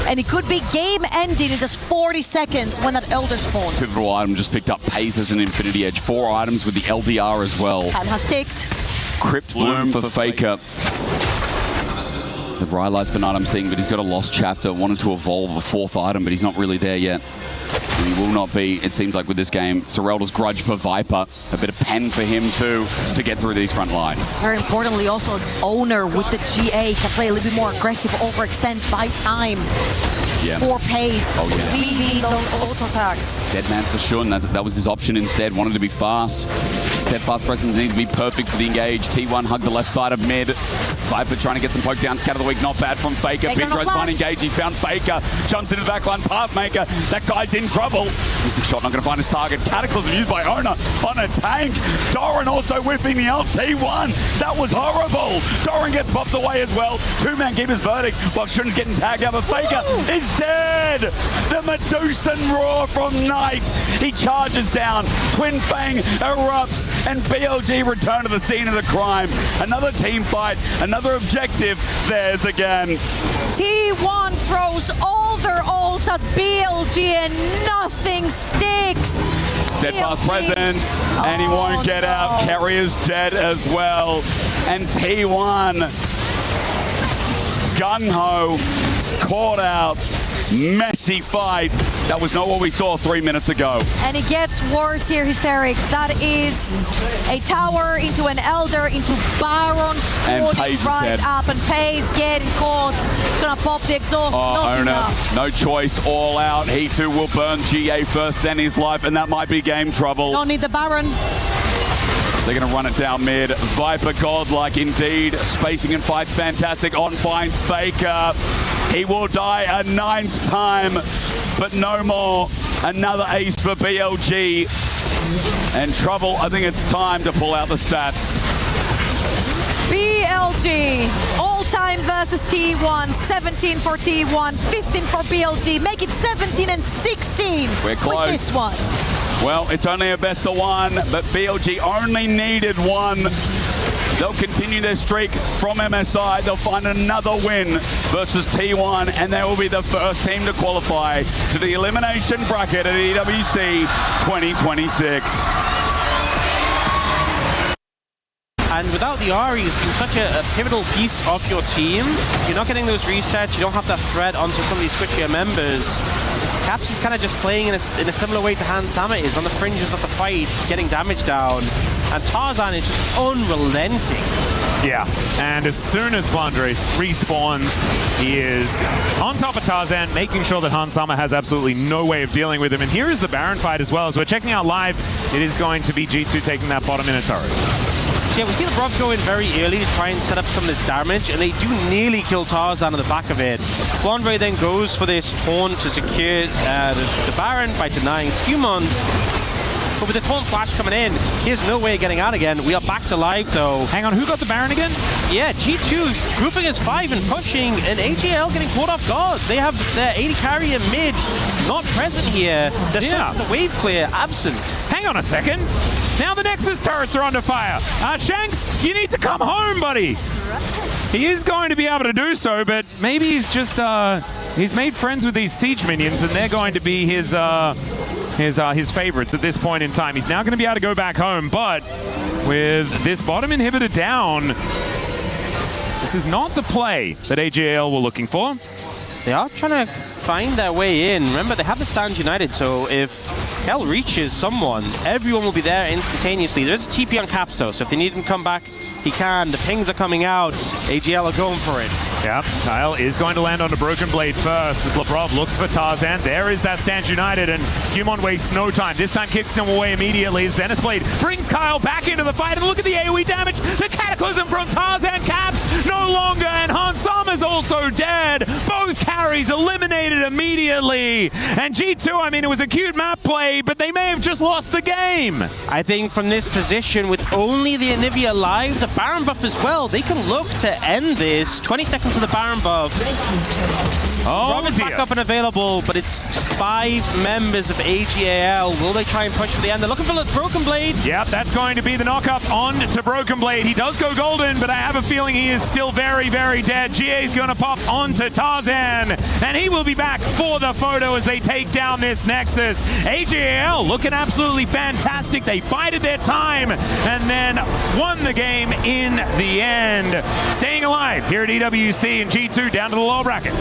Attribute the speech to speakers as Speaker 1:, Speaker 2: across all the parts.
Speaker 1: And it could be game ending in just 40 seconds when that Elder spawns.
Speaker 2: Pivotal item just picked up Pace as an Infinity Edge. 4 items with the LDR as well.
Speaker 1: Time has ticked.
Speaker 2: Crypt Bloom for Faker. The Rylai's for Night I'm seeing, but he's got a lost chapter. Wanted to evolve a 4th item, but he's not really there yet. And he will not be, it seems like, with this game. Sorelda's Grudge for Viper. A bit of pen for him, too, to get through these front lines.
Speaker 1: Very importantly, also Owner with the GA can play a little bit more aggressive, overextend, buy time.
Speaker 2: Yeah.
Speaker 1: For pace.
Speaker 2: Oh, yeah.
Speaker 1: Leading those auto attacks.
Speaker 2: Deadman's for Shun. That was his option instead. Wanted to be fast. Steadfast presence needs to be perfect for the engage. T1 hugged the left side of mid. Viper trying to get some poke down. Scatter the weak. Not bad from Faker. Pintro's fine engage. He found Faker. Jumps into the backline. Pathmaker. That guy's in trouble. Missing shot. Not going to find his target. Cataclysm used by Owner on a tank. Doran also whipping the ult. T1. That was horrible. Doran gets popped away as well. 2-man keeper's verdict while Shun's getting tagged out. But Faker is dead. The Medusan roar from Knight. He charges down. Twin Fang erupts. And BLG return to the scene of the crime. Another team fight. Another objective. Theirs again.
Speaker 1: T1 throws all their ults at BLG and nothing sticks.
Speaker 2: Steadfast presence, and he won't get out. Carrier's dead as well. And T1, gung-ho, caught out. Messy fight. That was not what we saw 3 minutes ago.
Speaker 1: And it gets worse here, Hysterics. That is a tower into an Elder, into Baron, spawning right up, and Pace getting caught. He's gonna pop the exhaust.
Speaker 2: Owner, no choice, all out. He too will burn GA first, then his life, and that might be game trouble.
Speaker 1: Don't need the Baron.
Speaker 2: They're going to run it down mid. Viper godlike indeed. Spacing and fights fantastic. On finds Faker. He will die a 9th time, but no more. Another ace for BLG. And Trouble, I think it's time to pull out the stats.
Speaker 1: BLG, all-time versus T1, 17 for T1, 15 for BLG. Make it 17 and 16
Speaker 2: We're close.
Speaker 1: With this one.
Speaker 2: Well, it's only a best of 1, but BLG only needed 1. They'll continue their streak from MSI. They'll find another win versus T1, and they will be the first team to qualify to the elimination bracket at EWC 2026.
Speaker 3: And without the Ahri, it's been such a pivotal piece of your team. You're not getting those resets. You don't have that threat onto some of these switchier members. Caps is kind of just playing in a similar way to Hans Sama is, on the fringes of the fight, getting damage down. And Tarzan is just unrelenting.
Speaker 4: Yeah, and as soon as Flandre respawns, he is on top of Tarzan, making sure that Hans Sama has absolutely no way of dealing with him. And here is the Baron fight as well. As we're checking out live, it is going to be G2 taking that bottom in a turret.
Speaker 3: Yeah, we see the Rob go in very early to try and set up some of this damage, and they do nearly kill Tarzan on the back of it. Flandre then goes for this taunt to secure the Baron by denying Skumon. But with the taunt flash coming in, here's no way of getting out again. We are back to live, though.
Speaker 4: Hang on, who got the Baron again?
Speaker 3: Yeah, G2 grouping as 5 and pushing, and AJL getting caught off guard. They have their AD carrier mid not present here. They're the wave clear, absent.
Speaker 4: Hang on a second. Now the Nexus turrets are under fire. Shanks, you need to come home, buddy. He is going to be able to do so, but maybe he's just, he's made friends with these siege minions, and they're going to be his favorites at this point in time. He's now going to be able to go back home, but with this bottom inhibitor down, this is not the play that AJL were looking for.
Speaker 3: They are trying to find their way in. Remember, they have the stand united, so if Kel reaches someone, everyone will be there instantaneously. There's a TP on Caps, though, so if they need him to come back, he can. The pings are coming out. AGL are going for it.
Speaker 4: Yeah, Kyle is going to land on the Broken Blade first as Labrov looks for Tarzan. There is that Stand United, and Skumon wastes no time. This time kicks him away immediately. Zenith Blade brings Kyle back into the fight, and look at the AoE damage. The Cataclysm from Tarzan Caps no longer, and Hans Sommer's also dead. Both carries eliminated immediately. And G2, I mean, it was a cute map play, but they may have just lost the game.
Speaker 3: I think from this position, with only the Anivia alive, the Baron buff as well, they can look to end this. 20 seconds of the Baron buff.
Speaker 4: Oh,
Speaker 3: Rob is back up and available, but it's 5 members of AGAL. Will they try and push for the end? They're looking for the Broken Blade.
Speaker 4: Yep, that's going to be the knock-up on to Broken Blade. He does go golden, but I have a feeling he is still very, very dead. GA's going to pop onto Tarzan, and he will be back for the photo as they take down this Nexus. AGAL looking absolutely fantastic. They bided their time and then won the game in the end. Staying alive here at EWC and G2 down to the lower bracket.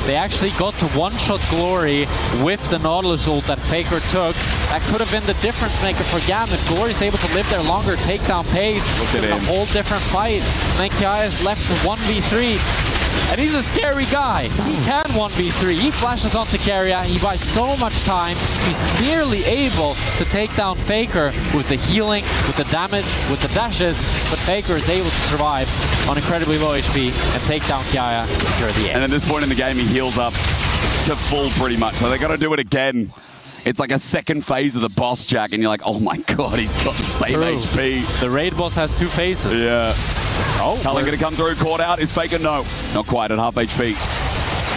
Speaker 5: They actually got to one-shot Glory with the Nautilus ult that Faker took. That could have been the difference maker for Gam if Glory's able to live there longer, take down pace. It's a whole different fight. And then Kiai is left to 1v3. And he's a scary guy. He can 1v3. He flashes onto Keria. He buys so much time. He's nearly able to take down Faker with the healing, with the damage, with the dashes. But Faker is able to survive on incredibly low HP and take down Kiai near the end.
Speaker 2: And at this point in the game, he heals up to full pretty much. So they got to do it again. It's like a second phase of the boss, Jack, and you're like, oh my god, he's got the same HP.
Speaker 5: The raid boss has 2 faces.
Speaker 2: Yeah.
Speaker 5: Oh,
Speaker 2: Cullen going to come through, caught out. Is Faker? No. Not quite at half HP.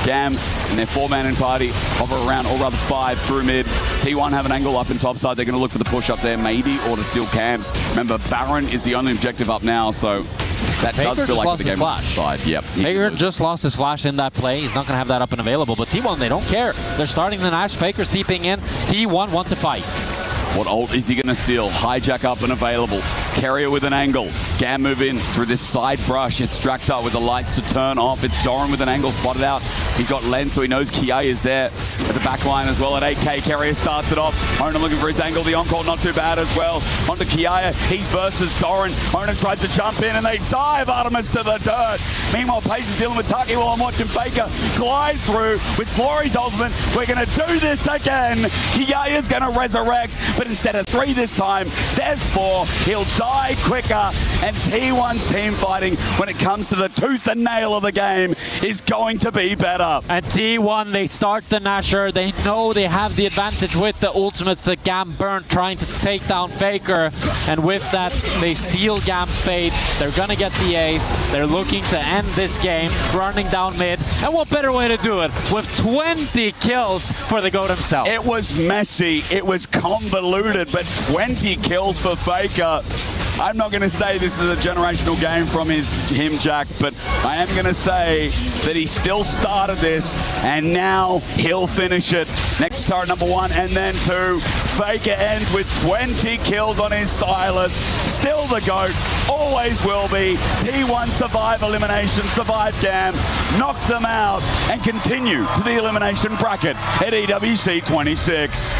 Speaker 2: Gam and their 4-man entirety hover around, or rather 5 through mid. T1 have an angle up in top side. They're going to look for the push up there, maybe, or to steal camps. Remember, Baron is the only objective up now, so that
Speaker 5: Faker
Speaker 2: does feel like the game
Speaker 5: flash.
Speaker 2: side. Yep.
Speaker 5: Faker just lost his flash in that play. He's not going to have that up and available, but T1, they don't care. They're starting the Nash. Faker's TPing in. T1 want to fight.
Speaker 2: What ult is he going to steal? Hijack up and available. Carrier with an angle. Gam move in through this side brush. It's Draktar with the lights to turn off. It's Doran with an angle spotted out. He's got Len, so he knows Kiai is there at the back line as well. At 8k, Carrier starts it off. Onan looking for his angle. The on-call not too bad as well. Onto Kiai. He's versus Doran. Onan tries to jump in and they dive Artemis to the dirt. Meanwhile, Pace is dealing with Taki while I'm watching Faker glide through with Glory's ultimate. We're going to do this again. Kiai is going to resurrect, but instead of 3 this time, there's 4. He'll die quicker, and T1's team fighting when it comes to the tooth and nail of the game is going to be better.
Speaker 5: And T1, they start the Nasher. They know they have the advantage with the ultimates that Gam burnt, trying to take down Faker. And with that, they seal Gam's fate. They're going to get the ace. They're looking to end this game, running down mid. And what better way to do it? With 20 kills for the GOAT himself.
Speaker 2: It was messy. It was convoluted, but 20 kills for Faker. I'm not going to say this is a generational game from him, Jack, but I am going to say that he still started this, and now he'll finish it. Next start number 1 and then 2. Faker ends with 20 kills on his Silas. Still the GOAT, always will be. T1 survive elimination, survive Gam, knock them out, and continue to the elimination bracket at EWC 26.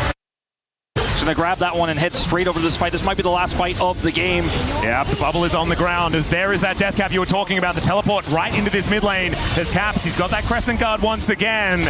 Speaker 6: Going to grab that one and head straight over to this fight. This might be the last fight of the game.
Speaker 4: Yeah, the bubble is on the ground as there is that death cap you were talking about. The teleport right into this mid lane. There's Caps. He's got that crescent guard once again.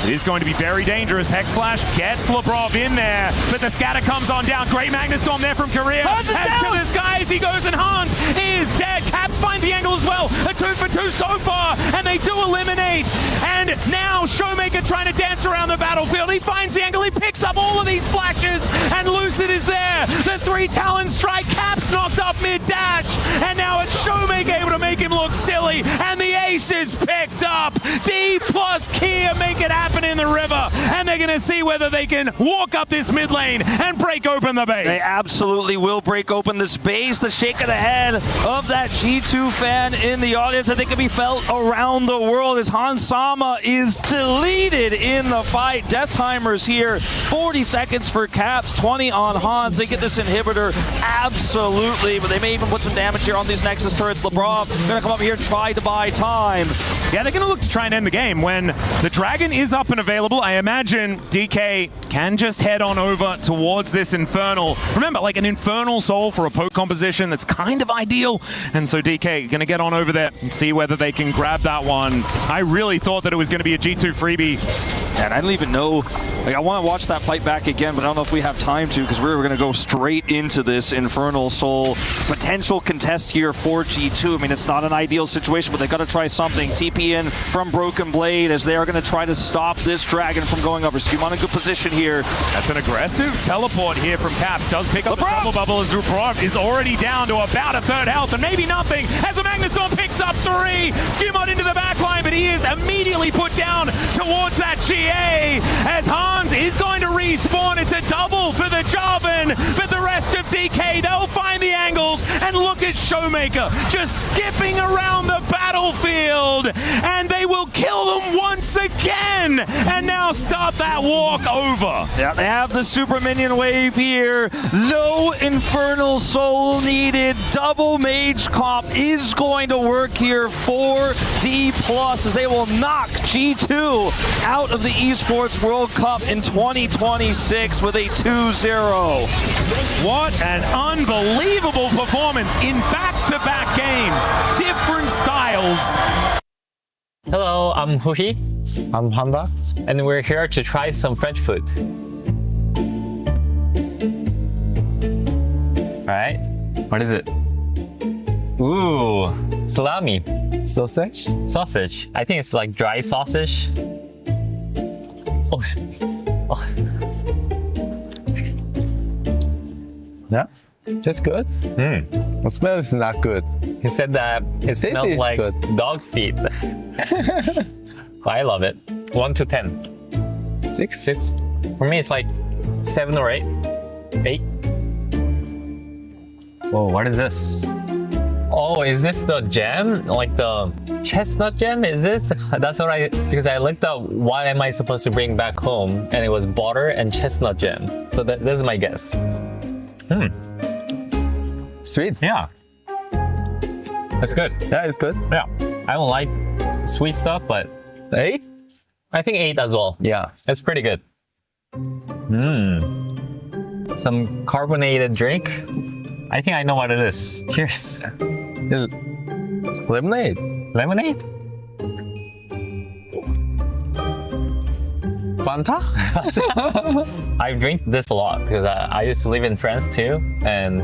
Speaker 4: It is going to be very dangerous. Hex Flash gets Labrov in there, but the scatter comes on down. Great Magnet Storm there from Korea. Heads to the skies. He goes, and Hans is dead. Caps finds the angle as well. A 2 for 2 so far, and they do eliminate. And now Showmaker trying to dance around the battlefield. He finds the angle. He picks up all of these flashes, and Lucid is there. The 3 Talon strike. Caps knocked up mid-dash, and now it's Showmaker able to make him look silly, and the ace is picked up. D plus Kia make it happen in the river, and they're going to see whether they can walk up this mid lane and break open the base.
Speaker 6: They absolutely will break open this base. The shake of the head of that G2 fan in the audience, I think, can be felt around the world as Hans Sama is deleted in the fight. Death timers here, 40 seconds for Caps, 20 on Hans. They get this inhibitor, absolutely, but they may even put some damage here on these Nexus turrets. Labrov going to come up here and try to buy time.
Speaker 4: Yeah, they're going to look to try and end the game. When the Dragon is up and available, I imagine DK can just head on over towards this Infernal. Remember, like an Infernal Soul for a poke composition, that's kind of ideal. And so DK going to get on over there and see whether they can grab that one. I really thought that it was going to be a G2 freebie.
Speaker 6: And I don't even know. Like, I want to watch that fight back again, but I don't know if we have time to, because we're going to go straight into this Infernal Soul potential contest here for G2. I mean, it's not an ideal situation, but they got to try something. TP in from Broken Blade as they are going to try to stop this Dragon from going over. Skuma in a good position here.
Speaker 4: That's an aggressive teleport here from Caps. Does pick up the double bubble as Labrov is already down to about a third health, and maybe nothing as the Magnet Storm picks up 3. Skuma into the back line, but he is immediately GA as Hans is going to respawn. It's a double for the Jarvan, but the rest of DK, they'll find the angles, and look at Showmaker just skipping around the battlefield, and they will kill them once again, and now start that walk over.
Speaker 6: Yeah, they have the super minion wave here. No Infernal Soul needed. Double Mage Comp is going to work here for D+, as they will knock G2 out of the Esports World Cup in 2026 with a 2-0.
Speaker 4: What an unbelievable performance in back-to-back games. Different styles.
Speaker 7: Hello, I'm Huhi. I'm Hamba. And we're here to try some French food. Alright, what is it? Ooh, salami.
Speaker 8: Sausage?
Speaker 7: Sausage. I think it's like dry sausage. Oh. Oh.
Speaker 8: Yeah, just good. The smell is not good.
Speaker 7: He said that it smells like
Speaker 8: good.
Speaker 7: dog feet. I love it. 1 to 10.
Speaker 8: 6?
Speaker 7: 6. For me, it's like 7 or 8. 8. Whoa, what is this? Oh, is this the jam? Like the chestnut jam? Is this? That's what because I looked up what am I supposed to bring back home, and it was butter and chestnut jam. So this is my guess.
Speaker 8: Sweet.
Speaker 7: Yeah. That's good.
Speaker 8: Yeah, it's good.
Speaker 7: Yeah. I don't like sweet stuff, but
Speaker 8: 8?
Speaker 7: I think 8 as well.
Speaker 8: Yeah.
Speaker 7: It's pretty good. Some carbonated drink. I think I know what it is. Cheers.
Speaker 8: Lemonade.
Speaker 7: Lemonade?
Speaker 8: Fanta?
Speaker 7: I drink this a lot because I used to live in France too, and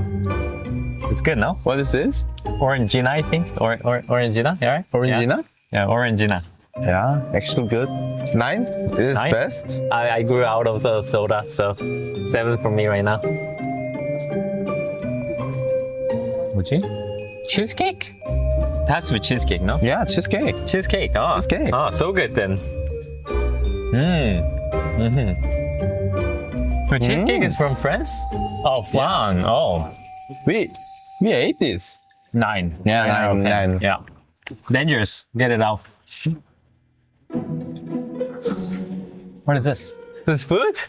Speaker 7: it's good, no?
Speaker 8: What is this?
Speaker 7: Orangina, I think. Orangina, yeah, right?
Speaker 8: Orangina?
Speaker 7: Yeah, Orangina.
Speaker 8: Yeah, actually good. 9? It is
Speaker 7: 9?
Speaker 8: best.
Speaker 7: I grew out of the soda, so 7 for me right now. 뭐지? Cheesecake? It has to be cheesecake, no?
Speaker 8: Yeah, cheesecake.
Speaker 7: Cheesecake. Oh,
Speaker 8: Cheesecake.
Speaker 7: Oh, so good then. So cheesecake is from France? Oh, flan. Oh.
Speaker 8: We ate this.
Speaker 7: 9.
Speaker 8: Yeah, 9,
Speaker 7: okay.
Speaker 8: 9.
Speaker 7: Yeah. Dangerous. Get it out. What is this?
Speaker 8: This food?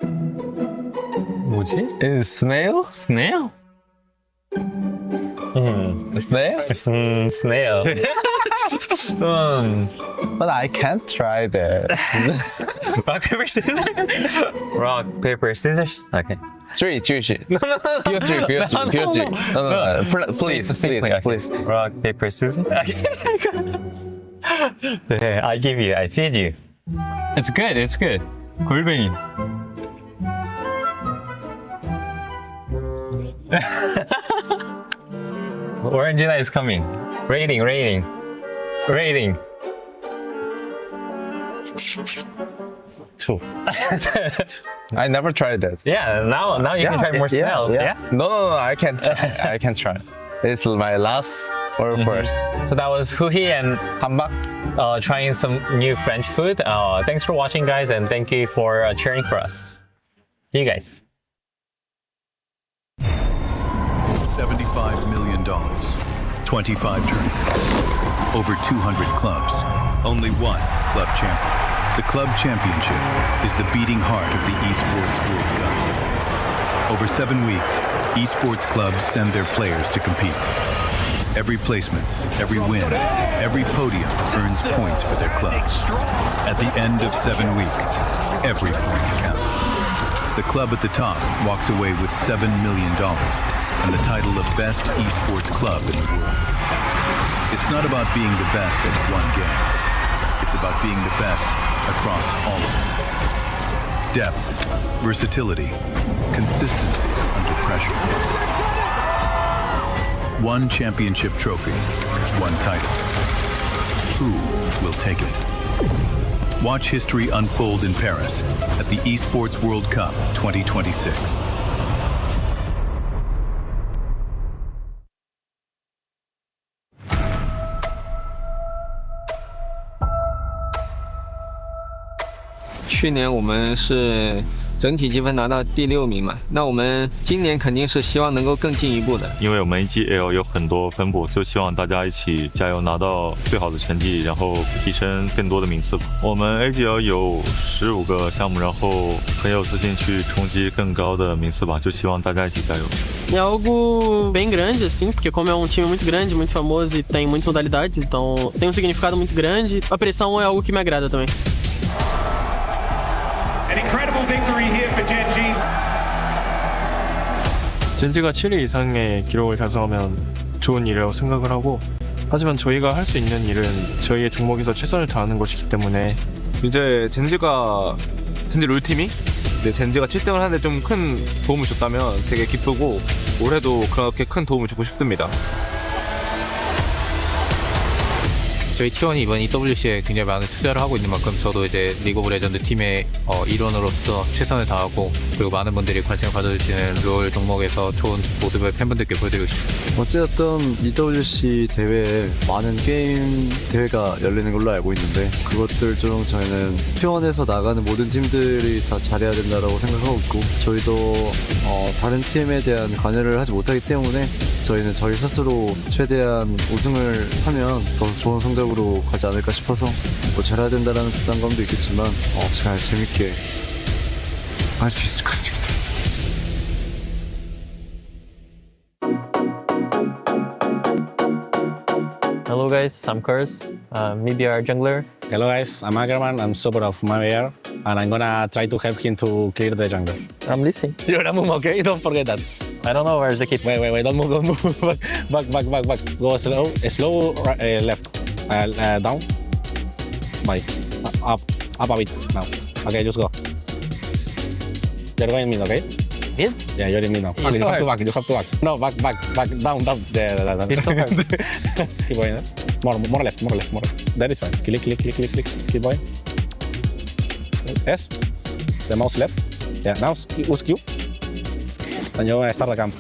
Speaker 7: 뭐지?
Speaker 8: Is snail?
Speaker 7: Snail?
Speaker 8: Snail?
Speaker 7: Snail.
Speaker 8: But I can't try that.
Speaker 7: Rock, paper, scissors? Rock, paper, scissors? Okay.
Speaker 8: 3. Please.
Speaker 7: Rock, paper, scissors? Okay, I give you, I feed you. It's good, it's good. 골뱅이. Orangina is coming. Rating.
Speaker 8: 2. I never tried that.
Speaker 7: Yeah, now you can try more snails, yeah?
Speaker 8: No, I can't try. I can't try. It's my last or first.
Speaker 7: So that was Huhi and
Speaker 8: Hamba.
Speaker 7: trying some new French food. Thanks for watching, guys, and thank you for cheering for us. See you guys.
Speaker 9: $75 million, 25 tournaments, over 200 clubs, only one club champion. The club championship is the beating heart of the Esports World Cup. Over 7 weeks, Esports clubs send their players to compete. Every placement, every win, every podium earns points for their club. At the end of 7 weeks, every point counts. The club at the top walks away with $7 million and the title of best esports club in the world. It's not about being the best at one game. It's about being the best across all of them. Depth, versatility, consistency under pressure. One championship trophy, one title. Who will take it? Watch history unfold in Paris at the Esports World Cup 2026.
Speaker 10: 去年我们是整体积分拿到第6名嘛，那我们今年肯定是希望能够更进一步的。
Speaker 11: 因为我们 AGL 有很多分部，就希望大家一起加油，拿到最好的成绩，然后提升更多的名次吧。我们 AGL 有15个项目，然后很有自信去冲击更高的名次吧，就希望大家一起加油。
Speaker 12: É algo bem grande, assim, porque como é um time muito grande, muito famoso e tem muitas modalidades, então tem um significado muito grande. A pressão é algo que me agrada também.
Speaker 4: An incredible victory here for Genji.
Speaker 13: 젠지가 7위 이상의 기록을 달성하면 좋은 일이라고 생각을 하고, 하지만 저희가 할 수 있는 일은 저희의 종목에서 최선을 다하는 것이기 때문에
Speaker 14: 이제 젠지 롤팀이 젠지가 7등을 하는데 좀 큰 도움을 줬다면 되게 기쁘고 올해도 그렇게 큰 도움을 주고 싶습니다.
Speaker 15: 저희 T1이 이번 EWC에 굉장히 많은 투자를 하고 있는 만큼 저도 이제 리그 오브 레전드 팀의 일원으로서 최선을 다하고 그리고 많은 분들이 관심을 가져주시는 롤 종목에서 좋은 모습을 팬분들께 보여드리고 싶습니다.
Speaker 16: 어쨌든 EWC 대회에 많은 게임 대회가 열리는 걸로 알고 있는데 그것들 중 저희는 T1에서 나가는 모든 팀들이 다 잘해야 된다고 생각하고 있고 저희도 다른 팀에 대한 관여를 하지 못하기 때문에 저희는 저희 스스로 최대한 우승을 하면 더 좋은 성적으로 가지 않을까 싶어서 뭐 잘해야 된다는 부담감도 있겠지만 잘 재밌게 할 수 있을 것 같습니다.
Speaker 7: Hello guys, I'm Curse, MBR jungler.
Speaker 17: Hello guys, I'm Ackerman, I'm support of MBR, and I'm gonna try to help him to clear the jungle.
Speaker 7: I'm listening.
Speaker 17: You're gonna move, okay? Don't forget that.
Speaker 7: I don't know where's the kid.
Speaker 17: Wait, don't move. Back. Go slow, left, down, bye, up a bit now. Okay, just go. You're going mid, okay?
Speaker 7: Mid?
Speaker 17: Yeah, you're in mid now. Okay, you have to back. No, back, down. Yeah.
Speaker 7: It's so hard.
Speaker 17: Keep going. More left. That is fine. Click. Keep going. S. The mouse left. Yeah, now use Q. And you're gonna start the camp.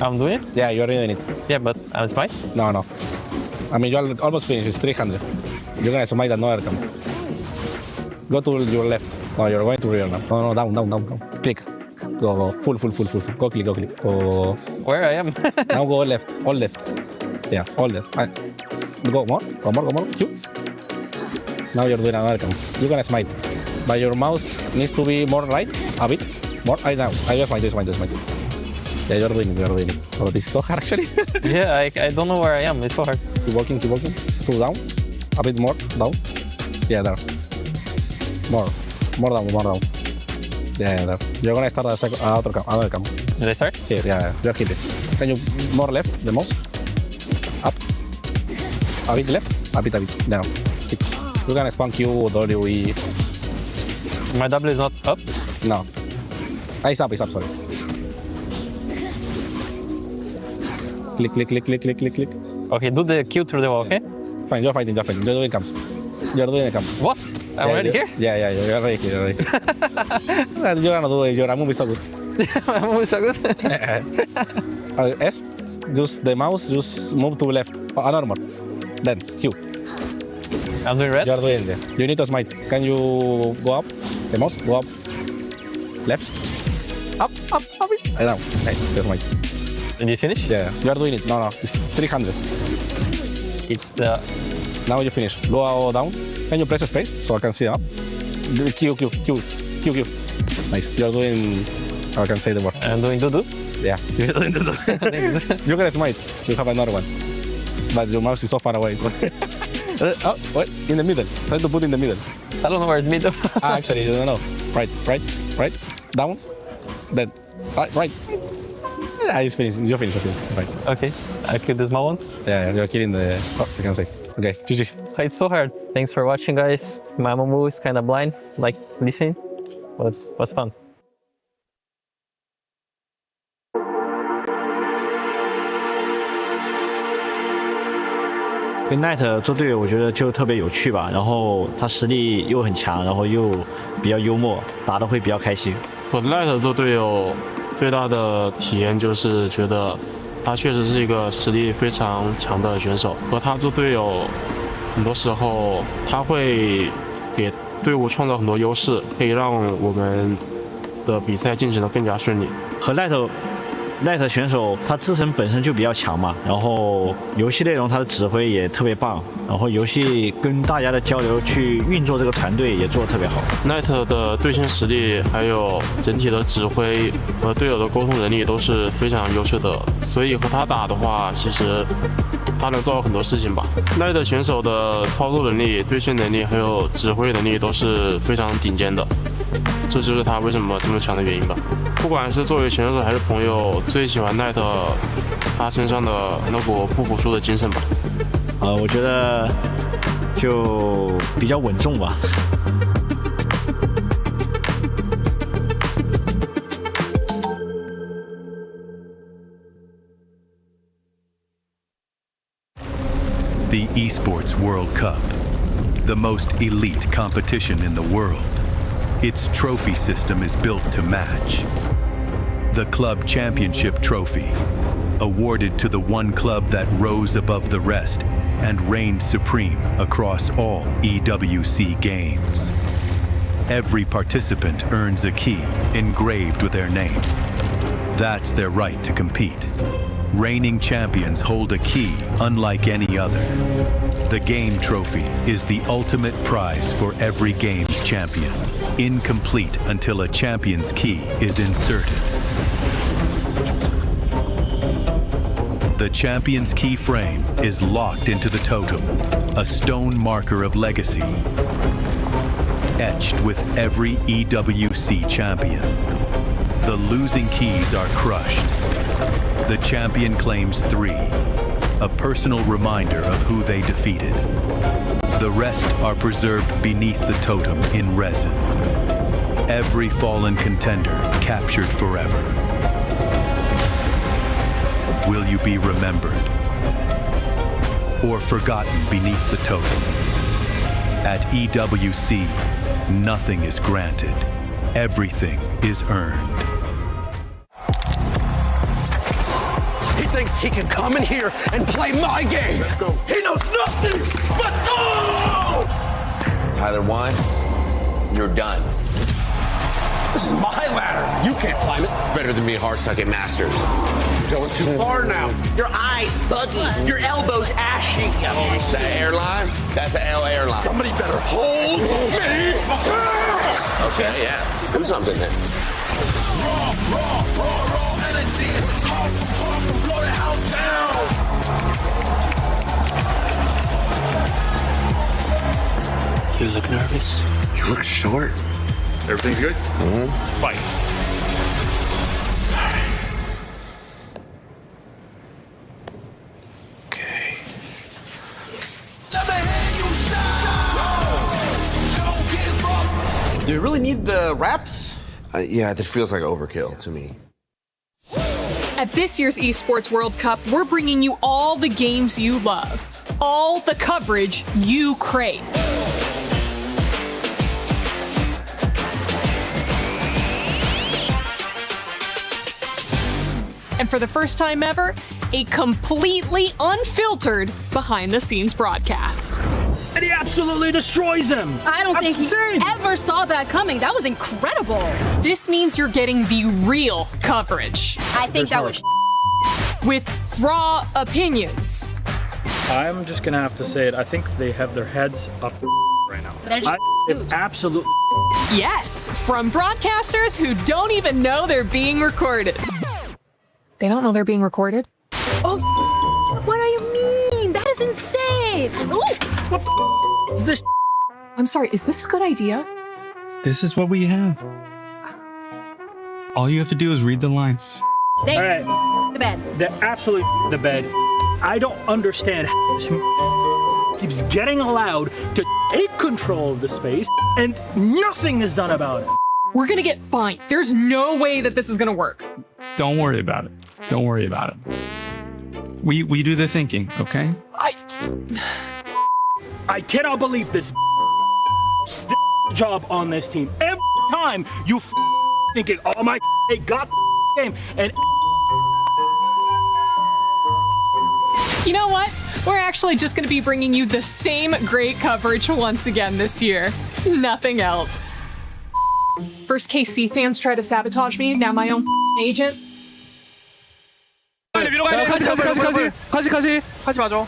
Speaker 7: I'm doing it?
Speaker 17: Yeah, you're doing it.
Speaker 7: Yeah, but I'm smite?
Speaker 17: No. I mean, you're almost finished. It's 300. You're gonna smite another camp. Go to your left. No, you're going to rear now. No, down. Click. Go. Full. Go click. Go.
Speaker 7: Where I am?
Speaker 17: Now go left. All left. Yeah, all left. Go more. Q. Now you're doing another camp. You're gonna smite. But your mouse needs to be more right. A bit. More. I just smite. Yeah, you're doing it. Oh, this is so hard actually.
Speaker 7: Yeah, I don't know where I am. It's so hard.
Speaker 17: Keep walking. 2 down. A bit more down. Yeah, there. More down. Yeah, there. You're gonna start another camp.
Speaker 7: Did I start?
Speaker 17: Yes, yeah. You're hitting. Can you more left the mouse? Up. A bit left. A bit. Down. You're gonna spawn Q, W, E.
Speaker 7: My W is not up?
Speaker 17: No. It's up, sorry. Click.
Speaker 7: Okay, do the Q through the wall, okay?
Speaker 17: Fine, you're fighting. You're doing camps. You're doing a camp.
Speaker 7: What? I'm already here?
Speaker 17: Yeah, you're already here. You're gonna do it. Your move is so good.
Speaker 7: My move is so good?
Speaker 17: S, just the mouse, just move to left. Another more. Then, Q.
Speaker 7: I'm doing red?
Speaker 17: You're doing it. You need to smite. Can you go up? The mouse, go up. Left. Up. Down. Okay, just smite.
Speaker 7: Did you finish?
Speaker 17: Yeah, you're doing it. No, it's 300.
Speaker 7: It's the...
Speaker 17: Now you finish. Go down. Can you press space so I can see up? Q. Nice. You're doing... I can say the word.
Speaker 7: I'm doing do-do?
Speaker 17: Yeah. You're doing do-do. You're gonna smite. You have another one. But your mouse is so far away. Wait. In the middle. Try to put in the middle.
Speaker 7: I don't know where it's middle.
Speaker 17: Actually, you don't know. Right. Down. Then. Right. Yeah, it's finished. You're finished. Right.
Speaker 7: Okay. I killed this once.
Speaker 17: Yeah, you're killing the... I can say. Okay, GG.
Speaker 7: It's so hard. Thanks for watching, guys. My Momo is kind of blind, like listening, but it was fun.
Speaker 18: 跟 Knight 做队友，我觉得就特别有趣吧。然后他实力又很强，然后又比较幽默，打得会比较开心。
Speaker 13: 和 Knight 做队友最大的体验就是觉得他确实是一个实力非常强的选手。和他做队友，很多时候他会给队伍创造很多优势，可以让我们的比赛进行得更加顺利。
Speaker 18: 和Light 选手他自身本身就比较强嘛，然后游戏内容他的指挥也特别棒，然后游戏跟大家的交流去运作这个团队也做得特别好。
Speaker 13: Light 的对线实力还有整体的指挥和队友的沟通能力都是非常优秀的，所以和他打的话，其实他能做到很多事情吧。Light 选手的操作能力、对线能力还有指挥能力都是非常顶尖的，这就是他为什么这么强的原因吧。不管是作为选手还是朋友，最喜欢Light他身上的那股不服输的精神吧。
Speaker 18: 我觉得就比较稳重吧。
Speaker 9: The Esports World Cup, the most elite competition in the world. Its trophy system is built to match. The Club Championship Trophy, awarded to the one club that rose above the rest and reigned supreme across all EWC games. Every participant earns a key engraved with their name. That's their right to compete. Reigning champions hold a key unlike any other. The game trophy is the ultimate prize for every game's champion, incomplete until a champion's key is inserted. The champion's key frame is locked into the totem, a stone marker of legacy, etched with every EWC champion. The losing keys are crushed. The champion claims 3, a personal reminder of who they defeated. The rest are preserved beneath the totem in resin. Every fallen contender captured forever. Will you be remembered or forgotten beneath the totem? At EWC, nothing is granted. Everything is earned.
Speaker 19: He thinks he can come in here and play my game. He knows nothing but go!
Speaker 20: Tyler 1, you're done.
Speaker 19: This is my ladder. You can't climb it.
Speaker 20: It's better than being hard-suck at Masters.
Speaker 19: You're going too far now. Your eyes buggy. Your elbows ashy.
Speaker 20: Is that airline? That's an L airline.
Speaker 19: Somebody better hold me.
Speaker 20: Okay, yeah. Do something then.
Speaker 19: Raw energy. Hard from blow the house down. You look nervous.
Speaker 20: You look short.
Speaker 21: Everything's good?
Speaker 20: Mm-hmm.
Speaker 21: Fight.
Speaker 19: Okay.
Speaker 20: Do you really need the wraps? Yeah, that feels like overkill to me.
Speaker 22: At this year's Esports World Cup, we're bringing you all the games you love, all the coverage you crave. And for the first time ever, a completely unfiltered behind-the-scenes broadcast.
Speaker 23: And he absolutely destroys him.
Speaker 24: I don't think he ever saw that coming. That was incredible.
Speaker 22: This means you're getting the real coverage.
Speaker 24: I think that was
Speaker 22: with raw opinions.
Speaker 23: I'm just gonna have to say it. I think they have their heads up right now.
Speaker 24: They're just
Speaker 23: absolutely.
Speaker 22: Yes, from broadcasters who don't even know they're being recorded. They don't know they're being recorded?
Speaker 24: Oh, what do you mean? That is insane.
Speaker 23: What this?
Speaker 22: I'm sorry, is this a good idea?
Speaker 25: This is what we have. All you have to do is read the lines.
Speaker 24: They
Speaker 23: All right.
Speaker 24: the bed.
Speaker 23: They're absolutely the bed. I don't understand how this keeps getting allowed to take control of the space and nothing is done about it.
Speaker 22: We're gonna get fined. There's no way that this is gonna work.
Speaker 25: Don't worry about it. Don't worry about it. We do the thinking, okay?
Speaker 23: I cannot believe this job on this team. Every time you thinking, oh my, they got the game, and
Speaker 22: you know what? We're actually just going to be bringing you the same great coverage once again this year. Nothing else. First KC fans try to sabotage me, now my own agent.
Speaker 14: 위로 가야 돼. 같이 봐줘.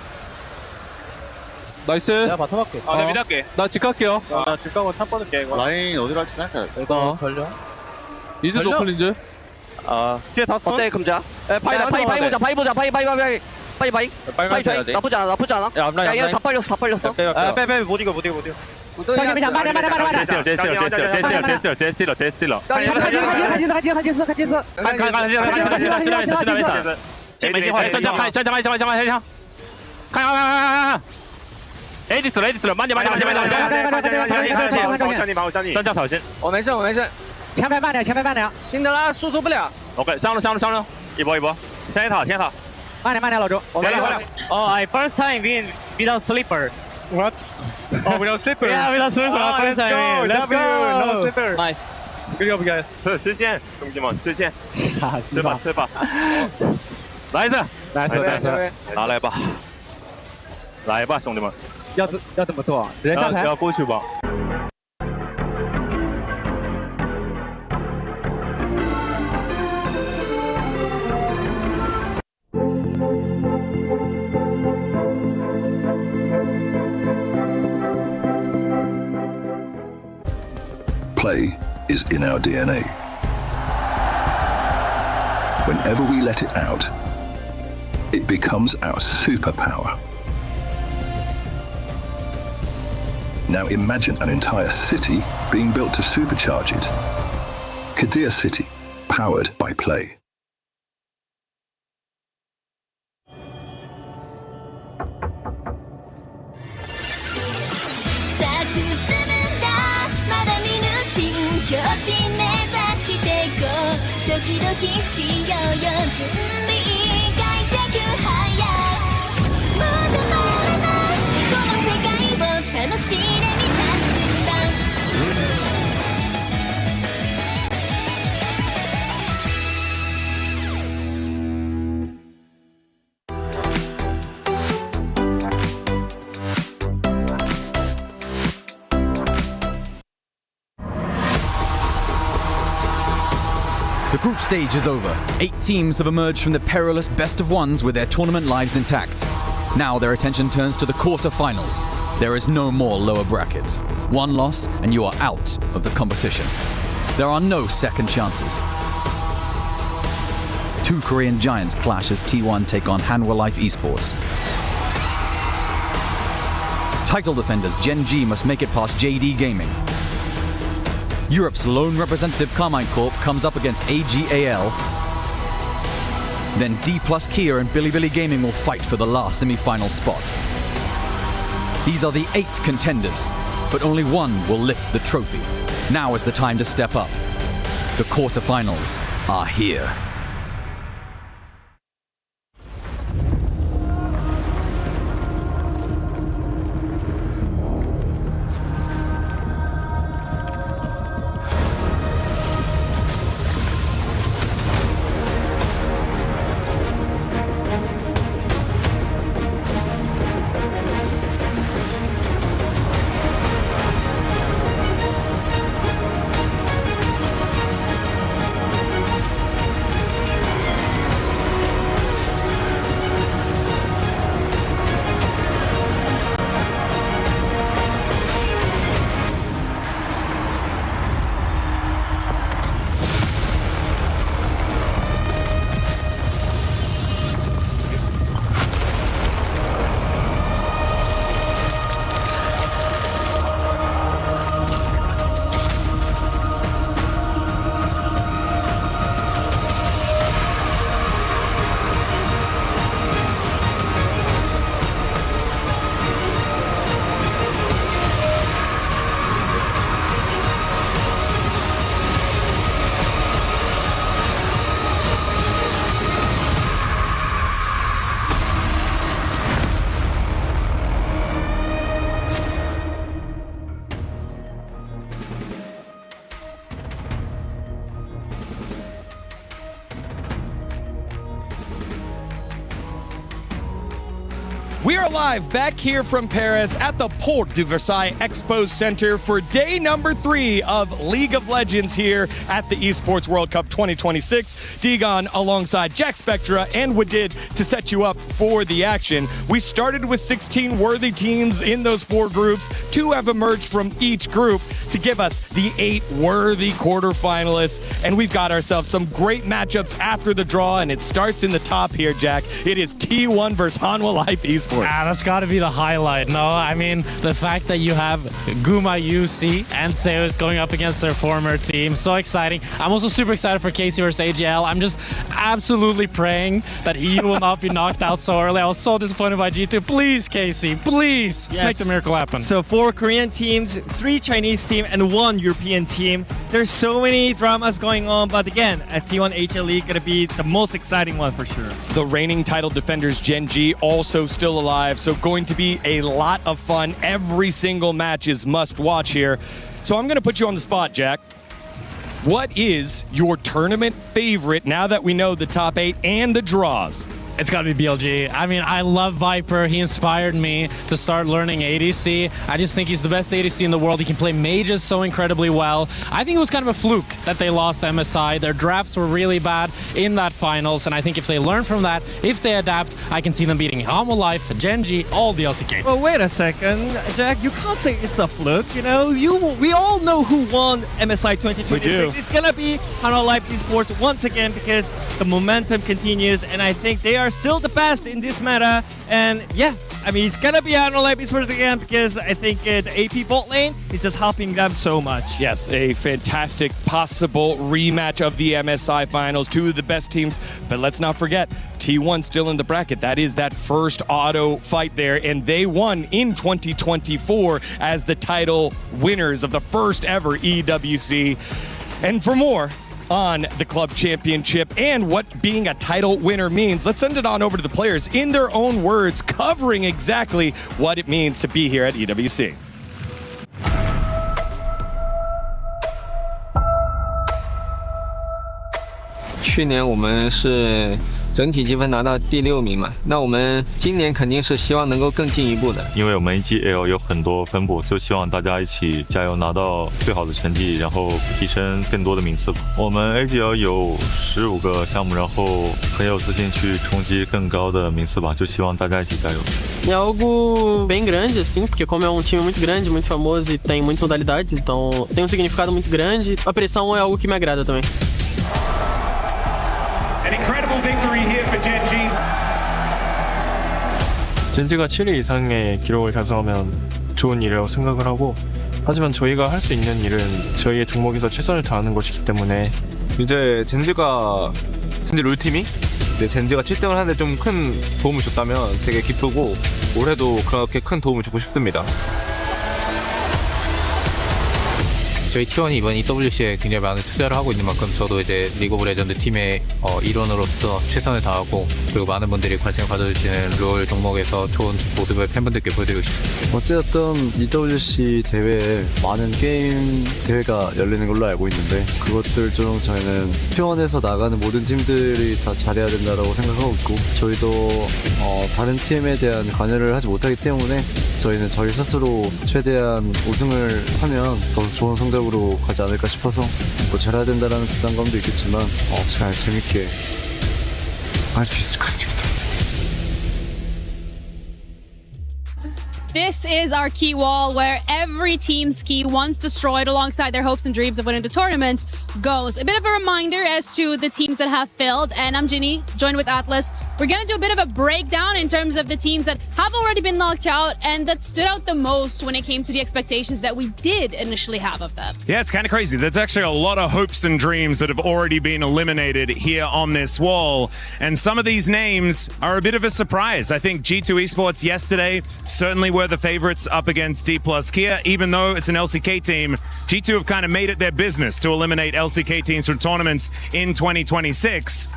Speaker 8: 나이스.
Speaker 14: 내가 바텀 할게. 나 미드 할게.
Speaker 8: 나 집 갈게요.
Speaker 14: 나 집 가고 탑 뻗을게 이거.
Speaker 20: 라인 어디로 할지 생각해.
Speaker 14: 이거 전령.
Speaker 8: 이즈 노클린즈.
Speaker 14: 뒤에 다
Speaker 6: 어때 금자? 바이 보자. 바이.
Speaker 14: 빨간 해야 돼.
Speaker 6: 나쁘지 않아. 야 얘네 다 빨렸어.
Speaker 14: 빼 못 이겨.
Speaker 6: 잠시만 말해.
Speaker 14: 제스틸러. 레디스慢点我没事前排慢点辛德拉输出不了 OK 上路一波先塔慢点老周回来I first time win without sleeper What? Oh, without slipper? Yeah, without slipper. First time. Let's go. No slipper. Nice. Good job, guys. 直线，兄弟们，直线。吃吧。来一次，拿来吧，兄弟们。
Speaker 8: 要怎么做？直接上台？
Speaker 14: 要过去吧。
Speaker 9: Play is in our DNA. Whenever we let it out, it becomes our superpower. Now imagine an entire city being built to supercharge it. Kadir City, powered by Play.
Speaker 1: The group stage is over. 8 teams have emerged from the perilous best-of-ones with their tournament lives intact. Now their attention turns to the quarter-finals. There is no more lower bracket. One loss and you are out of the competition. There are no second chances. 2 Korean giants clash as T1 take on Hanwha Life Esports. Title defenders Gen G must make it past JD Gaming. Europe's lone representative Carmine Corp comes up against AGAL. Then D+ Kia and Bilibili Gaming will fight for the last semi-final spot. These are the 8 contenders, but only one will lift the trophy. Now is the time to step up. The quarterfinals are here.
Speaker 2: are live back here from Paris at the Porte de Versailles Expo Center for day number 3 of League of Legends here at the Esports World Cup 2026. Degon alongside Jack Spectra and Wadid to set you up for the action. We started with 16 worthy teams in those 4 groups. 2 have emerged from each group to give us the 8 worthy quarterfinalists. And we've got ourselves some great matchups after the draw, and it starts in the top here, Jack. It is T1 versus Hanwha Life Esports.
Speaker 3: That's got to be the highlight. No, I mean, the fact that you have Guma UC and Seus going up against their former team, so exciting. I'm also super excited for KC versus AGL. I'm just absolutely praying that he will not be knocked out so early. I was so disappointed by G2. Please, KC, please make the miracle happen.
Speaker 5: So 4 Korean teams, 3 Chinese teams, and 1 European team. There's so many dramas going on, but again, at T1 HL League, gonna be the most exciting one for sure.
Speaker 2: The reigning title defenders Gen G also still alive, so going to be a lot of fun. Every single match is must watch here. So I'm gonna put you on the spot, Jack. What is your tournament favorite now that we know the top 8 and the draws?
Speaker 3: It's got to be BLG. I mean, I love Viper. He inspired me to start learning ADC. I just think he's the best ADC in the world. He can play mages so incredibly well. I think it was kind of a fluke that they lost MSI. Their drafts were really bad in that finals, and I think if they learn from that, if they adapt, I can see them beating Hanwha Life, Gen G, all the LCK.
Speaker 5: Well, wait a second, Jack. You can't say it's a fluke. You know, we all know who won MSI 2026.
Speaker 2: We do.
Speaker 5: It's gonna be Hanwha Life Esports once again because the momentum continues, and I think they are still the best in this meta. And yeah, I mean, it's gonna be Hanwha Life Esports again because I think the AP bot lane is just helping them so much.
Speaker 2: Yes, a fantastic possible rematch of the MSI finals. 2 of the best teams, but let's not forget, T1 still in the bracket. That is that first auto fight there, and they won in 2024 as the title winners of the first ever EWC. And for more on the club championship and what being a title winner means, let's send it on over to the players in their own words, covering exactly what it means to be here at EWC.
Speaker 10: 去年我们是整体积分拿到第6名嘛，那我们今年肯定是希望能够更进一步的。
Speaker 11: 因为我们 EGL 有很多分部，就希望大家一起加油，拿到最好的成绩，然后提升更多的名次吧。我们 EGL 有15个项目，然后很有自信去冲击更高的名次吧，就希望大家一起加油。
Speaker 12: É algo bem grande, assim, porque como é um time muito grande, muito famoso e tem muitas modalidades, então tem um significado muito grande. A pressão é algo que me agrada também.
Speaker 4: An incredible victory here for Gen G.
Speaker 13: 젠지가 7위 이상의 기록을 달성하면 좋은 일이라고 생각을 하고, 하지만 저희가 할 수 있는 일은 저희의 종목에서 최선을 다하는 것이기 때문에
Speaker 8: 이제 젠지 롤팀이 젠지가 7등을 하는데 좀 큰 도움을 줬다면 되게 기쁘고 올해도 그렇게 큰 도움을 주고 싶습니다.
Speaker 15: 저희 T1이 이번 EWC에 굉장히 많은 투자를 하고 있는 만큼 저도 이제 리그 오브 레전드 팀의 일원으로서 최선을 다하고 그리고 많은 분들이 관심을 가져주시는 롤 종목에서 좋은 모습을 팬분들께 보여드리고 싶습니다.
Speaker 16: 어쨌든 EWC 대회에 많은 게임 대회가 열리는 걸로 알고 있는데 그것들 중 저희는 T1에서 나가는 모든 팀들이 다 잘해야 된다고 생각하고 있고 저희도 다른 팀에 대한 관여를 하지 못하기 때문에 저희는 저희 스스로 최대한 우승을 하면 더 좋은 성적으로 가지 않을까 싶어서 뭐 잘해야 된다는 부담감도 있겠지만 잘 재밌게 할 수 있을 것 같습니다.
Speaker 21: This is our key wall where every team's key, once destroyed alongside their hopes and dreams of winning the tournament, goes. A bit of a reminder as to the teams that have failed. And I'm Ginny, joined with Atlas. We're going to do a bit of a breakdown in terms of the teams that have already been knocked out and that stood out the most when it came to the expectations that we did initially have of them.
Speaker 4: Yeah, it's kind of crazy. There's actually a lot of hopes and dreams that have already been eliminated here on this wall. And some of these names are a bit of a surprise. I think G2 Esports yesterday certainly were the favorites up against D+ Kia. Even though it's an LCK team, G2 have kind of made it their business to eliminate LCK teams from tournaments in 2026.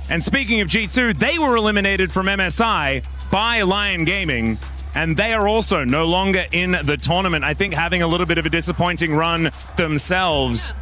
Speaker 4: And speaking of G2, they were eliminated from MSI by Lion Gaming, and they are also no longer in the tournament. I think having a little bit of a disappointing run themselves.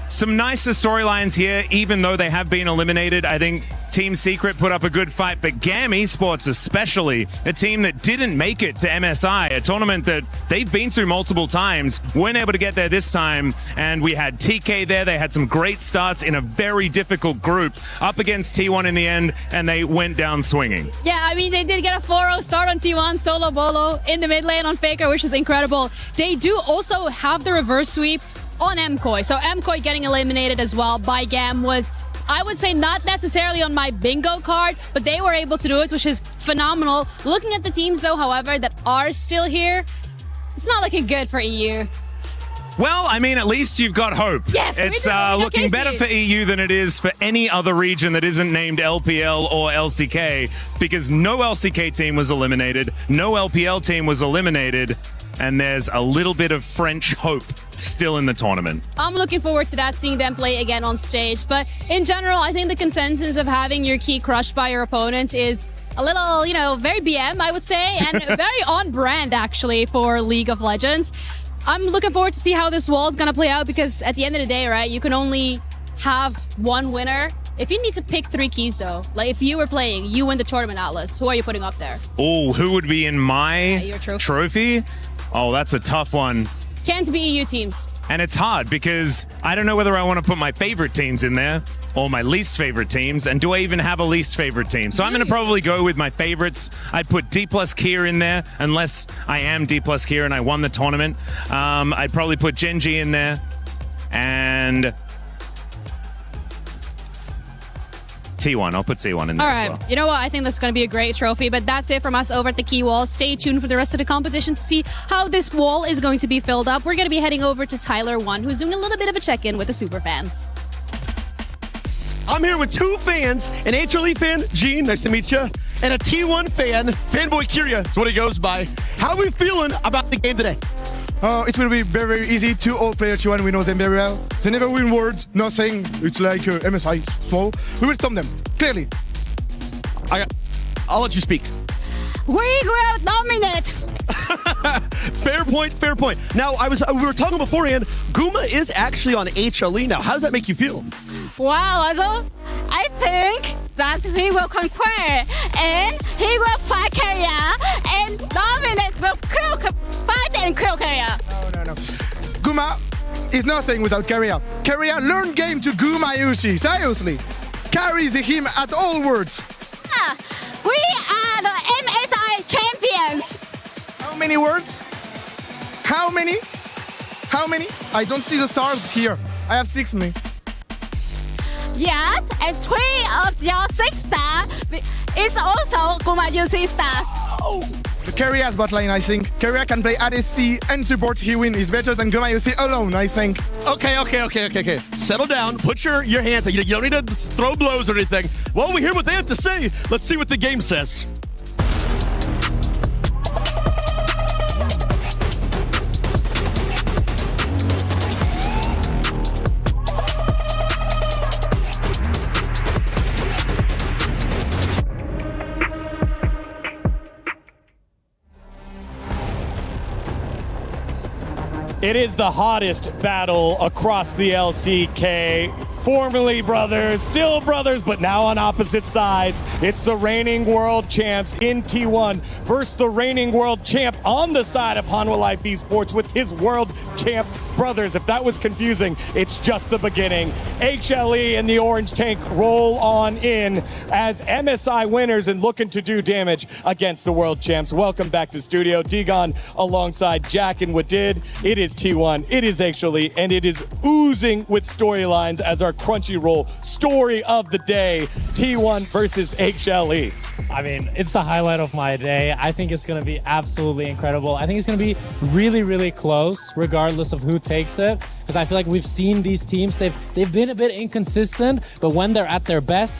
Speaker 4: Some nicer storylines here, even though they have been eliminated. I think Team Secret put up a good fight, but GAM Esports especially, a team that didn't make it to MSI, a tournament that they've been through multiple times, weren't able to get there this time, and we had TK there. They had some great starts in a very difficult group, up against T1 in the end, and they went down swinging.
Speaker 21: Yeah, I mean, they did get a 4-0 start on T1, solo bolo in the mid lane on Faker, which is incredible. They do also have the reverse sweep on MKOI. So MKOI getting eliminated as well by GAM was, I would say, not necessarily on my bingo card, but they were able to do it, which is phenomenal. Looking at the teams, though, however, that are still here, it's not looking good for EU.
Speaker 4: Well, I mean, at least you've got hope.
Speaker 21: Yes,
Speaker 4: it's looking better for EU than it is for any other region that isn't named LPL or LCK, because no LCK team was eliminated, no LPL team was eliminated, and there's a little bit of French hope still in the tournament.
Speaker 21: I'm looking forward to that, seeing them play again on stage. But in general, I think the consensus of having your key crushed by your opponent is a little, very BM, I would say, and very on brand, actually, for League of Legends. I'm looking forward to see how this wall is going to play out, because at the end of the day, right, you can only have one winner. If you need to pick 3 keys, though, like if you were playing, you win the tournament, Atlas, who are you putting up there?
Speaker 4: Oh, who would be in my
Speaker 21: your
Speaker 4: trophy? Oh, that's a tough one.
Speaker 21: Can't be EU teams.
Speaker 4: And it's hard because I don't know whether I want to put my favorite teams in there or my least favorite teams, and do I even have a least favorite team? So I'm going to probably go with my favorites. I'd put D+ Kier in there, unless I am D+ Kier and I won the tournament. I'd probably put Genji in there, and T1. I'll put T1 in there as well.
Speaker 21: You know what? I think that's going to be a great trophy, but that's it from us over at the Key Wall. Stay tuned for the rest of the competition to see how this wall is going to be filled up. We're going to be heading over to Tyler1, who's doing a little bit of a check-in with the superfans.
Speaker 7: I'm here with 2 fans, an HLE fan, Gene, nice to meet you, and a T1 fan, Fanboy Kyria, that's what he goes by. How are we feeling about the game today?
Speaker 17: It will be very, very easy. 2 old player T1, we know them very well. They never win words, nothing. It's like MSI, small. We will stop them, clearly.
Speaker 7: I'll let you speak.
Speaker 21: We will dominate.
Speaker 7: Fair point, fair point. Now, we were talking beforehand, Guma is actually on HLE now. How does that make you feel?
Speaker 18: Wow, also, I think that he will conquer and he will fight Korea and dominate will fight and kill Korea.
Speaker 17: No. Guma is nothing without Korea. Korea learn game to Guma Yushi, seriously. Carries him at all words.
Speaker 18: We are the MSI champions.
Speaker 17: How many words? How many? I don't see the stars here. I have 6 me.
Speaker 18: Yes, and 3 of your 6 stars is also Guma UC stars.
Speaker 17: The Korea's bot lane, I think. Korea can play ADC and support. He win. He's better than Guma UC alone, I think.
Speaker 7: Okay. Settle down. Put your hands up. You don't need to throw blows or anything. Well, we hear what they have to say. Let's see what the game says.
Speaker 2: It is the hottest battle across the LCK. Formerly brothers, still brothers, but now on opposite sides. It's the reigning world champs in T1 versus the reigning world champ on the side of Hanwha Life Esports with his world champ brothers. If that was confusing, it's just the beginning. HLE and the Orange Tank roll on in as MSI winners and looking to do damage against the world champs. Welcome back to studio. Digon alongside Jack and Wadid. It is T1, it is HLE, and it is oozing with storylines as our Crunchyroll story of the day, T1 versus HLE.
Speaker 3: I mean, it's the highlight of my day. I think it's going to be absolutely incredible. I think it's going to be really, really close, regardless of who takes it. Because I feel like we've seen these teams, they've been a bit inconsistent, but when they're at their best,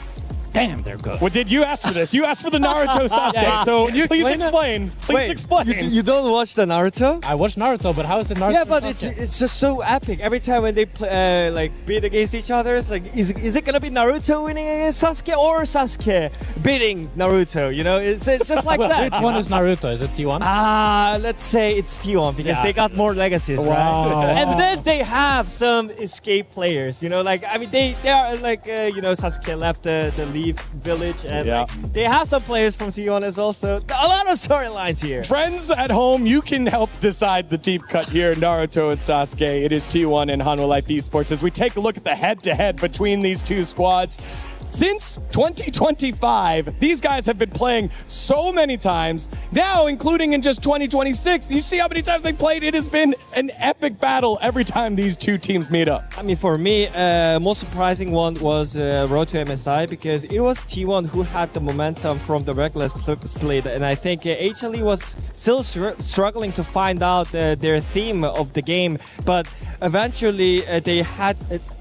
Speaker 3: damn, they're good.
Speaker 2: Well, did you ask for this? You asked for the Naruto Sasuke, so please explain. Please explain.
Speaker 5: You don't watch the Naruto?
Speaker 3: I watch Naruto, but how is it Naruto?
Speaker 5: Yeah, but it's just so epic. Every time when they play, beat against each other, it's like, is it gonna be Naruto winning against Sasuke or Sasuke beating Naruto? You know, it's just like that.
Speaker 3: Which one is Naruto? Is it T1?
Speaker 5: Let's say it's T1 because they got more legacies,
Speaker 3: Wow.
Speaker 5: right? And then they have some escape players. You know, they are Sasuke left the league Leaf Village, and they have some players from T1 as well, so a lot of storylines here.
Speaker 2: Friends at home, you can help decide the deep cut here, Naruto and Sasuke. It is T1 and Hanwha Life Esports as we take a look at the head-to-head between these two squads. Since 2025, these guys have been playing so many times. Now, including in just 2026, you see how many times they played? It has been an epic battle every time these two teams meet up.
Speaker 5: I mean, for me, most surprising one was Road to MSI because it was T1 who had the momentum from the regular split, and I think HLE was still struggling to find out their theme of the game, but eventually they had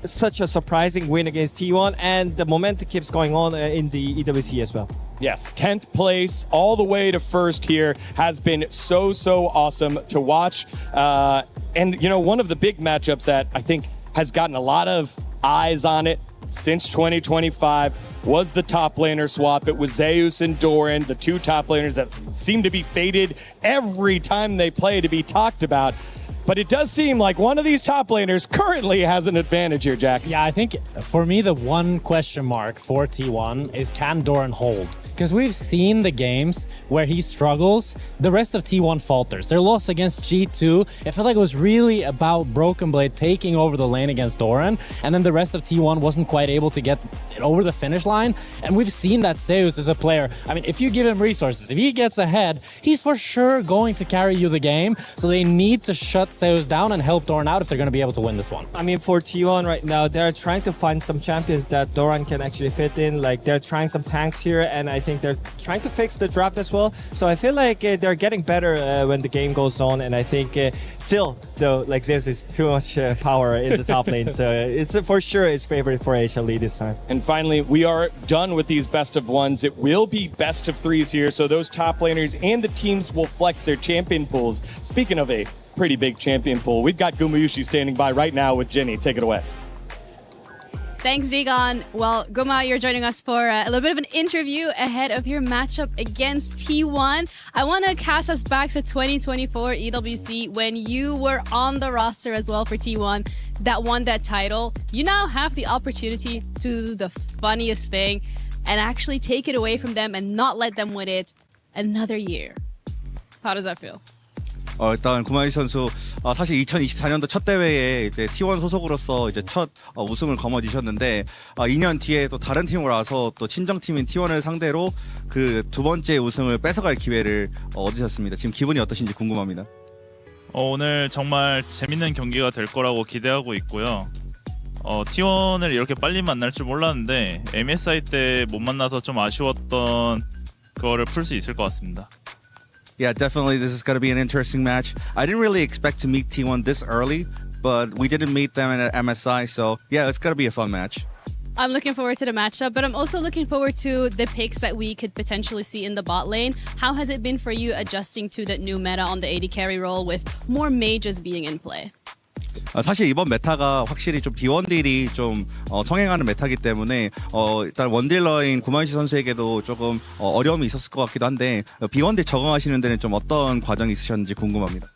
Speaker 5: such a surprising win against T1, and the momentum keeps going on in the EWC as well.
Speaker 2: Yes, 10th place all the way to first here has been so awesome to watch. And, you know, one of the big matchups that I think has gotten a lot of eyes on it since 2025 was the top laner swap. It was Zeus and Doran, the two top laners that seem to be fated every time they play to be talked about. But it does seem like one of these top laners currently has an advantage here, Jack.
Speaker 3: Yeah, I think for me, the one question mark for T1 is can Doran hold? Because we've seen the games where he struggles, the rest of T1 falters. Their loss against G2, it felt like it was really about Broken Blade taking over the lane against Doran, and then the rest of T1 wasn't quite able to get it over the finish line. And we've seen that Zeus is a player, I mean, if you give him resources, if he gets ahead, he's for sure going to carry you the game. So they need to shut Zeus down and help Doran out if they're going to be able to win this one.
Speaker 5: I mean, for T1 right now, they're trying to find some champions that Doran can actually fit in. Like, they're trying some tanks here, and I think they're trying to fix the draft as well. So I feel like they're getting better when the game goes on, and I think still, though, like Zeus is too much power in the top lane, so it's for sure his favorite for HLE this time.
Speaker 2: And finally, we are done with these best of ones. It will be best of threes here, so those top laners and the teams will flex their champion pools. Speaking of a pretty big champion pool, we've got Gumayushi standing by right now with Jenny. Take it away.
Speaker 21: Thanks, Digon. Well, Guma, you're joining us for a little bit of an interview ahead of your matchup against T1. I want to cast us back to 2024 EWC when you were on the roster as well for T1 that won that title. You now have the opportunity to do the funniest thing and actually take it away from them and not let them win it another year. How does that feel?
Speaker 19: 일단 구마유시 선수 사실 2024년도 첫 대회에 이제 T1 소속으로서 이제 첫 우승을 거머쥐셨는데 2년 뒤에 또 다른 팀으로 와서 또 친정팀인 T1을 상대로 그 두 번째 우승을 뺏어갈 기회를 얻으셨습니다. 지금 기분이 어떠신지 궁금합니다.
Speaker 22: 오늘 정말 재밌는 경기가 될 거라고 기대하고 있고요. T1을 이렇게 빨리 만날 줄 몰랐는데 MSI 때 못 만나서 좀 아쉬웠던 거를 풀 수 있을 것 같습니다.
Speaker 19: Yeah, definitely this is going to be an interesting match. I didn't really expect to meet T1 this early, but we didn't meet them at MSI, so yeah, it's going to be a fun match.
Speaker 21: I'm looking forward to the matchup, but I'm also looking forward to the picks that we could potentially see in the bot lane. How has it been for you adjusting to the new meta on the AD carry role with more mages being in play?
Speaker 19: 사실 이번 메타가 확실히 좀 비원딜이 좀 성행하는 메타이기 때문에 일단 원딜러인 구마유시 선수에게도 조금 어려움이 있었을 것 같기도 한데 비원딜 적응하시는 데는 좀 어떤 과정이 있으셨는지 궁금합니다.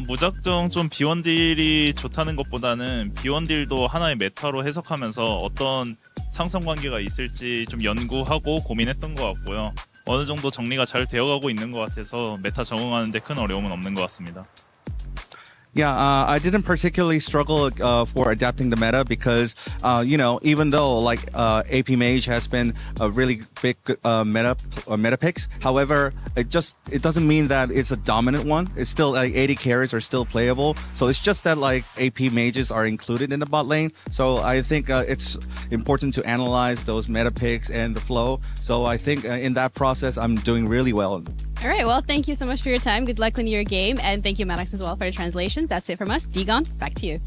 Speaker 22: 무작정 좀 비원딜이 좋다는 것보다는 비원딜도 하나의 메타로 해석하면서 어떤 상성관계가 있을지 좀 연구하고 고민했던 것 같고요. 어느 정도 정리가 잘 되어가고 있는 것 같아서 메타 적응하는 데 큰 어려움은 없는 것 같습니다.
Speaker 19: Yeah, I didn't particularly struggle for adapting the meta because, you know, even though like AP Mage has been a really big meta picks, however, it doesn't mean that it's a dominant one. It's still like 80 carries are still playable. So it's just that like AP Mages are included in the bot lane. So I think it's important to analyze those meta picks and the flow. So I think in that process, I'm doing really well.
Speaker 21: All right, well, thank you so much for your time. Good luck in your game. And thank you, Maddox, as well, for the translation. That's it from us. Digon, back to you.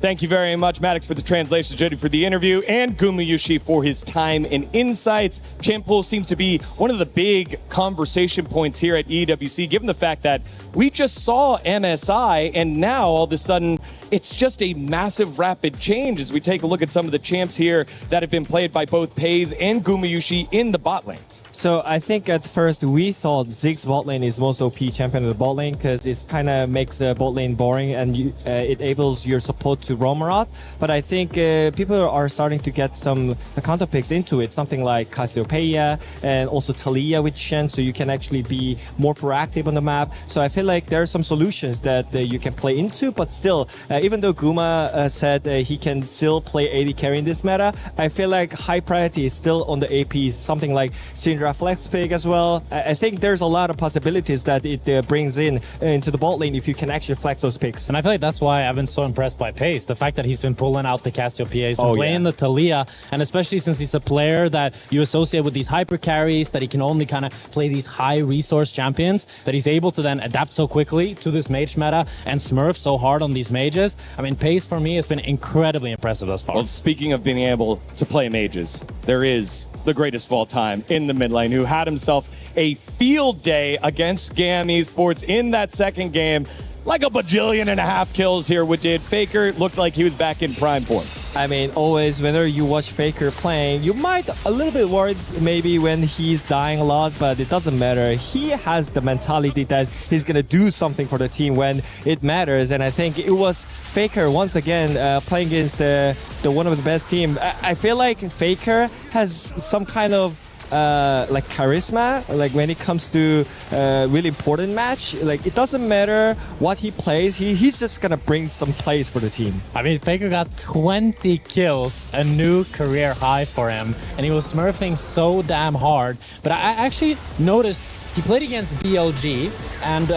Speaker 2: Thank you very much, Maddox, for the translation, Jody for the interview, and Gumayushi for his time and insights. Champ Pool seems to be one of the big conversation points here at EWC, given the fact that we just saw MSI, and now all of a sudden, it's just a massive rapid change as we take a look at some of the champs here that have been played by both Pays and Gumayushi in the bot lane.
Speaker 5: So I think at first we thought Ziggs bot lane is most OP champion of the bot lane because it kind of makes the bot lane boring and it enables your support to roam around. But I think people are starting to get some counter picks into it, something like Cassiopeia and also Talia with Shen, so you can actually be more proactive on the map. So I feel like there are some solutions that you can play into, but still, even though Guma said he can still play AD carry in this meta, I feel like high priority is still on the APs, something like Syndra flex pick as well. I think there's a lot of possibilities that it brings into the bot lane if you can actually flex those picks.
Speaker 3: And I feel like that's why I've been so impressed by Pace. The fact that he's been pulling out the Cassiopeia, he's been playing the Talia, and especially since he's a player that you associate with these hyper carries, that he can only kind of play these high resource champions, that he's able to then adapt so quickly to this mage meta and smurf so hard on these mages. I mean, Pace for me has been incredibly impressive thus far.
Speaker 2: Well, speaking of being able to play mages, there is the greatest of all time in the mid lane who had himself a field day against GAM Esports in that second game. Like a bajillion and a half kills here with Did. Faker looked like he was back in prime form.
Speaker 5: I mean, always whenever you watch Faker playing, you might a little bit worried maybe when he's dying a lot, but it doesn't matter. He has the mentality that he's going to do something for the team when it matters. And I think it was Faker once again playing against the one of the best team. I feel like Faker has some kind of like charisma, like when it comes to really important match, like it doesn't matter what he plays, he's just gonna bring some plays for the team.
Speaker 3: I mean, Faker got 20 kills, a new career high for him, and he was smurfing so damn hard. But I actually noticed he played against BLG, and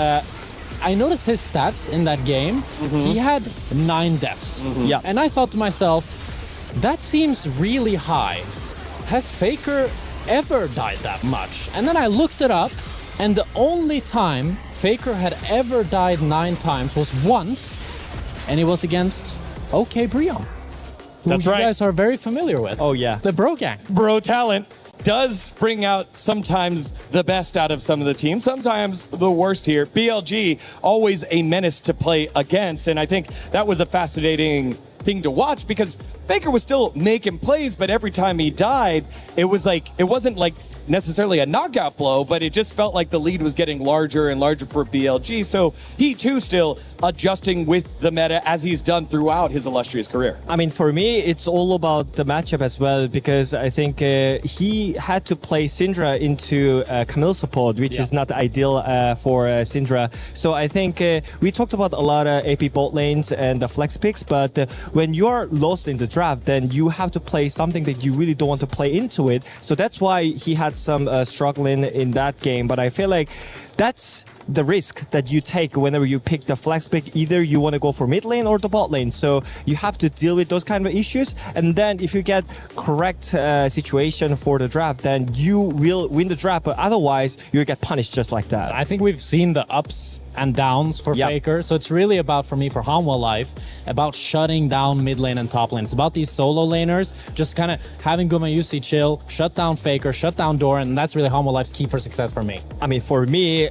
Speaker 3: I noticed his stats in that game. He had 9 deaths.
Speaker 5: Yeah.
Speaker 3: And I thought to myself, that seems really high. Has Faker ever died that much? And then I looked it up, and the only time Faker had ever died 9 times was once, and it was against OK Brion, who
Speaker 2: That's
Speaker 3: you
Speaker 2: right.
Speaker 3: guys are very familiar with.
Speaker 5: Oh yeah,
Speaker 3: the Bro Gang.
Speaker 2: Bro talent does bring out sometimes the best out of some of the teams, sometimes the worst here. BLG, always a menace to play against, and I think that was a fascinating thing to watch because Faker was still making plays, but every time he died, it wasn't like necessarily a knockout blow, but it just felt like the lead was getting larger and larger for BLG. So he too still adjusting with the meta as he's done throughout his illustrious career.
Speaker 5: I mean, for me, it's all about the matchup as well, because I think he had to play Syndra into Camille support, which is not ideal for Syndra. So I think we talked about a lot of AP bot lanes and the flex picks, but when you're lost in the draft, then you have to play something that you really don't want to play into it. So that's why he had some struggling in that game. But I feel like that's the risk that you take whenever you pick the flex pick. Either you want to go for mid lane or the bot lane, so you have to deal with those kind of issues, and then if you get correct situation for the draft, then you will win the draft, but otherwise you get punished just like that.
Speaker 3: I think we've seen the ups and downs for Faker, so it's really about, for me, for Hanwha Life, about shutting down mid lane and top lane. It's about these solo laners just kind of having Gumayusi chill, shut down Faker, shut down Doran, and that's really Hanwha Life's key for success for me.
Speaker 5: I mean, for me,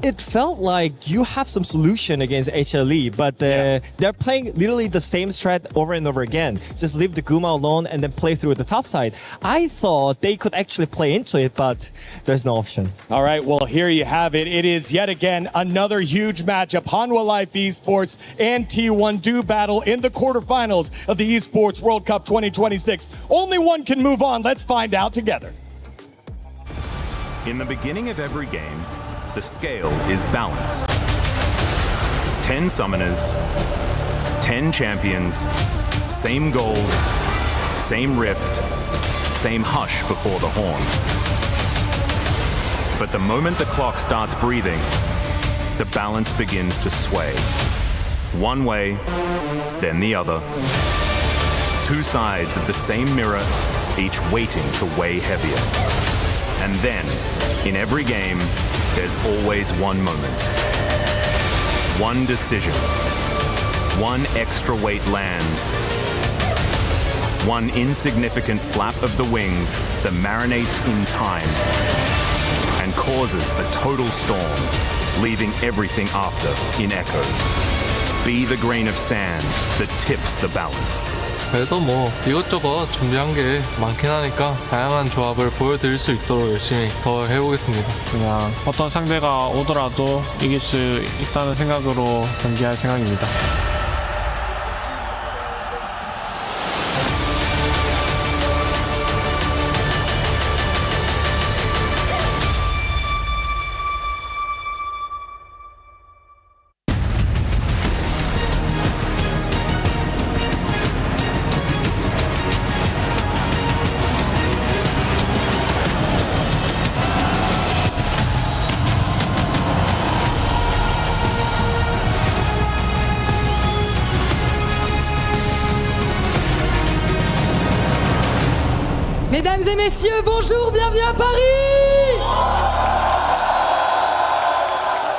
Speaker 5: it felt like you have some solution against HLE, but they're playing literally the same strat over and over again. Just leave the Guma alone and then play through the top side. I thought they could actually play into it, but there's no option.
Speaker 2: All right, well, here you have it. It is yet again another huge matchup. Hanwha Life Esports and T1 do battle in the quarterfinals of the Esports World Cup 2026. Only one can move on. Let's find out together.
Speaker 6: In the beginning of every game, the scale is balanced. 10 summoners, 10 champions, same goal, same rift, same hush before the horn. But the moment the clock starts breathing, the balance begins to sway. One way, then the other. 2 sides of the same mirror, each waiting to weigh heavier. And then, in every game, there's always one moment. One decision. One extra weight lands. One insignificant flap of the wings that marinates in time and causes a total storm, leaving everything after in echoes. Be the grain of sand that tips the balance.
Speaker 8: 그래도 뭐 이것저것 준비한 게 많긴 하니까 다양한 조합을 보여드릴 수 있도록 열심히 더 해보겠습니다.
Speaker 13: 그냥 어떤 상대가 오더라도 이길 수 있다는 생각으로 경기할 생각입니다.
Speaker 14: Mesdames et messieurs, bonjour, bienvenue à Paris!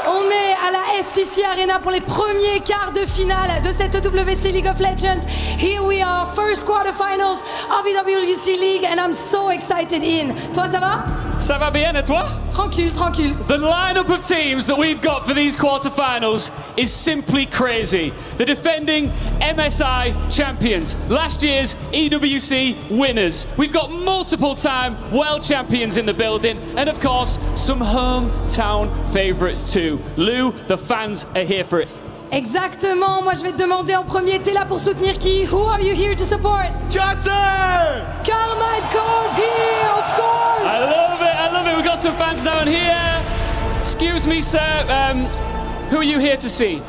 Speaker 14: On est à la STC Arena pour les premiers quarts de finale de cette EWC League of Legends. Here we are, first quarterfinals of EWC League, and I'm so excited in. Toi, ça va?
Speaker 20: Ça va bien, et toi?
Speaker 14: Tranquille, tranquille.
Speaker 20: The lineup of teams that we've got for these quarterfinals is simply crazy. The defending MSI champions, last year's EWC winners. We've got multiple time world champions in the building, and of course, some hometown favorites too. Lou, the fans are here for it.
Speaker 14: Exactement, moi je vais te demander en premier, t'es là pour soutenir qui? Who are you here to support?
Speaker 20: Justin!
Speaker 14: Carmine Corp here, of course!
Speaker 20: I love it, we've got some fans down here. Excuse me, sir, who are you here to see?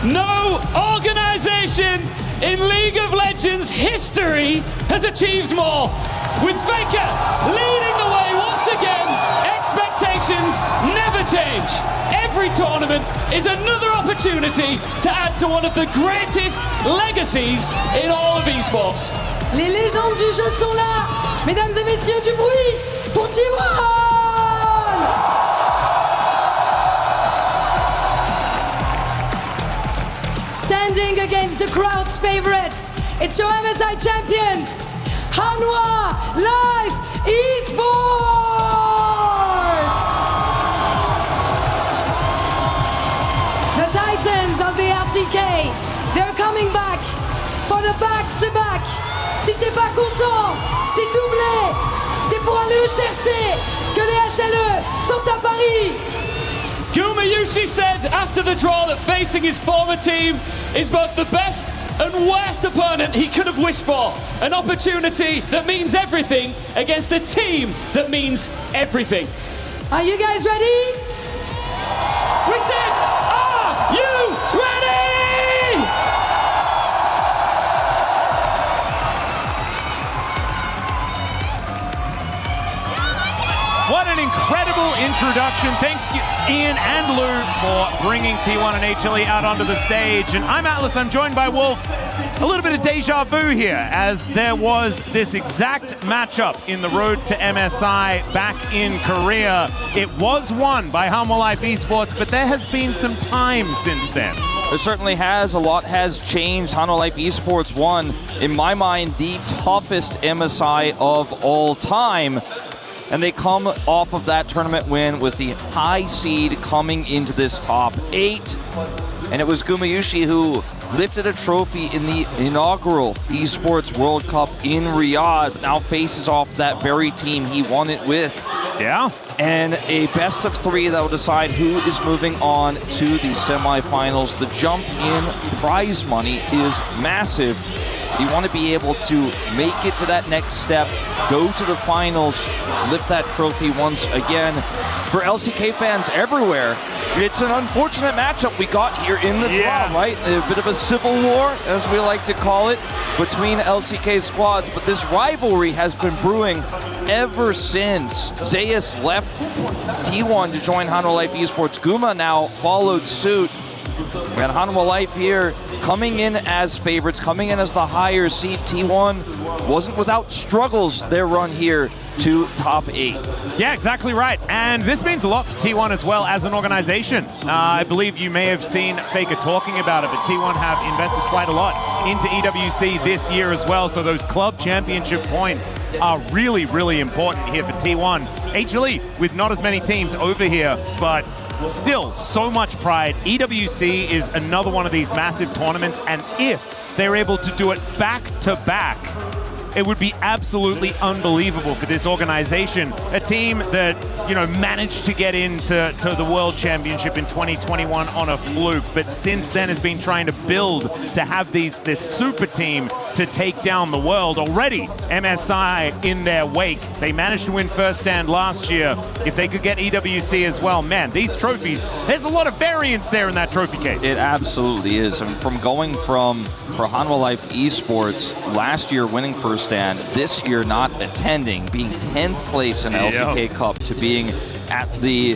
Speaker 20: No organization in League of Legends history has achieved more. With Faker leading the way once again, expectations never change. Every tournament is another opportunity to add to one of the greatest legacies in all of esports.
Speaker 14: Les légendes du jeu sont là. Mesdames et messieurs, du bruit pour T1! Standing against the crowd's favorite, it's your MSI champions, Hanwha Life Esports! The Titans of the LCK, they're coming back for the back-to-back. Si t'es pas content, c'est doublé. C'est pour aller le chercher que les HLE sont à Paris.
Speaker 20: Gumayushi said after the draw that facing his former team is both the best and worst opponent he could have wished for. An opportunity that means everything against a team that means everything.
Speaker 14: Are you guys ready?
Speaker 20: We said, are you ready?
Speaker 4: What an incredible introduction. Thanks, Ian and Lou, for bringing T1 and HLE out onto the stage. And I'm Atlas, I'm joined by Wolf. A little bit of deja vu here, as there was this exact matchup in the road to MSI back in Korea. It was won by Hanwha Life Esports, but there has been some time since then.
Speaker 23: There certainly has. A lot has changed. Hanwha Life Esports won, in my mind, the toughest MSI of all time. And they come off of that tournament win with the high seed coming into this top 8. And it was Gumayushi who lifted a trophy in the inaugural Esports World Cup in Riyadh, but now faces off that very team he won it with.
Speaker 4: Yeah.
Speaker 23: And a best of 3 that will decide who is moving on to the semifinals. The jump in prize money is massive. You want to be able to make it to that next step, go to the finals, lift that trophy once again. For LCK fans everywhere, it's an unfortunate matchup we got here in the draw, right? A bit of a civil war, as we like to call it, between LCK squads. But this rivalry has been brewing ever since Zeus left T1 to join Hanwha Life Esports. Guma now followed suit. And Hanwha Life here coming in as favorites, coming in as the higher seed. T1 wasn't without struggles their run here to top 8.
Speaker 4: Yeah, exactly right. And this means a lot for T1 as well as an organization. I believe you may have seen Faker talking about it, but T1 have invested quite a lot into EWC this year as well. So those club championship points are really, really important here for T1. HLE with not as many teams over here, but still so much pride. EWC is another one of these massive tournaments, and if they're able to do it back to back, it would be absolutely unbelievable for this organization. A team that, you know, managed to get into the World Championship in 2021 on a fluke, but since then has been trying to build to have this super team to take down the world. Already, MSI in their wake. They managed to win first stand last year. If they could get EWC as well, man, these trophies, there's a lot of variance there in that trophy case.
Speaker 23: It absolutely is. And from going from, for Hanwha Life Esports, last year winning first stand, this year not attending, being 10th place in LCK Cup, to being at the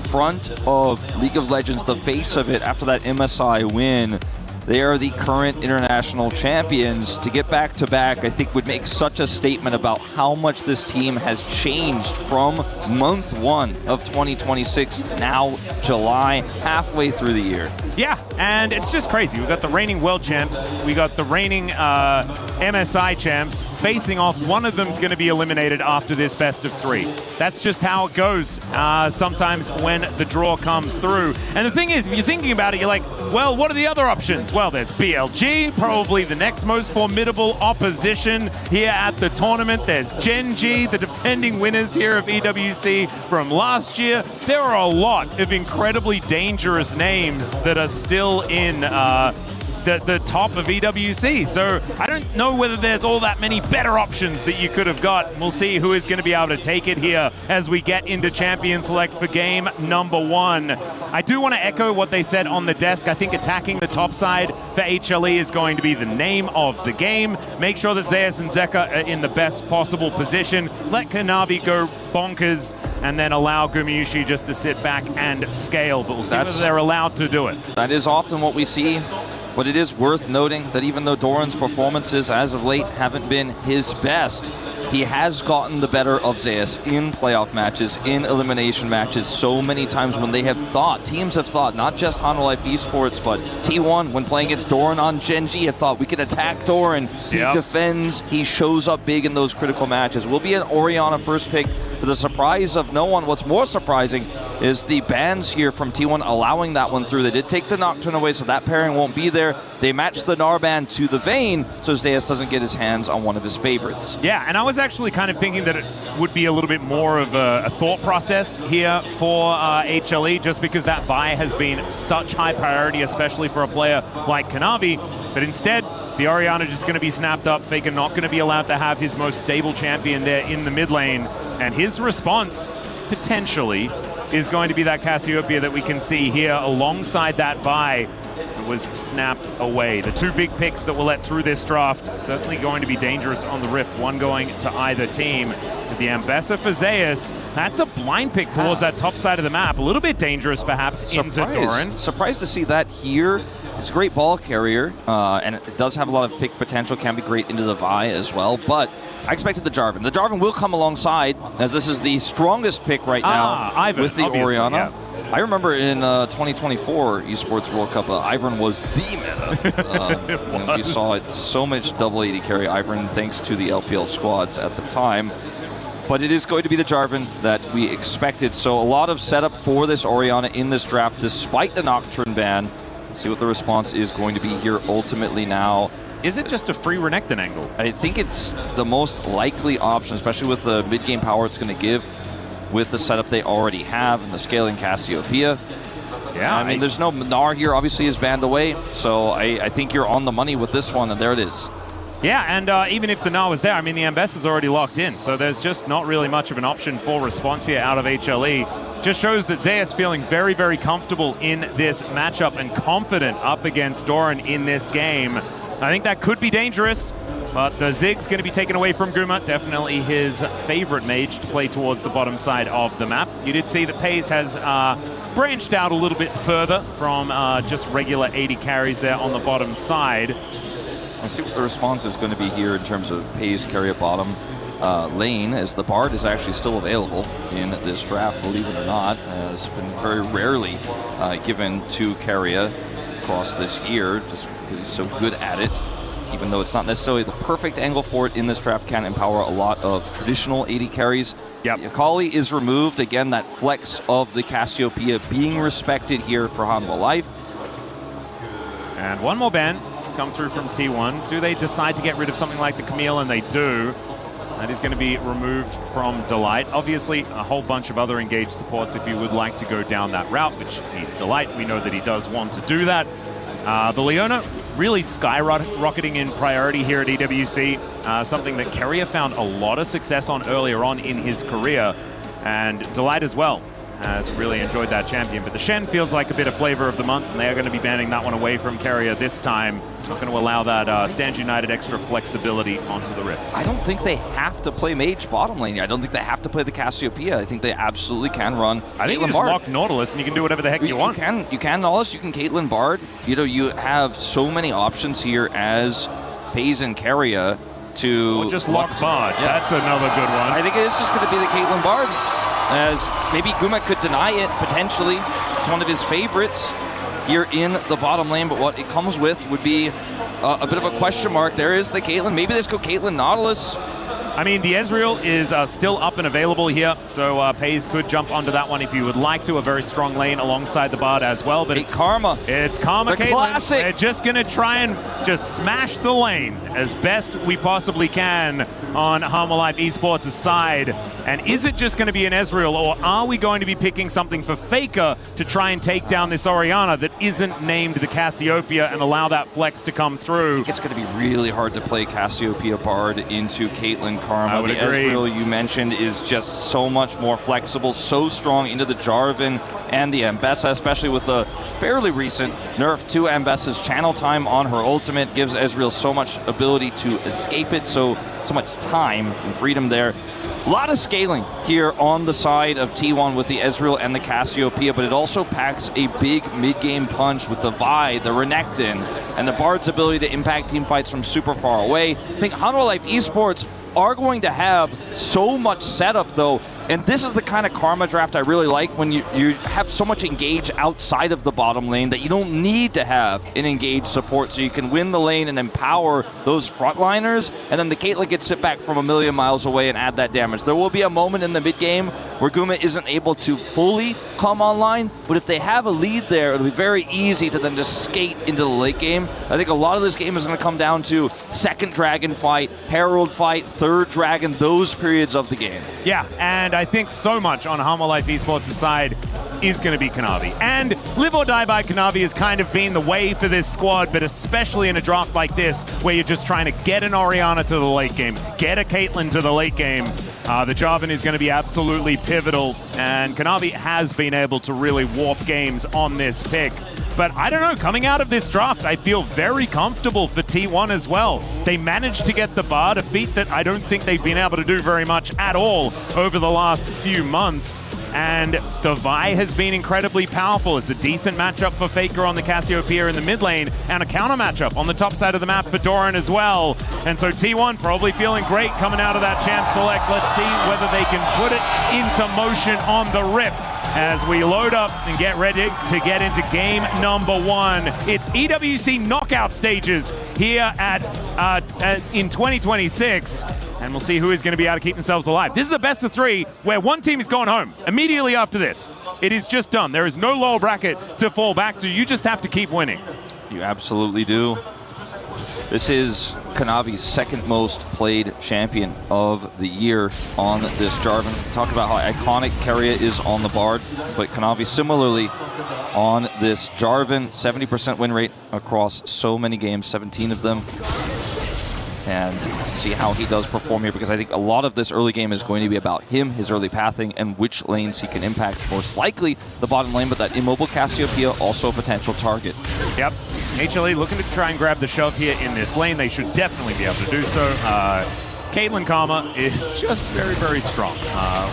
Speaker 23: front of League of Legends, the face of it after that MSI win. They are the current international champions. To get back to back, I think would make such a statement about how much this team has changed from month 1 of 2026, now July, halfway through the year.
Speaker 4: Yeah, and it's just crazy. We got the reigning world champs, we got the reigning MSI champs facing off. One of them's going to be eliminated after this best of 3. That's just how it goes sometimes when the draw comes through. And the thing is, if you're thinking about it, you're like, well, what are the other options? Well, there's BLG, probably the next most formidable opposition here at the tournament. There's Gen G, the defending winners here of EWC from last year. There are a lot of incredibly dangerous names that are still in the top of EWC. So I don't know whether there's all that many better options that you could have got. We'll see who is going to be able to take it here as we get into Champion Select for game number 1. I do want to echo what they said on the desk. I think attacking the top side for HLE is going to be the name of the game. Make sure that Zeus and Zeka are in the best possible position. Let Kanavi go bonkers and then allow Gumayusi just to sit back and scale. But we'll see whether they're allowed to do it.
Speaker 23: That is often what we see. But it is worth noting that even though Doran's performances as of late haven't been his best, he has gotten the better of Zeus in playoff matches, in elimination matches, so many times when they have thought, teams have thought, not just Hanwha Life Esports, but T1, when playing against Doran on Gen G, have thought, we can attack Doran. He defends, he shows up big in those critical matches. Will be an Orianna first pick, to the surprise of no one. What's more surprising is the bans here from T1 allowing that one through. They did take the Nocturne away, so that pairing won't be there. They matched the Gnar ban to the Vayne, so Zeus doesn't get his hands on one of his favorites.
Speaker 4: Yeah, and I was actually kind of thinking that it would be a little bit more of a thought process here for HLE, just because that buy has been such high priority, especially for a player like Kanavi. But instead, the Orianna just going to be snapped up. Faker not going to be allowed to have his most stable champion there in the mid lane. And his response, potentially, is going to be that Cassiopeia that we can see here alongside that buy that was snapped away. The 2 big picks that were let through this draft, certainly going to be dangerous on the Rift, one going to either team. With the Ambessa for Zeus, that's a blind pick towards that top side of the map. A little bit dangerous, perhaps, into Doran.
Speaker 23: Surprised to see that here. It's a great ball carrier, and it does have a lot of pick potential, can be great into the Vi as well, but I expected the Jarvan. The Jarvan will come alongside, as this is the strongest pick right now
Speaker 4: Ivern,
Speaker 23: with the Orianna.
Speaker 4: Yeah.
Speaker 23: I remember in 2024 Esports World Cup, Ivern was the meta. We saw it so much double AD carry Ivern thanks to the LPL squads at the time. But it is going to be the Jarvan that we expected. So a lot of setup for this Orianna in this draft, despite the Nocturne ban. See what the response is going to be here ultimately now.
Speaker 4: Is it just a free Renekton angle?
Speaker 23: I think it's the most likely option, especially with the mid-game power it's going to give with the setup they already have and the scaling Cassiopeia.
Speaker 4: Yeah,
Speaker 23: I mean, there's no Gnar here, obviously, is banned away. So I think you're on the money with this one, and there it is.
Speaker 4: Yeah, and even if the Gnar was there, I mean, the Ambessa's already locked in, so there's just not really much of an option for response here out of HLE. Just shows that Zeus feeling very, very comfortable in this matchup and confident up against Doran in this game. I think that could be dangerous, but the Zig's going to be taken away from Guma. Definitely his favorite mage to play towards the bottom side of the map. You did see that Pays has branched out a little bit further from just regular AD carries there on the bottom side.
Speaker 23: Let's see what the response is going to be here in terms of Pays carry at bottom. lane, as the Bard is actually still available in this draft, believe it or not. Has been very rarely given to Keria across this year, just because he's so good at it. Even though it's not necessarily the perfect angle for it in this draft, can empower a lot of traditional AD carries.
Speaker 4: Yep.
Speaker 23: Akali is removed. Again, that flex of the Cassiopeia being respected here for Hanwha Life.
Speaker 4: And one more ban come through from T1. Do they decide to get rid of something like the Camille? And they do. That is going to be removed from Delight. Obviously, a whole bunch of other engaged supports if you would like to go down that route, which he's Delight. We know that he does want to do that. The Leona really skyrocketing in priority here at EWC, something that Keria found a lot of success on earlier on in his career, and Delight as well has really enjoyed that champion. But the Shen feels like a bit of flavor of the month, and they are going to be banning that one away from Keria this time. Not going to allow that Stand United extra flexibility onto the Rift.
Speaker 23: I don't think they have to play Mage bottom lane. I don't think they have to play the Cassiopeia. I think they absolutely can run
Speaker 4: I think you just lock Nautilus and you can do whatever the heck you want.
Speaker 23: You can Nautilus, you can Caitlyn Bard. You know, you have so many options here as FaZe and Keria to...
Speaker 4: Or just lock Bard. Yeah. That's another good one.
Speaker 23: I think it's just going to be the Caitlyn Bard, as maybe Gumek could deny it, potentially. It's one of his favorites here in the bottom lane, but what it comes with would be a bit of a question mark. There is the Caitlyn. Maybe let's go Caitlyn Nautilus.
Speaker 4: I mean, the Ezreal is still up and available here, so FaZe could jump onto that one if you would like to. A very strong lane alongside the Bard as well, but it's
Speaker 23: Karma.
Speaker 4: It's Karma,
Speaker 23: the
Speaker 4: Caitlyn.
Speaker 23: Classic.
Speaker 4: They're just going to try and just smash the lane as best we possibly can on Hanwha Life Esports' side. And is it just going to be an Ezreal, or are we going to be picking something for Faker to try and take down this Orianna that isn't named the Cassiopeia and allow that flex to come through?
Speaker 23: It's going to be really hard to play Cassiopeia Bard into Caitlyn Karma.
Speaker 4: I would
Speaker 23: the
Speaker 4: agree.
Speaker 23: Ezreal you mentioned is just so much more flexible, so strong into the Jarvan and the Ambessa, especially with the fairly recent nerf to Ambessa's channel time on her ultimate. Gives Ezreal so much ability to escape it, so much time and freedom there. A lot of scaling here on the side of T1 with the Ezreal and the Cassiopeia, but it also packs a big mid-game punch with the Vi, the Renekton, and the Bard's ability to impact team fights from super far away. I think Hanwha Life Esports are going to have so much setup, though, and this is the kind of Karma draft I really like, when you have so much engage outside of the bottom lane that you don't need to have an engaged support, so you can win the lane and empower those frontliners, and then the Caitlyn gets sit back from a million miles away and add that damage. There will be a moment in the mid game where Guma isn't able to fully come online, but if they have a lead there, it'll be very easy to then just skate into the late game. I think a lot of this game is going to come down to second dragon fight, herald fight, third dragon, those periods of the game.
Speaker 4: Yeah, and I think so much on Hanwha Life Esports' side is going to be Kanavi. And live or die by Kanavi has kind of been the way for this squad, but especially in a draft like this, where you're just trying to get an Orianna to the late game, get a Caitlyn to the late game. The Jarvan is going to be absolutely pivotal, and Kanavi has been able to really warp games on this pick. But I don't know, coming out of this draft, I feel very comfortable for T1 as well. They managed to get the Bard, a feat that I don't think they've been able to do very much at all over the last few months. And the Vi has been incredibly powerful. It's a decent matchup for Faker on the Cassiopeia in the mid lane, and a counter matchup on the top side of the map for Doran as well. And so T1 probably feeling great coming out of that champ select. Let's see whether they can put it into motion on the Rift as we load up and get ready to get into game number 1. It's EWC knockout stages here in 2026. And we'll see who is going to be able to keep themselves alive. This is a best of 3 where one team is going home immediately after this. It is just done. There is no lower bracket to fall back to. You just have to keep winning.
Speaker 23: You absolutely do. This is Kanavi's second most played champion of the year on this Jarvan. Talk about how iconic Keria is on the Bard, but Kanavi similarly on this Jarvan. 70% win rate across so many games, 17 of them. And see how he does perform here, because I think a lot of this early game is going to be about him, his early pathing, and which lanes he can impact. Most likely the bottom lane, but that immobile Cassiopeia also a potential target.
Speaker 4: Yep. HLE looking to try and grab the shove here in this lane. They should definitely be able to do so. Caitlyn Karma is just very, very strong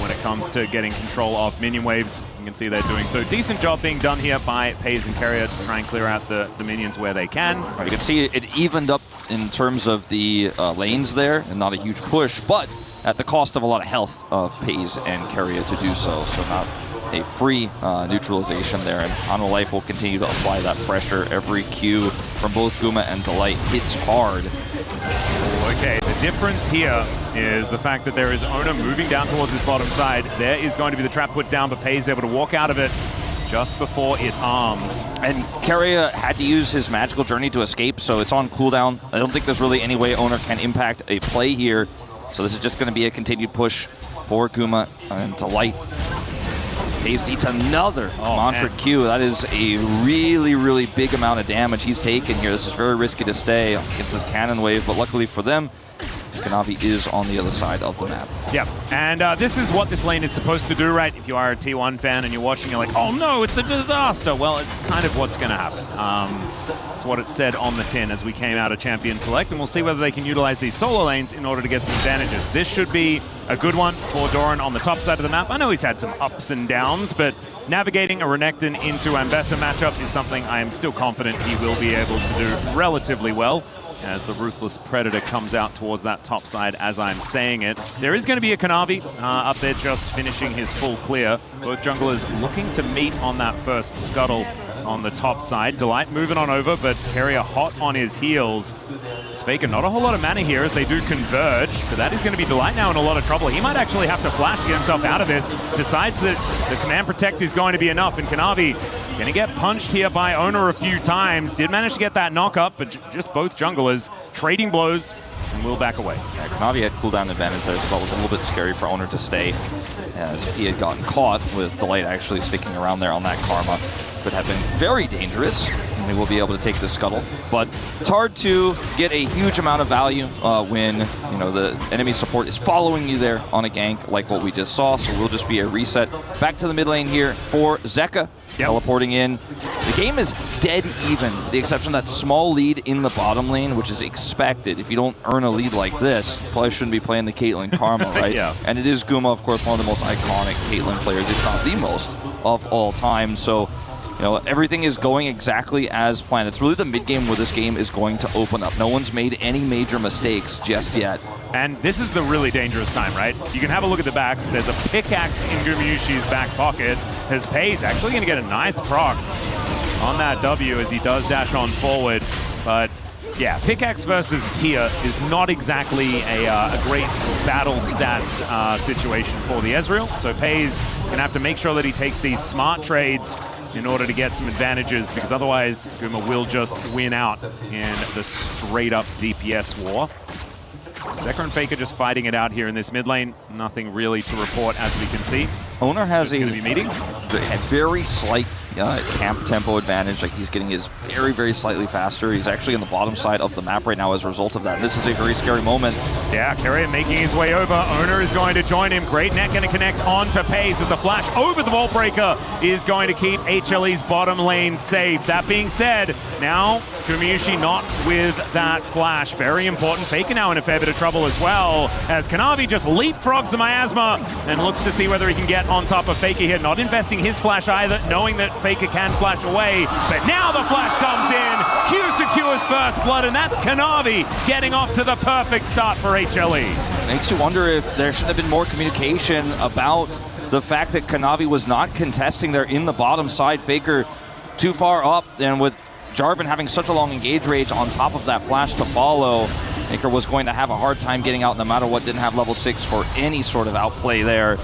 Speaker 4: when it comes to getting control of minion waves. You can see they're doing so. Decent job being done here by FaZe and Keria to try and clear out the minions where they can.
Speaker 23: Right, you can see it evened up in terms of the lanes there, and not a huge push, but at the cost of a lot of health of FaZe and Keria to do so. So not a free neutralization there, and Hanwha Life will continue to apply that pressure. Every Q from both Guma and Delight hits hard.
Speaker 4: Okay, the difference here is the fact that there is Owner moving down towards his bottom side. There is going to be the trap put down, but FaZe is able to walk out of it just before it arms.
Speaker 23: And Keria had to use his magical journey to escape, so it's on cooldown. I don't think there's really any way Owner can impact a play here. So this is just going to be a continued push for Guma and Delight. FaZe eats another Mantra Q. That is a really, really big amount of damage he's taken here. This is very risky to stay against this cannon wave, but luckily for them, Kanavi is on the other side of the map.
Speaker 4: Yeah, and this is what this lane is supposed to do, right? If you are a T1 fan and you're watching, you're like, oh no, it's a disaster. Well, it's kind of what's going to happen. That's what it said on the tin as we came out of Champion Select, and we'll see whether they can utilize these solo lanes in order to get some advantages. This should be a good one for Doran on the top side of the map. I know he's had some ups and downs, but navigating a Renekton into Ambessa matchup is something I am still confident he will be able to do relatively well, as the Ruthless Predator comes out towards that top side as I'm saying it. There is going to be a Kanavi up there just finishing his full clear. Both junglers looking to meet on that first scuttle on the top side. Delight moving on over, but Keria hot on his heels. It's Faker, not a whole lot of mana here as they do converge, but that is going to be Delight now in a lot of trouble. He might actually have to flash to get himself out of this. Decides that the Command Protect is going to be enough, and Kanavi going to get punched here by Owner a few times. Did manage to get that knock up, but just both junglers trading blows and will back away.
Speaker 23: Yeah, Kanavi had cooldown advantage there, so that was a little bit scary for Owner to stay, as he had gotten caught with Delight actually sticking around there on that Karma. Could have been very dangerous, and they will be able to take the scuttle. But it's hard to get a huge amount of value when the enemy support is following you there on a gank like what we just saw. So we'll just be a reset back to the mid lane here for Zeka. Teleporting in. The game is dead even, with the exception of that small lead in the bottom lane, which is expected. If you don't earn a lead like this, you probably shouldn't be playing the Caitlyn Karma, right?
Speaker 4: Yeah.
Speaker 23: And it is Guma, of course, one of the most iconic Caitlyn players, if not the most, of all time. So, everything is going exactly as planned. It's really the mid-game where this game is going to open up. No one's made any major mistakes just yet.
Speaker 4: And this is the really dangerous time, right? You can have a look at the backs. There's a pickaxe in Gumayusi's back pocket. His FaZe actually going to get a nice proc on that W as he does dash on forward. But yeah, pickaxe versus Tia is not exactly a great battle stats situation for the Ezreal. So FaZe can have to make sure that he takes these smart trades in order to get some advantages, because otherwise Guma will just win out in the straight-up DPS war. Zeka and Faker just fighting it out here in this mid lane. Nothing really to report as we can see.
Speaker 23: Owner has a
Speaker 4: meeting.
Speaker 23: very slight camp tempo advantage. Like, he's getting his very, very slightly faster. He's actually on the bottom side of the map right now as a result of that. This is a very scary moment.
Speaker 4: Yeah, Keria making his way over. Owner is going to join him. Great net going to connect onto FaZe as the flash over the Vault Breaker is going to keep HLE's bottom lane safe. That being said, now Gumayusi not with that flash. Very important. Faker now in a fair bit of trouble as well, as Kanavi just leapfrogs the Miasma and looks to see whether he can get on top of Faker here. Not investing his flash either, knowing that Faker can flash away. But now the flash comes in. Q secures first blood, and that's Kanavi getting off to the perfect start for HLE.
Speaker 23: Makes you wonder if there should have been more communication about the fact that Kanavi was not contesting there in the bottom side. Faker too far up, and with Jarvan having such a long engage range on top of that flash to follow, Faker was going to have a hard time getting out no matter what. Didn't have level 6 for any sort of outplay there.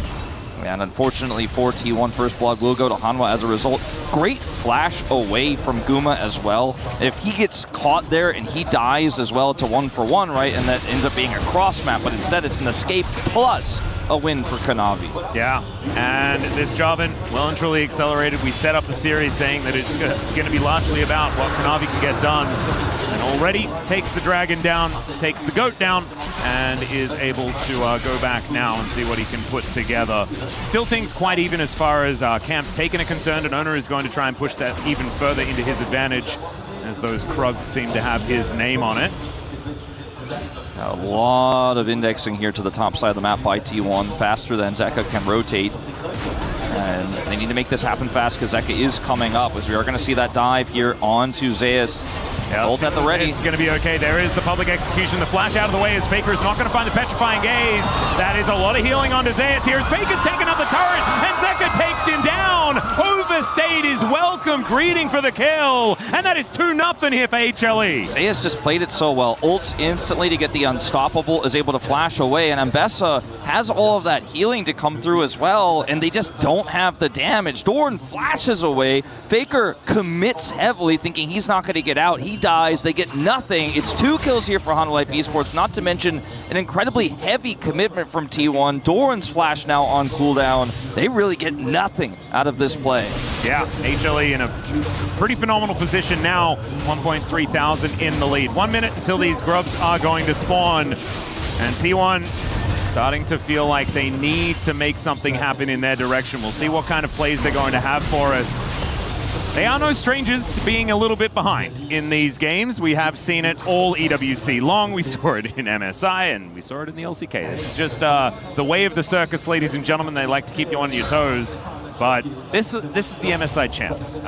Speaker 23: And unfortunately for T1, first blood will go to Hanwha as a result. Great flash away from Guma as well. If he gets caught there and he dies as well, it's a 1-for-1, right? And that ends up being a cross map, but instead it's an escape plus a win for Kanavi.
Speaker 4: Yeah, and this Jarvan well and truly accelerated. We set up the series saying that it's going to be largely about what Kanavi can get done. And already takes the dragon down, takes the goat down, and is able to go back now and see what he can put together. Still things quite even as far as camps taken are concerned, and Owner is going to try and push that even further into his advantage, as those Krugs seem to have his name on it.
Speaker 23: A lot of indexing here to the top side of the map by T1, faster than Zeka can rotate. And they need to make this happen fast because Zeka is coming up, as we are going to see that dive here onto Zeus.
Speaker 4: Yeah,
Speaker 23: Ult at the ready.
Speaker 4: It's going to be okay. There is the public execution. The flash out of the way as Faker is not going to find the petrifying gaze. That is a lot of healing on Zeus here as Faker's taking up the turret and Zeka takes him down. Overstayed is welcome greeting for the kill. And that is 2-0 here for HLE.
Speaker 23: Zeus just played it so well. Ults instantly to get the unstoppable, is able to flash away, and Ambessa has all of that healing to come through as well, and they just don't have the damage. Doran flashes away. Faker commits heavily, thinking he's not going to get out. He dies. They get nothing. It's 2 kills here for Hanwha Life Esports, not to mention an incredibly heavy commitment from T1. Doran's flash now on cooldown. They really get nothing out of this play.
Speaker 4: Yeah, HLE in a pretty phenomenal position now. 1.3 thousand in the lead. 1 minute until these grubs are going to spawn. And T1 starting to feel like they need to make something happen in their direction. We'll see what kind of plays they're going to have for us. They are no strangers to being a little bit behind in these games. We have seen it all EWC long. We saw it in MSI and we saw it in the LCK. This is just the way of the circus, ladies and gentlemen. They like to keep you on your toes. But this is the MSI champs.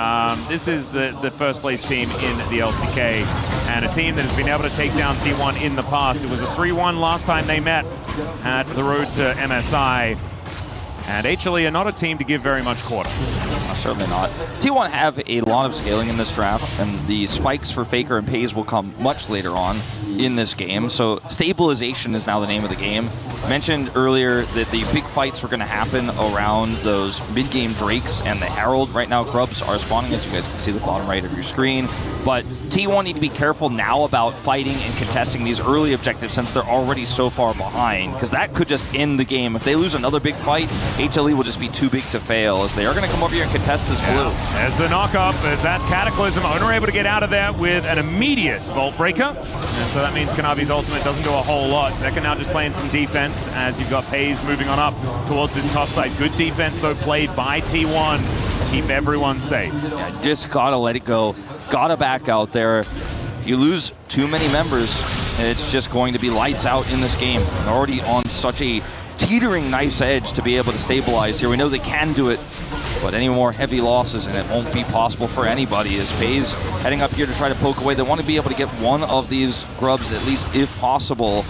Speaker 4: This is the first place team in the LCK, and a team that has been able to take down T1 in the past. It was a 3-1 last time they met at the road to MSI. And HLE are not a team to give very much quarter.
Speaker 23: Certainly not. T1 have a lot of scaling in this draft, and the spikes for Faker and Pays will come much later on in this game. So stabilization is now the name of the game. I mentioned earlier that the big fights were going to happen around those mid-game Drakes and the Herald. Right now, Grubs are spawning, as you guys can see the bottom right of your screen. But T1 need to be careful now about fighting and contesting these early objectives since they're already so far behind, because that could just end the game. If they lose another big fight, HLE will just be too big to fail, as they are going to come over here and contest this blue.
Speaker 4: As the knock-up, as that's Cataclysm, Owner able to get out of there with an immediate Vault Breaker. And so that means Kanavi's ultimate doesn't do a whole lot. Zeka now just playing some defense as you've got Pays moving on up towards this top side. Good defense, though, played by T1. Keep everyone safe.
Speaker 23: Yeah, just gotta let it go. Gotta back out there. If you lose too many members, it's just going to be lights out in this game. They're already on such a teetering knife's edge to be able to stabilize here. We know they can do it, but any more heavy losses and it won't be possible for anybody. As Pays heading up here to try to poke away, they want to be able to get one of these grubs at least if possible.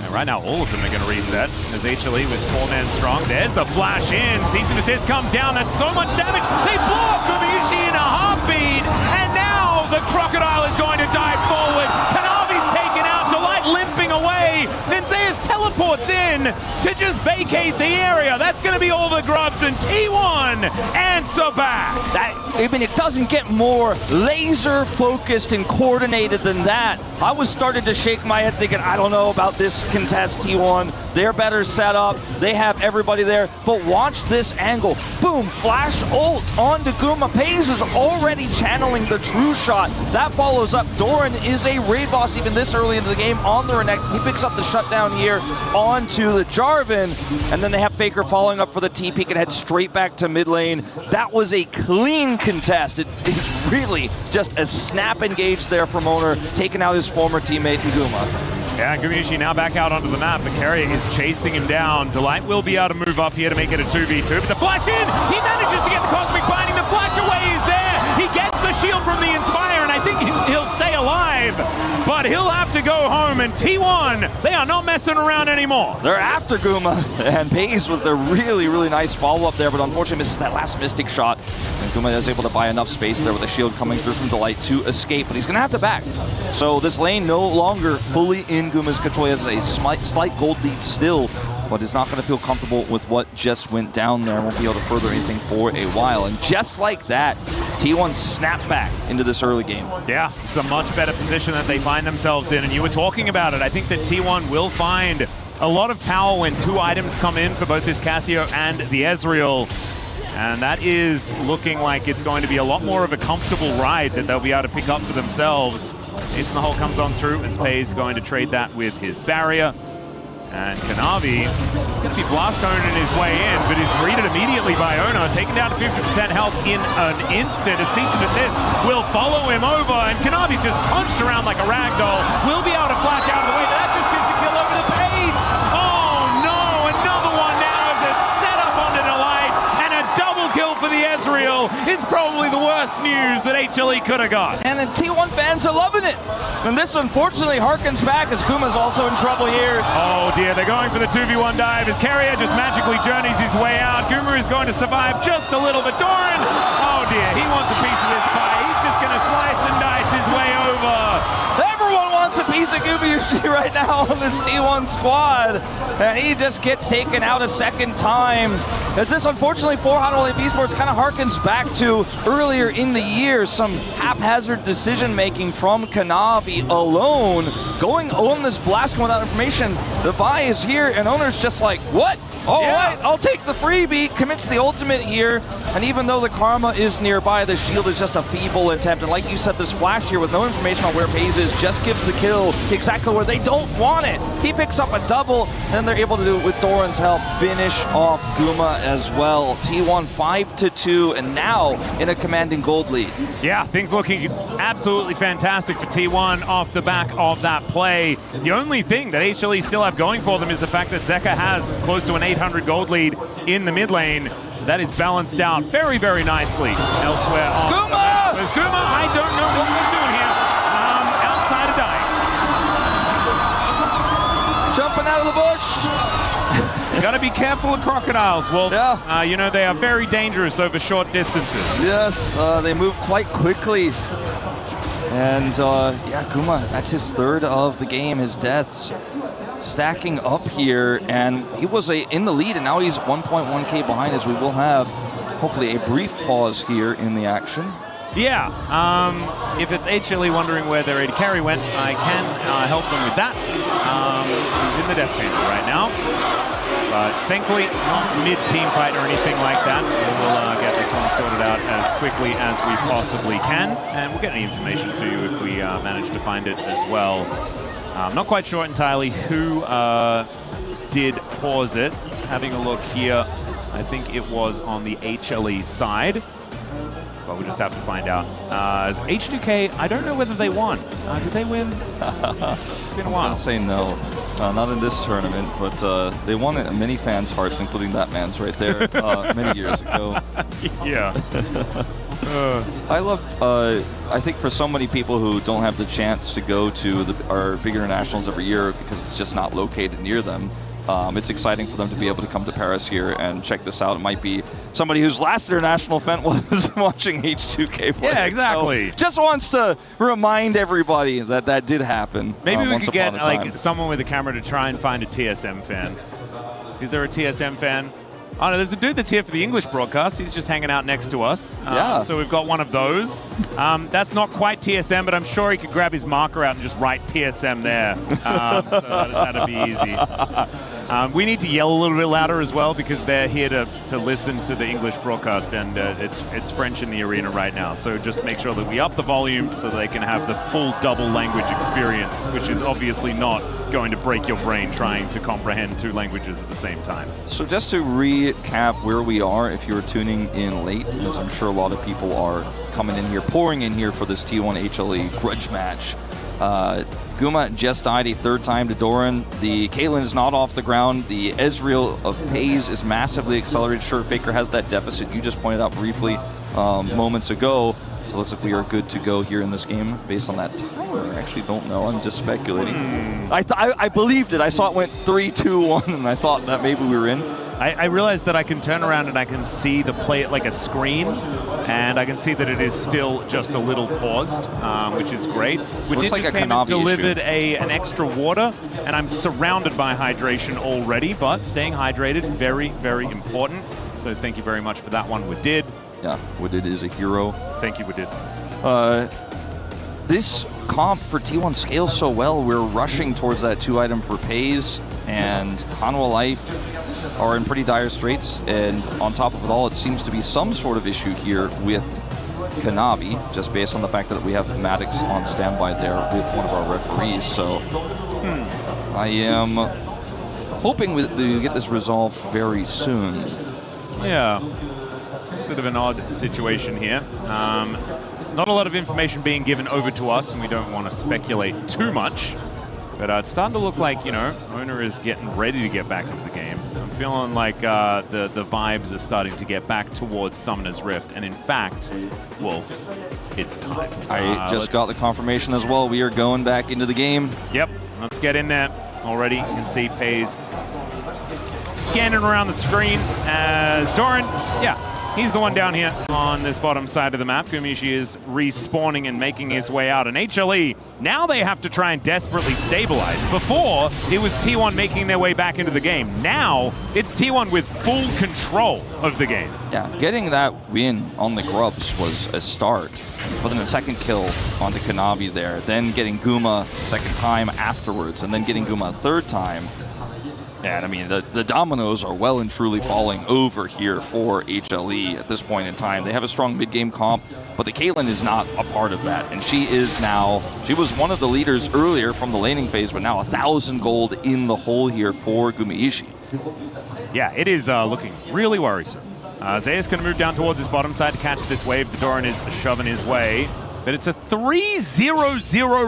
Speaker 4: And right now all of them are going to reset as HLE with 4-man strong. There's the flash in. Cease and desist comes down. That's so much damage. They blow up Gumayushi in a heartbeat. And now the Crocodile is going to dive forward. Kanavi's taken out. Delight limping away. Then Zeus teleports in to just vacate the area. That's going to be all the grubs, and T1 answer back.
Speaker 23: I mean, it doesn't get more laser focused and coordinated than that. I was starting to shake my head thinking, I don't know about this contest, T1. They're better set up. They have everybody there. But watch this angle. Boom, flash ult onto Guma. Pays is already channeling the true shot. That follows up. Doran is a raid boss even this early into the game on the Renekton. He picks up the shutdown here onto the Jarvan. And then they have Faker following up for the TP, can head straight back to mid lane. That was a clean contest. It is really just a snap engage there from Owner, taking out his former teammate Guma.
Speaker 4: Yeah, Gumayushi now back out onto the map. The carrier is chasing him down. Delight will be able to move up here to make it a 2v2. But the flash in! He manages to get the Cosmic Binding. The flash away is there! He gets the shield from the Inspire, and I think he'll stay alive. But he'll have to go home, and T1, they are not messing around anymore.
Speaker 23: They're after Guma, and Pays with a really, really nice follow-up there, but unfortunately misses that last Mystic shot. And Guma is able to buy enough space there with a shield coming through from Delight to escape, but he's going to have to back. So this lane no longer fully in Guma's control. He has a slight gold lead still, but is not going to feel comfortable with what just went down there and won't be able to further anything for a while. And just like that, T1 snapped back into this early game.
Speaker 4: Yeah, it's a much better position that they find themselves in, and you were talking about it. I think that T1 will find a lot of power when 2 items come in for both this Cassio and the Ezreal. And that is looking like it's going to be a lot more of a comfortable ride that they'll be able to pick up for themselves. Ace in the Hole comes on through as Pays going to trade that with his barrier. And Kanavi is going to be blast coning his way in, but is greeted immediately by Owner, taken down to 50% health in an instant. A cease and desist will follow him over, and Kanavi's just punched around like a ragdoll. Will be able to flash out of the way, but that just gets a kill over the Pays. Oh no, another one now as it's set up onto Delight, and a double kill for the Ezreal is probably the worst news that HLE could have got.
Speaker 23: And the T1 fans are loving it. And this unfortunately harkens back as Guma's also in trouble here.
Speaker 4: Oh dear, they're going for the 2v1 dive as Carrier just magically journeys his way out. Guma is going to survive just a little bit. Doran, oh dear, he wants a piece of this pie. He's just going to slice and dice his way over.
Speaker 23: Everyone wants a piece of EWC right now on this T1 squad. And he just gets taken out a second time. As this, unfortunately, for Hanwha Esports kind of harkens back to earlier in the year, some haphazard decision-making from Kanavi alone. Going on this blast without information, the Vi is here, and Owner's just like, what? All right, I'll take the freebie, commits the ultimate here, and even though the Karma is nearby, the shield is just a feeble attempt, and like you said, this flash here with no information on where FaZe is just gives the kill exactly where they don't want it. He picks up a double, and they're able to do it with Doran's help, finish off Guma as well. T1 5-2, and now in a commanding gold lead.
Speaker 4: Yeah, things looking absolutely fantastic for T1 off the back of that play. The only thing that HLE still have going for them is the fact that Zeka has close to an 800 gold lead in the mid lane. That is balanced out very, very nicely elsewhere on
Speaker 23: Guma!
Speaker 4: There's Guma, I don't know what we're doing here. Outside of dying.
Speaker 23: Jumping out of the bush.
Speaker 4: You gotta be careful of crocodiles, Wolf.
Speaker 23: Yeah.
Speaker 4: You know, they are very dangerous over short distances.
Speaker 23: Yes, they move quite quickly. And yeah, Guma, that's his third of the game, his deaths. Stacking up here, and he was in the lead, and now he's 1.1k behind, as we will have hopefully a brief pause here in the action.
Speaker 4: Yeah, if it's HLE wondering where their AD carry went, I can help them with that. He's in the death chamber right now, but thankfully not mid-team fight or anything like that. And we'll get this one sorted out as quickly as we possibly can, and we'll get any information to you if we manage to find it as well. I'm not quite sure entirely who did pause it. Having a look here, I think it was on the HLE side. But we'll just have to find out. As H2K, I don't know whether they won. Did they win? It's been a while.
Speaker 23: I'll say no. Not in this tournament, but they won it in many fans' hearts, including that man's right there many years ago.
Speaker 4: Yeah.
Speaker 23: I think for so many people who don't have the chance to go to our big internationals every year because it's just not located near them, it's exciting for them to be able to come to Paris here and check this out. It might be somebody whose last international event was watching H2K play.
Speaker 4: Yeah, exactly.
Speaker 23: So just wants to remind everybody that that did happen.
Speaker 4: Maybe we
Speaker 23: once
Speaker 4: could get
Speaker 23: upon a time.
Speaker 4: like someone with a camera to try and find a TSM fan. Is there a TSM fan? Oh no, there's a dude that's here for the English broadcast. He's just hanging out next to us.
Speaker 23: Yeah.
Speaker 4: So we've got one of those. That's not quite TSM, but I'm sure he could grab his marker out and just write TSM there. So that'd be easy. We need to yell a little bit louder as well because they're here to listen to the English broadcast, and it's French in the arena right now. So just make sure that we up the volume so they can have the full double language experience, which is obviously not going to break your brain trying to comprehend two languages at the same time.
Speaker 23: So just to recap where we are, if you're tuning in late, as I'm sure a lot of people are coming in here, pouring in here for this T1 HLE grudge match. Guma just died a third time to Doran. The Caitlyn is not off the ground. The Ezreal of FaZe is massively accelerated. Sure, Faker has that deficit you just pointed out briefly moments ago. So it looks like we are good to go here in this game based on that timer. I actually don't know. I'm just speculating. I believed it. I saw it went 3, 2, 1, and I thought that maybe we were in.
Speaker 4: I realized that I can turn around and I can see the play like a screen, and I can see that it is still just a little paused, which is great. We did
Speaker 23: like
Speaker 4: just
Speaker 23: a
Speaker 4: came and
Speaker 23: Kanavi
Speaker 4: delivered an extra water, and I'm surrounded by hydration already, but staying hydrated, very, very important. So thank you very much for that one, Wadid.
Speaker 23: Yeah, Wadid is a hero.
Speaker 4: Thank you, Wadid.
Speaker 23: This comp for T1 scales so well. We're rushing towards that 2-item for FaZe, and Hanwha Life are in pretty dire straits, and on top of it all, it seems to be some sort of issue here with Kanavi, just based on the fact that we have Maddox on standby there with one of our referees. So I am hoping to get this resolved very soon.
Speaker 4: Yeah, bit of an odd situation here. Not a lot of information being given over to us, and we don't want to speculate too much. But it's starting to look like, Owner is getting ready to get back into the game. I'm feeling like the vibes are starting to get back towards Summoner's Rift. And in fact, Wolf, it's time.
Speaker 23: I just got the confirmation as well. We are going back into the game.
Speaker 4: Yep, let's get in there. Already, you can see Pays scanning around the screen as Doran, he's the one down here on this bottom side of the map. Gumiishi is respawning and making his way out. And HLE, now they have to try and desperately stabilize. Before, it was T1 making their way back into the game. Now, it's T1 with full control of the game.
Speaker 23: Yeah, getting that win on the Grubs was a start. But then a second kill onto Kanavi there. Then getting Guma second time afterwards. And then getting Guma a third time. And I mean, the dominoes are well and truly falling over here for HLE at this point in time. They have a strong mid-game comp, but the Caitlyn is not a part of that. And she is now, she was one of the leaders earlier from the laning phase, but now 1,000 gold in the hole here for Gumiishi.
Speaker 4: Yeah, it is looking really worrisome. Zaya's going to move down towards his bottom side to catch this wave. The Doran is shoving his way. But it's a 3-0-0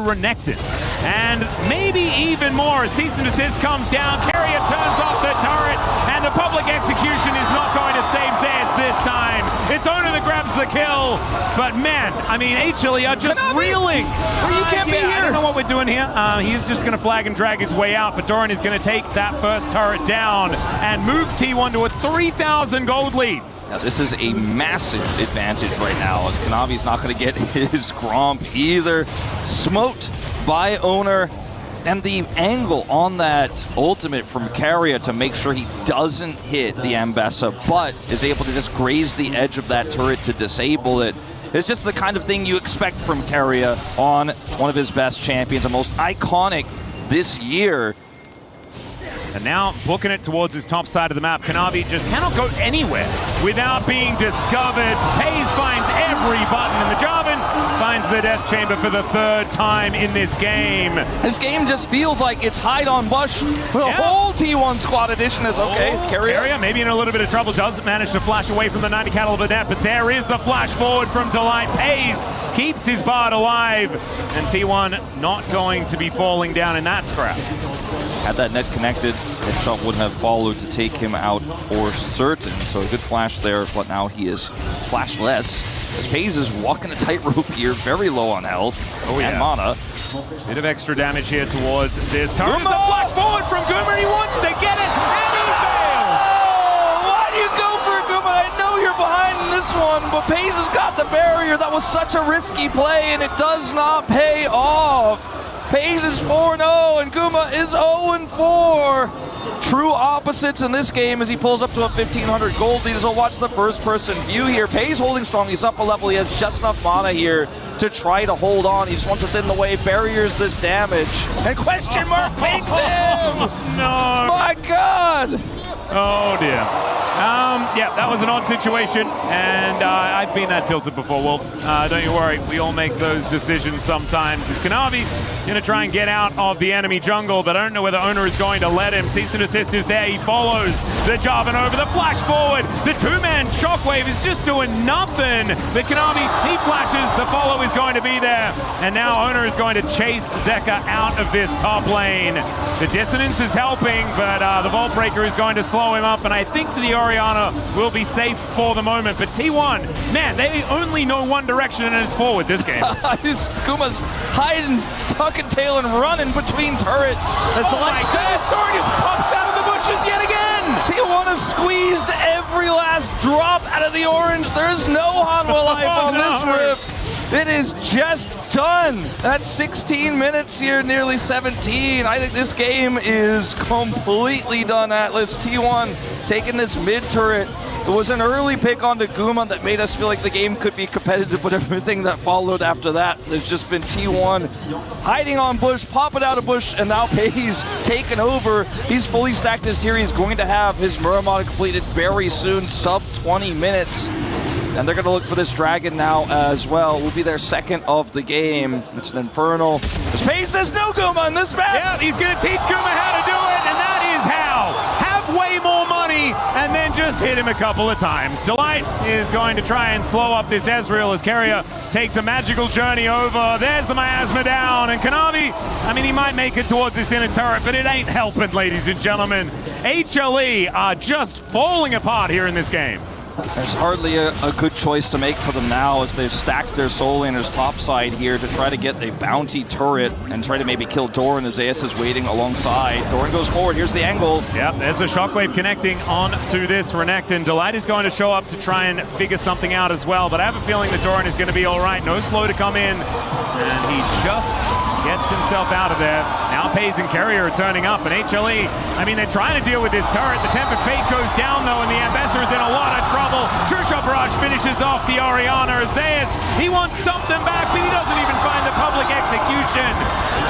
Speaker 4: Renekton. And maybe even more. A cease and desist comes down. Carrier turns off the turret. And the public execution is not going to save Zayas this time. It's Owner that grabs the kill. But man, I mean, HLE are just reeling.
Speaker 7: You can't be here.
Speaker 4: I don't know what we're doing here. He's just going to flag and drag his way out. But Doran is going to take that first turret down and move T1 to a 3,000 gold lead.
Speaker 23: Now this is a massive advantage right now as Kanavi's not going to get his Gromp either. Smoked by Owner, and the angle on that ultimate from Carrier to make sure he doesn't hit the Ambessa, but is able to just graze the edge of that turret to disable it. It's just the kind of thing you expect from Carrier on one of his best champions, the most iconic this year.
Speaker 4: And now booking it towards his top side of the map. Kanavi just cannot go anywhere without being discovered. Pays finds every button in the Jarvan, finds the death chamber for the third time in this game.
Speaker 23: This game just feels like it's hide on bush. The whole T1 squad edition is okay.
Speaker 4: Carrier maybe in a little bit of trouble, doesn't manage to flash away from the 90 caliber net, but there is the flash forward from Delight. Pays keeps his Bard alive, and T1 not going to be falling down in that scrap.
Speaker 23: Had that net connected, headshot would have followed to take him out for certain. So a good flash there, but now he is flashless. As Pays is walking a tightrope here, very low on health and mana.
Speaker 4: Bit of extra damage here towards this turret. The flash forward from Guma, he wants to get it, and he fails!
Speaker 23: Oh, why do you go for it, Guma? I know you're behind in this one, but Pays has got the barrier. That was such a risky play, and it does not pay off. Pays is 4-0 and Guma is 0-4. True opposites in this game as he pulls up to a 1,500 gold lead. So watch the first person view here. Pays holding strong. He's up a level. He has just enough mana here to try to hold on. He just wants to thin the way, barriers this damage. And question mark fakes him!
Speaker 4: No!
Speaker 23: My God!
Speaker 4: Oh dear. Yeah, that was an odd situation, and I've been that tilted before, Wolf. Don't you worry, we all make those decisions sometimes. Is Kanavi gonna try and get out of the enemy jungle, but I don't know whether Owner is going to let him. Cease and desist is there, he follows the Jarvan over, the flash forward, the two-man shockwave is just doing nothing. But Kanavi, he flashes, the follow is going to be there, and now Owner is going to chase Zeka out of this top lane. The dissonance is helping, but the Vault Breaker is going to slow him up, and I think the Orianna will be safe for the moment. But T1, man, they only know one direction, and it's forward this game.
Speaker 23: Guma's hiding, tucking tail, and running between turrets.
Speaker 4: That's my God, Doran just pops out of the bushes yet again.
Speaker 23: T1 have squeezed every last drop out of the orange. There's no Hanwha life on this rift. It is just done. That's 16 minutes here, nearly 17. I think this game is completely done, Atlas. T1 taking this mid turret. It was an early pick onto Guma that made us feel like the game could be competitive, but everything that followed after that has just been T1 hiding on bush, popping out of bush, and now Pays taken over. He's fully stacked his tier. He's going to have his Muramana completed very soon, sub 20 minutes. And they're going to look for this dragon now as well. Will be their second of the game. It's an Infernal. Pays says no Guma in this map.
Speaker 4: Yeah, he's going to teach Guma how to do it, and that is how. Have way more money ready, and then just hit him a couple of times. Delight is going to try and slow up this Ezreal as Carrier takes a magical journey over. There's the miasma down, and Kanavi, I mean, he might make it towards this inner turret, but it ain't helping, ladies and gentlemen. HLE are just falling apart here in this game.
Speaker 23: There's hardly a good choice to make for them now as they've stacked their soul laners topside here to try to get a bounty turret and try to maybe kill Doran as Zeus is waiting alongside. Doran goes forward, here's the angle.
Speaker 4: Yep, there's the shockwave connecting on to this Renekton. Delight is going to show up to try and figure something out as well, but I have a feeling that Doran is going to be all right. No slow to come in, and he just gets himself out of there. Now Pays and Carrier are turning up, and HLE, I mean, they're trying to deal with this turret. The Tempered Fate goes down, though, and the Ambassador is in a lot of trouble. True Shot Barrage finishes off the Orianna. Zeus, he wants something back, but he doesn't even find the public execution.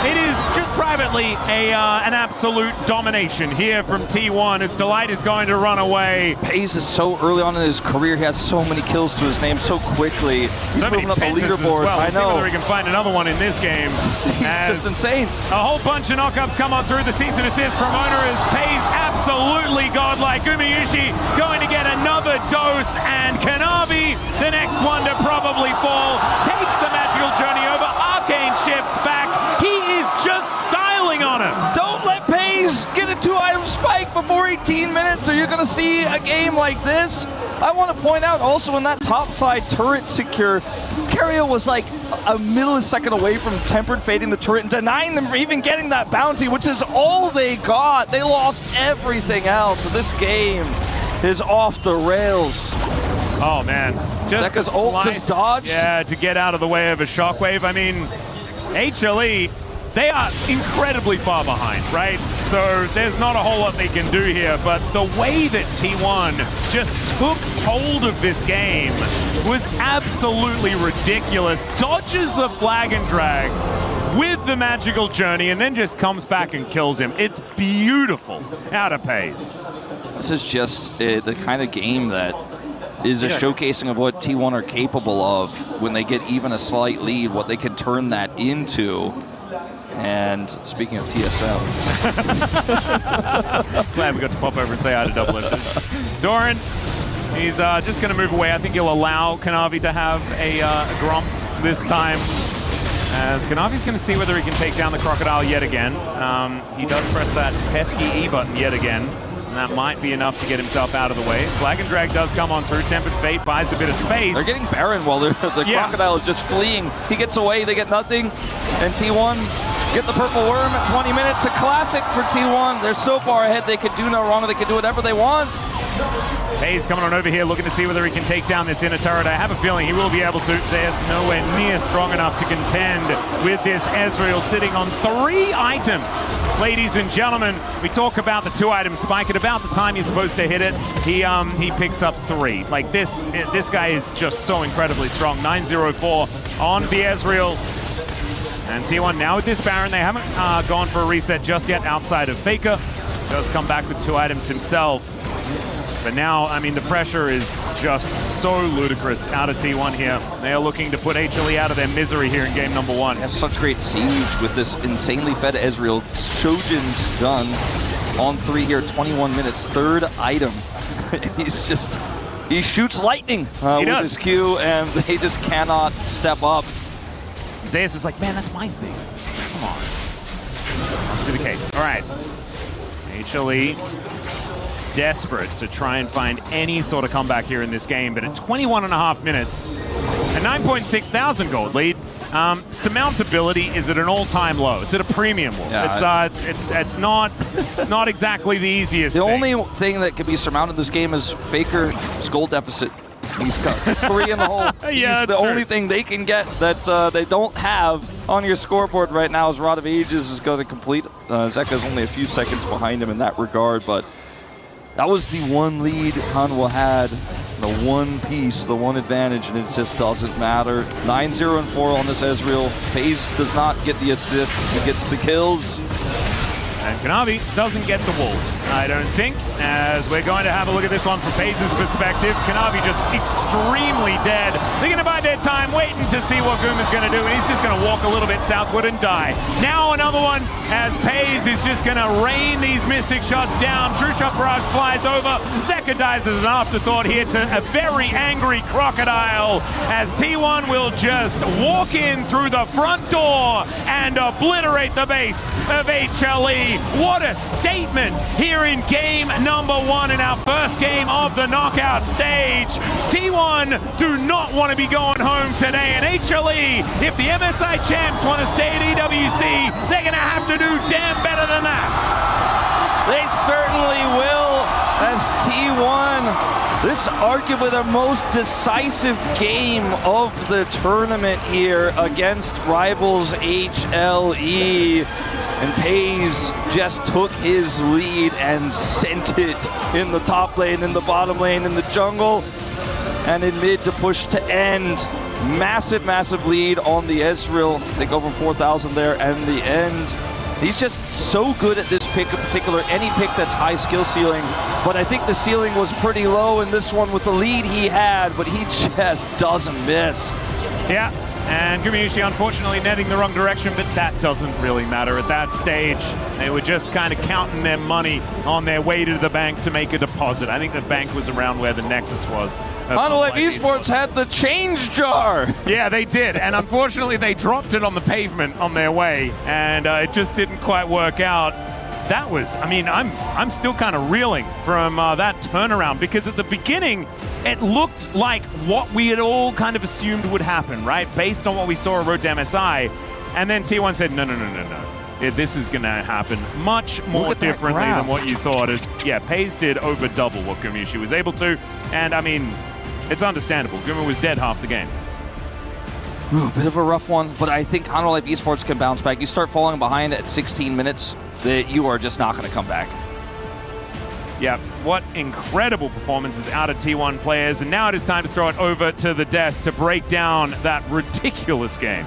Speaker 4: It is just privately an absolute domination here from T1 as Delight is going to run away.
Speaker 23: Pays is so early on in his career. He has so many kills to his name so quickly. He's
Speaker 4: so
Speaker 23: moving up the leaderboard.
Speaker 4: Well.
Speaker 23: I know.
Speaker 4: See whether he can find another one in this game.
Speaker 23: He's just insane.
Speaker 4: A whole bunch of knockups come on through. The cease and assist from Owner as Pays absolutely godlike. Umayushi going to get another dose, and Kanavi, the next one to probably fall, takes the magical journey over. Arcane shifts back. He is just styling on him.
Speaker 23: Don't let Pays get a 2-item spike before 18 minutes, or you're going to see a game like this. I want to point out also in that topside turret secure, Carrier was like a millisecond away from Tempered Fating the turret and denying them from even getting that bounty, which is all they got. They lost everything else. So this game is off the rails.
Speaker 4: Oh man, just
Speaker 23: Zeka's ult just dodged.
Speaker 4: Yeah, to get out of the way of a shockwave. I mean, HLE, they are incredibly far behind, right? So there's not a whole lot they can do here, but the way that T1 just took hold of this game was absolutely ridiculous. Dodges the flag and drag with the magical journey and then just comes back and kills him. It's beautiful out of Pays.
Speaker 23: This is just the kind of game that is a showcasing of what T1 are capable of when they get even a slight lead, what they can turn that into. And speaking of TSM.
Speaker 4: Glad we got to pop over and say hi to Double F. Doran, he's just going to move away. I think he'll allow Kanavi to have a Gromp this time. As Kanavi's going to see whether he can take down the Crocodile yet again. He does press that pesky E button yet again. And that might be enough to get himself out of the way. Flag and Drag does come on through. Tempered Fate buys a bit of space.
Speaker 23: They're getting Baron while the Crocodile is just fleeing. He gets away, they get nothing. And T1 get the Purple Worm at 20 minutes. A classic for T1. They're so far ahead, they could do no wrong. They can do whatever they want.
Speaker 4: Hayes coming on over here, looking to see whether he can take down this inner turret. I have a feeling he will be able to. Zeus nowhere near strong enough to contend with this Ezreal sitting on 3 items. Ladies and gentlemen, we talk about the 2-item spike. At about the time you're supposed to hit it, he picks up 3. Like this guy is just so incredibly strong. 904 on the Ezreal. And T1 now with this Baron, they haven't gone for a reset just yet outside of Faker. Does come back with 2 items himself. But now, I mean, the pressure is just so ludicrous out of T1 here. They are looking to put HLE out of their misery here in game number 1.
Speaker 23: They have such great siege with this insanely fed Ezreal. Shojin's done on 3 here, 21 minutes, 3rd item. He shoots lightning with his Q, and they just cannot step up.
Speaker 4: Zeus is like, man, that's my thing. Come on. Must be the case. All right. HLE desperate to try and find any sort of comeback here in this game, but at 21.5 minutes, a 9.6 thousand gold lead. Surmountability is at an all-time low. It's at a premium one.
Speaker 23: Yeah,
Speaker 4: it's not exactly the easiest
Speaker 23: The
Speaker 4: thing.
Speaker 23: only thing that can be surmounted in this game is Faker's gold deficit. He's got 3 in the hole.
Speaker 4: Yeah,
Speaker 23: the only thing they can get that they don't have on your scoreboard right now is Rod of Ages is going to complete. Zeka's only a few seconds behind him in that regard, but that was the one lead Hanwha had, the one piece, the one advantage, and it just doesn't matter. 9-0-4 on this Ezreal. FaZe does not get the assists, he gets the kills.
Speaker 4: And Kanavi doesn't get the Wolves, I don't think, as we're going to have a look at this one from FaZe's perspective. Kanavi just extremely dead. They're going to bide their time waiting to see what Guma's going to do, and he's just going to walk a little bit southward and die. Now another one as FaZe is just going to rain these Mystic shots down. True Shot Barrage flies over. Zeka dies as an afterthought here to a very angry Crocodile as T1 will just walk in through the front door and obliterate the base of HLE. What a statement here in game number 1 in our first game of the knockout stage. T1 do not want to be going home today, and HLE, if the MSI champs want to stay at EWC, they're going to have to do damn better than that.
Speaker 23: They certainly will, as T1, this arguably their most decisive game of the tournament here against rivals HLE. And FaZe just took his lead and sent it in the top lane, in the bottom lane, in the jungle, and in mid to push to end. Massive, massive lead on the Ezreal. They go for 4,000 there, and the end. He's just so good at this pick in particular, any pick that's high skill ceiling. But I think the ceiling was pretty low in this one with the lead he had, but he just doesn't miss.
Speaker 4: Yeah. And Gumayusi unfortunately netting the wrong direction, but that doesn't really matter at that stage. They were just kind of counting their money on their way to the bank to make a deposit. I think the bank was around where the Nexus was.
Speaker 23: Monolith Esports had the change jar.
Speaker 4: Yeah, they did. And unfortunately, they dropped it on the pavement on their way, and it just didn't quite work out. That was, I mean, I'm still kind of reeling from that turnaround, because at the beginning, it looked like what we had all kind of assumed would happen, right? Based on what we saw at Road to MSI. And then T1 said, no. This is going to happen much more differently than what you thought. Yeah, FaZe did over double what Gumayusi was able to. And I mean, it's understandable. Guma was dead half the game.
Speaker 23: Ooh, bit of a rough one, but I think Honor Life Esports can bounce back. You start falling behind at 16 minutes, that you are just not going to come back.
Speaker 4: Yeah, what incredible performances out of T1 players. And now it is time to throw it over to the desk to break down that ridiculous game.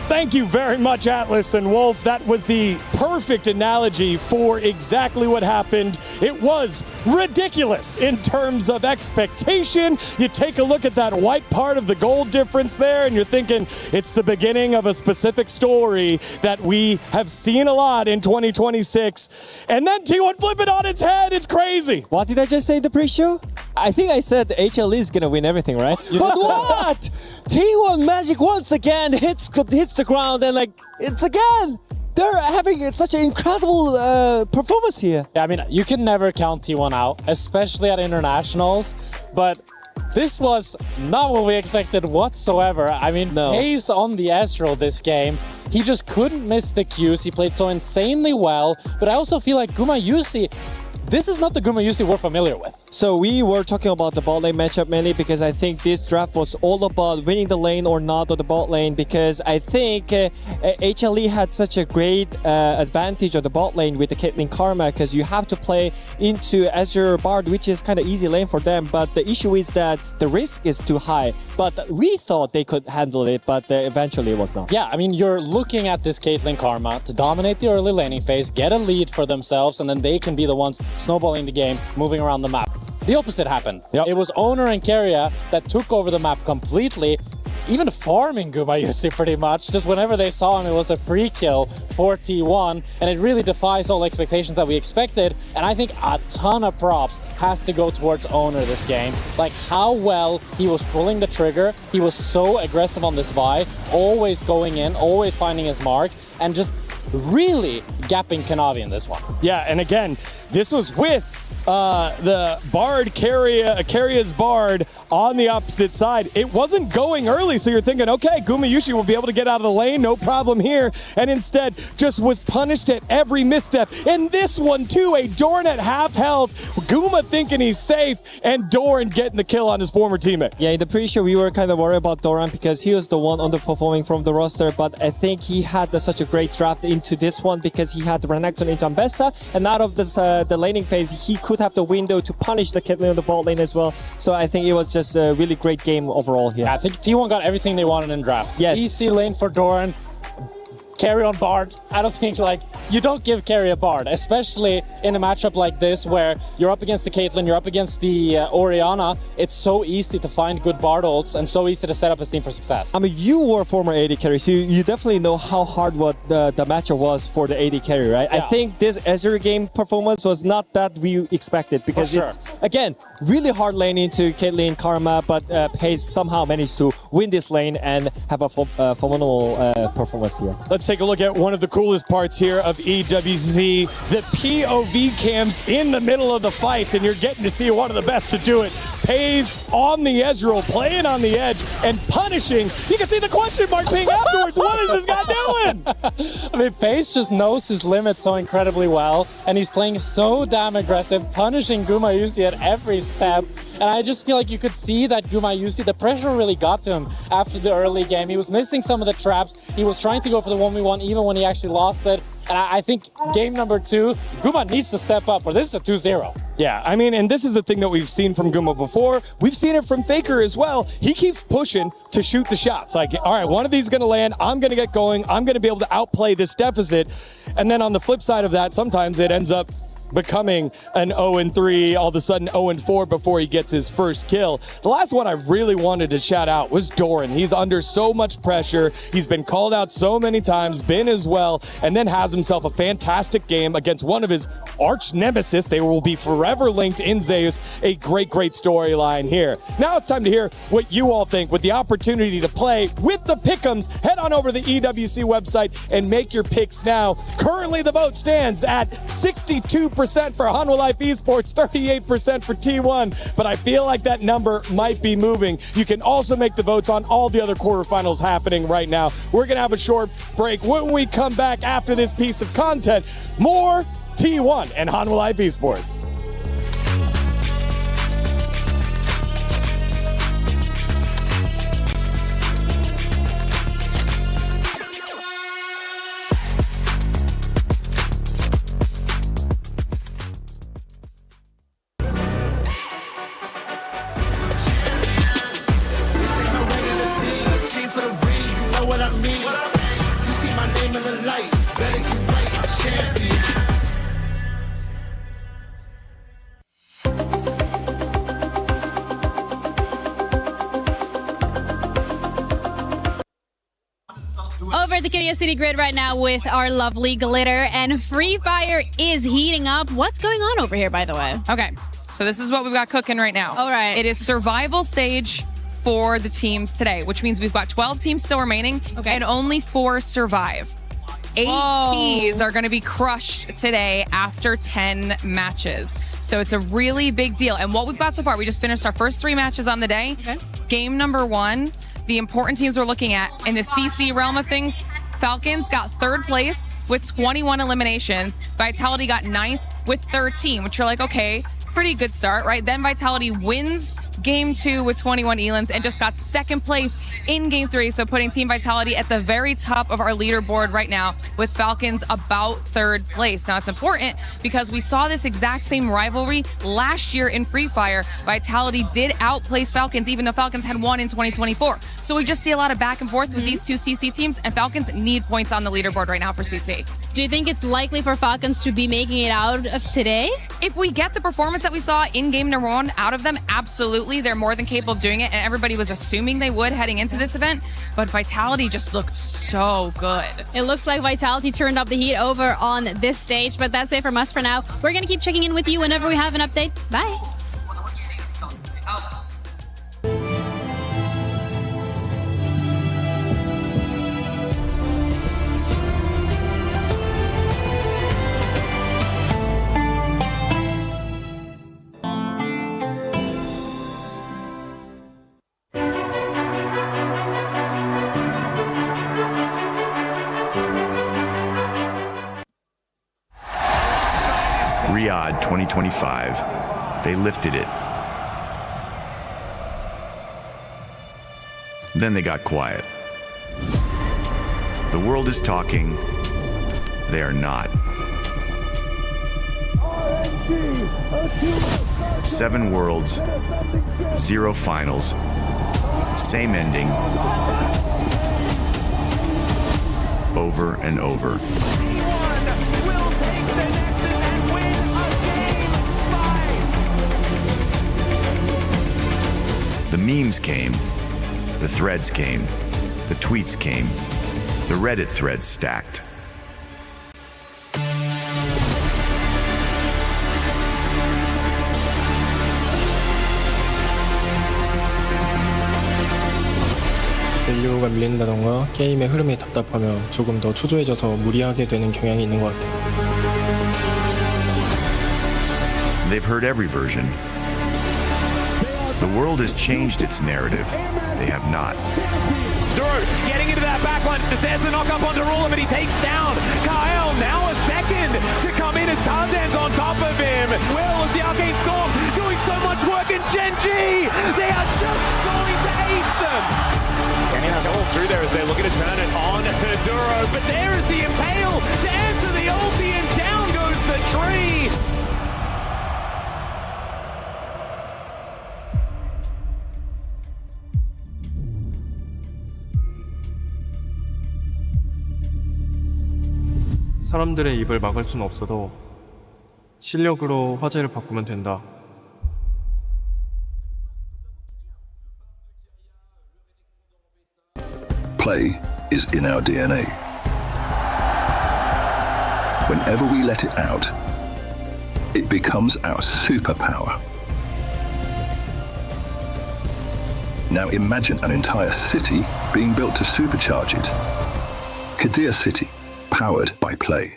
Speaker 2: Thank you very much, Atlas and Wolf. That was the perfect analogy for exactly what happened. It was ridiculous in terms of expectation. You take a look at that white part of the gold difference there, and you're thinking it's the beginning of a specific story that we have seen a lot in 2026. And then T1 flip it on its head. It's crazy.
Speaker 5: What did I just say in the pre-show? I think I said HLE is going to win everything, right?
Speaker 1: But what? T1 Magic once again hits the ground, and like, it's again. They're having such an incredible performance here.
Speaker 3: Yeah, I mean, you can never count T1 out, especially at internationals, but this was not what we expected whatsoever. I mean, FaZe on the Ezreal this game, he just couldn't miss the cues. He played so insanely well, but I also feel like Gumayusi, this is not the Gumayusi we're familiar with.
Speaker 5: So we were talking about the bot lane matchup mainly because I think this draft was all about winning the lane or not, or the bot lane, because I think HLE had such a great advantage of the bot lane with the Caitlyn Karma, because you have to play into Azure Bard, which is kind of easy lane for them, but the issue is that the risk is too high. But we thought they could handle it, but eventually it was not.
Speaker 3: Yeah, I mean, you're looking at this Caitlyn Karma to dominate the early laning phase, get a lead for themselves, and then they can be the ones snowballing the game, moving around the map. The opposite happened. It was Owner and Keria that took over the map completely, even farming Gumayusi pretty much. Just whenever they saw him, it was a free kill for T1, and it really defies all expectations that we expected. And I think a ton of props has to go towards Owner this game. Like how well he was pulling the trigger. He was so aggressive on this Vi, always going in, always finding his mark, and just really gapping Kanavi in this one.
Speaker 2: Yeah, and again, this was with the Bard, Keria's Bard on the opposite side. It wasn't going early, so you're thinking, okay, Gumayusi will be able to get out of the lane, no problem here, and instead just was punished at every misstep. And this one too, a Doran at half health, Guma thinking he's safe, and Doran getting the kill on his former teammate.
Speaker 5: Yeah, in the pre-show we were kind of worried about Doran because he was the one underperforming from the roster, but I think he had such a great draft into this one because he had Renekton into Ambessa, and out of this the laning phase, he could have the window to punish the Caitlyn on the bot lane as well. So I think it was just a really great game overall here.
Speaker 3: Yeah, I think T1 got everything they wanted in draft.
Speaker 5: Yes.
Speaker 3: Easy lane for Doran. carry on Bard. I don't think, like, you don't give carry a Bard, especially in a matchup like this where you're up against the Caitlyn, you're up against the Orianna. It's so easy to find good Bard ults and so easy to set up a team for success.
Speaker 1: I mean, you were a former AD carry, so you definitely know how hard what the matchup was for the AD carry, right?
Speaker 3: Yeah.
Speaker 1: I think this Azure game performance was not that we expected because it's, again, really hard lane into Caitlyn, Karma, but Paige somehow managed to win this lane and have a phenomenal performance here.
Speaker 2: Let's take a look at one of the coolest parts here of EWC, the POV cams in the middle of the fights, and you're getting to see one of the best to do it. Paige on the Ezreal, playing on the edge and punishing. You can see the question mark thing afterwards. What is this guy doing?
Speaker 3: I mean, Pace just knows his limits so incredibly well, and he's playing so damn aggressive, punishing Gumayusi at every step. And I just feel like you could see that Gumayusi, the pressure really got to him after the early game. He was missing some of the traps. He was trying to go for the 1v1 even when he actually lost it. And I think game number 2, Guma needs to step up, or this is a 2-0.
Speaker 2: Yeah, I mean, and this is a thing that we've seen from Guma before. We've seen it from Faker as well. He keeps pushing to shoot the shots. Like, all right, one of these is going to land. I'm going to get going. I'm going to be able to outplay this deficit. And then on the flip side of that, sometimes it ends up becoming an 0-3, all of a sudden 0-4 before he gets his first kill. The last one I really wanted to shout out was Doran. He's under so much pressure. He's been called out so many times, been as well, and then has himself a fantastic game against one of his arch nemesis. They will be forever linked in Zeus. A great, great storyline here. Now it's time to hear what you all think. With the opportunity to play with the pick'ems, head on over to the EWC website and make your picks now. Currently the vote stands at 62% for Hanwha Life Esports, 38% for T1, but I feel like that number might be moving. You can also make the votes on all the other quarterfinals happening right now. We're going to have a short break. When we come back after this piece of content, more T1 and Hanwha Life Esports.
Speaker 21: Over at the Kiria City Grid right now with our lovely Glitter, and Free Fire is heating up. What's going on over here, by the way?
Speaker 9: Okay, so this is what we've got cooking right now.
Speaker 21: All right.
Speaker 9: It is survival stage for the teams today, which means we've got 12 teams still remaining, and only 4 survive. 8 keys are going to be crushed today after 10 matches. So it's a really big deal. And what we've got so far, we just finished our first 3 matches on the day. Game number 1, the important teams we're looking at in the CC realm of things, Falcons got 3rd place with 21 eliminations. Vitality got 9th with 13, which you're like, okay, pretty good start, right? Then Vitality wins game 2 with 21 elims and just got 2nd place in game 3. So putting Team Vitality at the very top of our leaderboard right now with Falcons about 3rd place. Now it's important because we saw this exact same rivalry last year in Free Fire. Vitality did outplace Falcons even though Falcons had won in 2024. So we just see a lot of back and forth with these 2 CC teams, and Falcons need points on the leaderboard right now for CC.
Speaker 21: Do you think it's likely for Falcons to be making it out of today?
Speaker 9: If we get the performance that we saw in game number 1 out of them, absolutely. They're more than capable of doing it, and everybody was assuming they would heading into this event, but Vitality just looked so good.
Speaker 21: It looks like Vitality turned up the heat over on this stage, but that's it from us for now. We're going to keep checking in with you whenever we have an update. Bye.
Speaker 10: Riyadh 2025. They lifted it. Then they got quiet. The world is talking. They are not. 7 worlds, 0 finals, same ending. over and over. The memes came, the threads came, the tweets came, the Reddit threads stacked.
Speaker 11: 밸류가 밀린다던가 게임의 흐름이 답답하며 조금 더 초조해져서 무리하게 되는 경향이 있는 것 같아요.
Speaker 10: They've heard every version. The world has changed its narrative. They have not.
Speaker 4: Duro getting into that backline. There's a knock up onto Ruler, but he takes down Kyle. Now a second to come in as Tarzan's on top of him. Will is the Arcane Storm doing so much work, and Gen G, they are just going to ace them. Kenny has all through there as they're looking to turn it on to Duro, but there is the Impale to answer the ulti, and down goes the tree.
Speaker 11: 사람들의 입을 막을 수는 없어도 실력으로 화제를 바꾸면 된다.
Speaker 12: Play is in our DNA. Whenever we let it out, it becomes our superpower. Now imagine an entire city being built to supercharge it. Kadir City, powered by Play.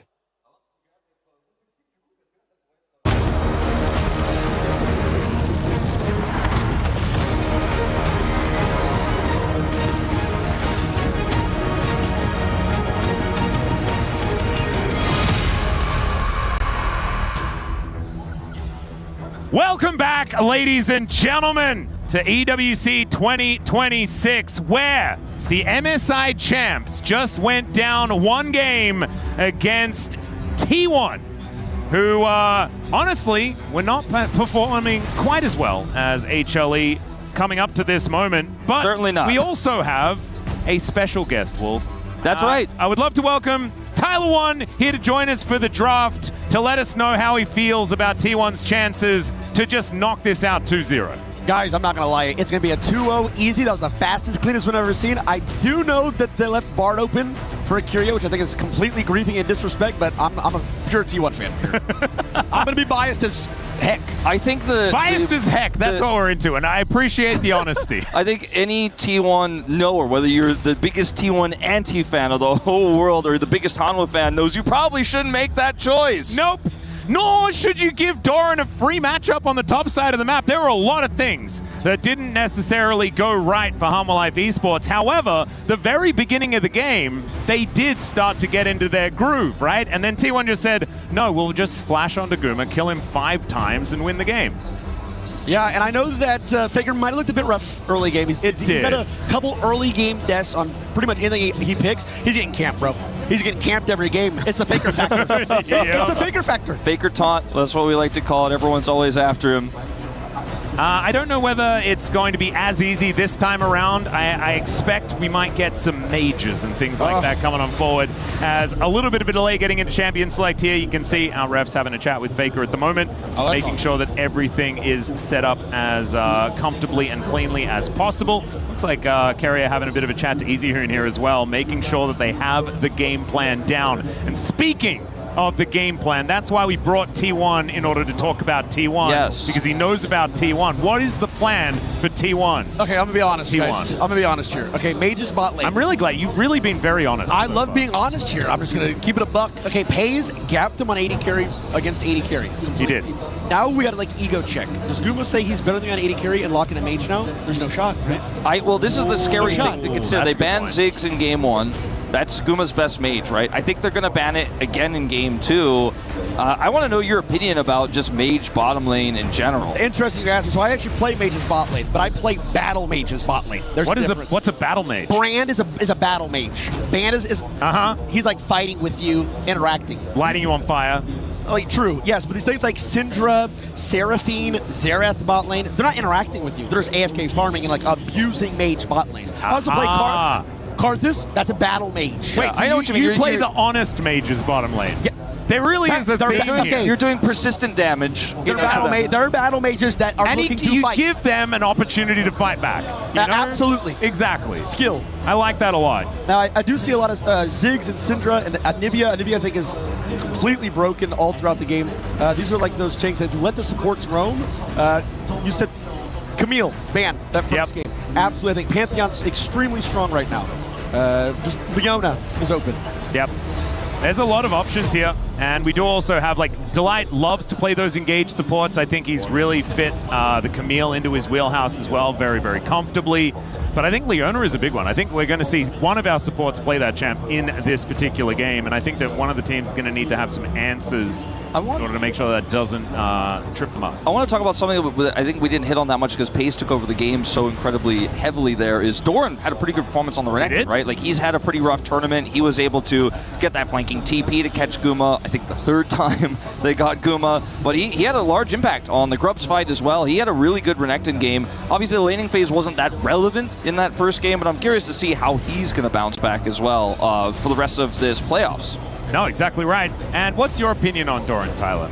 Speaker 4: Welcome back, ladies and gentlemen, to EWC 2026, where the MSI champs just went down one game against T1, who honestly were not performing quite as well as HLE coming up to this moment. But
Speaker 23: certainly not.
Speaker 4: We also have a special guest, Wolf.
Speaker 23: That's right.
Speaker 4: I would love to welcome Tyler One here to join us for the draft to let us know how he feels about T1's chances to just knock this out 2-0.
Speaker 7: Guys, I'm not going to lie. It's going to be a 2-0 easy. That was the fastest, cleanest win I've ever seen. I do know that they left Bard open for a Kyria, which I think is completely griefing and disrespect, but I'm a pure T1 fan here. I'm going to be biased as heck.
Speaker 23: I think
Speaker 4: biased as heck. That's what we're into, and I appreciate the honesty.
Speaker 23: I think any T1 knower, whether you're the biggest T1 anti-fan of the whole world or the biggest Hanwha fan, knows you probably shouldn't make that choice.
Speaker 4: Nope. Nor should you give Doran a free matchup on the top side of the map. There were a lot of things that didn't necessarily go right for Hanwha Life Esports. However, the very beginning of the game, they did start to get into their groove, right? And then T1 just said, no, we'll just flash onto Guma, kill him 5 times, and win the game.
Speaker 7: Yeah, and I know that Faker might have looked a bit rough early game. He's had a couple early game deaths on pretty much anything he picks. He's getting camped, bro. He's getting camped every game. It's a Faker factor. It's a Faker factor.
Speaker 23: Faker taunt, that's what we like to call it. Everyone's always after him.
Speaker 4: I don't know whether it's going to be as easy this time around. I expect we might get some mages and things like that coming on forward. As a little bit of a delay getting into Champion Select here, you can see our refs having a chat with Faker at the moment, making sure that everything is set up as comfortably and cleanly as possible. Looks like Carrier having a bit of a chat to Easy here and here as well, making sure that they have the game plan down. And speaking of the game plan, that's why we brought T1 in order to talk about T1.
Speaker 23: Yes.
Speaker 4: Because he knows about T1. What is the plan for T1?
Speaker 7: Okay, I'm going to be honest, guys. I'm going to be honest here. Okay, Mage's bot lane.
Speaker 4: I'm really glad. You've really been very honest.
Speaker 7: I love being honest here. I'm just going to keep it a buck. Okay, Pays gapped him on 80 carry against 80 carry.
Speaker 4: He did.
Speaker 7: Now we got to, like, ego check. Does Guma say he's better than on 80 carry and lock in a Mage now? There's no shot, right?
Speaker 23: Well, this is the scary thing to consider. They banned
Speaker 4: point.
Speaker 23: Ziggs in game 1. That's Guma's best mage, right? I think they're going to ban it again in game 2. I want to know your opinion about just mage bottom lane in general.
Speaker 7: Interesting you ask me. So I actually play mage's bot lane, but I play battle mage's bot lane. There's
Speaker 4: what's a battle mage?
Speaker 7: Brand is a battle mage. Band is he's like fighting with you, interacting.
Speaker 4: Lighting you on fire.
Speaker 7: Oh, true. Yes, but these things like Syndra, Seraphine, Xerath bot lane, they're not interacting with you. They're just AFK farming and like abusing mage bot lane. I also play Karthus, that's a battle mage.
Speaker 4: Wait, so you play the honest mages bottom lane.
Speaker 7: Yeah.
Speaker 4: There really is a thing here.
Speaker 23: You're doing persistent damage.
Speaker 7: They're battle mages that are looking to
Speaker 4: you
Speaker 7: fight.
Speaker 4: give them an opportunity to fight back. You know?
Speaker 7: Absolutely.
Speaker 4: Exactly.
Speaker 7: Skill.
Speaker 4: I like that a lot.
Speaker 7: Now, I do see a lot of Ziggs and Syndra and Anivia. Anivia, I think, is completely broken all throughout the game. These are like those tanks that let the supports roam. You said Camille, ban that first game. Absolutely. I think Pantheon's extremely strong right now. Just Leona is open.
Speaker 4: Yep. There's a lot of options here, and we do also have, like, Delight loves to play those engaged supports. I think he's really fit the Camille into his wheelhouse as well, very, very comfortably. But I think Leona is a big one. I think we're going to see one of our supports play that champ in this particular game, and I think that one of the teams is going to need to have some answers in order to make sure that doesn't trip them up.
Speaker 23: I want to talk about something that I think we didn't hit on that much because Pace took over the game so incredibly heavily there, is Doran had a pretty good performance on the Renekton, right? Like, he's had a pretty rough tournament. He was able to get that flanking TP to catch Guma, I think the third time they got Guma, but he had a large impact on the Grubs fight as well. He had a really good Renekton game. Obviously, the laning phase wasn't that relevant in that first game, but I'm curious to see how he's going to bounce back as well for the rest of this playoffs.
Speaker 4: No, exactly right. And what's your opinion on Doran, Tyler?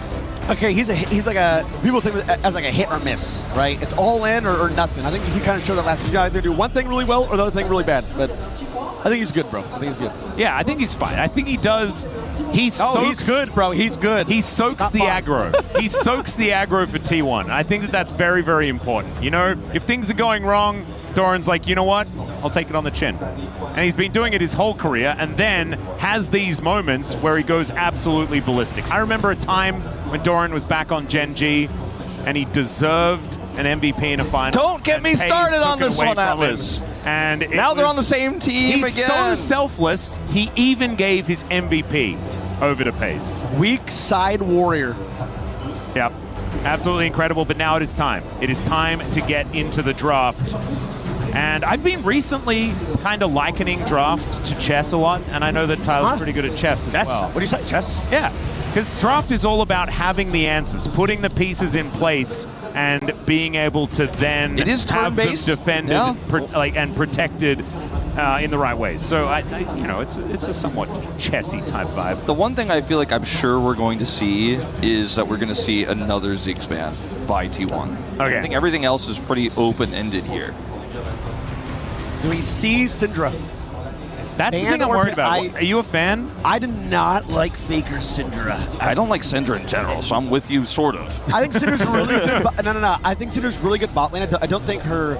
Speaker 7: Okay, he's like a, people think as like a hit or miss, right? It's all in or nothing. I think he kind of showed that last. He's either do one thing really well or the other thing really bad. But I think he's good, bro. I think he's good.
Speaker 4: Yeah, I think he's fine. I think he does.
Speaker 7: He's good, bro. He's good.
Speaker 4: He soaks the aggro. He soaks the aggro for T1. I think that that's very, very important. You know, if things are going wrong, Doran's like, you know what? I'll take it on the chin. And he's been doing it his whole career, and then has these moments where he goes absolutely ballistic. I remember a time when Doran was back on Gen G, and he deserved an MVP in a final.
Speaker 23: Don't get me started on this one, Atlas.
Speaker 4: And
Speaker 23: now they're on the same team
Speaker 4: he's
Speaker 23: again.
Speaker 4: So selfless, he even gave his MVP over to Pace.
Speaker 7: Weak side warrior.
Speaker 4: Yep. Absolutely incredible, but now it is time. It is time to get into the draft. And I've been recently kind of likening draft to chess a lot, and I know that Tyler's pretty good at chess as well.
Speaker 7: What do you say, chess?
Speaker 4: Yeah, because draft is all about having the answers, putting the pieces in place, and being able to then have them defended and protected in the right ways. So you know, it's a somewhat chessy type vibe.
Speaker 23: The one thing I feel like I'm sure we're going to see is that we're going to see another Ziggs ban by T1.
Speaker 4: Okay.
Speaker 23: I think everything else is pretty open-ended here.
Speaker 7: Do we see Syndra?
Speaker 4: That's the thing I'm worried about. Are you a fan?
Speaker 7: I do not like Faker Syndra.
Speaker 23: I don't like Syndra in general, so I'm with you, sort of.
Speaker 7: I think Syndra's really good. No. I think Syndra's really good bot lane. I don't think her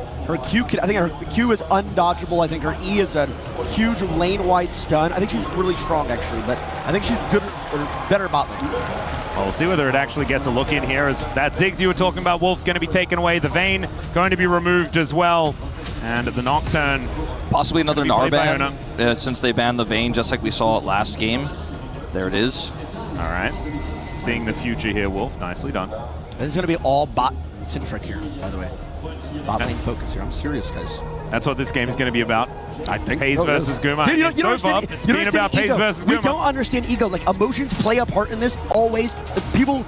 Speaker 7: Q can. I think her Q is undodgeable. I think her E is a huge lane-wide stun. I think she's really strong, actually, but I think she's good or better bot lane.
Speaker 4: Well, we'll see whether it actually gets a look in here. As that Ziggs you were talking about, Wolf, going to be taken away. The Vayne going to be removed as well. And the Nocturne.
Speaker 23: Possibly another Gnar ban, since they banned the Vayne, just like we saw it last game. There it is.
Speaker 4: All right. Seeing the future here, Wolf. Nicely done.
Speaker 7: This is going to be all bot Syntric here, by the way. Bot lane focus here. I'm serious, guys.
Speaker 4: That's what this game is going to be about.
Speaker 7: I think
Speaker 4: Pace versus Guma.
Speaker 7: Dude,
Speaker 4: so far, it's been about Pace versus Guma.
Speaker 7: We don't understand ego. Like, emotions play a part in this always. People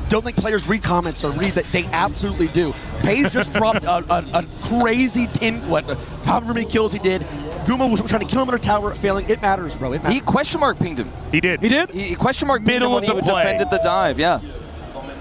Speaker 7: don't think players read comments or read that. They absolutely do. Pace just dropped a crazy however many kills he did. Guma was trying to kill him in a tower, failing. It matters, bro. It matters.
Speaker 23: He question mark pinged him.
Speaker 4: He did.
Speaker 7: He did?
Speaker 23: He question mark pinged him when he defended the dive, yeah.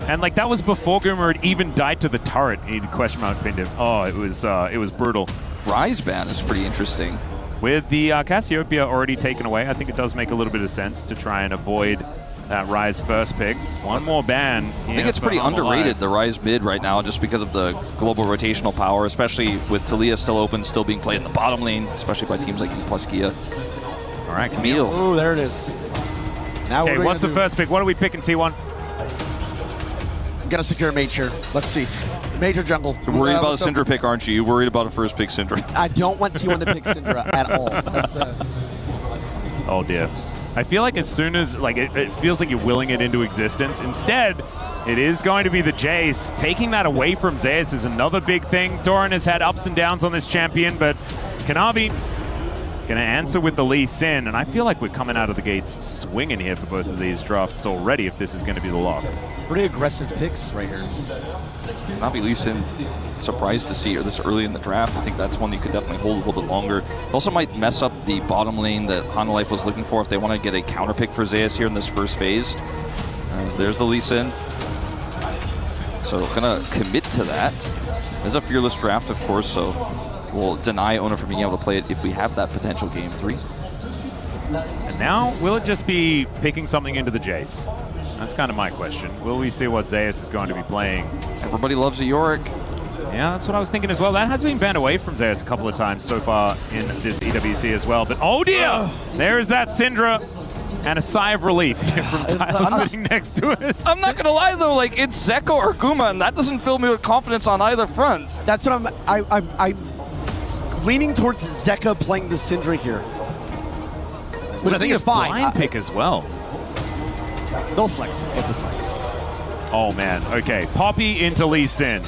Speaker 4: And like that was before Guma had even died to the turret. He question mark pinned him. Oh, it was brutal.
Speaker 23: Rise ban is pretty interesting.
Speaker 4: With the Cassiopeia already taken away, I think it does make a little bit of sense to try and avoid that Rise first pick. One more ban.
Speaker 23: I think it's pretty underrated, the Rise mid right now, just because of the global rotational power, especially with Taliyah still open, still being played in the bottom lane, especially by teams like D plus Gia.
Speaker 4: All right,
Speaker 23: Camille.
Speaker 7: Oh, there it is. Now
Speaker 4: okay, what's the first pick? What are we picking, T1?
Speaker 7: Gotta secure Major. Let's see. Major jungle.
Speaker 23: So worried about a Syndra pick, aren't you? You worried about a first pick Syndra?
Speaker 7: I don't want T1 to pick Syndra at all. That's the...
Speaker 4: Oh dear. I feel like as soon as it feels like you're willing it into existence. Instead, it is going to be the Jace. Taking that away from Zeus is another big thing. Doran has had ups and downs on this champion, but Kanavi Going to answer with the Lee Sin, and I feel like we're coming out of the gates swinging here for both of these drafts already if this is going to be the lock.
Speaker 7: Pretty aggressive picks right here.
Speaker 23: Navi Lee Sin, surprised to see her this early in the draft. I think that's one you could definitely hold a little bit longer. Also might mess up the bottom lane that Hanwha Life was looking for if they want to get a counter pick for Zeus here in this first phase. As there's the Lee Sin. So gonna commit to that. It's a fearless draft, of course, so we'll deny owner from being able to play it if we have that potential game 3.
Speaker 4: And now, will it just be picking something into the Jace? That's kind of my question. Will we see what Zeus is going to be playing?
Speaker 23: Everybody loves a Yorick.
Speaker 4: Yeah, that's what I was thinking as well. That has been banned away from Zeus a couple of times so far in this EWC as well. But oh dear! There's that Syndra. And a sigh of relief from Tyler sitting next to us.
Speaker 23: I'm not gonna lie though, like it's Zeko or Guma, and that doesn't fill me with confidence on either front.
Speaker 7: That's what I'm leaning towards Zeka playing the Syndra here. Which I think is fine.
Speaker 4: Blind pick as well.
Speaker 7: They'll flex. It's a flex.
Speaker 4: Oh man, okay. Poppy into Lee Sin.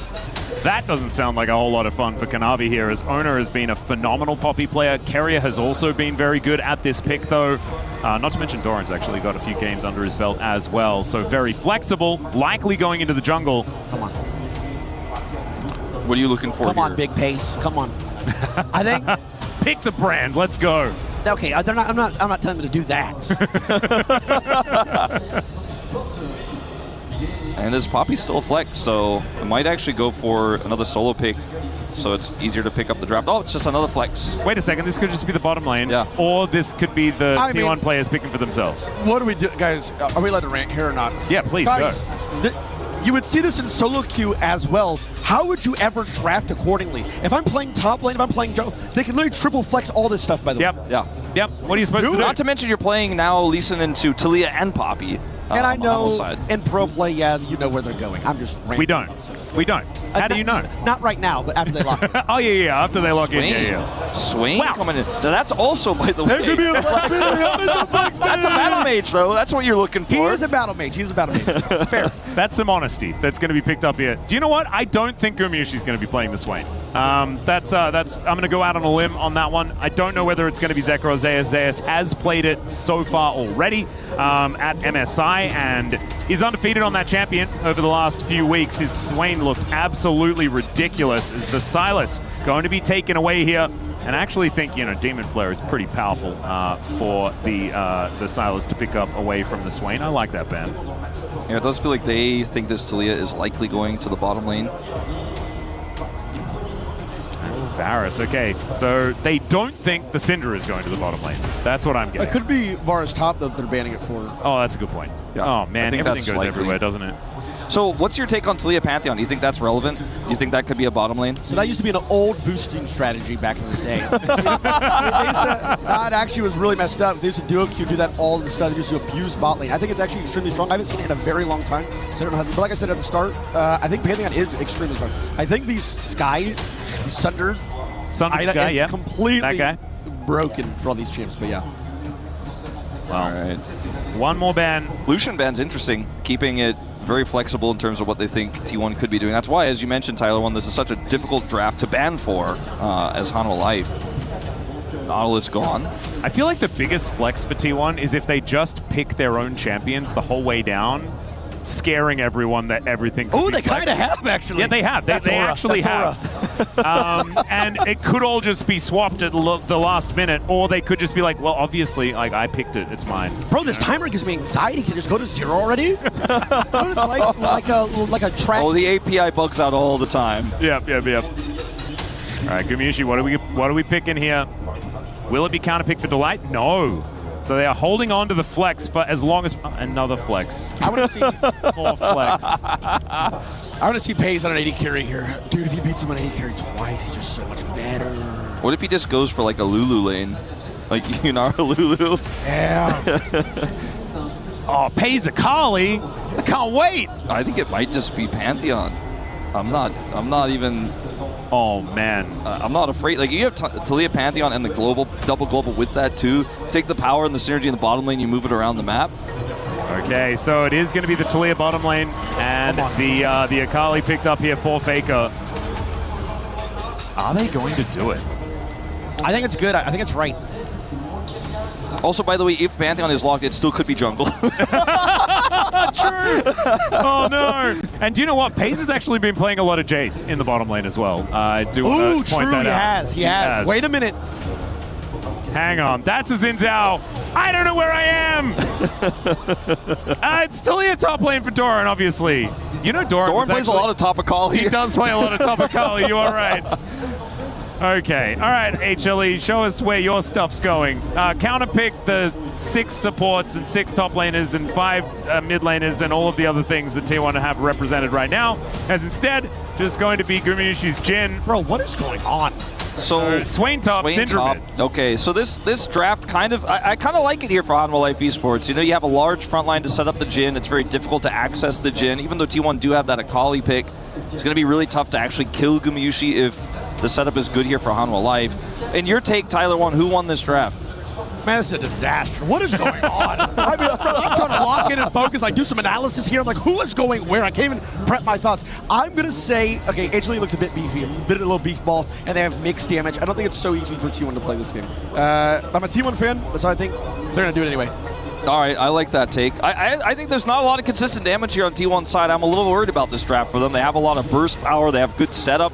Speaker 4: That doesn't sound like a whole lot of fun for Kanavi here, as Owner has been a phenomenal Poppy player. Keria has also been very good at this pick, though. Not to mention Doran's actually got a few games under his belt as well, so very flexible, likely going into the jungle.
Speaker 7: Come on.
Speaker 23: What are you looking for
Speaker 7: Come
Speaker 23: here?
Speaker 7: on, big pace. Come on. I think...
Speaker 4: Pick the brand. Let's go.
Speaker 7: Okay, I'm not telling them to do that.
Speaker 23: And this Poppy's still flex, so it might actually go for another solo pick, so it's easier to pick up the draft. Oh, it's just another flex.
Speaker 4: Wait a second, this could just be the bottom lane.
Speaker 23: Yeah.
Speaker 4: Or this could be the T1 players picking for themselves.
Speaker 7: What do we do, guys? Are we allowed to rant here or not?
Speaker 4: Yeah, please,
Speaker 7: guys,
Speaker 4: go.
Speaker 7: You would see this in solo queue as well. How would you ever draft accordingly? If I'm playing top lane, if I'm playing jungle, they can literally triple flex all this stuff, by the way.
Speaker 23: Yeah.
Speaker 4: Yep. What are you supposed to do?
Speaker 23: Not to mention you're playing now Lee Sin into Talia and Poppy.
Speaker 7: And I know
Speaker 23: side.
Speaker 7: in pro play, yeah, you know where they're going. I'm just ranting.
Speaker 4: We don't. We don't. How do you know?
Speaker 7: Not right now, but after they lock in.
Speaker 4: Oh, yeah, after they lock in, yeah.
Speaker 23: Swain coming in. Now, that's also, by the way,
Speaker 7: could be a flex.
Speaker 23: That's a battle mage, though. That's what you're looking for.
Speaker 7: He is a battle mage. He's a battle mage. Fair.
Speaker 4: That's some honesty that's going to be picked up here. Do you know what? I don't think Gumayushi's going to be playing the Swain. I'm going to go out on a limb on that one. I don't know whether it's going to be Zeka or Zeus. Zeus has played it so far already at MSI and is undefeated on that champion over the last few weeks. His Swain looked absolutely ridiculous. Is the Silas going to be taken away here? And I actually think, Demon Flare is pretty powerful for the Silas to pick up away from the Swain. I like that ban.
Speaker 23: Yeah, it does feel like they think this Talia is likely going to the bottom lane.
Speaker 4: Varus, okay. So they don't think the Syndra is going to the bottom lane. That's what I'm getting.
Speaker 7: It could be Varus top, though, that they're banning it for.
Speaker 4: Oh, that's a good point.
Speaker 23: Yeah.
Speaker 4: Oh, man, everything goes
Speaker 23: likely.
Speaker 4: everywhere, doesn't it?
Speaker 23: So what's your take on Talia Pantheon? Do you think that's relevant? You think that could be a bottom lane?
Speaker 7: So that used to be an old boosting strategy back in the day. That actually was really messed up. They used to duo queue, do that all the stuff. They used to abuse bot lane. I think it's actually extremely strong. I haven't seen it in a very long time, so I don't know how. But like I said at the start, I think Pantheon is extremely strong. I think these Sundered
Speaker 4: Sky, yeah.
Speaker 7: completely
Speaker 4: that guy.
Speaker 7: broken for all these champs, but yeah.
Speaker 23: All right.
Speaker 4: One more ban.
Speaker 23: Lucian ban's interesting, keeping it very flexible in terms of what they think T1 could be doing. That's why, as you mentioned, Tyler, this is such a difficult draft to ban for as Hanwha Life. Nautilus gone.
Speaker 4: I feel like the biggest flex for T1 is if they just pick their own champions the whole way down, scaring everyone that everything could
Speaker 7: Oh,
Speaker 4: be
Speaker 7: they kind of have, actually.
Speaker 4: Yeah, they have. They actually have. And it could all just be swapped at the last minute, or they could just be like, well, obviously, like, I picked it. It's mine.
Speaker 7: Bro, this timer gives me anxiety. Can it just go to 0 already? It's like a track.
Speaker 23: Oh, the API bugs out all the time.
Speaker 4: Yep. All right, Gumayushi, what are we picking here? Will it be counterpick for Delight? No. So they are holding on to the flex for as long as another flex.
Speaker 7: I want to see
Speaker 4: more flex.
Speaker 7: I want to see Pays on an 80 carry here. Dude, if he beats him on 80 carry twice, he's just so much better.
Speaker 23: What if he just goes for like a Lulu lane? Like Yunara Lulu?
Speaker 7: Yeah.
Speaker 4: Oh, Pays Akali. I can't wait.
Speaker 23: I think it might just be Pantheon. I'm not even...
Speaker 4: Oh, man.
Speaker 23: I'm not afraid. Like, you have Talia Pantheon and the double global with that, too. Take the power and the synergy in the bottom lane, you move it around the map.
Speaker 4: Okay, so it is going to be the Talia bottom lane, and the Akali picked up here for Faker. Are they going to do it?
Speaker 7: I think it's good. I think it's right.
Speaker 23: Also, by the way, if Pantheon is locked, it still could be jungle.
Speaker 4: True. Oh no! And do you know what? Pace has actually been playing a lot of Jace in the bottom lane as well. I do want to point that out.
Speaker 7: He has. Wait a minute.
Speaker 4: Hang on. That's a Xin Zhao. I don't know where I am. It's still here top lane for Doran, obviously. You know Doran
Speaker 23: plays a lot of top Akali.
Speaker 4: He does play a lot of top Akali. You are right. Okay. All right, HLE, show us where your stuff's going. Counterpick the 6 supports and 6 top laners and 5 mid laners and all of the other things that T1 have represented right now, as instead just going to be Gumayusi's Jhin.
Speaker 7: Bro, what is going on?
Speaker 23: So
Speaker 4: Swain top, Syndra mid.
Speaker 23: Okay, so this draft kind of, I kind of like it here for Hanwha Life Esports. You know, you have a large front line to set up the Jhin. It's very difficult to access the Jhin. Even though T1 do have that Akali pick, it's going to be really tough to actually kill Gumayusi if the setup is good here for Hanwha Life. In your take, Tyler One, who won this draft?
Speaker 7: Man, this is a disaster. What is going on? I mean, I'm trying to lock in and focus, like do some analysis here. I'm like, who is going where? I can't even prep my thoughts. I'm going to say, okay, HLE looks a bit beefy, a little beef ball, and they have mixed damage. I don't think it's so easy for T1 to play this game. I'm a T1 fan, so I think they're going to do it anyway.
Speaker 23: All right, I like that take. I think there's not a lot of consistent damage here on T1's side. I'm a little worried about this draft for them. They have a lot of burst power. They have good setup.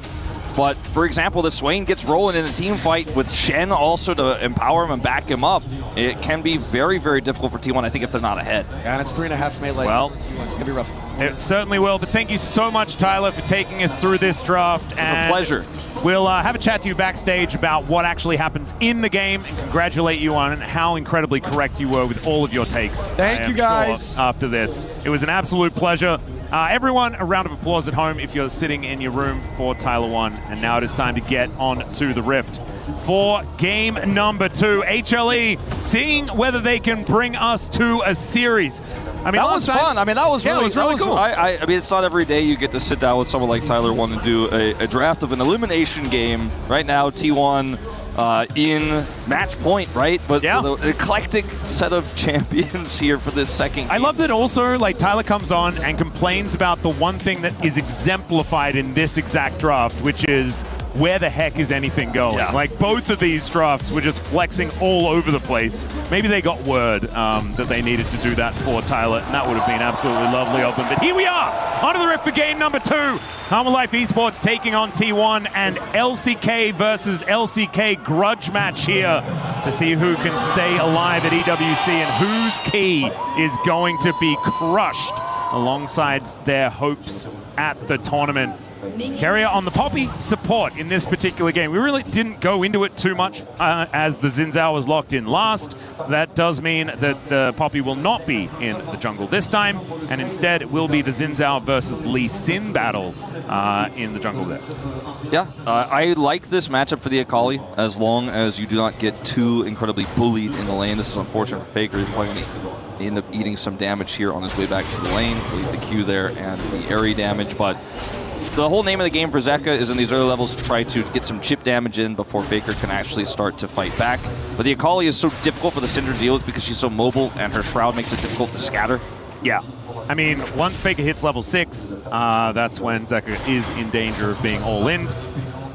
Speaker 23: But, for example, the Swain gets rolling in a team fight with Shen also to empower him and back him up. It can be very, very difficult for T1, I think, if they're not ahead.
Speaker 7: And it's 3.5 melee.
Speaker 4: Well,
Speaker 7: T1. It's going to be rough.
Speaker 4: It certainly will. But thank you so much, Tyler, for taking us through this draft.
Speaker 23: And a pleasure.
Speaker 4: We'll have a chat to you backstage about what actually happens in the game and congratulate you on how incredibly correct you were with all of your takes.
Speaker 7: Thank you, guys.
Speaker 4: Sure, after this. It was an absolute pleasure. Everyone, a round of applause at home if you're sitting in your room for Tyler One. And now it is time to get on to the Rift for game number 2. HLE, seeing whether they can bring us to a series. I mean,
Speaker 23: that was fun. I mean, that was really
Speaker 4: cool.
Speaker 23: I mean, it's not every day you get to sit down with someone like Tyler One and do a draft of an elimination game. Right now, T1 in match point, right? But the eclectic set of champions here for this second game.
Speaker 4: I love that also, like, Tyler comes on and complains about the one thing that is exemplified in this exact draft, which is where the heck is anything going?
Speaker 23: Yeah.
Speaker 4: Like, both of these drafts were just flexing all over the place. Maybe they got word that they needed to do that for Tyler, and that would have been absolutely lovely of them. But here we are, onto the Rift for game number 2. Hanwha Life Esports taking on T1 and LCK versus LCK grudge match here to see who can stay alive at EWC and whose key is going to be crushed alongside their hopes at the tournament. Carrier on the Poppy support in this particular game. We really didn't go into it too much as the Xin Zhao was locked in last. That does mean that the Poppy will not be in the jungle this time, and instead it will be the Xin Zhao versus Lee Sin battle in the jungle there.
Speaker 23: Yeah, I like this matchup for the Akali as long as you do not get too incredibly bullied in the lane. This is unfortunate for Faker. He's probably going to end up eating some damage here on his way back to the lane. Leave the Q there and the Airy damage, but the whole name of the game for Zeka is in these early levels to try to get some chip damage in before Faker can actually start to fight back. But the Akali is so difficult for the Syndra to deal with because she's so mobile and her Shroud makes it difficult to scatter.
Speaker 4: Yeah. I mean, once Faker hits level 6, that's when Zeka is in danger of being all-in.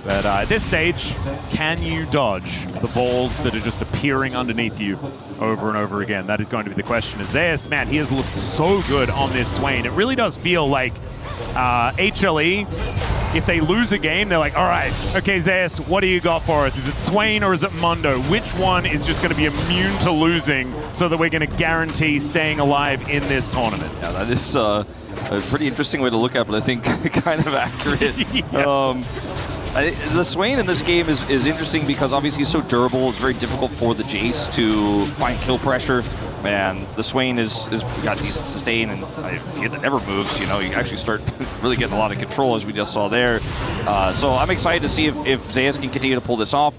Speaker 4: But at this stage, can you dodge the balls that are just appearing underneath you over and over again? That is going to be the question. Zeus, man, he has looked so good on this Swain. It really does feel like HLE, if they lose a game, they're like, all right, okay, Zeus, what do you got for us? Is it Swain or is it Mundo? Which one is just going to be immune to losing so that we're going to guarantee staying alive in this tournament?
Speaker 23: Yeah, that is a pretty interesting way to look at it, but I think kind of accurate.
Speaker 4: Yeah.
Speaker 23: The Swain in this game is interesting because obviously he's so durable. It's very difficult for the Jace to find kill pressure. And the Swain is got decent sustain, and if he never moves, you know, you actually start really getting a lot of control, as we just saw there. So I'm excited to see if Zeus can continue to pull this off.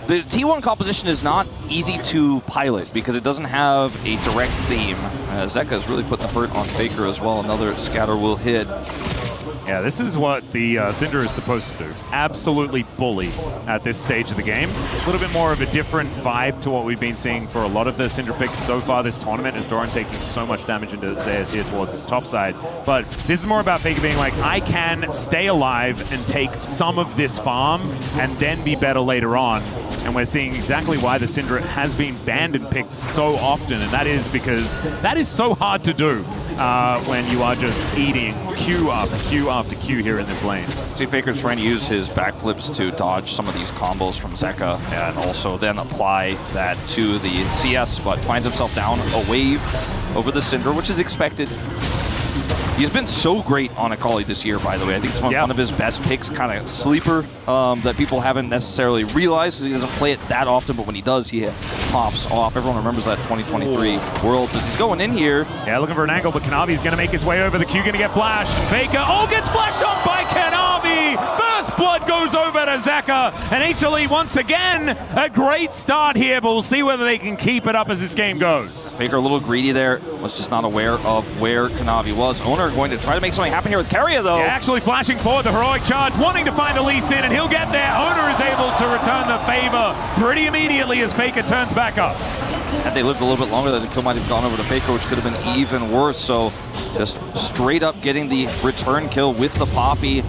Speaker 23: The T1 composition is not easy to pilot because it doesn't have a direct theme. Zeka is really putting the hurt on Faker as well. Another scatter will hit.
Speaker 4: Yeah, this is what the Syndra is supposed to do. Absolutely bully at this stage of the game. A little bit more of a different vibe to what we've been seeing for a lot of the Syndra picks so far this tournament, as Doran taking so much damage into Zeus here towards his top side. But this is more about Faker being like, I can stay alive and take some of this farm and then be better later on. And we're seeing exactly why the Syndra has been banned and picked so often, and that is because that is so hard to do when you are just eating Q after Q after Q here in this lane.
Speaker 23: See, Faker's trying to use his backflips to dodge some of these combos from Zeka and also then apply that to the CS, but finds himself down a wave over the Syndra, which is expected. He's been so great on Akali this year, by the way. I think it's one of his best picks, kind of sleeper, that people haven't necessarily realized. He doesn't play it that often, but when he does, he pops off. Everyone remembers that 2023 Worlds as he's going in here.
Speaker 4: Yeah, looking for an angle, but Kanavi's going to make his way over. The Q going to get flashed. Faker, gets flashed on by Kanavi! First blood goes over to Zeka, and HLE once again, a great start here, but we'll see whether they can keep it up as this game goes.
Speaker 23: Faker a little greedy there, was just not aware of where Kanavi was. Owner going to try to make something happen here with Keria, though.
Speaker 4: Yeah, actually flashing forward, the heroic charge, wanting to find a Lee Sin, and he'll get there. Owner is able to return the favor pretty immediately as Faker turns back up.
Speaker 23: Had they lived a little bit longer, the kill might have gone over to Faker, which could have been even worse. So just straight up getting the return kill with the Poppy.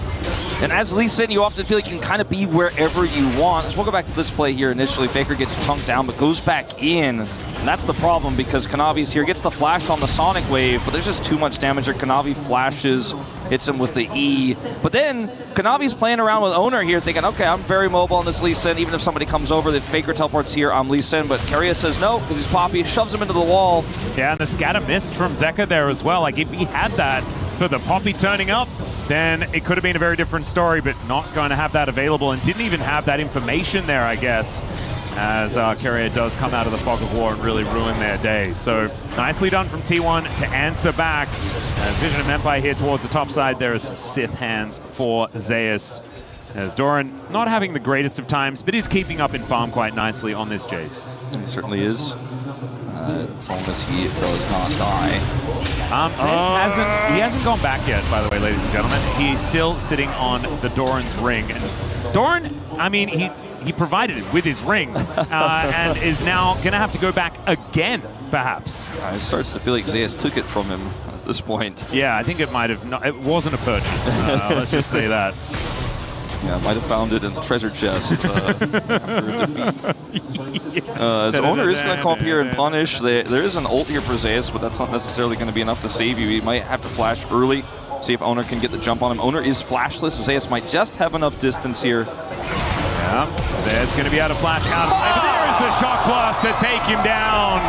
Speaker 23: And as Lee said, you often feel like you can kind of be wherever you want. So we'll go back to this play here initially. Faker gets chunked down, but goes back in. And that's the problem because Kanavi's here, gets the flash on the Sonic Wave, but there's just too much damage there. Kanavi flashes, hits him with the E. But then Kanavi's playing around with Owner here, thinking, okay, I'm very mobile on this Lee Sin. Even if somebody comes over, if Faker teleports here, I'm Lee Sin. But Keria says no, because he's Poppy, shoves him into the wall.
Speaker 4: Yeah, and the scatter missed from Zeka there as well. Like, if he had that for the Poppy turning up, then it could have been a very different story, but not going to have that available and didn't even have that information there, I guess, as Keria does come out of the fog of war and really ruin their day. So nicely done from T1 to answer back. As Vision of Empire here towards the top side, there are some Sith hands for Zeus. As Doran not having the greatest of times, but is keeping up in farm quite nicely on this Jace.
Speaker 23: He certainly is. As long as he does not die.
Speaker 4: Zeus hasn't gone back yet, by the way, ladies and gentlemen. He's still sitting on the Doran's ring. And Doran, I mean, he provided it with his ring and is now going to have to go back again, perhaps.
Speaker 23: It starts to feel like Zeus took it from him at this point.
Speaker 4: Yeah, I think it might have not. It wasn't a purchase. Let's just say that.
Speaker 23: Yeah, might have found it in the treasure chest after a defeat. As Owner is going to come up here and punish. There is an ult here for Zeus, but that's not necessarily going to be enough to save you. He might have to flash early, see if Owner can get the jump on him. Owner is flashless, so Zeus might just have enough distance here.
Speaker 4: Yeah, Zeus going to be able to flash out. But there is the shock blast to take him down.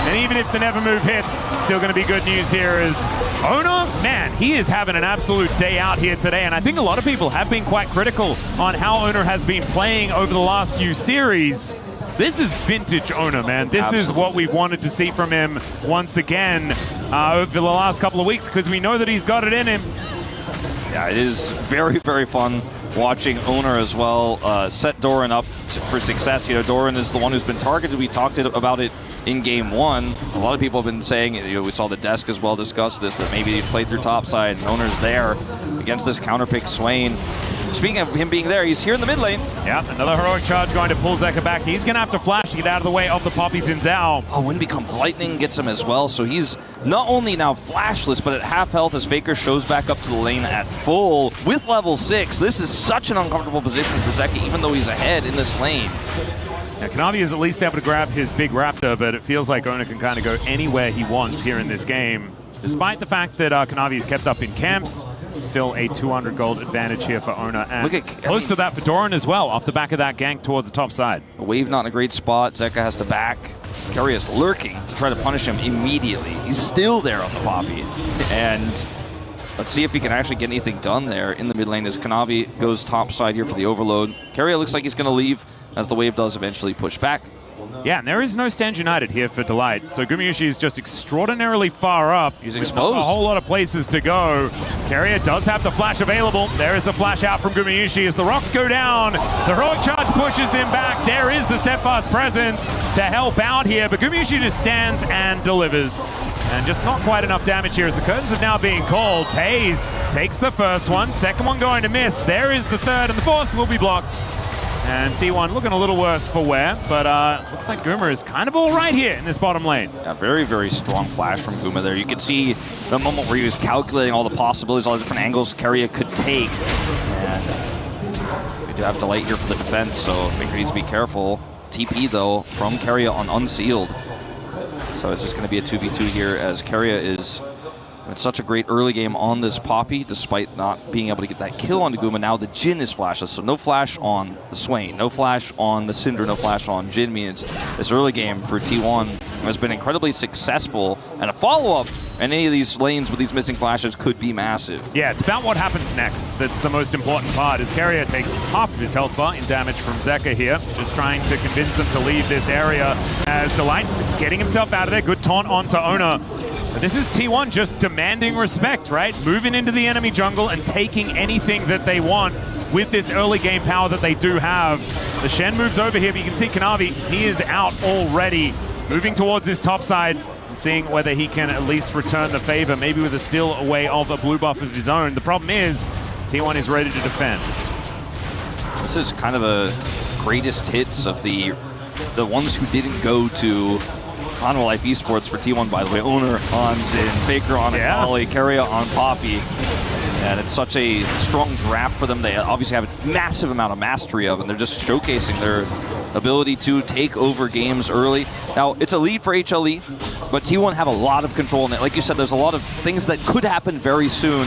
Speaker 4: And even if the never move hits, still going to be good news here as Owner, man, he is having an absolute day out here today. And I think a lot of people have been quite critical on how Owner has been playing over the last few series. This is vintage Owner, man. This is what we've wanted to see from him once again over the last couple of weeks because we know that he's got it in him.
Speaker 23: Yeah, it is very, very fun watching Owner as well set Doran up for success. You know, Doran is the one who's been targeted. We talked about it in game one. A lot of people have been saying, you know, we saw the desk as well discuss this, that maybe he's played through topside and Owner's there against this counterpick Swain. Speaking of him being there, he's here in the mid lane.
Speaker 4: Yeah, another heroic charge going to pull Zeka back. He's going to have to flash to get out of the way of the Poppy Xin Zhao.
Speaker 23: Oh, Wind becomes lightning, gets him as well. So he's not only now flashless, but at half health as Faker shows back up to the lane at full with level 6. This is such an uncomfortable position for Zeka, even though he's ahead in this lane.
Speaker 4: Now, Kanavi is at least able to grab his big Raptor, but it feels like Owner can kind of go anywhere he wants here in this game. Despite the fact that Kanavi is kept up in camps, still a 200 gold advantage here for Owner. And close to that for Doran as well, off the back of that gank towards the top side.
Speaker 23: A wave not in a great spot. Zeka has to back. Keria is lurking to try to punish him immediately. He's still there on the Poppy. And let's see if he can actually get anything done there in the mid lane as Kanavi goes top side here for the overload. Keria looks like he's going to leave as the wave does eventually push back.
Speaker 4: Yeah, and there is no Stand United here for Delight. So Gumayusi is just extraordinarily far up.
Speaker 23: He's
Speaker 4: exposed. A whole lot of places to go. Keria does have the flash available. There is the flash out from Gumayusi as the rocks go down. The heroic charge pushes him back. There is the steadfast presence to help out here, but Gumayusi just stands and delivers. And just not quite enough damage here as the curtains have now being called. Pays takes the first one. Second one going to miss. There is the third, and the fourth will be blocked. And T1 looking a little worse for wear, but looks like Guma is kind of all right here in this bottom lane.
Speaker 23: Yeah, very, very strong flash from Guma there. You could see the moment where he was calculating all the possibilities, all the different angles Keria could take. And do have Delight here for the defense, so Faker needs to be careful. TP, though, from Keria on Unsealed. So it's just going to be a 2v2 here as Keria is in such a great early game on this Poppy, despite not being able to get that kill on Guma. Now the Jhin is flashless, so no flash on the Swain, no flash on the Syndra, no flash on Jhin means this early game for T1 has been incredibly successful, and a follow-up in any of these lanes with these missing flashes could be massive.
Speaker 4: Yeah, it's about what happens next that's the most important part, as Keria takes half of his health bar in damage from Zeka here, just trying to convince them to leave this area as Delight getting himself out of there. Good taunt onto Ona. But this is T1 just demanding respect, right? Moving into the enemy jungle and taking anything that they want with this early game power that they do have. The Shen moves over here, but you can see Kanavi, he is out already. Moving towards this top side, seeing whether he can at least return the favor, maybe with a steal away of a blue buff of his own. The problem is, T1 is ready to defend.
Speaker 23: This is kind of a greatest hits of the ones who didn't go to Honor Life Esports for T1, by the way. Owner on Xin, Faker on Akali, Keria on Poppy. And it's such a strong draft for them. They obviously have a massive amount of mastery of, and they're just showcasing their ability to take over games early. Now, it's a lead for HLE, but T1 have a lot of control in it. Like you said, there's a lot of things that could happen very soon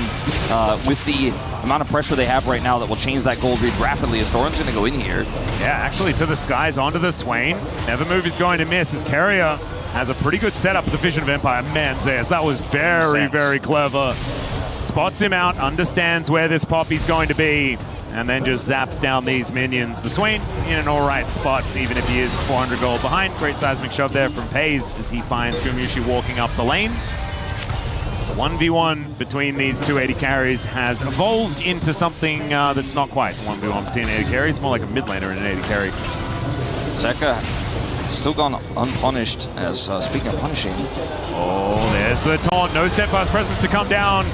Speaker 23: with the amount of pressure they have right now that will change that gold read rapidly as Doran's going to go in here.
Speaker 4: Yeah, actually to the skies, onto the Swain. Never move is going to miss as Keria has a pretty good setup with the Vision of Empire. Man, Zeus, that was very, very clever. Spots him out, understands where this Poppy's going to be, and then just zaps down these minions. The Swain in an alright spot, even if he is 400 gold behind. Great seismic shove there from Pays as he finds Gumushi walking up the lane. The 1v1 between these two AD carries has evolved into something that's not quite 1v1 between AD carries, more like a mid laner and an AD carry.
Speaker 23: Zeka still gone unpunished, as speaking of punishing.
Speaker 4: Oh, there's the taunt. No steadfast presence to come down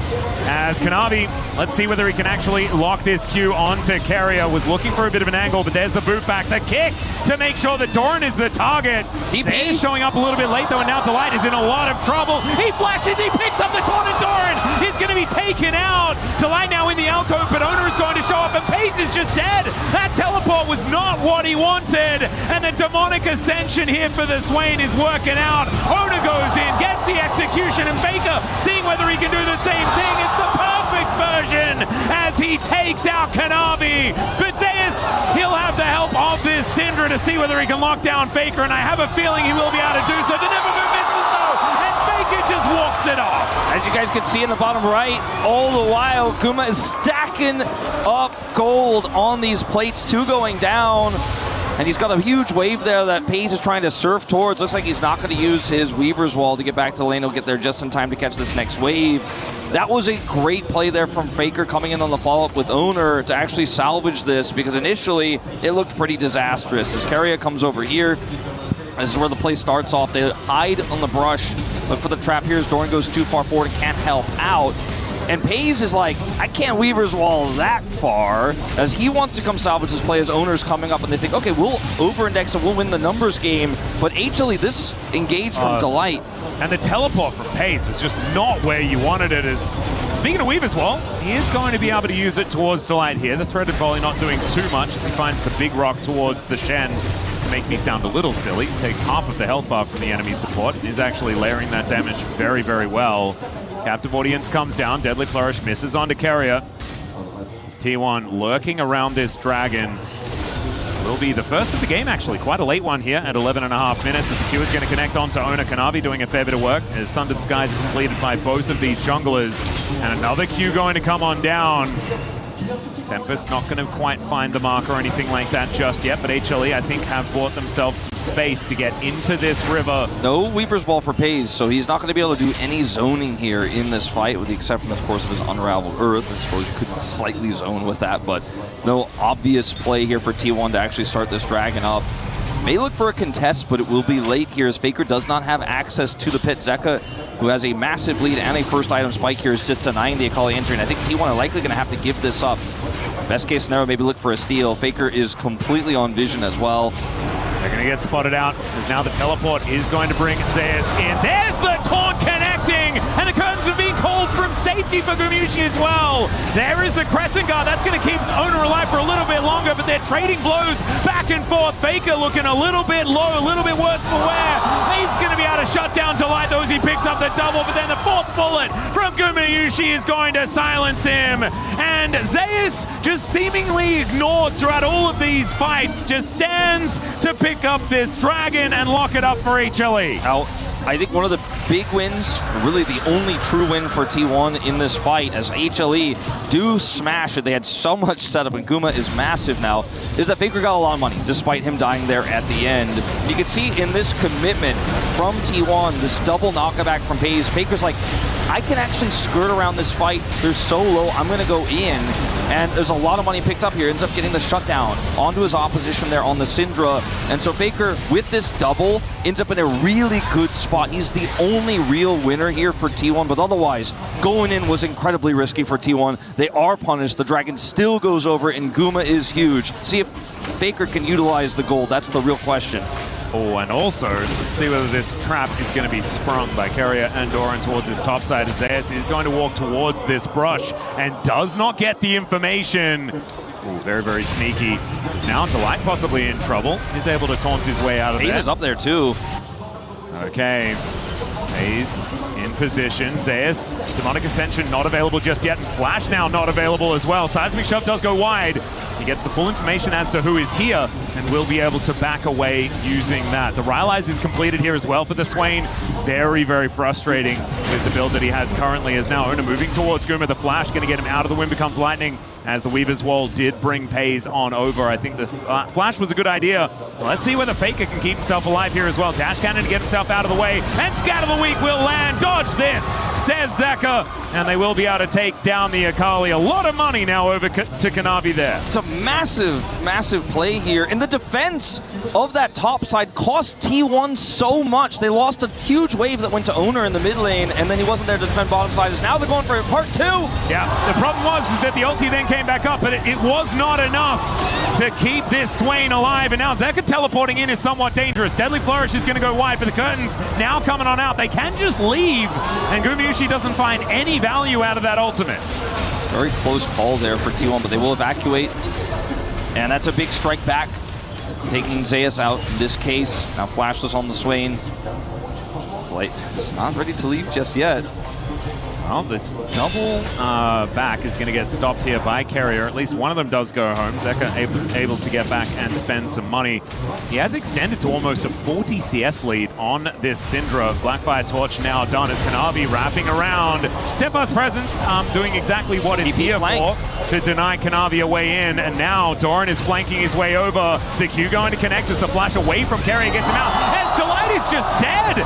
Speaker 4: as Kanavi, let's see whether he can actually lock this Q onto Keria. Was looking for a bit of an angle, but there's the boot back. The kick to make sure that Doran is the target. TP is showing up a little bit late though, and now Delight is in a lot of trouble. He flashes, he picks up the taunt, and Doran is going to be taken out. Delight now in the alcove, but Owner is going to show up, and Pace is just dead. That teleport was not what he wanted, and the demonic ascension here for the Swain is working out. Owner goes in, gets the execution, and Faker seeing whether he can do the same thing. It's the perfect version as he takes out Kanavi. But Zeus, he'll have the help of this Syndra to see whether he can lock down Faker, and I have a feeling he will be able to do so. The never misses though, and Faker just walks it off.
Speaker 23: As you guys can see in the bottom right, all the while, Guma is stacking up gold on these plates, two going down. And he's got a huge wave there that Pays is trying to surf towards. Looks like he's not going to use his Weaver's Wall to get back to the lane. He'll get there just in time to catch this next wave. That was a great play there from Faker coming in on the follow-up with Owner to actually salvage this, because initially it looked pretty disastrous. As Keria comes over here, this is where the play starts off. They hide on the brush, but for the trap here as Doran goes too far forward and can't help out. And Pays is like, I can't Weaver's Wall that far, as he wants to come salvage this play as Owner's coming up, and they think, okay, we'll over-index and we'll win the numbers game. But HLE, this engaged from Delight.
Speaker 4: And the teleport from Pays was just not where you wanted it. As speaking of Weaver's Wall, he is going to be able to use it towards Delight here. The threaded volley not doing too much as he finds the big rock towards the Shen. To make me sound a little silly, takes half of the health bar from the enemy support. Is actually layering that damage very, very well. Captive Audience comes down, Deadly Flourish misses onto Keria. It's T1 lurking around this dragon. Will be the first of the game, actually. Quite a late one here at 11.5 minutes. As the Q is going to connect onto Owner. Kanavi doing a fair bit of work as Sundered Skies are completed by both of these junglers. And another Q going to come on down. Tempest not going to quite find the mark or anything like that just yet, but HLE, I think, have bought themselves some space to get into this river.
Speaker 23: No Weaver's Wall for Pays, so he's not going to be able to do any zoning here in this fight, with the exception, of course, of his Unraveled Earth. I suppose you could slightly zone with that, but no obvious play here for T1 to actually start this dragon up. May look for a contest, but it will be late here as Faker does not have access to the pit. Zeka, who has a massive lead and a first item spike here, is just denying the Akali entry, and I think T1 are likely going to have to give this up. Best case scenario, maybe look for a steal. Faker is completely on vision as well.
Speaker 4: They're going to get spotted out, because now the teleport is going to bring Zeus in. There's the taunt connecting, and the curtains are being called from safety for Gumi Gumayusi as well. There is the Crescent Guard. That's going to keep Owner alive for a little bit longer, but they're trading blows back and forth. Faker looking a little bit low, a little bit worse for wear. He's going to be able to shut down Delight those. He picks up the double, but then the fourth bullet from Gumayusi is going to silence him. And Zeus, just seemingly ignored throughout all of these fights, just stands to pick up this dragon and lock it up for HLE.
Speaker 23: Now, I think one of the big wins, really the only true win for T1 in this fight, as HLE do smash it. They had so much setup, and Guma is massive now, is that Faker got a lot of money, despite him dying there at the end. You can see in this commitment from T1, this double knockaback from FaZe, Faker's like, I can actually skirt around this fight. They're so low, I'm going to go in. And there's a lot of money picked up here. Ends up getting the shutdown onto his opposition there on the Syndra. And so Faker, with this double, ends up in a really good spot. He's the only real winner here for T1, but otherwise, going in was incredibly risky for T1. They are punished. The Dragon still goes over, and Guma is huge. See if Faker can utilize the gold. That's the real question.
Speaker 4: Oh, and also, let's see whether this trap is going to be sprung by Carrier and Doran towards his top side. Zeus is going to walk towards this brush and does not get the information. Ooh, very, very sneaky. Now Delight possibly in trouble. He's able to taunt his way out of there.
Speaker 23: FaZe is up there too.
Speaker 4: Okay. FaZe in position. Zeus, Demonic Ascension not available just yet. And Flash now not available as well. Seismic Shove does go wide. He gets the full information as to who is here and will be able to back away using that. The Rylize is completed here as well for the Swain. Very, very frustrating with the build that he has currently, as now Ona moving towards Guma. The Flash going to get him out of the wind becomes lightning, as the Weaver's Wall did bring FaZe on over. I think the Flash was a good idea. Let's see whether Faker can keep himself alive here as well. Dash Cannon to get himself out of the way, and Scatter the Weak will land. Dodge this, says Zeka, and they will be able to take down the Akali. A lot of money now over to Kanavi there.
Speaker 23: It's a massive, massive play here, and the defense of that top side cost T1 so much. They lost a huge wave that went to Owner in the mid lane, and then he wasn't there to defend bottom side. Now they're going for part two.
Speaker 4: Yeah, the problem was that the ulti then came back up, but it was not enough to keep this Swain alive. And now Zeka teleporting in is somewhat dangerous. Deadly Flourish is going to go wide, but the curtains now coming on out. They can just leave, and Gumayusi doesn't find any value out of that ultimate.
Speaker 23: Very close call there for T1, but they will evacuate. And that's a big strike back, taking Zeus out in this case. Now Flashless on the Swain. Light is not ready to leave just yet.
Speaker 4: Well, this double back is going to get stopped here by Carrier. At least one of them does go home. Zeka able to get back and spend some money. He has extended to almost a 40 CS lead on this Syndra. Blackfire Torch now done as Kanavi wrapping around. Steadfast Presence doing exactly what it's here for, to deny Kanavi a way in. And now Doran is flanking his way over. The Q going to connect as the flash away from Carrier gets him out. As Delight is just dead.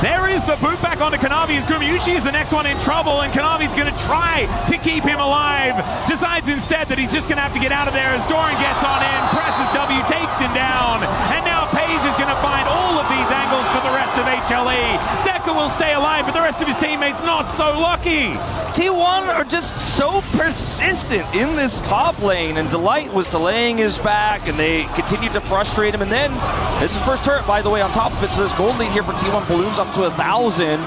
Speaker 4: There is the boot back onto Kanavi as Gumayusi is the next one in trouble, and Kanavi's going to try to keep him alive. Decides instead that he's just going to have to get out of there as Doran gets on in, presses W, takes him down, and now FaZe is going to find all of these angles for the rest of HLE. Zeka will stay alive, but the rest of his teammates not so lucky.
Speaker 23: T1 are just so persistent in this top lane, and Delight was delaying his back, and they continued to frustrate him. And then, it's his first turret, by the way, on top of it, so this gold lead here for T1 balloons up to 1,000.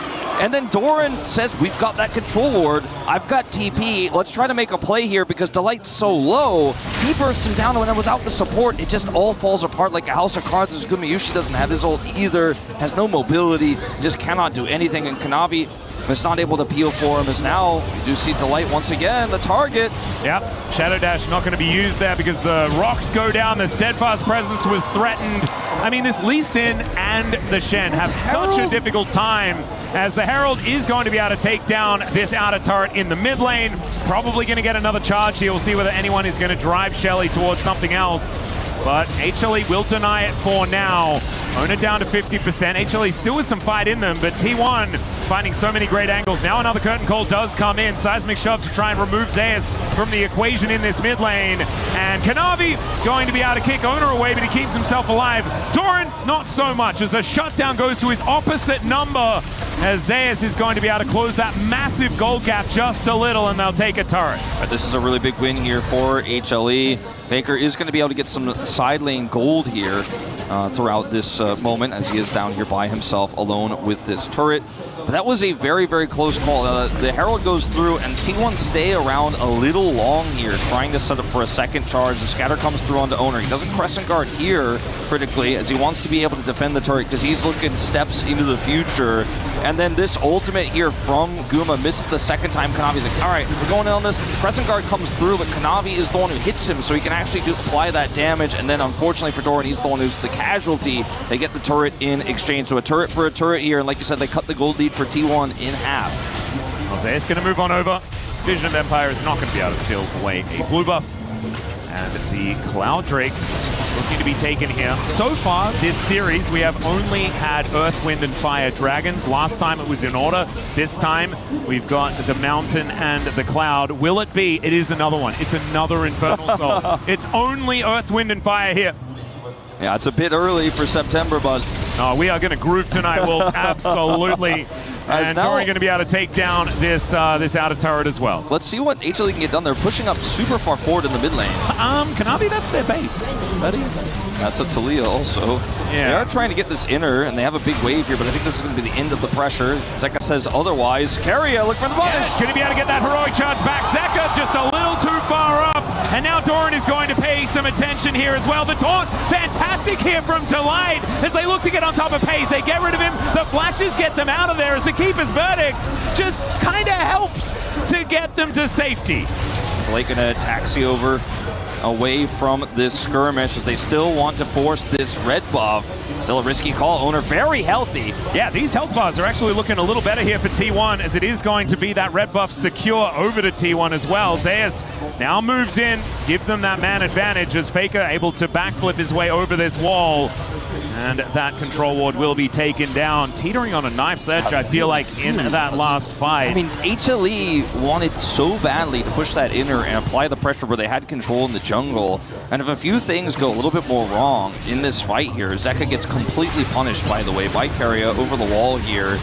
Speaker 23: And then Doran says, we've got that control ward. I've got TP. Let's try to make a play here because Delight's so low. He bursts him down, and then without the support, it just all falls apart like a house of cards. As Gumayusi doesn't have his ult either, has no mobility, just cannot do anything. And Kanavi is not able to peel for him, as now you do see Delight once again, the target.
Speaker 4: Yep, Shadow Dash not going to be used there because the rocks go down. The Steadfast Presence was threatened. I mean, this Lee Sin and the Shen have such a difficult time, as the Herald is going to be able to take down this outer turret in the mid lane. Probably going to get another charge here. We'll see whether anyone is going to drive Shelly towards something else. But HLE will deny it for now. Own it down to 50%. HLE still with some fight in them, but T1 finding so many great angles. Now another curtain call does come in. Seismic Shove to try and remove Zeus from the equation in this mid lane. And Kanavi going to be able to kick Owner away, but he keeps himself alive. Doran, not so much, as the shutdown goes to his opposite number, as Zeus is going to be able to close that massive gold gap just a little, and they'll take a turret.
Speaker 23: This is a really big win here for HLE. Faker is going to be able to get some side lane gold here throughout this moment, as he is down here by himself alone with this turret. But that was a very, very close call. The Herald goes through, and T1 stay around a little long here, trying to set up for a second charge. The scatter comes through onto Owner. He doesn't crescent guard here, critically, as he wants to be able to defend the turret, because he's looking steps into the future. And then this ultimate here from Guma misses the second time. Kanavi's like, all right, we're going in on this. Crescent guard comes through, but Kanavi is the one who hits him, so he can actually apply that damage. And then, unfortunately for Doran, he's the one who's the casualty. They get the turret in exchange. So a turret for a turret here, and like you said, they cut the gold lead for T1 in half.
Speaker 4: Jose's going to move on over. Vision of Empire is not going to be able to steal away a blue buff. And the Cloud Drake looking to be taken here. So far, this series, we have only had Earth, Wind, and Fire Dragons. Last time it was in order. This time, we've got the Mountain and the Cloud. Will it be? It is another one. It's another Infernal Soul. It's only Earth, Wind, and Fire here.
Speaker 23: Yeah, it's a bit early for September, but...
Speaker 4: Oh, we are going to groove tonight, Wolf. Absolutely. And Doran going to be able to take down this outer turret as well.
Speaker 23: Let's see what HLE can get done. They're pushing up super far forward in the mid lane.
Speaker 4: Kanavi, that's their base.
Speaker 23: That's a Talia also.
Speaker 4: Yeah.
Speaker 23: They are trying to get this inner, and they have a big wave here, but I think this is going to be the end of the pressure. Zeka says otherwise. Keria, look for the punish.
Speaker 4: Yes, going to be able to get that heroic charge back. Zeka just a little too far up. And now Doran is going to pay some attention here as well. The taunt, fantastic here from Delight as they look to get on top of Pace. They get rid of him. The flashes get them out of there as the Keeper's Verdict just kind of helps to get them to safety.
Speaker 23: Delight going to taxi over away from this skirmish as they still want to force this red buff. Still a risky call. Owner very healthy.
Speaker 4: Yeah, these health bars are actually looking a little better here for T1 as it is going to be that red buff secure over to T1 as well. Zeus now moves in, give them that man advantage as Faker able to backflip his way over this wall. And that control ward will be taken down. Teetering on a knife's edge, I feel like, in that last fight.
Speaker 23: I mean, HLE wanted so badly to push that inner and apply the pressure where they had control in the jungle. And if a few things go a little bit more wrong in this fight here, Zeka gets completely punished, by the way, by Keria over the wall here.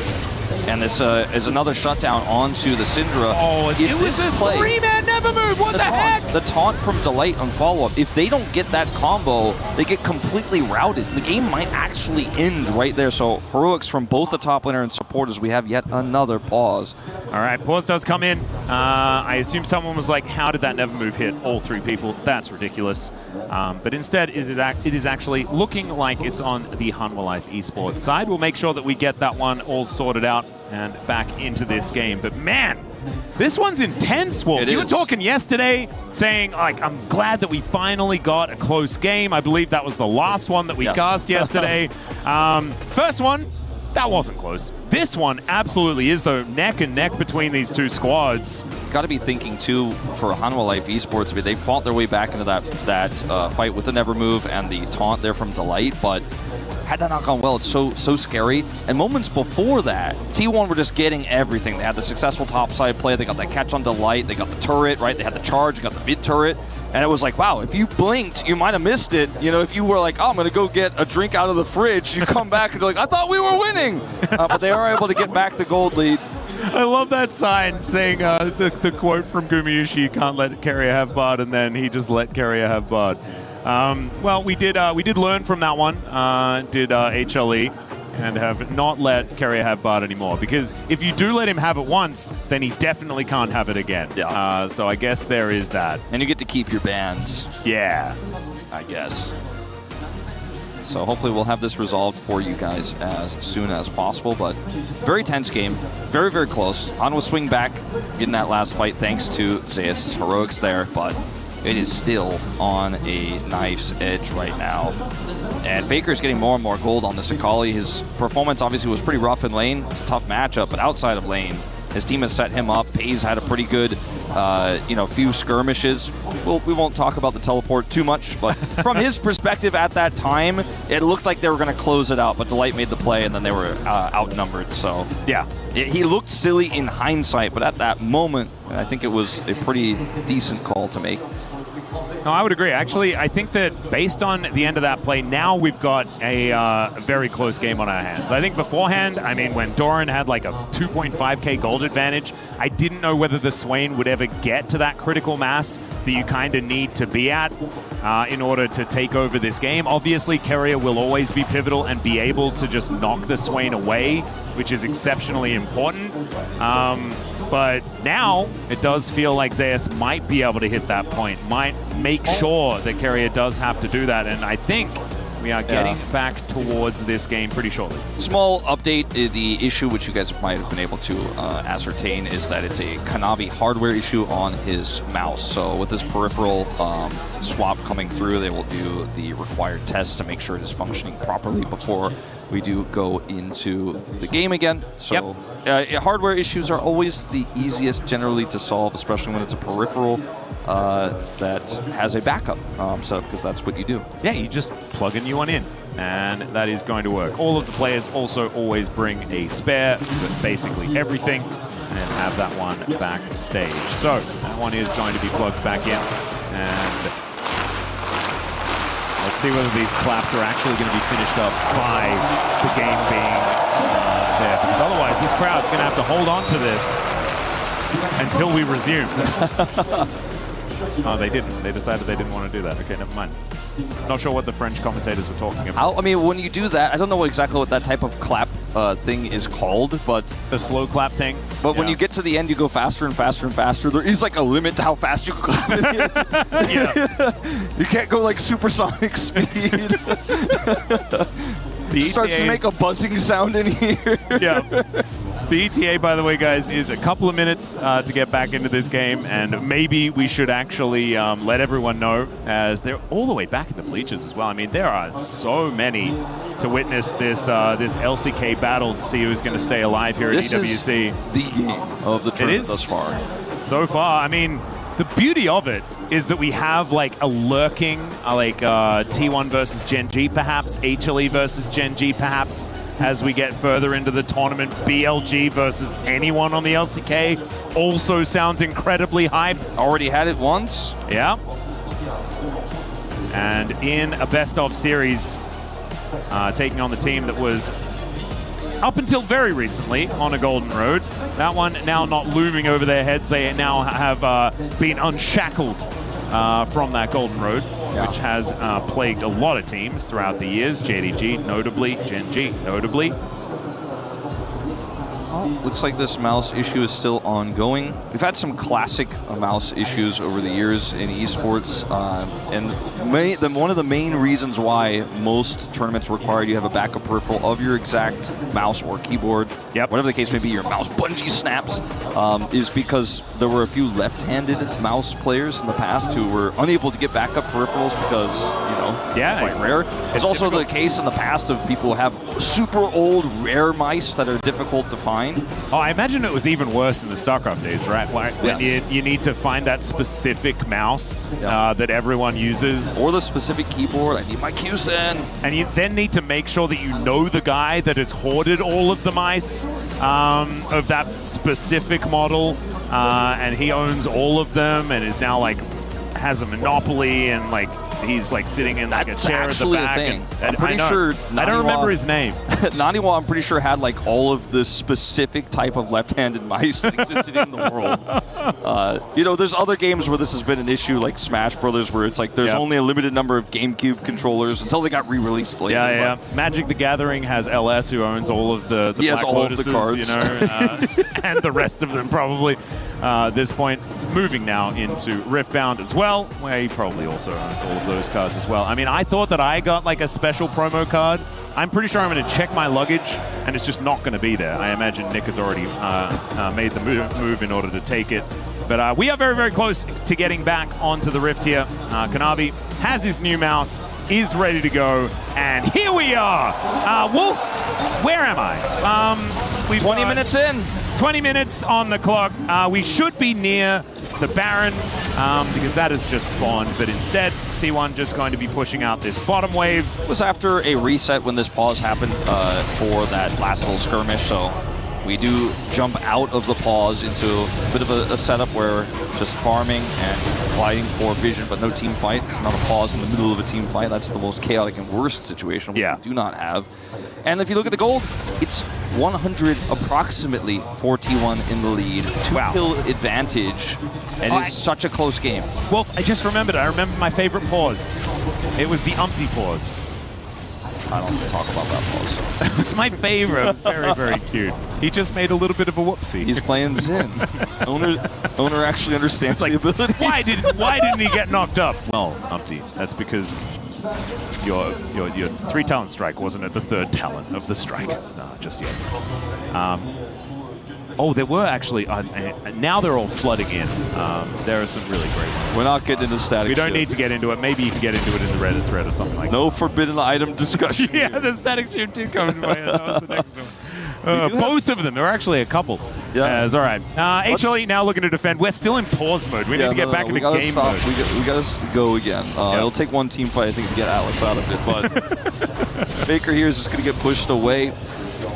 Speaker 23: And this is another shutdown onto the Syndra.
Speaker 4: Oh, it was a three-man never move. What the heck?
Speaker 23: The taunt from Delight on follow-up. If they don't get that combo, they get completely routed. The game might actually end right there. So heroics from both the top laner and supporters. We have yet another pause.
Speaker 4: All right, pause does come in. I assume someone was like, how did that never move hit all three people? That's ridiculous. But instead, it is actually looking like it's on the Hanwha Life Esports side. We'll make sure that we get that one all sorted out and back into this game. But man, this one's intense, Wolf. You were talking yesterday saying, like, I'm glad that we finally got a close game. I believe that was the last one that we cast yesterday. First one, that wasn't close. This one absolutely is, though, neck and neck between these two squads.
Speaker 23: Got to be thinking, too, for Hanwha Life Esports. I mean, they fought their way back into that fight with the Never Move and the taunt there from Delight, but had that not gone well, it's so scary. And moments before that, T1 were just getting everything. They had the successful topside play, they got that catch on Delight, they got the turret, right? They had the charge, they got the mid turret. And it was like, wow, if you blinked, you might have missed it. You know, if you were like, oh, I'm going to go get a drink out of the fridge, you come back and you're like, I thought we were winning. But they are able to get back the gold lead.
Speaker 4: I love that sign saying the quote from Gumayushi, you can't let Keria have Bard, and then he just let Keria have Bard. Well, we did learn from that one, did HLE, and have not let Keria have Bard anymore. Because if you do let him have it once, then he definitely can't have it again.
Speaker 23: Yeah.
Speaker 4: So I guess there is that.
Speaker 23: And you get to keep your bans.
Speaker 4: Yeah.
Speaker 23: I guess. So hopefully we'll have this resolved for you guys as soon as possible. But very tense game. Very, very close. Hanwha swing back in that last fight thanks to Zeus' heroics there. But it is still on a knife's edge right now. And Faker's getting more and more gold on this Akali. His performance obviously was pretty rough in lane. It's a tough matchup, but outside of lane, his team has set him up. Pays had a pretty good, few skirmishes. We won't talk about the teleport too much, but from his perspective at that time, it looked like they were going to close it out, but Delight made the play, and then they were outnumbered. So
Speaker 4: yeah,
Speaker 23: he looked silly in hindsight, but at that moment, I think it was a pretty decent call to make.
Speaker 4: No, I would agree. Actually, I think that based on the end of that play, now we've got a very close game on our hands. I think beforehand, I mean, when Doran had like a 2.5k gold advantage, I didn't know whether the Swain would ever get to that critical mass that you kind of need to be at in order to take over this game. Obviously, Keria will always be pivotal and be able to just knock the Swain away, which is exceptionally important. But now it does feel like Zeus might be able to hit that point, might make sure that Keria does have to do that. And I think we are getting back towards this game pretty shortly.
Speaker 23: Small update, the issue which you guys might have been able to ascertain is that it's a Kanavi hardware issue on his mouse. So with this peripheral swap coming through, they will do the required tests to make sure it is functioning properly before we do go into the game again. So hardware issues are always the easiest generally to solve, especially when it's a peripheral that has a backup setup, because that's what you do.
Speaker 4: Yeah, you just plug a new one in, and that is going to work. All of the players also always bring a spare with basically everything, and have that one backstage. So that one is going to be plugged back in, and let's see whether these claps are actually going to be finished up by the game being there. Because otherwise, this crowd's going to have to hold on to this until we resume. Oh, they didn't. They decided they didn't want to do that. Okay, never mind. Not sure what the French commentators were talking about.
Speaker 23: I mean, when you do that, I don't know exactly what that type of clap thing is called, but...
Speaker 4: The slow clap thing?
Speaker 23: But when you get to the end, you go faster and faster and faster. There is like a limit to how fast you can clap in here. You can't go like supersonic speed. It starts to make a buzzing sound in here.
Speaker 4: Yeah. The ETA, by the way, guys, is a couple of minutes to get back into this game, and maybe we should actually let everyone know, as they're all the way back in the bleachers as well. I mean, there are so many to witness this this LCK battle to see who's going to stay alive here at EWC.
Speaker 23: This is the game of the tournament thus far.
Speaker 4: So far, I mean, the beauty of it is that we have like a lurking, T1 versus Gen G perhaps, HLE versus Gen G perhaps, as we get further into the tournament. BLG versus anyone on the LCK also sounds incredibly hype.
Speaker 23: Already had it once.
Speaker 4: Yeah. And in a best-of series, taking on the team that was up until very recently on a golden road. That one now not looming over their heads. They now have been unshackled from that golden road, which has plagued a lot of teams throughout the years. JDG notably, Gen G notably.
Speaker 23: Looks like this mouse issue is still ongoing. We've had some classic mouse issues over the years in esports, and one of the main reasons why most tournaments require you have a backup peripheral of your exact mouse or keyboard, whatever the case may be, your mouse bungee snaps, is because there were a few left-handed mouse players in the past who were unable to get backup peripherals because, you know, quite rare. It's also the case in the past of people who have super old, rare mice that are difficult to find.
Speaker 4: Oh, I imagine it was even worse in the StarCraft days, right? When you need to find that specific mouse that everyone uses.
Speaker 23: Or the specific keyboard. I need my QSEN.
Speaker 4: And you then need to make sure that you know the guy that has hoarded all of the mice of that specific model. And he owns all of them and is now like, has a monopoly, and like he's like sitting in like a chair at the back.
Speaker 23: Thing.
Speaker 4: And
Speaker 23: I'm pretty sure
Speaker 4: I don't remember his name.
Speaker 23: Naniwa, I'm pretty sure, had like all of this specific type of left-handed mice that existed in the world. You know, there's other games where this has been an issue, like Smash Brothers, where it's like there's only a limited number of GameCube controllers until they got re-released later.
Speaker 4: Yeah. Magic the Gathering has LS, who owns all of the
Speaker 23: he
Speaker 4: Black
Speaker 23: has all
Speaker 4: Lotuses,
Speaker 23: of the cards.
Speaker 4: you know, and the rest of them probably. At this point, moving now into Riftbound as well, where he probably also owns all of those cards as well. I mean, I thought that I got like a special promo card. I'm pretty sure I'm going to check my luggage, and it's just not going to be there. I imagine Nick has already made the move in order to take it. But we are very, very close to getting back onto the Rift here. Kanavi has his new mouse, is ready to go, and here we are. Wolf, where am I? We've
Speaker 23: 20 minutes in.
Speaker 4: 20 minutes on the clock. We should be near the Baron because that has just spawned, but instead T1 just going to be pushing out this bottom wave.
Speaker 23: It was after a reset when this pause happened for that last little skirmish, so we do jump out of the pause into a bit of a setup where just farming and fighting for vision, but no team fight. It's not a pause in the middle of a team fight. That's the most chaotic and worst situation, which we do not have. And if you look at the gold, it's 100 approximately for T1 in the lead. 2-kill advantage. And it's such a close game.
Speaker 4: Wolf, I just remembered. I remember my favorite pause. It was the Umpty pause.
Speaker 23: I don't want to talk about that pause.
Speaker 4: That was my favorite. It was very, very cute. He just made a little bit of a whoopsie.
Speaker 23: He's playing Zin. Owner actually understands the ability.
Speaker 4: Why didn't he get knocked up? Well, Umpty, that's because your 3-talent strike wasn't at the 3rd talent of the strike just yet. Oh, there were actually, now they're all flooding in. There are some really great ones.
Speaker 23: We're not getting into static
Speaker 4: We don't
Speaker 23: shift.
Speaker 4: need to get into it. Maybe you can get into it in the Reddit thread or something like that.
Speaker 23: No forbidden item discussion.
Speaker 4: Yeah, the static shift too comes to my head. That was the next one. Both of them. There were actually a couple. Yeah. It's all right. HLE now looking to defend. We're still in pause mode. We need to get back into game mode.
Speaker 23: We got to go again. It'll take one team fight, I think, to get Atlas out of it. But Faker here is just going to get pushed away.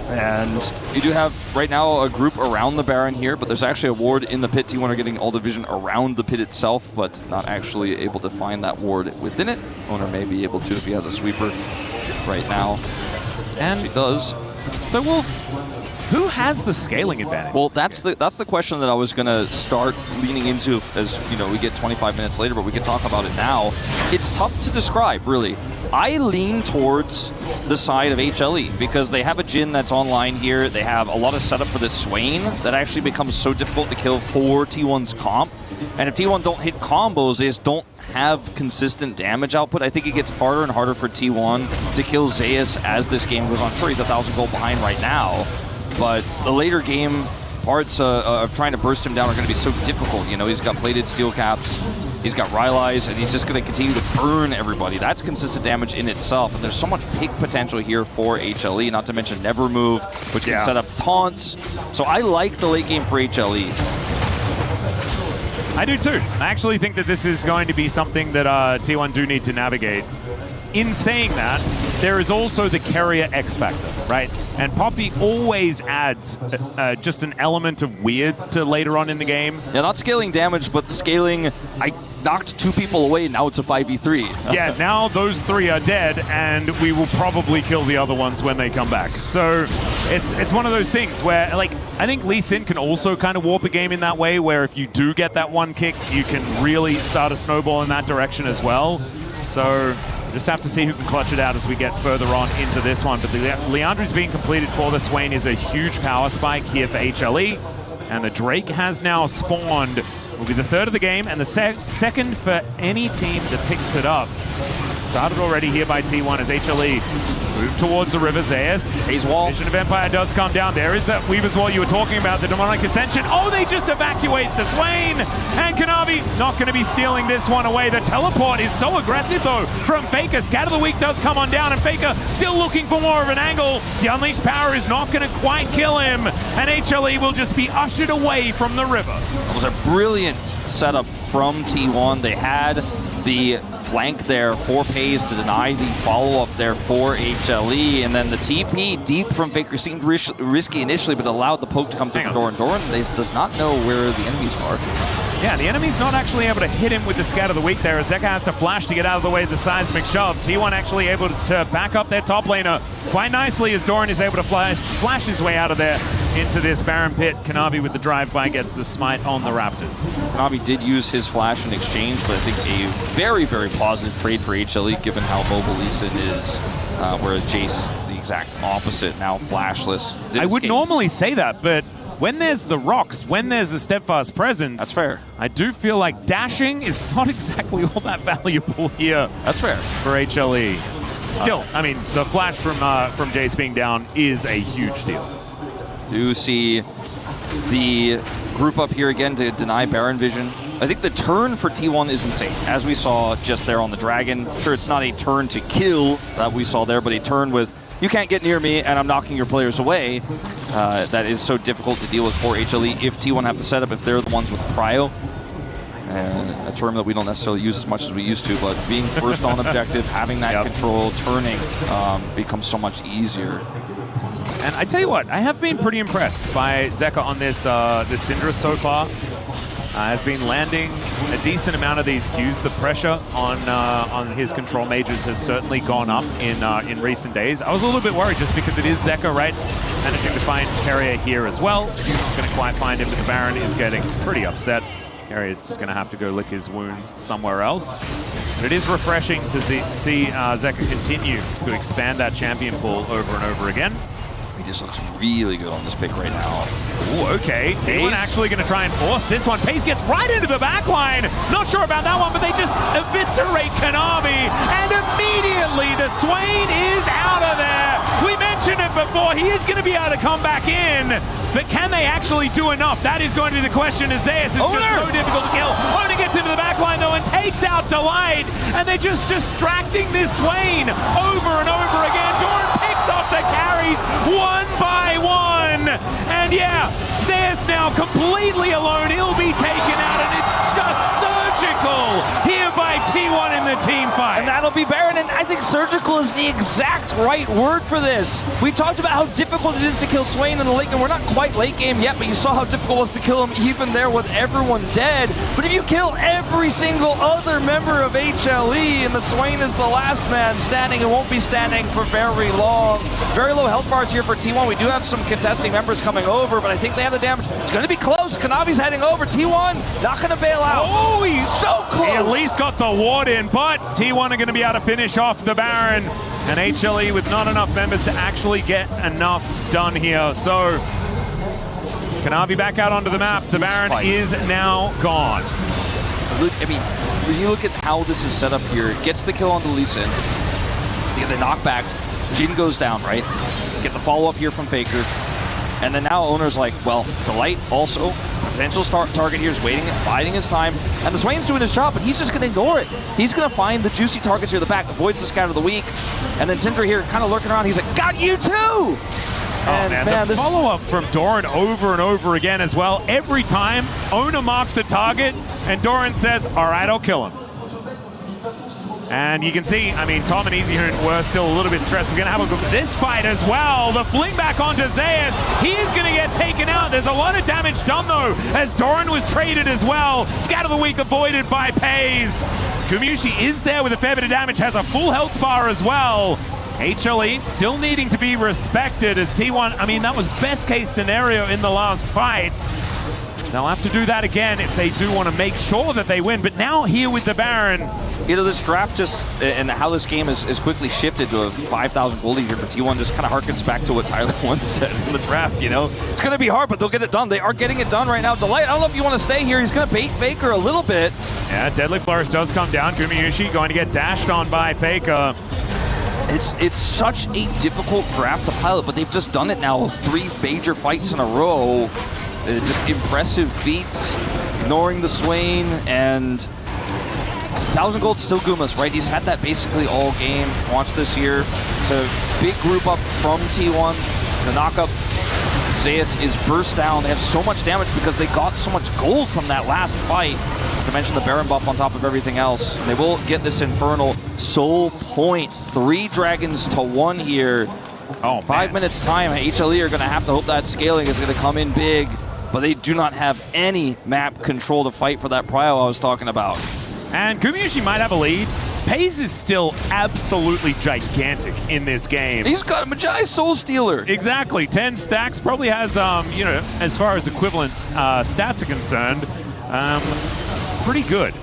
Speaker 23: And you do have, right now, a group around the Baron here, but there's actually a ward in the pit. T1 are getting all the vision around the pit itself, but not actually able to find that ward within it. Owner may be able to if he has a sweeper right now. And he does.
Speaker 4: So, Wolf, who has the scaling advantage?
Speaker 23: Well, that's the question that I was going to start leaning into as we get 25 minutes later, but we can talk about it now. It's tough to describe, really. I lean towards the side of HLE because they have a Jhin that's online here. They have a lot of setup for this Swain that actually becomes so difficult to kill for T1's comp. And if T1 don't hit combos, they just don't have consistent damage output. I think it gets harder and harder for T1 to kill Zeus as this game goes on. Sure, he's 1,000 gold behind right now, but the later game parts of trying to burst him down are going to be so difficult. He's got plated steel caps. He's got Rylai's, and he's just going to continue to burn everybody. That's consistent damage in itself, and there's so much pick potential here for HLE, not to mention Never Move, which can set up taunts. So I like the late game for HLE.
Speaker 4: I do too. I actually think that this is going to be something that T1 do need to navigate. In saying that, there is also the carrier X factor, right? And Poppy always adds just an element of weird to later on in the game.
Speaker 23: Yeah, not scaling damage, but scaling... I knocked 2 people away, now it's a 5v3.
Speaker 4: Yeah, now those 3 are dead, and we will probably kill the other ones when they come back. So it's one of those things where, like, I think Lee Sin can also kind of warp a game in that way, where if you do get that one kick, you can really start a snowball in that direction as well. So just have to see who can clutch it out as we get further on into this one. But the Leandri's being completed for the Swain is a huge power spike here for HLE. And the Drake has now spawned. Will be the 3rd of the game and the second for any team that picks it up. Started already here by T1 as HLE move towards the river. Zeus.
Speaker 23: Haze Wall.
Speaker 4: Vision of Empire does come down. There is that Weaver's Wall you were talking about, the Demonic Ascension. Oh, they just evacuate the Swain. And Kanavi not going to be stealing this one away. The teleport is so aggressive, though, from Faker. Scatter the Weak does come on down, and Faker still looking for more of an angle. The Unleashed Power is not going to quite kill him, and HLE will just be ushered away from the river.
Speaker 23: That was a brilliant setup from T1. They had the flank there for Pays to deny the follow-up there for HLE, and then the TP deep from Faker seemed risky initially, but allowed the poke to come through Doran. Doran does not know where the enemies are.
Speaker 4: Yeah, the enemy's not actually able to hit him with the Scatter of the Weak there, as Zeka has to flash to get out of the way of the seismic shove. T1 actually able to back up their top laner quite nicely as Doran is able to flash his way out of there into this Baron pit. Kanavi with the drive-by gets the smite on the Raptors.
Speaker 23: Kanavi did use his flash in exchange, but I think a very, very positive trade for HLE given how mobile Lee Sin is, whereas Jace, the exact opposite, now flashless.
Speaker 4: I would normally say that, but when there's the rocks, when there's a steadfast presence,
Speaker 23: that's fair.
Speaker 4: I do feel like dashing is not exactly all that valuable here.
Speaker 23: That's fair
Speaker 4: for HLE. Still, I mean, the flash from Jace being down is a huge deal.
Speaker 23: Do see the group up here again to deny Baron vision. I think the turn for T1 is insane, as we saw just there on the Dragon. Sure, it's not a turn to kill that we saw there, but a turn with, you can't get near me and I'm knocking your players away. That is so difficult to deal with for HLE if T1 have to set up, if they're the ones with Cryo. A term that we don't necessarily use as much as we used to, but being first on objective, having that control, turning, becomes so much easier.
Speaker 4: And I tell you what, I have been pretty impressed by Zeka on this Syndra so far. has been landing a decent amount of these Qs. The pressure on his control mages has certainly gone up in recent days. I was a little bit worried just because it is Zeka, right? Managing to find Carrier here as well. Not going to quite find him, but the Baron is getting pretty upset. Carrier is just going to have to go lick his wounds somewhere else. But it is refreshing to see Zeka continue to expand that champion pool over and over again.
Speaker 23: He just looks really good on this pick right now.
Speaker 4: Ooh, okay. T1 actually going to try and force this one. Pace gets right into the back line. Not sure about that one, but they just eviscerate Kanavi. And immediately the Swain is out of there. We mentioned it before. He is going to be able to come back in. But can they actually do enough? That is going to be the question. As Zeus is just so difficult to kill. Owner gets into the back line though and takes out Delight. And they're just distracting this Swain over and over again. Doran picks off the carries one by one. And yeah, Zeus now completely alone. He'll be taken out and it's just surgical here by T1 in the team fight.
Speaker 23: And that'll be Baron, and I think surgical is the exact right word for this. We talked about how difficult it is to kill Swain in the late game. We're not quite late game yet, but you saw how difficult it was to kill him even there with everyone dead. But if you kill every single other member of HLE and the Swain is the last man standing, it won't be standing for very long. Very low health bars here for T1. We do have some contesting members coming over, but I think they have the damage. It's going to be close. Kanavi's heading over. T1 not going to bail out.
Speaker 4: Oh, he's
Speaker 23: so close.
Speaker 4: He at least got the ward in, but T1 are going to be able to finish off the Baron. And HLE with not enough members to actually get enough done here. So Kanavi back out onto the map. The Baron is now gone.
Speaker 23: I mean, when you look at how this is set up here, gets the kill on the Lee Sin. They get the knockback. Jin goes down, right? Get the follow-up here from Faker. And then now Owner's like, well, Delight also, potential target here is waiting, biding his time. And the Swain's doing his job, but he's just going to ignore it. He's going to find the juicy targets here at the back, avoids the scout of the week. And then Syndra here kind of lurking around. He's like, got you too!
Speaker 4: Oh man, the follow-up from Doran over and over again as well. Every time, Owner marks a target, and Doran says, all right, I'll kill him. And you can see, I mean, Tom and Easy Hoon were still a little bit stressed. We're going to have a look at this fight as well. The fling back onto Zeus. He is going to get taken out. There's a lot of damage done, though, as Doran was traded as well. Scat of the Week avoided by Pays. Gumayusi is there with a fair bit of damage, has a full health bar as well. HLE still needing to be respected as T1, I mean, that was best case scenario in the last fight. They'll have to do that again if they do want to make sure that they win. But now here with the Baron.
Speaker 23: You know, this draft just, and how this game is quickly shifted to a 5,000 gold lead here for T1 just kind of harkens back to what Tyler once said in the draft, you know? It's going to be hard, but they'll get it done. They are getting it done right now. Delight, I don't know if you want to stay here. He's going to bait Faker a little bit.
Speaker 4: Yeah, Deadly Flourish does come down. Gumayusi going to get dashed on by Faker.
Speaker 23: It's such a difficult draft to pilot, but they've just done it now 3 major fights in a row. Just impressive feats, ignoring the Swain, and 1,000 gold still Guma's, right? He's had that basically all game. Watch this here. So big group up from T1. The knockup, Zeus is burst down. They have so much damage because they got so much gold from that last fight. Not to mention the Baron buff on top of everything else. And they will get this Infernal Soul Point. 3 dragons to 1 here.
Speaker 4: Oh,
Speaker 23: 5 minutes time. HLE are going to have to hope that scaling is going to come in big. But they do not have any map control to fight for that prio I was talking about.
Speaker 4: And Gumayusi might have a lead. Pays is still absolutely gigantic in this game.
Speaker 23: He's got a Magi Soul Stealer.
Speaker 4: Exactly. 10 stacks. Probably has, you know, as far as equivalent stats are concerned, pretty good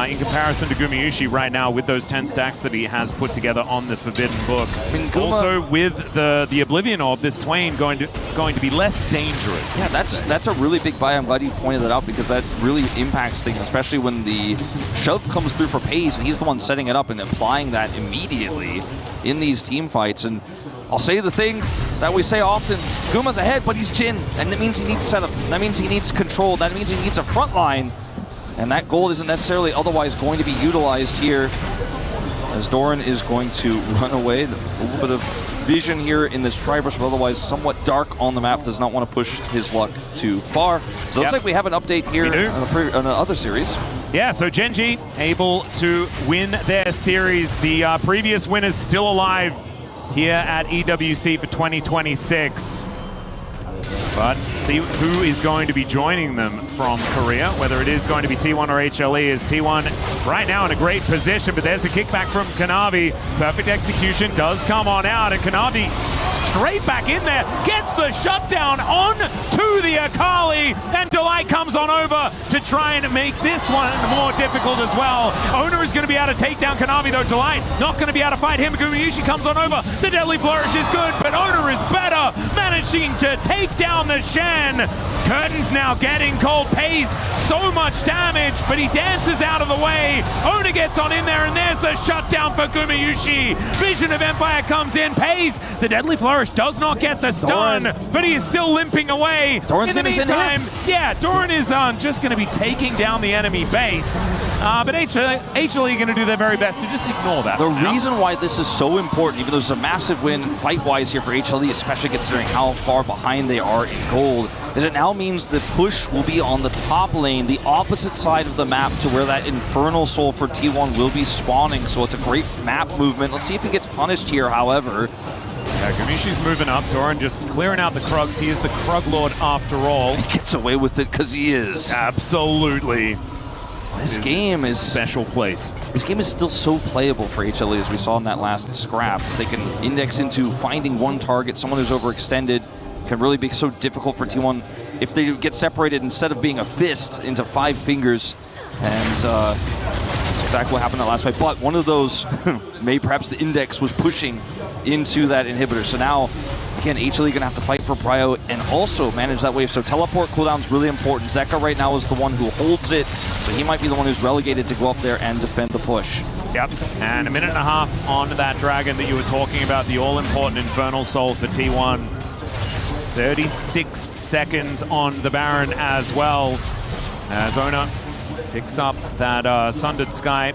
Speaker 4: in comparison to Gumayusi right now with those 10 stacks that he has put together on the Forbidden Book. I mean, also with the Oblivion Orb, this Swain going to be less dangerous.
Speaker 23: Yeah, that's a really big buy. I'm glad you pointed that out because that really impacts things, especially when the shove comes through for Pays and he's the one setting it up and applying that immediately in these team fights. And I'll say the thing that we say often, Guma's ahead, but he's Jin, and that means he needs setup. That means he needs control. That means he needs a front line. And that gold isn't necessarily otherwise going to be utilized here as Doran is going to run away. A little bit of vision here in this tri-brush, but otherwise somewhat dark on the map. Does not want to push his luck too far. So it looks like we have an update here on the other series.
Speaker 4: Yeah, so Gen.G able to win their series. The previous winners still alive here at EWC for 2026. But see who is going to be joining them from Korea, whether it is going to be T1 or HLE, as T1 right now in a great position, but there's the kickback from Kanavi. Perfect execution does come on out, and Kanavi straight back in there, gets the shutdown on to the Akali, and Delight comes on over to try and make this one more difficult as well. Owner is going to be able to take down Kanavi, though Delight not going to be able to fight him. Gumayushi comes on over, the Deadly Flourish is good, but Owner is better, managing to take down the Shen. Curtains now getting cold, pays so much damage, but he dances out of the way. Owner gets on in there, and there's the shutdown for Gumayushi. Vision of Empire comes in, pays. The Deadly Flourish does not get the stun, but he is still limping away.
Speaker 23: Doran's
Speaker 4: in the meantime, yeah, Doran is just going to be taking down the enemy base. But HLE going to do their very best to just ignore that.
Speaker 23: The reason why this is so important, even though it's a massive win fight-wise here for HLE, especially considering how far behind they are in gold, is it now means the push will be on the top lane, the opposite side of the map to where that Infernal Soul for T1 will be spawning. So it's a great map movement. Let's see if he gets punished here, however.
Speaker 4: Yeah, Gumayushi's moving up. Doran just clearing out the Krugs. He is the Krug Lord after all.
Speaker 23: He gets away with it because he is.
Speaker 4: Absolutely.
Speaker 23: This game is
Speaker 4: a special place.
Speaker 23: This game is still so playable for HLE, as we saw in that last scrap. They can index into finding one target, someone who's overextended. Can really be so difficult for T1 if they get separated instead of being a fist into 5 fingers. And that's exactly what happened in that last fight. But one of those, maybe perhaps the index was pushing into that inhibitor. So now, again, HLE gonna have to fight for prio and also manage that wave. So teleport cooldown is really important. Zeka right now is the one who holds it, so he might be the one who's relegated to go up there and defend the push.
Speaker 4: Yep, and a minute and a half on that dragon that you were talking about, the all-important Infernal Soul for T1. 36 seconds on the Baron as well. As Owner picks up that Sundered Sky.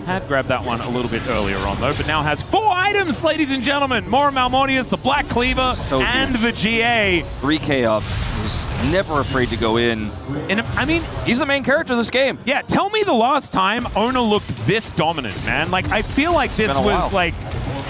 Speaker 4: Had grabbed that one a little bit earlier on, though, but now has 4 items, ladies and gentlemen. More Malmonius, the Black Cleaver, and the GA.
Speaker 23: 3K up. He's never afraid to go in.
Speaker 4: And I mean,
Speaker 23: he's the main character of this game.
Speaker 4: Yeah, tell me the last time Owner looked this dominant, man. Like, I feel like this was, like,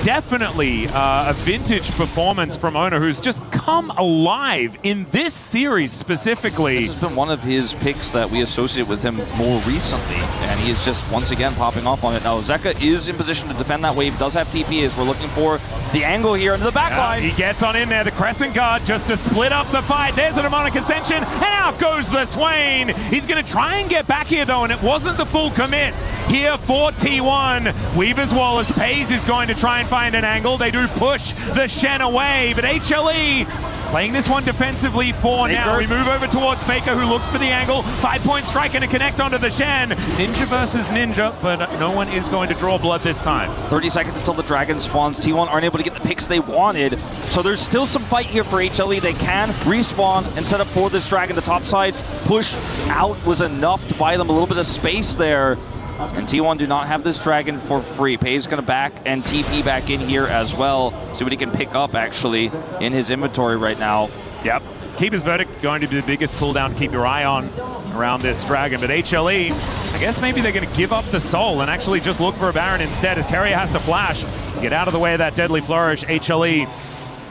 Speaker 4: definitely a vintage performance from Owner, who's just come alive in this series specifically.
Speaker 23: This has been one of his picks that we associate with him more recently, and he is just once again popping off on it. Now, Zeka is in position to defend that wave, does have TP as we're looking for the angle here into the backline.
Speaker 4: He gets on in there, the Crescent Guard, just to split up the fight. There's the Demonic Ascension, and out goes the Swain. He's going to try and get back here, though, and it wasn't the full commit here for T1. Weaver's Wallace pays is going to try and find an angle. They do push the Shen away, but HLE playing this one defensively for now. We move over towards Faker, who looks for the angle. 5-point strike and a connect onto the Shen. Ninja versus Ninja, but no one is going to draw blood this time.
Speaker 23: 30 seconds until the dragon spawns. T1 aren't able to get the picks they wanted, so there's still some fight here for HLE. They can respawn and set up for this dragon. The top side push out was enough to buy them a little bit of space there. And T1 do not have this dragon for free. Pay's going to back and TP back in here as well. See what he can pick up, actually, in his inventory right now.
Speaker 4: Yep. Keeper's Verdict going to be the biggest cooldown to keep your eye on around this dragon. But HLE, I guess maybe they're going to give up the soul and actually just look for a Baron instead, as Keria has to flash. Get out of the way of that Deadly Flourish. HLE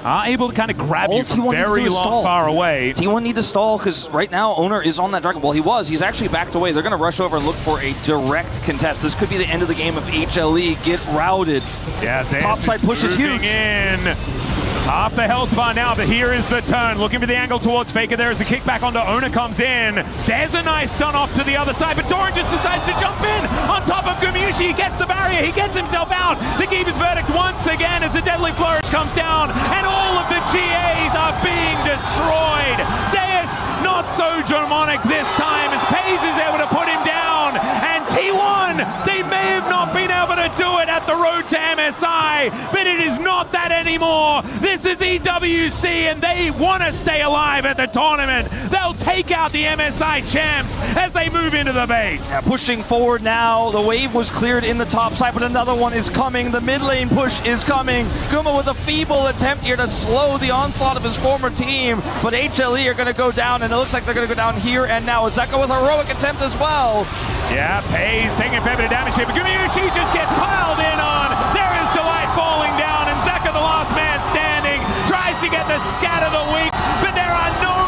Speaker 4: are able to kind of grab you from very far away.
Speaker 23: T1 need to stall because right now Owner is on that dragon. Well, he was. He's actually backed away. They're going to rush over and look for a direct contest. This could be the end of the game if HLE get routed.
Speaker 4: Yes,
Speaker 23: top side push is huge.
Speaker 4: In. Half the health bar now, but here is the turn. Looking for the angle towards Faker. There is the kickback onto Owner comes in. There's a nice stun off to the other side, but Doran just decides to jump in on top of Gumayushi. He gets the barrier. He gets himself out. The Keeper's Verdict once again as the Deadly Flourish comes down, and all of the GAs are being destroyed. Zeus, not so demonic this time, as Pays is able to put him down, and T1, they may have not been able to do it at the road to MSI, but it is not that anymore. This is EWC, and they want to stay alive at the tournament. They'll take out the MSI champs as they move into the base.
Speaker 23: Yeah, pushing forward now. The wave was cleared in the top side, but another one is coming. The mid lane push is coming. Guma with a feeble attempt here to slow the onslaught of his former team, but HLE are going to go down, and it looks like they're going to go down here and now. Zeka with a heroic attempt as well.
Speaker 4: Yeah, Pays taking a fair bit of damage here, but Gumayushi just gets piled in on. There is Delight falling down, and Zeka, the last man standing, tries to get the scat of the week, but there are no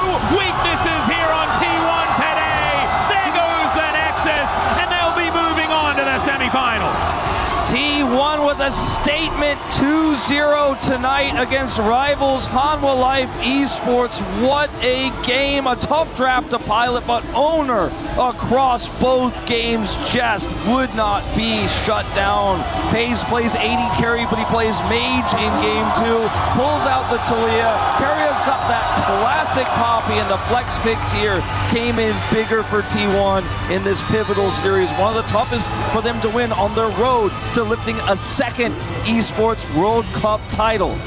Speaker 23: a statement 2-0 tonight against rivals Hanwha Life Esports. What a game, a tough draft to pilot, but owner across both games just would not be shut down. Hayes plays 80 carry, but he plays mage in game 2, pulls out the Talia. Carrier's got that classic poppy, and the flex picks here came in bigger for T1 in this pivotal series. One of the toughest for them to win on their road to lifting a second Esports World Cup title.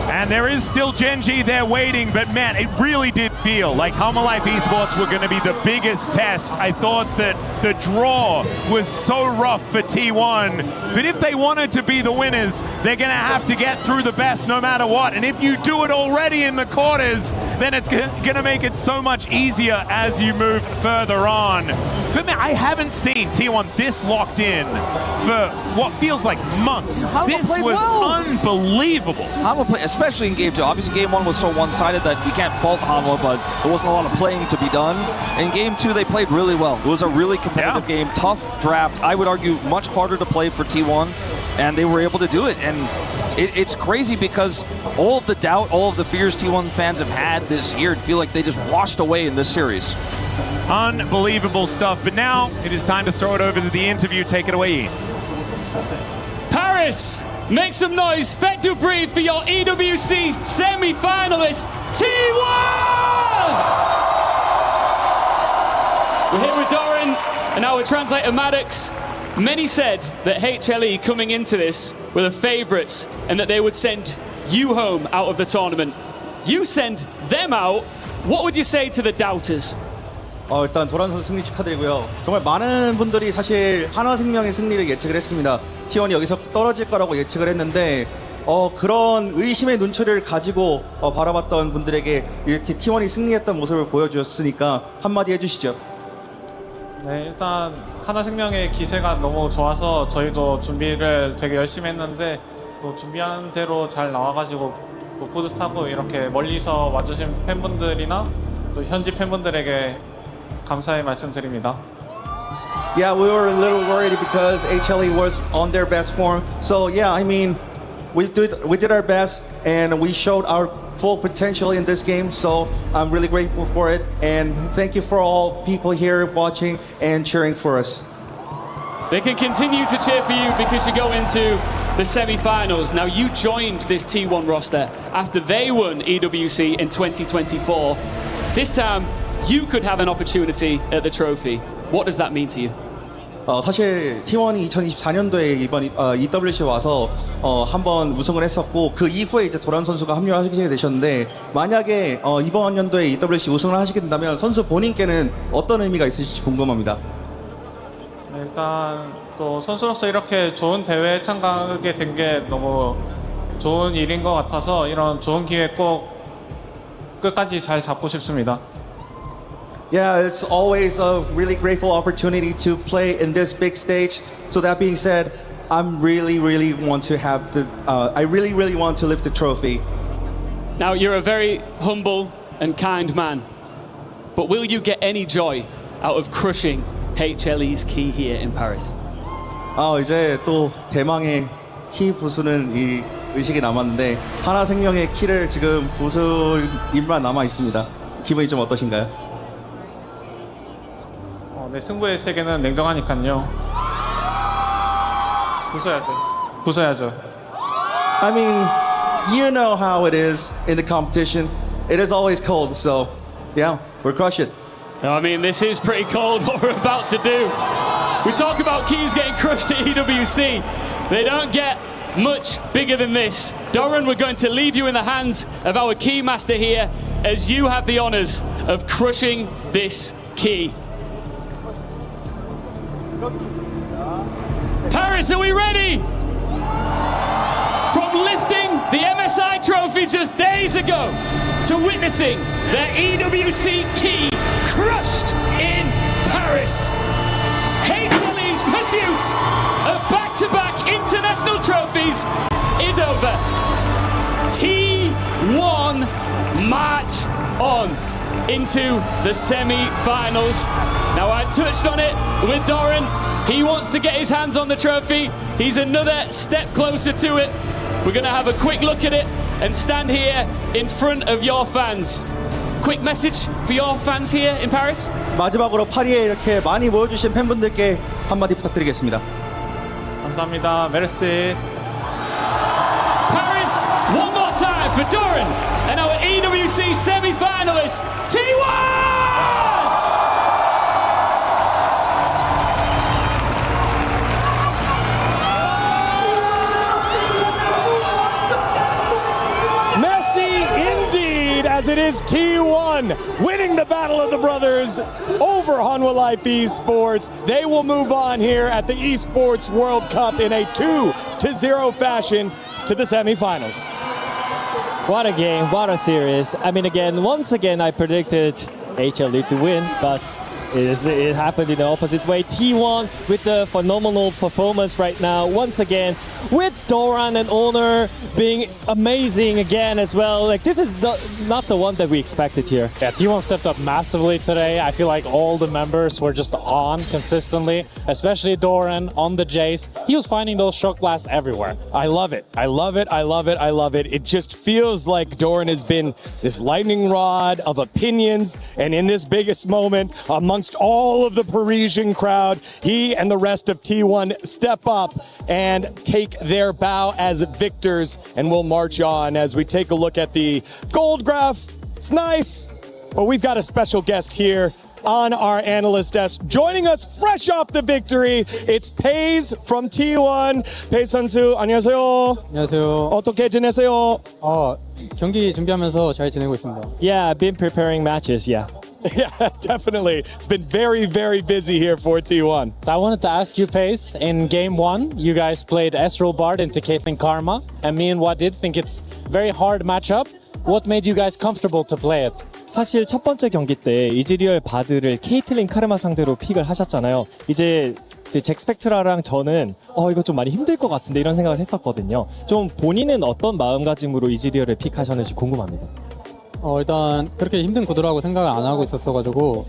Speaker 4: And there is still Genji there waiting, but man, it really did feel like Hanwha Life Esports were going to be the biggest test. I thought that the draw was so rough for T1, but if they wanted to be the winners, they're going to have to get through the best no matter what. And if you do it already in the quarters, then it's going to make it so much easier as you move further on. But man, I haven't seen T1 this locked in for what feels like months. This was unbelievable.
Speaker 23: Hanwha played, especially in game 2. Obviously game 1 was so one-sided that we can't fault Hanwha, but there wasn't a lot of playing to be done. In game 2 they played really well. It was a really competitive game, tough draft. I would argue much harder to play for T1, and they were able to do it. And it's crazy because all of the doubt, all of the fears T1 fans have had this year feel like they just washed away in this series.
Speaker 4: Unbelievable stuff. But now it is time to throw it over to the interview. Take it away, Ian.
Speaker 20: Paris, make some noise. Faites du bruit for your EWC semi-finalist, T1! We're here with Doran and our translator Maddox. Many said that HLE coming into this were the favourites and that they would send you home out of the tournament. You send them out. What would you say to the doubters?
Speaker 15: 일단 도란 선수 승리 축하드리고요. 정말 많은 분들이 사실 한화생명의 승리를 예측을 했습니다. T1이 여기서 떨어질 거라고 예측을 했는데 그런 의심의 눈초리를 가지고 바라봤던 분들에게 이렇게 T1이 승리했던 모습을 보여주셨으니까 한마디 해주시죠.
Speaker 16: 네, 일단 한화생명의 기세가 너무 좋아서 저희도 준비를 되게 열심히 했는데 또 준비한 대로 잘 나와가지고 또 뿌듯하고 이렇게 멀리서 와주신 팬분들이나 또 현지 팬분들에게 감사의 말씀드립니다.
Speaker 15: Yeah, we were a little worried because HLE was on their best form. So yeah, I mean, we did our best and we showed our full potential in this game. So I'm really grateful for it, and thank you for all people here watching and cheering for us.
Speaker 20: They can continue to cheer for you because you go into the semi-finals. Now, you joined this T1 roster after they won EWC in 2024. This time, you could have an opportunity at the trophy. What does that mean to you?
Speaker 15: 사실 T1이 2024년도에 이번 EWC 와서 한번 우승을 했었고 그 이후에 이제 도란 선수가 합류하시게 되셨는데 만약에 이번 연도에 EWC 우승을 하시게 된다면 선수 본인께는 어떤 의미가 있을지 궁금합니다.
Speaker 16: 일단 또 선수로서 이렇게 좋은 대회에 참가하게 된 게 너무 좋은 일인 것 같아서 이런 좋은 기회 꼭 끝까지 잘 잡고 싶습니다.
Speaker 15: Yeah, it's always a really grateful opportunity to play in this big stage. So that being said, I really want to lift the trophy.
Speaker 20: Now, you're a very humble and kind man, but will you get any joy out of crushing HLE's key here in Paris?
Speaker 15: 이제 또 대망의 키 부수는 이 의식이 남았는데 한화생명의 키를 지금 부술 일만 남아 있습니다. 기분이 좀 어떠신가요?
Speaker 16: 네, 승부의 세계는 냉정하니까요. 부숴야죠.
Speaker 15: I mean, you know how it is in the competition. It is always cold, so yeah, we'll crush it.
Speaker 20: I mean, this is pretty cold what we're about to do. We talk about keys getting crushed at EWC. They don't get much bigger than this. Doran, we're going to leave you in the hands of our key master here as you have the honors of crushing this key. Paris, are we ready? From lifting the MSI trophy just days ago to witnessing their EWC key crushed in Paris, HLE's pursuit of back-to-back international trophies is over. T1 march on. into the semi-finals. Now, I touched on it with Doran. He wants to get his hands on the trophy. He's another step closer to it. We're going to have a quick look at it and stand here in front of your fans. Quick message for your fans here in Paris.
Speaker 15: 마지막으로 파리에 이렇게 많이 모여주신 팬분들께 한마디 부탁드리겠습니다.
Speaker 16: 감사합니다. 메르시.
Speaker 20: Paris, one more time for Doran and our EWC semi-finalist, T1!
Speaker 1: As it is T1 winning the Battle of the Brothers over Hanwha Life Esports. They will move on here at the Esports World Cup in a 2-0 fashion to the semifinals.
Speaker 5: What a game, what a series. I mean, once again, I predicted HLE to win, but it happened in the opposite way. T1 with the phenomenal performance right now. Once again, with Doran and Honor being amazing again as well. Like, this is not the one that we expected here.
Speaker 3: Yeah, T1 stepped up massively today. I feel like all the members were just on consistently, especially Doran on the Jace. He was finding those shock blasts everywhere.
Speaker 17: I love it. I love it. I love it. I love it. It just feels like Doran has been this lightning rod of opinions, and in this biggest moment, amongst all of the Parisian crowd, he and the rest of T1 step up and take their bow as victors, and we'll march on as we take a look at the gold graph. It's nice, but we've got a special guest here on our analyst desk. Joining us fresh off the victory, it's Pace from T1. Pace 선수, 안녕하세요.
Speaker 18: 안녕하세요.
Speaker 17: 어떻게 지내세요?
Speaker 18: 경기 준비하면서 잘 지내고 있습니다.
Speaker 5: Yeah, I've been preparing matches, yeah.
Speaker 17: Yeah, definitely. It's been very, very busy here for T1.
Speaker 3: So I wanted to ask you, Pace, in game one, you guys played Ezreal Bard into Caitlyn Karma, and me and Wadid think it's very hard matchup. What made you guys comfortable to play it?
Speaker 5: 사실 첫 번째 경기 때 이즈리얼 바드를 케이틀린 카르마 상대로 픽을 하셨잖아요. 이제 잭스펙트라랑 저는 이거 좀 많이 힘들 것 같은데 이런 생각을 했었거든요. 좀 본인은 어떤 마음가짐으로 이즈리얼을 픽하셨는지 궁금합니다.
Speaker 18: 일단 그렇게 힘든 구도라고 생각을 안 하고 있었어가지고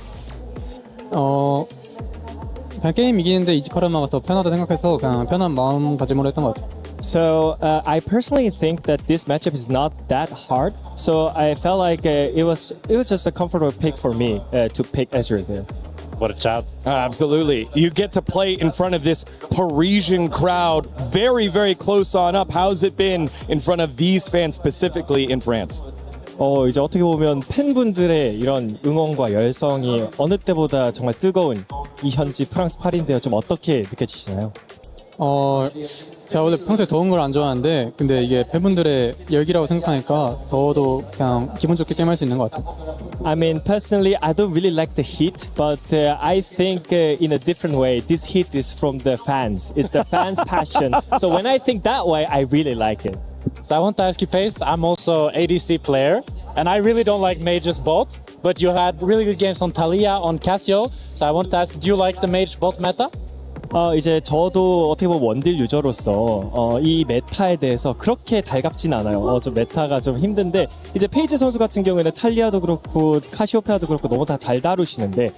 Speaker 18: 그냥 게임 이기는데 이지카르마가 더 편하다 생각해서 그냥 편한 마음가짐으로 했던 것 같아요.
Speaker 5: So I personally think that this matchup is not that hard. So I felt like it was just a comfortable pick for me to pick Ezreal there.
Speaker 3: What a chat.
Speaker 17: Absolutely. You get to play in front of this Parisian crowd very, very close on up. How's it been in front of these fans specifically in France?
Speaker 5: 이제 어떻게 보면 팬분들의 이런 응원과 열성이 어느 때보다 정말 뜨거운 이 현지 프랑스 파리인데요. 좀 어떻게 느껴지시나요?
Speaker 18: 제가 원래 평소에 더운 걸 안 좋아하는데 근데 이게 팬분들의 열기라고 생각하니까 더워도 그냥 기분 좋게 게임할 수 있는 것 같아요.
Speaker 5: I mean, personally, I don't really like the heat, but I think in a different way, this heat is from the fans. It's the fans' passion. So when I think that way, I really like it.
Speaker 3: So I want to ask you, Pace, I'm also ADC player, and I really don't like mages bot, but you had really good games on Talia, on Cassio. So I want to ask, do you like the mage bot meta?
Speaker 5: 이제 저도 어떻게 보면 원딜 유저로서 이 메타에 대해서 그렇게 달갑진 않아요. 좀 메타가 좀 힘든데 이제 페이지 선수 같은 경우에는 탈리아도 그렇고 카시오페아도 그렇고 너무 다 잘 다루시는데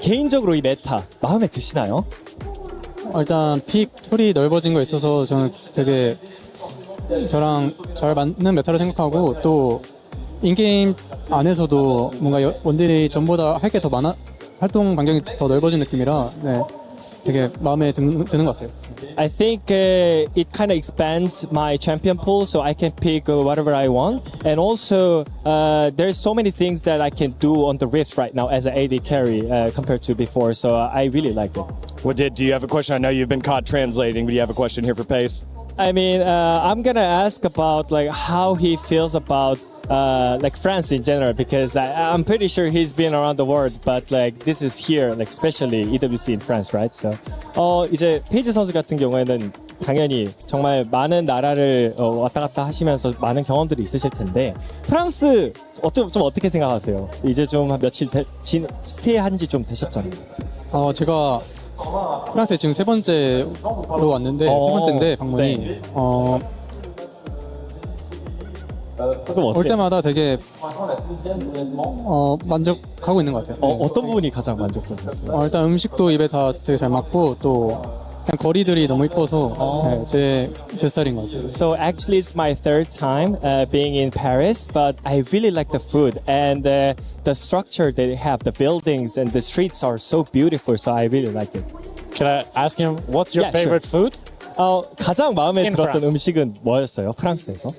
Speaker 5: 개인적으로 이 메타 마음에 드시나요?
Speaker 18: 일단 픽 툴이 넓어진 거 있어서 저는 되게 저랑 잘 맞는 메타를 생각하고 또 인게임 안에서도 뭔가 원딜이 전보다 할 게 더 많아 활동 반경이 더 넓어진 느낌이라 네. 되게 마음에 드는 것 같아요.
Speaker 5: I think it kind of expands my champion pool, so I can pick whatever I want. And also, there's so many things that I can do on the Rift right now as an AD carry compared to before. So I really like it.
Speaker 17: Wadid, do you have a question? I know you've been caught translating, but do you have a question here for Pace?
Speaker 5: I mean, I'm gonna ask about like how he feels about like France in general, because I'm pretty sure he's been around the world, but like this is here, like especially EWC in France, right? So 이제 페이지 선수 같은 경우에는 당연히 정말 많은 나라를 왔다 갔다 하시면서 많은 경험들이 있으실 텐데 프랑스 좀 어떻게 생각하세요? 이제 좀 한 며칠 스테이한 지 좀 되셨잖아요.
Speaker 18: 제가 프랑스에 지금 세 번째로 왔는데 세 번째인데 방문이
Speaker 5: 네.
Speaker 18: 올 때마다 되게 만족하고 있는 것 같아요.
Speaker 1: 어떤 부분이 가장 만족스러웠어요?
Speaker 18: 일단 음식도 입에 다 되게 잘 맞고 또 그냥 거리들이 너무 이뻐서 제 스타일인 것 같아요.
Speaker 1: So actually, it's my third time being in Paris, but I really like the food and the structure they have, the buildings and the streets are so beautiful. So I really like it.
Speaker 3: Can I ask him what's your favorite food?
Speaker 1: 가장 마음에
Speaker 3: In
Speaker 1: 들었던
Speaker 3: France.
Speaker 1: 음식은 뭐였어요? 프랑스에서?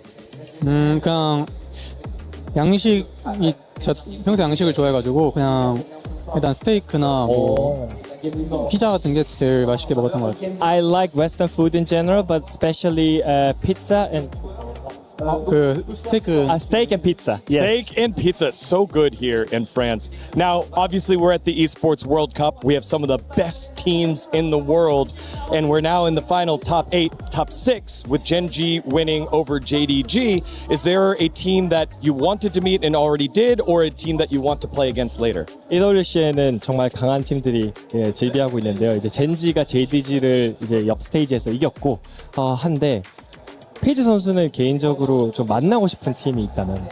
Speaker 18: 그냥 양식이 제가 평소 양식을 좋아해가지고 그냥 일단 스테이크나 뭐 피자 같은 게 제일 맛있게 먹었던 것 같아요.
Speaker 1: I like Western food in general, but especially pizza and
Speaker 18: 그 스테이크.
Speaker 1: steak and pizza. Yes.
Speaker 17: Steak and pizza, so good here in France. Now, obviously, we're at the Esports World Cup. We have some of the best teams in the world, and we're now in the final top 8, top 6, with Gen G winning over JDG. Is there a team that you wanted to meet and already did, or a team that you want to play against later?
Speaker 1: EWC에는 정말 강한 팀들이 즐비하고 있는데요. 이제 젠지가 JDG를 이제 옆 스테이지에서 이겼고 한데 페이지 선수는 개인적으로 좀 만나고 싶은 팀이 있다면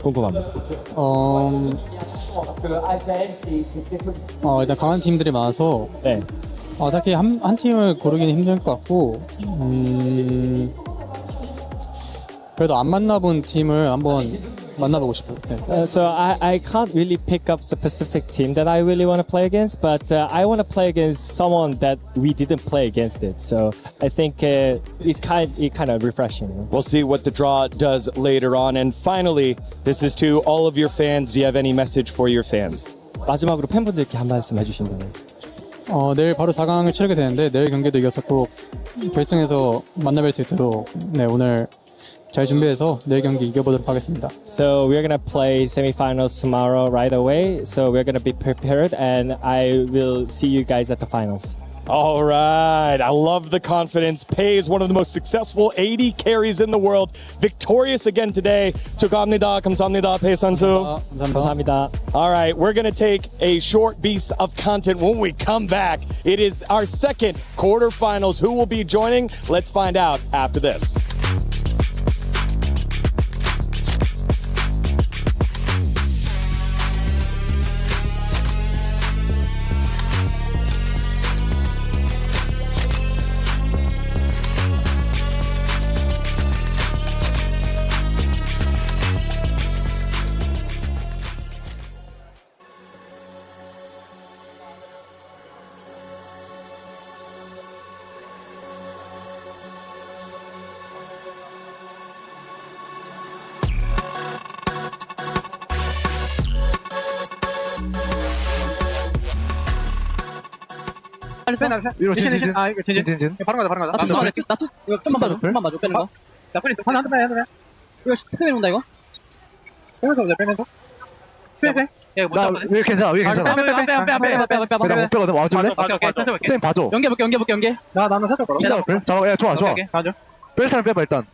Speaker 1: 궁금합니다.
Speaker 18: 일단 강한 팀들이 많아서
Speaker 1: 네.
Speaker 18: 딱히 한 팀을 고르기는 힘들 것 같고 그래도 안 만나본 팀을 한번 만나보고 싶어요. 네.
Speaker 1: So I can't really pick up a specific team that I really want to play against, but I want to play against someone that we didn't play against it. So I think it kind of refreshing.
Speaker 17: We'll see what the draw does later on. And finally, this is to all of your fans. Do you have any message for your fans?
Speaker 1: 마지막으로 팬분들께 한 말씀 해주신다면.
Speaker 18: 내일 바로 4강을 치르게 되는데 내일 경기도 이겨서 꼭 결승에서 만나뵐 수 있도록 오늘 잘 준비해서 내일 경기 이겨보도록 하겠습니다.
Speaker 1: So we're gonna play semifinals tomorrow right away. So we're gonna be prepared, and I will see you guys at the finals.
Speaker 17: All right. I love the confidence. Pei is one of the most successful AD carries in the world. Victorious again today. 축하합니다. 감사합니다. Pei 선수.
Speaker 1: 감사합니다.
Speaker 17: All right. We're going to take a short piece of content when we come back. It is our second quarterfinals. Who will be joining? Let's find out after this.
Speaker 6: 위로 진. 바로 가자. 나 투. 이거 좀만 봐줘. 빼는 거. 나 빨리 한 대. 이거 스ሜ 온다 이거. 빼면서. 빼세.
Speaker 19: 왜 괜찮아? 빼. 나 못 빼거든. 와줄래?
Speaker 6: 오케이.
Speaker 19: 쌤 봐줘.
Speaker 6: 연계. 나는 살짝 걸어.
Speaker 19: 좋아.
Speaker 6: 가죠.
Speaker 19: 뺄 사람 빼봐 일단.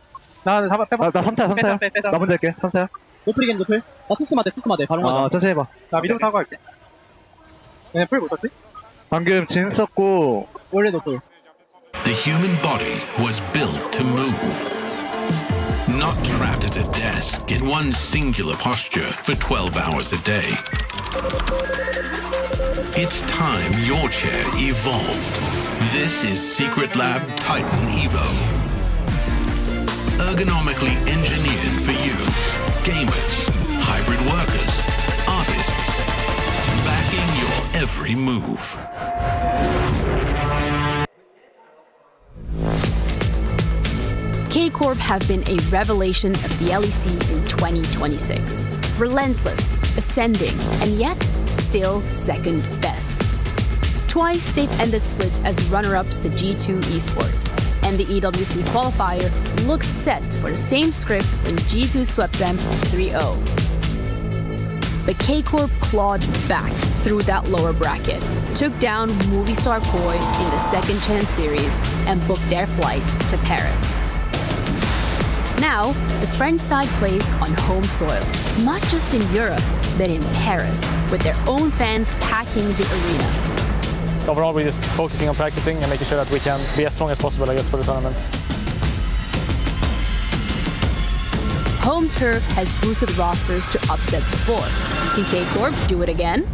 Speaker 6: 나
Speaker 19: 3타야. 나 먼저 할게. 3타야.
Speaker 6: 노플이긴 노플. 나 투스 맞대. 바로 가자.
Speaker 19: 천천히 해봐.
Speaker 6: 나 미드 타고 갈게. 얘네 풀 못했지?
Speaker 19: 방금 진 썼고
Speaker 6: 원래 노플.
Speaker 22: The human body was built to move. Not trapped at a desk in one singular posture for 12 hours a day. It's time your chair evolved. This is Secret Lab Titan Evo. Ergonomically engineered for you, gamers, hybrid workers, artists, backing your every move.
Speaker 21: K-Corp have been a revelation of the LEC in 2026. Relentless, ascending, and yet still second best. Twice they've ended splits as runner-ups to G2 Esports, and the EWC qualifier looked set for the same script when G2 swept them 3-0. But K-Corp clawed back through that lower bracket, took down Movistar Koi in the second chance series, and booked their flight to Paris. Now, the French side plays on home soil, not just in Europe, but in Paris, with their own fans packing the arena.
Speaker 16: Overall, we're just focusing on practicing and making sure that we can be as strong as possible, I guess, for the tournament.
Speaker 21: home turf has boosted rosters to upset before. Can K-Corp do it again?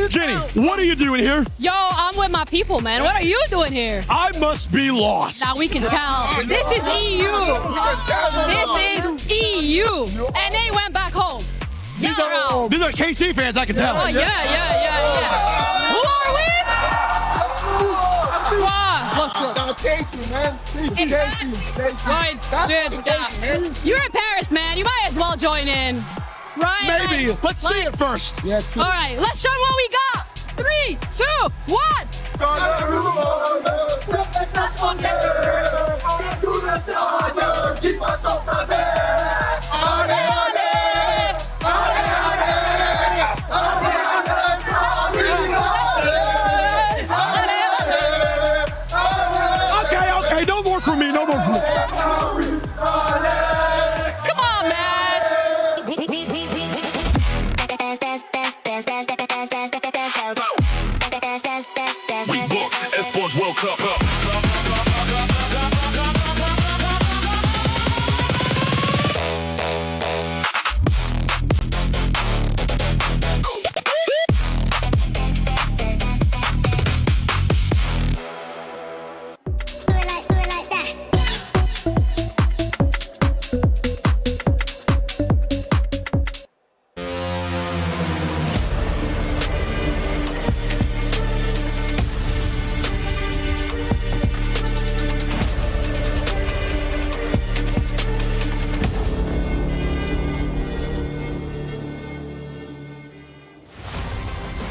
Speaker 17: Jenny, what are you doing here?
Speaker 21: Yo, I'm with my people, man. What are you doing here?
Speaker 17: I must be lost.
Speaker 21: Now we can tell. This is EU. This is EU. And they went back home.
Speaker 17: These are KC fans, I can tell.
Speaker 21: Oh, yeah. Who are we? Wow, look.
Speaker 8: Casey, man. Casey.
Speaker 21: Right, dude. You're in Paris, man. You might as well join in. Right?
Speaker 17: Maybe. Let's see it first.
Speaker 21: All right, let's show them what we got. 3, 2,
Speaker 17: 1. Okay. No more from me.
Speaker 21: Come on, man.
Speaker 22: We book Esports World Cup.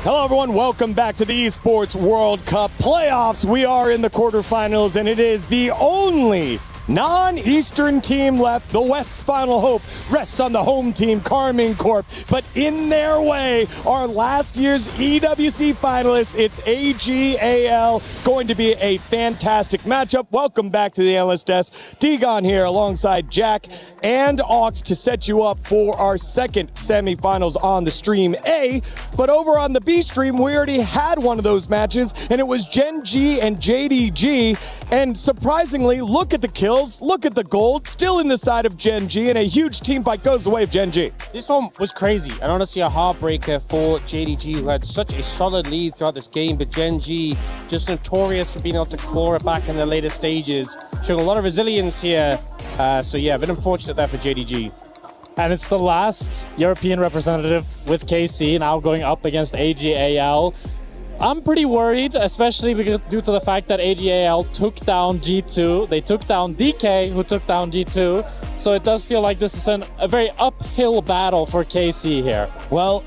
Speaker 17: Hello, everyone. Welcome back to the Esports World Cup playoffs. We are in the quarterfinals, and it is the only non-Eastern team left. The West's final hope rests on the home team, Karmine Corp. But in their way are last year's EWC finalists. It's AGAL. Going to be a fantastic matchup. Welcome back to the analyst desk. Degon here alongside Jack and Ox to set you up for our second semifinals on the stream A. But over on the B stream, we already had one of those matches, and it was Gen G and JDG. And surprisingly, look at the kills. Look at the gold, still in the side of Gen G, and a huge team fight goes the way of Gen G.
Speaker 13: This one was crazy, and honestly a heartbreaker for JDG, who had such a solid lead throughout this game, but Gen G just notorious for being able to claw it back in the later stages, showing a lot of resilience here. So yeah, a bit unfortunate there for JDG.
Speaker 3: And it's the last European representative with KC now going up against AGAL. I'm pretty worried, especially because due to the fact that AGAL took down G2. They took down DK, who took down G2. So it does feel like this is a very uphill battle for KC here.
Speaker 17: Well,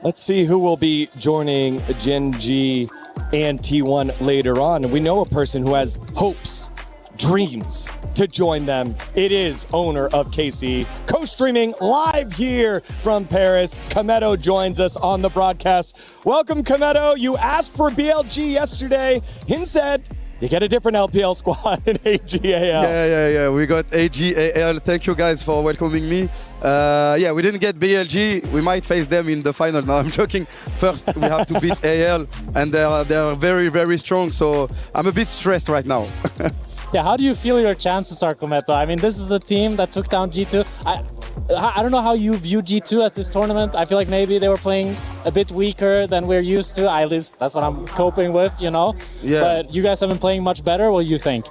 Speaker 17: let's see who will be joining Gen G and T1 later on. We know a person who has hopes, dreams to join them. It is owner of KC, co-streaming live here from Paris. Kameto joins us on the broadcast. Welcome, Kameto. You asked for BLG yesterday. Hin said you get a different LPL squad in AGAL.
Speaker 14: Yeah. We got AGAL. Thank you guys for welcoming me. Yeah, we didn't get BLG. We might face them in the final. No, I'm joking. First, we have to beat AL, and they're very, very strong. So I'm a bit stressed right now.
Speaker 3: Yeah, how do you feel your chances are, Kometo? I mean, this is the team that took down G2. I don't know how you view G2 at this tournament. I feel like maybe they were playing a bit weaker than we're used to. At least that's what I'm coping with, you know?
Speaker 14: Yeah.
Speaker 3: But you guys have been playing much better. What do you think?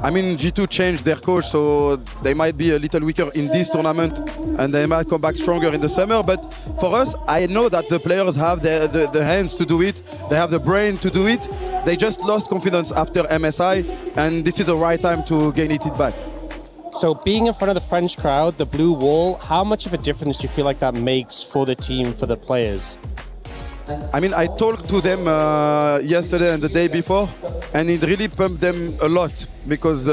Speaker 14: I mean, G2 changed their coach, so they might be a little weaker in this tournament, and they might come back stronger in the summer. But for us, I know that the players have the hands to do it. They have the brain to do it. They just lost confidence after MSI, and this is the right time to gain it back.
Speaker 13: So being in front of the French crowd, the blue wall, how much of a difference do you feel like that makes for the team, for the players?
Speaker 14: I mean, I talked to them yesterday and the day before, and it really pumped them a lot because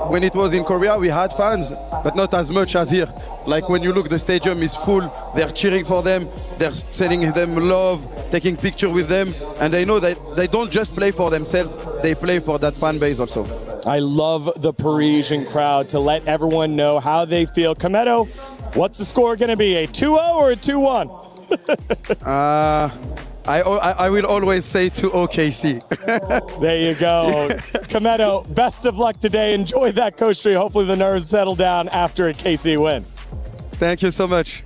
Speaker 14: when it was in Korea, we had fans, but not as much as here. Like when you look, the stadium is full. They're cheering for them. They're sending them love, taking pictures with them, and they know that they don't just play for themselves. They play for that fan base also.
Speaker 17: I love the Parisian crowd to let everyone know how they feel. Kometo, what's the score going to be? A 2-0 or a 2-1?
Speaker 14: I will always say to OKC.
Speaker 17: There you go. Kometo, best of luck today. Enjoy that coach tree. Hopefully the nerves settle down after a KC win.
Speaker 14: Thank you so much.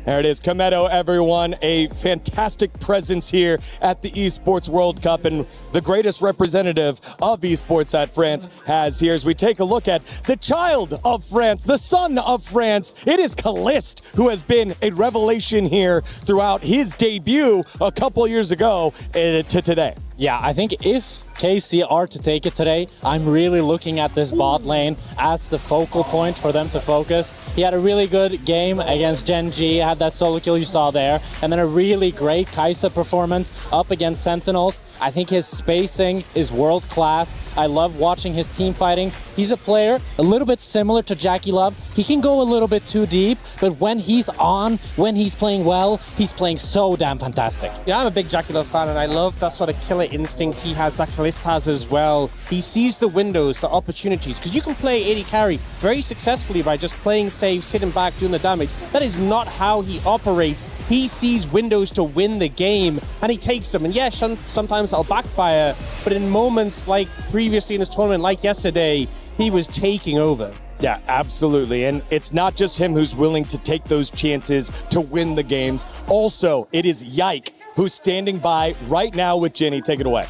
Speaker 17: There it is, Kometo, everyone. A fantastic presence here at the Esports World Cup and the greatest representative of esports that France has here as we take a look at the child of France, the son of France. It is Caliste, who has been a revelation here throughout his debut a couple years ago to today.
Speaker 3: Yeah, I think if KC are to take it today, I'm really looking at this bot lane as the focal point for them to focus. He had a really good game against Gen G, had that solo kill you saw there, and then a really great Kai'Sa performance up against Sentinels. I think his spacing is world class. I love watching his team fighting. He's a player a little bit similar to Jackie Love. He can go a little bit too deep, but when he's on, when he's playing well, he's playing so damn fantastic.
Speaker 13: Yeah, I'm a big Jackie Love fan, and I love that sort of killer instinct he has, that Caliste has as well. He sees the windows, the opportunities, because you can play AD carry very successfully by just playing safe, sitting back, doing the damage. That is not how he operates. He sees windows to win the game, and he takes them. And yeah, sometimes I'll backfire, but in moments like previously in this tournament, like yesterday, he was taking over.
Speaker 17: Yeah, absolutely. And it's not just him who's willing to take those chances to win the games. Also, it is Yike who's standing by right now with Jenny. Take it away.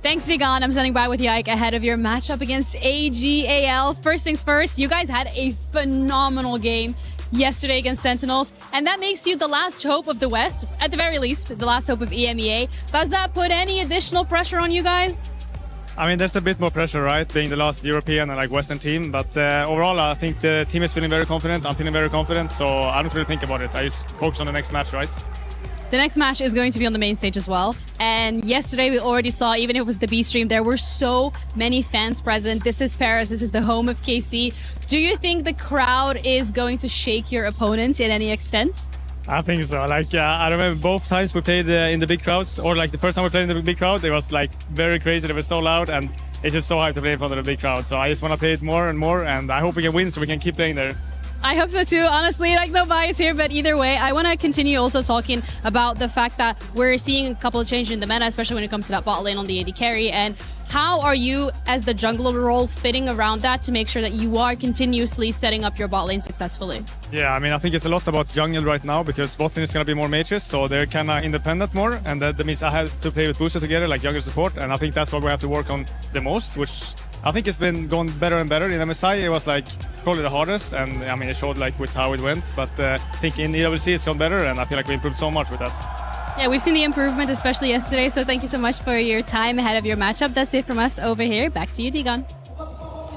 Speaker 21: Thanks, Digan. I'm standing by with Yike ahead of your matchup against AGAL. First things first, you guys had a phenomenal game yesterday against Sentinels, and that makes you the last hope of the West, at the very least, the last hope of EMEA. Does that put any additional pressure on you guys?
Speaker 16: I mean, there's a bit more pressure, right, being the last European and Western team, but overall I think the team is feeling very confident. I'm feeling very confident, so I don't really think about it. I just focus on the next match, right?
Speaker 21: The next match is going to be on the main stage as well. And yesterday we already saw, even if it was the B stream, there were so many fans present. This is Paris, this is the home of KC. Do you think the crowd is going to shake your opponent in any extent?
Speaker 16: I think so. I remember both times we played in the big crowds, or the first time we played in the big crowd, it was very crazy. They were so loud, and it's just so hard to play in front of the big crowd. So I just want to play it more and more, and I hope we can win so we can keep playing there.
Speaker 21: I hope so too, honestly, no bias here, but either way, I want to continue also talking about the fact that we're seeing a couple of changes in the meta, especially when it comes to that bot lane on the AD carry, and how are you, as the jungler role, fitting around that to make sure that you are continuously setting up your bot lane successfully?
Speaker 16: Yeah, I mean, I think it's a lot about jungle right now, because bot lane is going to be more mages, so they're kind of independent more, and that means I have to play with booster together, like jungle support, and I think that's what we have to work on the most, which I think it's been going better and better. In MSI, it was probably the hardest, and I mean, it showed with how it went, but I think in EWC it's gone better, and I feel like we improved so much with that.
Speaker 21: Yeah, we've seen the improvement, especially yesterday, so thank you so much for your time ahead of your matchup. That's it from us over here. Back to you, Digan.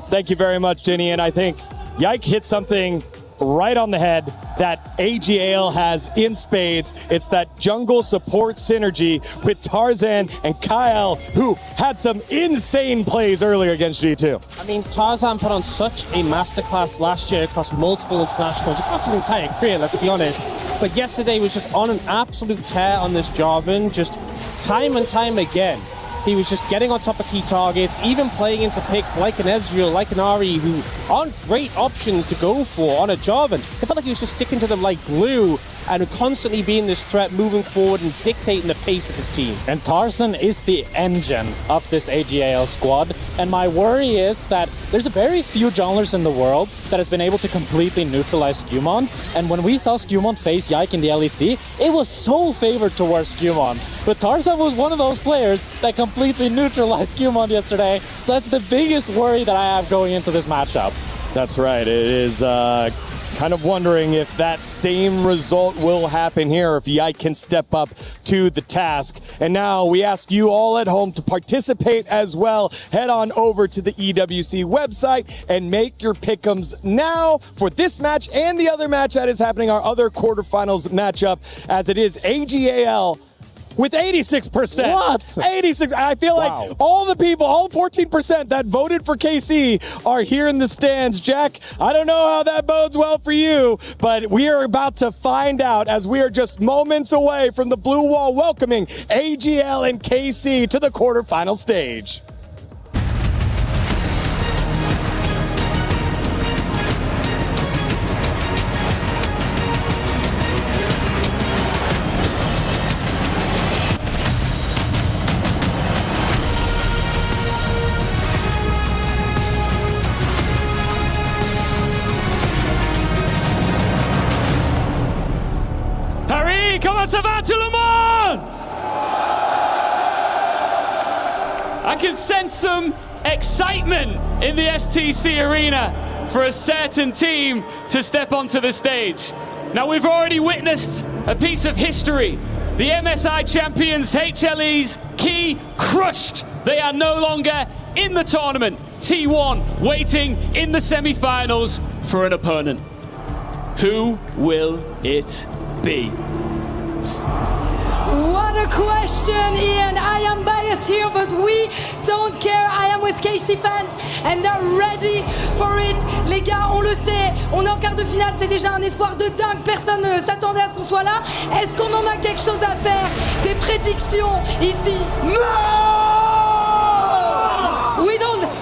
Speaker 17: Thank you very much, Jenny, and I think Yike hit something right on the head that AGAL has in spades. It's that jungle support synergy with Tarzan and Kyle, who had some insane plays earlier against G2.
Speaker 13: I mean, Tarzan put on such a masterclass last year across multiple internationals, across his entire career, let's be honest. But yesterday was just on an absolute tear on this Jarvan, just time and time again. He was just getting on top of key targets, even playing into picks like an Ezreal, like an Ari, who aren't great options to go for on a Jarvan. It felt like he was just sticking to them like glue and constantly being this threat, moving forward and dictating the pace of his team.
Speaker 3: And Tarzan is the engine of this AGAL squad. And my worry is that there's very few junglers in the world that has been able to completely neutralize Skumon. And when we saw Skumon face Yike in the LEC, it was so favored towards Skumon. But Tarzan was one of those players that completely neutralized Skumon yesterday. So that's the biggest worry that I have going into this matchup.
Speaker 17: That's right. It is kind of wondering if that same result will happen here, if Yike can step up to the task. And now we ask you all at home to participate as well. Head on over to the EWC website and make your pick'ems now for this match and the other match that is happening, our other quarterfinals matchup, as it is AGAL with 86%.
Speaker 1: What?
Speaker 17: 86. I feel like all the people, all 14% that voted for KC are here in the stands. Jack, I don't know how that bodes well for you, but we are about to find out as we are just moments away from the blue wall welcoming AGL and KC to the quarterfinal stage.
Speaker 20: Comment ça va tout le monde? I can sense some excitement in the STC arena for a certain team to step onto the stage. Now we've already witnessed a piece of history. The MSI champions HLE's Key crushed. They are no longer in the tournament. T1 waiting in the semi-finals for an opponent. Who will it be?
Speaker 2: What a question, Ian. I am biased here, but we don't care. I am with KC fans and they're ready for it. Les gars, on le sait, on est en quart de finale, c'est déjà un espoir de dingue. Personne ne s'attendait à ce qu'on soit là. Est-ce qu'on en a quelque chose à faire? Des prédictions ici?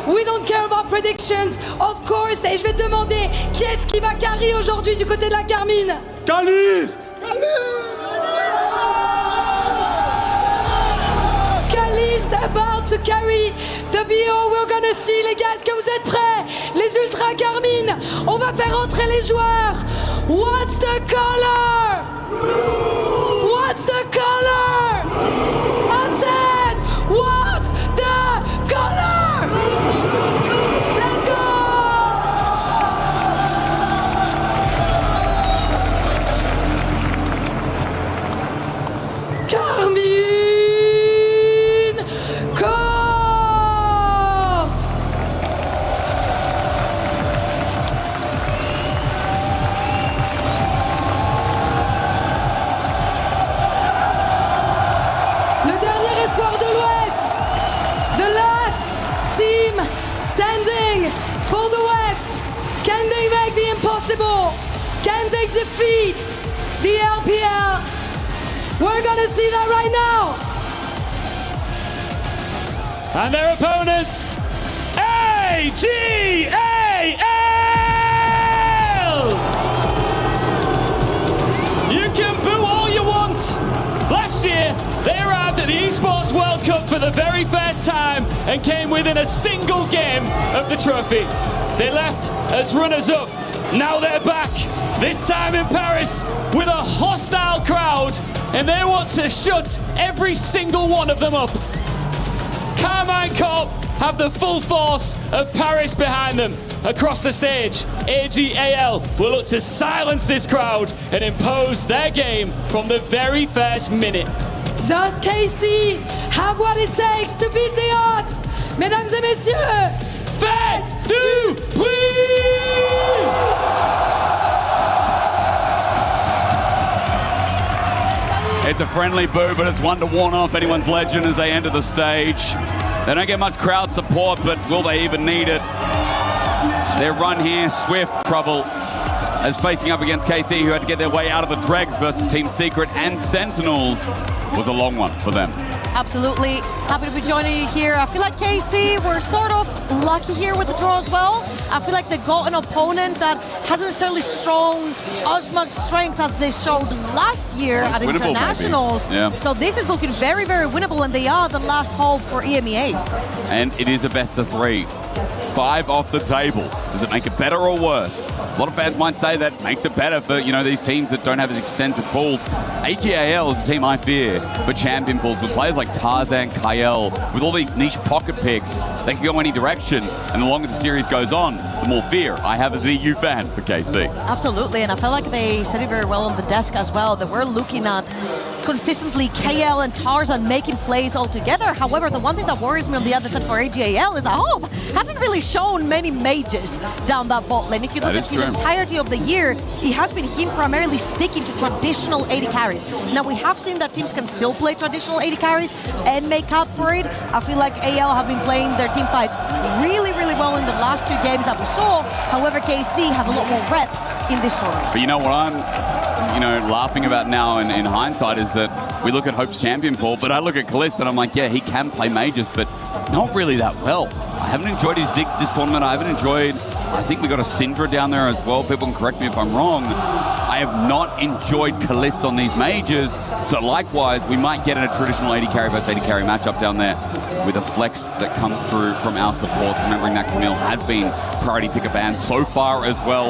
Speaker 2: We don't care about predictions, of course. Et je vais te demander, qui est-ce qui va carry aujourd'hui du côté de la Carmine?
Speaker 8: Caliste!
Speaker 2: Caliste about to carry the BO. We're gonna see, les gars, est-ce que vous êtes prêts? Les Ultra Carmine, on va faire entrer les joueurs. What's the color? What's the color? I said, what's the color? Let's go! Carmine! Standing for the West. Can they make the impossible? Can they defeat the LPL? We're gonna see that right now.
Speaker 20: And their opponents, AGAL! You can boo all you want. Last year, they arrived at the Esports World Cup for the very first time and came within a single game of the trophy. They left as runners-up. Now they're back, this time in Paris, with a hostile crowd, and they want to shut every single one of them up. Carmine Corp have the full force of Paris behind them. Across the stage, AGAL will look to silence this crowd and impose their game from the very first minute.
Speaker 2: Does KC have what it takes to beat the odds? Mesdames et messieurs,
Speaker 20: faites du bruit!
Speaker 4: It's a friendly boo, but it's one to warn off anyone's legend as they enter the stage. They don't get much crowd support, but will they even need it? Their run here, swift trouble, as facing up against KC, who had to get their way out of the dregs versus Team Secret and Sentinels, was a long one for them.
Speaker 9: Absolutely. Happy to be joining you here. I feel like KC were sort of lucky here with the draw as well. I feel like they got an opponent that hasn't necessarily shown as much strength as they showed last year at internationals.
Speaker 4: Yeah.
Speaker 9: So this is looking very, very winnable, and they are the last hope for EMEA.
Speaker 4: And it is a best of 3. 5 off the table. Does it make it better or worse? A lot of fans might say that makes it better for, these teams that don't have as extensive pools. AGAL is a team I fear for champion pools with players like Tarzan, Kael, with all these niche pocket picks. They can go any direction, and the longer the series goes on, the more fear I have as an EU fan for KC.
Speaker 9: Absolutely, and I felt like they said it very well on the desk as well, that we're looking at consistently KL and Tarzan making plays all together. However, the one thing that worries me on the other side for AGAL is that Hope hasn't really shown many mages down that bot lane. If you look at his entirety of the year, it has been him primarily sticking to traditional AD carries. Now, we have seen that teams can still play traditional AD carries and make up for it. I feel like AL have been playing their team fights really, really well in the last 2 games that we saw. However, KC have a lot more reps in this tournament.
Speaker 10: But you know what I'm laughing about now in hindsight is that we look at Hope's champion pool, but I look at Kalista and I'm like, yeah, he can play mages, but not really that well. I haven't enjoyed his Ziggs this tournament. I haven't enjoyed, I think we got a Syndra down there as well. People can correct me if I'm wrong. I have not enjoyed Kalista on these mages, so likewise, we might get in a traditional AD carry versus AD carry matchup down there with a flex that comes through from our supports. Remembering that Camille has been priority picker banned so far as well.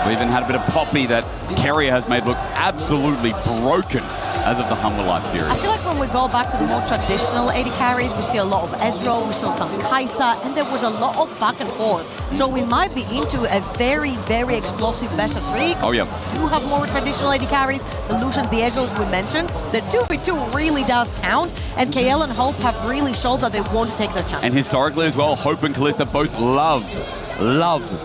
Speaker 10: We even had a bit of Poppy that Carrier has made look absolutely broken as of the Humble Life series.
Speaker 9: I feel like when we go back to the more traditional AD carries, we see a lot of Ezreal, we saw some Kai'Sa, and there was a lot of back and forth. So we might be into a very, very explosive best of 3.
Speaker 10: Oh, yeah.
Speaker 9: We do have more traditional AD carries, the Lucians, the Ezreals we mentioned. The 2v2 really does count, and KL and Hope have really showed that they want to take their chance.
Speaker 10: And historically as well, Hope and Kalista both loved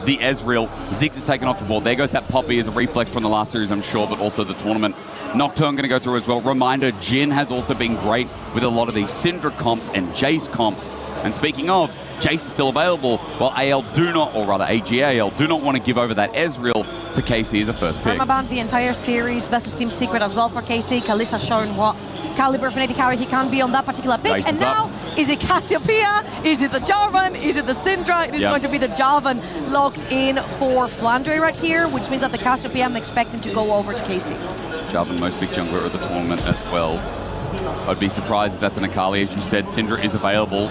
Speaker 10: the Ezreal. Ziggs is taken off the board. There goes that Poppy as a reflex from the last series, I'm sure, but also the tournament. Nocturne going to go through as well. Reminder, Jhin has also been great with a lot of these Syndra comps and Jace comps. And speaking of, Jace is still available, while AGAL do not want to give over that Ezreal to KC as a first pick.
Speaker 9: Permaban the entire series versus Team Secret as well for KC. Kalista showing what caliber of an AD carry he can be on that particular pick.
Speaker 10: Jace
Speaker 9: and now, is it Cassiopeia? Is it the Jarvan? Is it the Syndra? It is going to be the Jarvan locked in for Flandre right here, which means that the Cassiopeia I'm expecting to go over to KC.
Speaker 10: Jarvan, most big jungler of the tournament as well. I'd be surprised if that's an Akali. As you said, Syndra is available.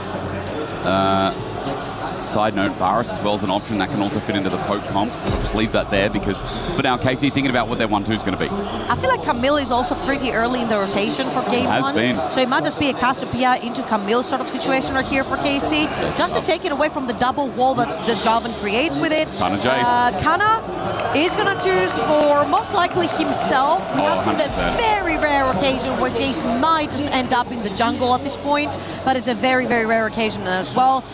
Speaker 10: Side note, Varus as well as an option that can also fit into the Poke comps. So I'll just leave that there because for now, KC thinking about what their 1-2 is going to be.
Speaker 9: I feel like Camille is also pretty early in the rotation for game 1. So it might just be a Cassiopeia into Camille sort of situation right here for KC. Yes, just to take it away from the double wall that the Jarvan creates with it.
Speaker 10: Kana Jace.
Speaker 9: Kana is going to choose for most likely himself. We have seen the very rare occasion where Jace might just end up in the jungle at this point, but it's a very, very rare occasion as well.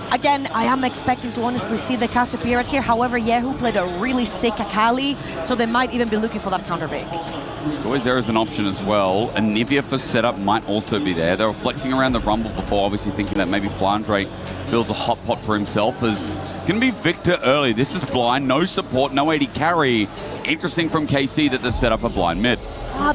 Speaker 9: Again, I am expecting to honestly see the Cassiopeia right here. However, Yehu played a really sick Akali, so they might even be looking for that counter pick.
Speaker 10: It's always there as an option as well. A Nivea for setup might also be there. They were flexing around the Rumble before, obviously thinking that maybe Flandre builds a hot pot for himself. As it's going to be Victor early. This is blind, no support, no AD carry. Interesting from KC that they've set up a blind mid.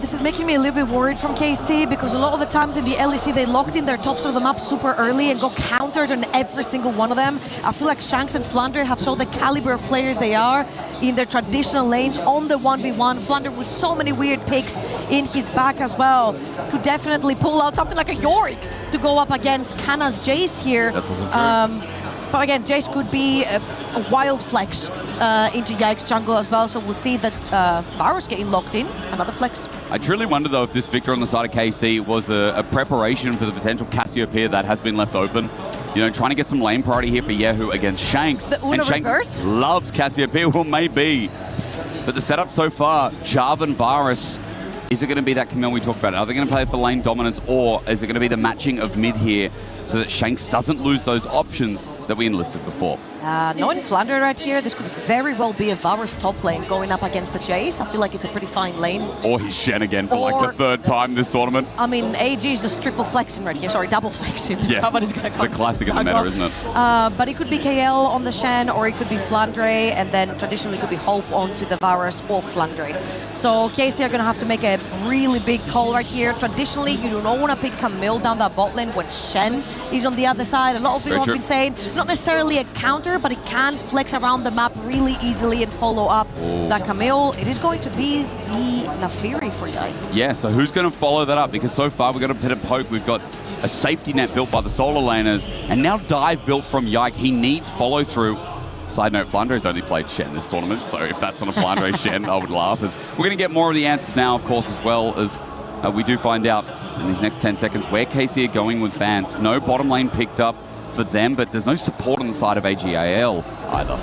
Speaker 9: This is making me a little bit worried from KC because a lot of the times in the LEC they locked in their tops of the map super early and got countered on every single one of them. I feel like Shanks and Flandre have shown the caliber of players they are in their traditional lanes on the 1v1. Flandre with so many weird picks in his back as well. Could definitely pull out something like a Yorick to go up against Kana's Jace here.
Speaker 10: That's also true.
Speaker 9: But again, Jace could be a wild flex into Yike's jungle as well, so we'll see that Varus getting locked in, another flex.
Speaker 10: I truly wonder though if this victor on the side of KC was a preparation for the potential Cassiopeia that has been left open. You know, trying to get some lane priority here for Yehu against Shanks.
Speaker 9: And
Speaker 10: Shanks
Speaker 9: reverse?
Speaker 10: loves Cassiopeia, well maybe. But the setup so far, Jarvan, Varus, is it going to be that Camille we talked about? Are they going to play for lane dominance, or is it going to be the matching of mid here so that Shanks doesn't lose those options that we enlisted before?
Speaker 9: Knowing Flandre right here, this could very well be a Varus top lane going up against the Jace. I feel like it's a pretty fine lane.
Speaker 10: Or he's Shen again for like the 3rd time this tournament.
Speaker 9: I mean, AG is just triple flexing right here. Sorry, double flexing.
Speaker 10: Yeah,
Speaker 9: Jarvan is gonna come
Speaker 10: the classic of the meta, isn't it?
Speaker 9: But it could be KL on the Shen, or it could be Flandre, and then traditionally it could be Hope onto the Varus or Flandre. So KC are going to have to make a really big call right here. Traditionally, you do not want to pick Camille down that bot lane when Shen is on the other side. A lot of people have been saying, not necessarily a counter, but it can flex around the map really easily and follow up that Camille. It is going to be the Nafiri for Yike.
Speaker 10: Yeah, so who's going to follow that up? Because so far we've got a bit of Poke, we've got a safety net built by the solo laners, and now dive built from Yike. He needs follow through. Side note, Flandre's only played Shen this tournament, so if that's not a Flandre Shen, I would laugh. As we're going to get more of the answers now, of course, as well as we do find out in these next 10 seconds where KC are going with bans. No bottom lane picked up for them, but there's no support on the side of AGAL either.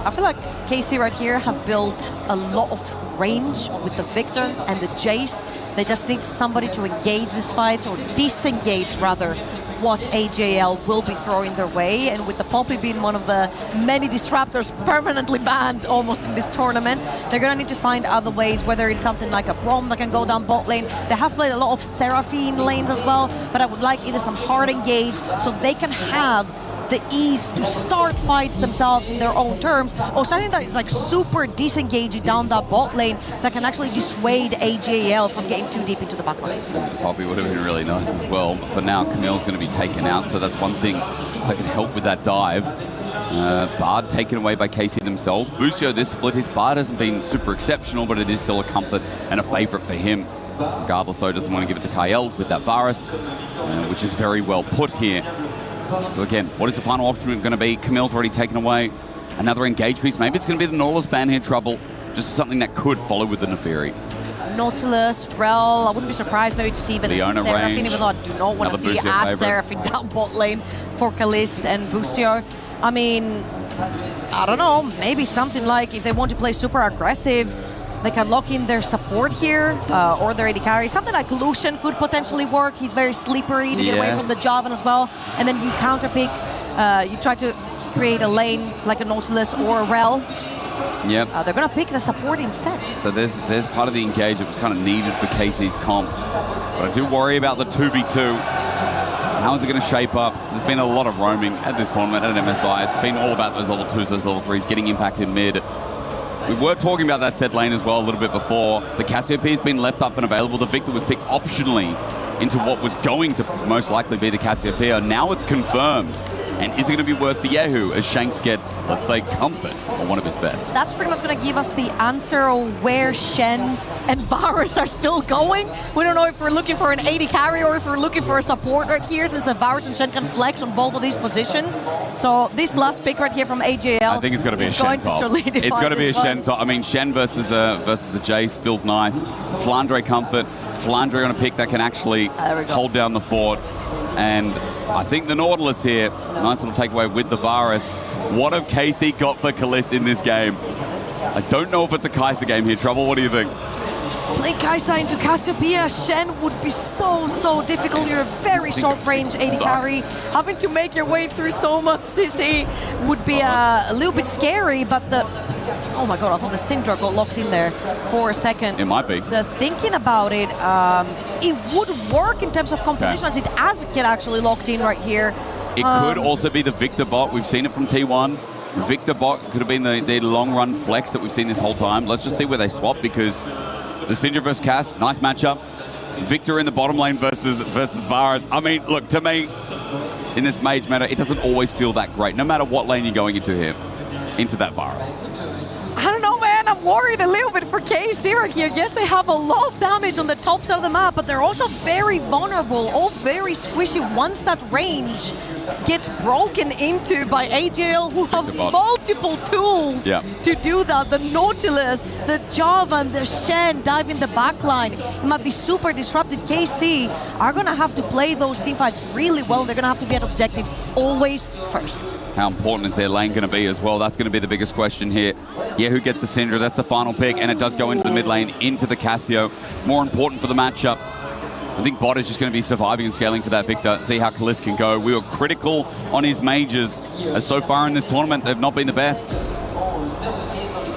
Speaker 9: I feel like KC right here have built a lot of range with the Victor and the Jace. They just need somebody to engage these fights, or disengage rather, what AJL will be throwing their way. And with the Poppy being one of the many disruptors permanently banned almost in this tournament, they're gonna need to find other ways, whether it's something like a Brom that can go down bot lane. They have played a lot of Seraphine lanes as well, but I would like either some hard engage so they can have the ease to start fights themselves in their own terms, or something that is like super disengaging down that bot lane that can actually dissuade AJL from getting too deep into the back line.
Speaker 10: Poppy would have been really nice as well. For now, Camille's going to be taken out, so that's one thing that can help with that dive. Bard taken away by KC themselves. Busio, this split, his Bard hasn't been super exceptional, but it is still a comfort and a favorite for him. Regardless, though, doesn't want to give it to Kael with that Varus, which is very well put here. So again, what is the final option going to be? Camille's already taken away. Another engage piece. Maybe it's going to be the Nautilus ban here, Trouble. Just something that could follow with the Neferi.
Speaker 9: Nautilus, Rel, I wouldn't be surprised maybe to see even
Speaker 10: Leona
Speaker 9: Seraphine,
Speaker 10: range.
Speaker 9: even though I do not want to see Ash Seraphine down bot lane for Kalist and Bustio. I mean, I don't know, maybe something like if they want to play super aggressive, they can lock in their support here, or their AD carry. Something like Lucian could potentially work. He's very slippery to get away from the Javan as well. And then you counterpick, you try to create a lane like a Nautilus or a Rel.
Speaker 10: Yep.
Speaker 9: They're going to pick the support instead.
Speaker 10: So there's part of the engage that was kind of needed for KC's comp. But I do worry about the 2v2. How is it going to shape up? There's been a lot of roaming at this tournament at MSI. It's been all about those level 2s, those level 3s, getting impacted mid. We were talking about that set lane as well a little bit before. The Cassiopeia has been left up and available. The Victor was picked optionally into what was going to most likely be the Cassiopeia. Now it's confirmed. And is it going to be worth for Yehu as Shanks gets, let's say, comfort on one of his best?
Speaker 9: That's pretty much going to give us the answer of where Shen and Varus are still going. We don't know if we're looking for an AD carry or if we're looking for a support right here, since the Varus and Shen can flex on both of these positions. So this last pick right here from AJL,
Speaker 10: I think it's going to be a Shen top. It's going to be a Shen top. I mean, Shen versus the Jace feels nice. Flandre comfort. Flandre on a pick that can actually hold down the fort. And I think the Nautilus here, nice little takeaway with the Varus. What have KC got for Kalist in this game? I don't know if it's a Kai'Sa game here, Trouble. What do you think?
Speaker 9: Playing Kai'Sa into Cassiopeia, Shen would be so difficult. You're a very short range AD carry. Having to make your way through so much CC would be a little bit scary, but the... Oh my god, I thought the Syndra got locked in there for a second.
Speaker 10: It might be.
Speaker 9: The thinking about it, it would work in terms of competition as it has get actually locked in right here.
Speaker 10: It could also be the Victor bot. We've seen it from T1. Victor bot could have been the long run flex that we've seen this whole time. Let's just see where they swap, because the Syndra versus Cass, nice matchup. Victor in the bottom lane versus Varus. I mean, look, to me, in this mage meta, it doesn't always feel that great, no matter what lane you're going into here, into that Varus.
Speaker 9: I don't know, man. I'm worried a little bit for KC right here. Yes, they have a lot of damage on the top side of the map, but they're also very vulnerable, all very squishy. Once that range gets broken into by AJL, who have multiple tools to do that. The Nautilus, the Javan, the Shen dive in the backline. It might be super disruptive. KC are going to have to play those teamfights really well. They're going to have to be at objectives always first.
Speaker 10: How important is their lane going to be as well? That's going to be the biggest question here. Yeah, who gets the Syndra? That's the final pick, and it does go into the mid lane, into the Cassio. More important for the matchup. I think bot is just going to be surviving and scaling for that Victor. See how Kalist can go. We were critical on his mages, as so far in this tournament, they've not been the best.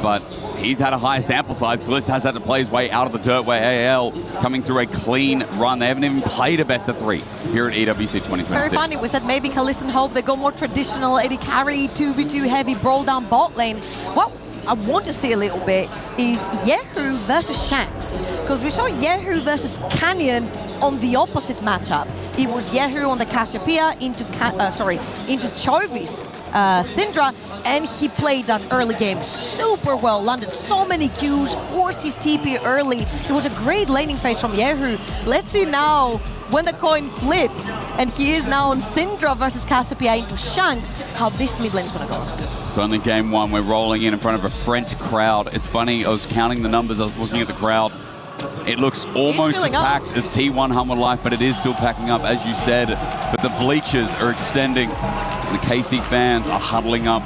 Speaker 10: But he's had a higher sample size. Kalist has had to play his way out of the dirt, where AL coming through a clean run. They haven't even played a best of 3 here at EWC 2026.
Speaker 9: Very funny. We said maybe Kalist and Hope, they go more traditional AD carry, 2v2 heavy, brawl down bot lane. What I want to see a little bit is Yehu versus Shanks, because we saw Yehu versus Canyon on the opposite matchup. It was Yehu on the Cassiopeia into Chovi's Syndra, and he played that early game super well, landed so many Qs, forced his TP early. It was a great laning phase from Yehu. Let's see now, when the coin flips, and he is now on Syndra versus Cassiopeia into Shanks, how this mid lane is going to go.
Speaker 10: It's only game 1. We're rolling in front of a French crowd. It's funny, I was counting the numbers, I was looking at the crowd. It looks almost as packed as T1 Humble Life, but it is still packing up, as you said. But the bleachers are extending. The KC fans are huddling up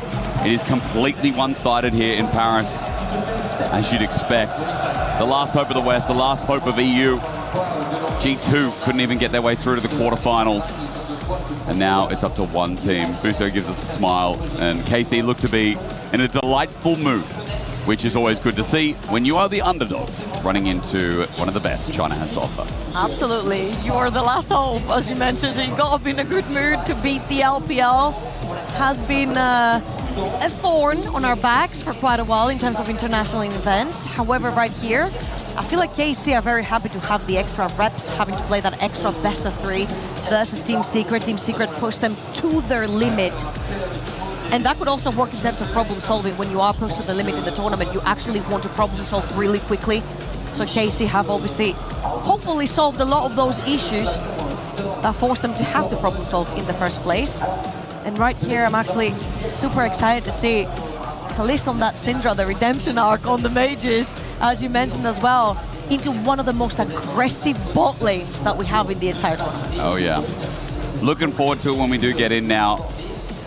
Speaker 10: It is completely one-sided here in Paris, as you'd expect. The last hope of the West, the last hope of EU. G2 couldn't even get their way through to the quarterfinals. And now it's up to one team. Buso gives us a smile, and KC look to be in a delightful mood, which is always good to see when you are the underdogs running into one of the best China has to offer.
Speaker 9: Absolutely. You are the last hope, as you mentioned, so you got to be in a good mood to beat the LPL. Has been a thorn on our backs for quite a while in terms of international events. However, right here, I feel like KC are very happy to have the extra reps, having to play that extra best of 3 versus Team Secret. Team Secret pushed them to their limit. And that could also work in terms of problem solving. When you are pushed to the limit in the tournament, you actually want to problem solve really quickly. So KC have obviously, hopefully solved a lot of those issues that forced them to have to problem solve in the first place. And right here, I'm actually super excited to see Kalist on that Syndra, the redemption arc on the mages, as you mentioned as well, into one of the most aggressive bot lanes that we have in the entire tournament.
Speaker 10: Oh yeah. Looking forward to it when we do get in now.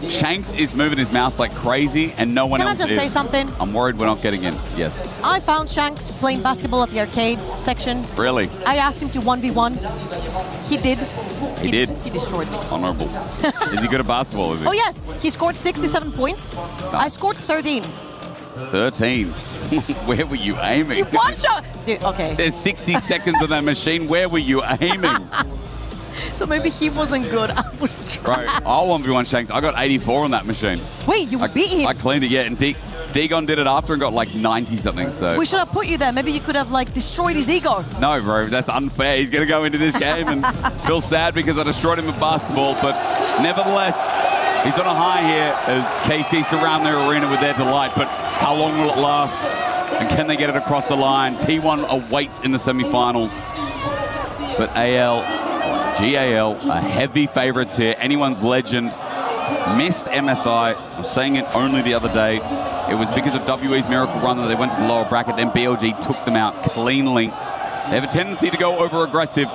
Speaker 10: Shanks is moving his mouse like crazy, and no one else is.
Speaker 9: Can I just say something?
Speaker 10: I'm worried we're not getting in. Yes.
Speaker 9: I found Shanks playing basketball at the arcade section.
Speaker 10: Really?
Speaker 9: I asked him to 1v1. He did.
Speaker 10: He did?
Speaker 9: He destroyed me.
Speaker 10: Honorable. Is he good at basketball, is he?
Speaker 9: Oh yes, he scored 67 points. I scored 13.
Speaker 10: 13. Where were you aiming?
Speaker 9: One shot! Dude, okay.
Speaker 10: There's 60 seconds on that machine. Where were you aiming?
Speaker 9: So maybe he wasn't good. I was trying.
Speaker 10: Right, I'll 1v1 Shanks. I got 84 on that machine.
Speaker 9: Wait, you beat him?
Speaker 10: I cleaned it, yeah. And Dagon did it after and got like 90 something, so.
Speaker 9: We should have put you there. Maybe you could have like destroyed his ego.
Speaker 10: No, bro, that's unfair. He's going to go into this game and feel sad because I destroyed him at basketball. But nevertheless, he's on a high here as KC surround their arena with their delight. But how long will it last? And can they get it across the line? T1 awaits in the semifinals. But GAL are heavy favorites here. Anyone's legend missed MSI. I was saying it only the other day. It was because of WE's miracle run that they went to the lower bracket. Then BLG took them out cleanly. They have a tendency to go over aggressive.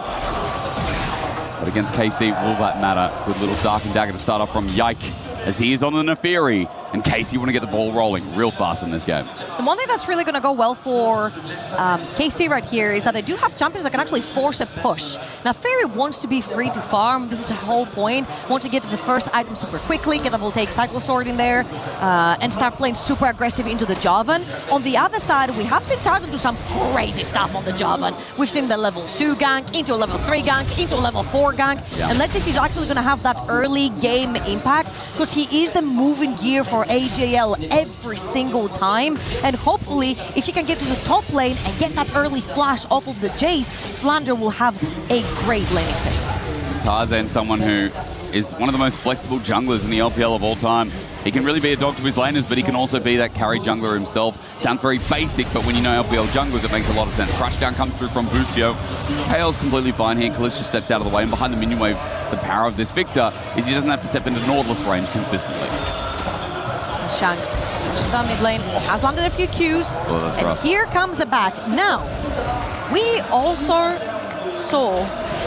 Speaker 10: But against KC, will that matter? Good little Dark and Dagger to start off from Yike as he is on the Neferi. And KC want to get the ball rolling real fast in this game.
Speaker 9: The one thing that's really going to go well for KC right here is that they do have champions that can actually force a push. Now, Fairy wants to be free to farm. This is the whole point. Want to get to the first item super quickly, get the Voltaic Cycle Sword in there, and start playing super aggressive into the Javan. On the other side, we have seen Tarzan do some crazy stuff on the Javan. We've seen the level 2 gank, into a level 3 gank, into a level 4 gank. Yeah. And let's see if he's actually going to have that early game impact, because he is the moving gear for AJL every single time. And hopefully, if he can get to the top lane and get that early flash off of the Jace, Flander will have a great laning phase.
Speaker 10: Tarzan, someone who is one of the most flexible junglers in the LPL of all time. He can really be a dog to his laners, but he can also be that carry jungler himself. Sounds very basic, but when you know LPL junglers, it makes a lot of sense. Crashdown comes through from Busio. Kale's completely fine here. Kalist just steps out of the way, and behind the minion wave, the power of this Victor is he doesn't have to step into Nautilus range consistently.
Speaker 9: Shanks pushes down mid lane, has landed a few Qs, and rough. Here comes the back. Now, we also saw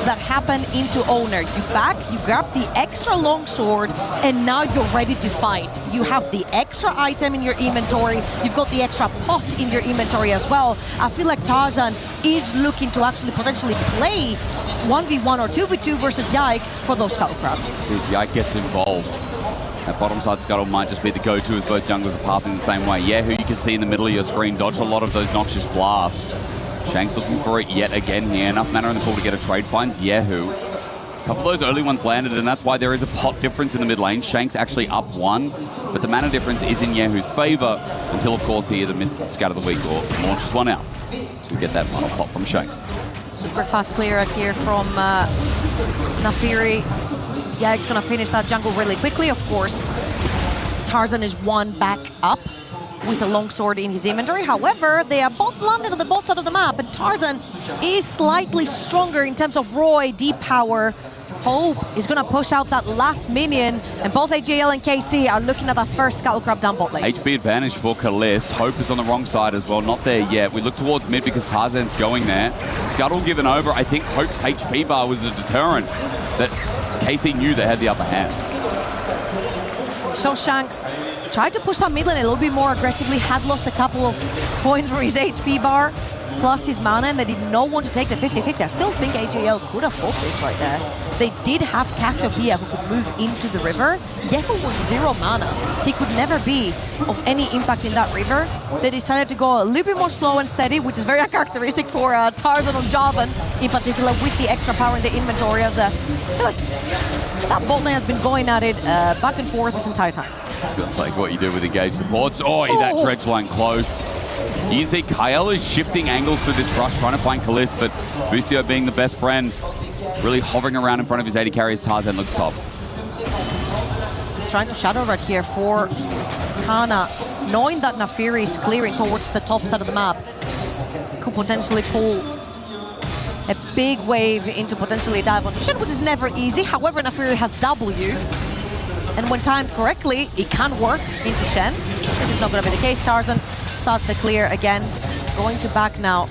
Speaker 9: that happen into Owner. You back, you grab the extra long sword, and now you're ready to fight. You have the extra item in your inventory, you've got the extra pot in your inventory as well. I feel like Tarzan is looking to actually potentially play 1v1 or 2v2 versus Yike for those Scuttle Crabs.
Speaker 10: If Yike gets involved, that bottom side Scuttle might just be the go-to as both junglers are pathing the same way. Yeah, who you can see in the middle of your screen dodge a lot of those noxious blasts. Shanks looking for it yet again here. Enough mana in the pool to get a trade. Finds Yehu. A couple of those early ones landed, and that's why there is a pot difference in the mid lane. Shanks actually up 1, but the mana difference is in Yehu's favor until, of course, he either misses the scat of the week or launches one out to get that final pot from Shanks.
Speaker 9: Super fast clear out here from Nafiri. Yeah, he's going to finish that jungle really quickly, of course. Tarzan is 1 back up with a longsword in his inventory. However, they are both landed on the both side of the map, and Tarzan is slightly stronger in terms of raw AD power. Hope is going to push out that last minion, and both AJL and KC are looking at that first Scuttle Crab down bot lane.
Speaker 10: HP advantage for Kalist. Hope is on the wrong side as well, not there yet. We look towards mid because Tarzan's going there. Scuttle given over. I think Hope's HP bar was a deterrent that KC knew they had the upper hand.
Speaker 9: So Shanks tried to push that mid lane a little bit more aggressively, had lost a couple of points for his HP bar, plus his mana, and they did not want to take the 50-50. I still think AJL could have fought this right there. They did have Cassiopeia who could move into the river. Yehu was 0 mana. He could never be of any impact in that river. They decided to go a little bit more slow and steady, which is very uncharacteristic for Tarzan on Javan, in particular with the extra power in the inventory, as I feel like that bot lane has been going at it back and forth this entire time.
Speaker 10: Feels like what you do with engaged supports. Oh, that dredge line close. You can see Kyle is shifting angles through this brush, trying to find Kalist, but Busio, being the best friend, really hovering around in front of his AD carry as Tarzan looks top.
Speaker 9: He's trying to shadow right here for Kana, knowing that Nafiri is clearing towards the top side of the map. Could potentially pull a big wave into potentially a dive onto Shen, which is never easy. However, Nafiri has W, and when timed correctly, it can work into Shen. This is not going to be the case. Tarzan starts the clear again, going to back now.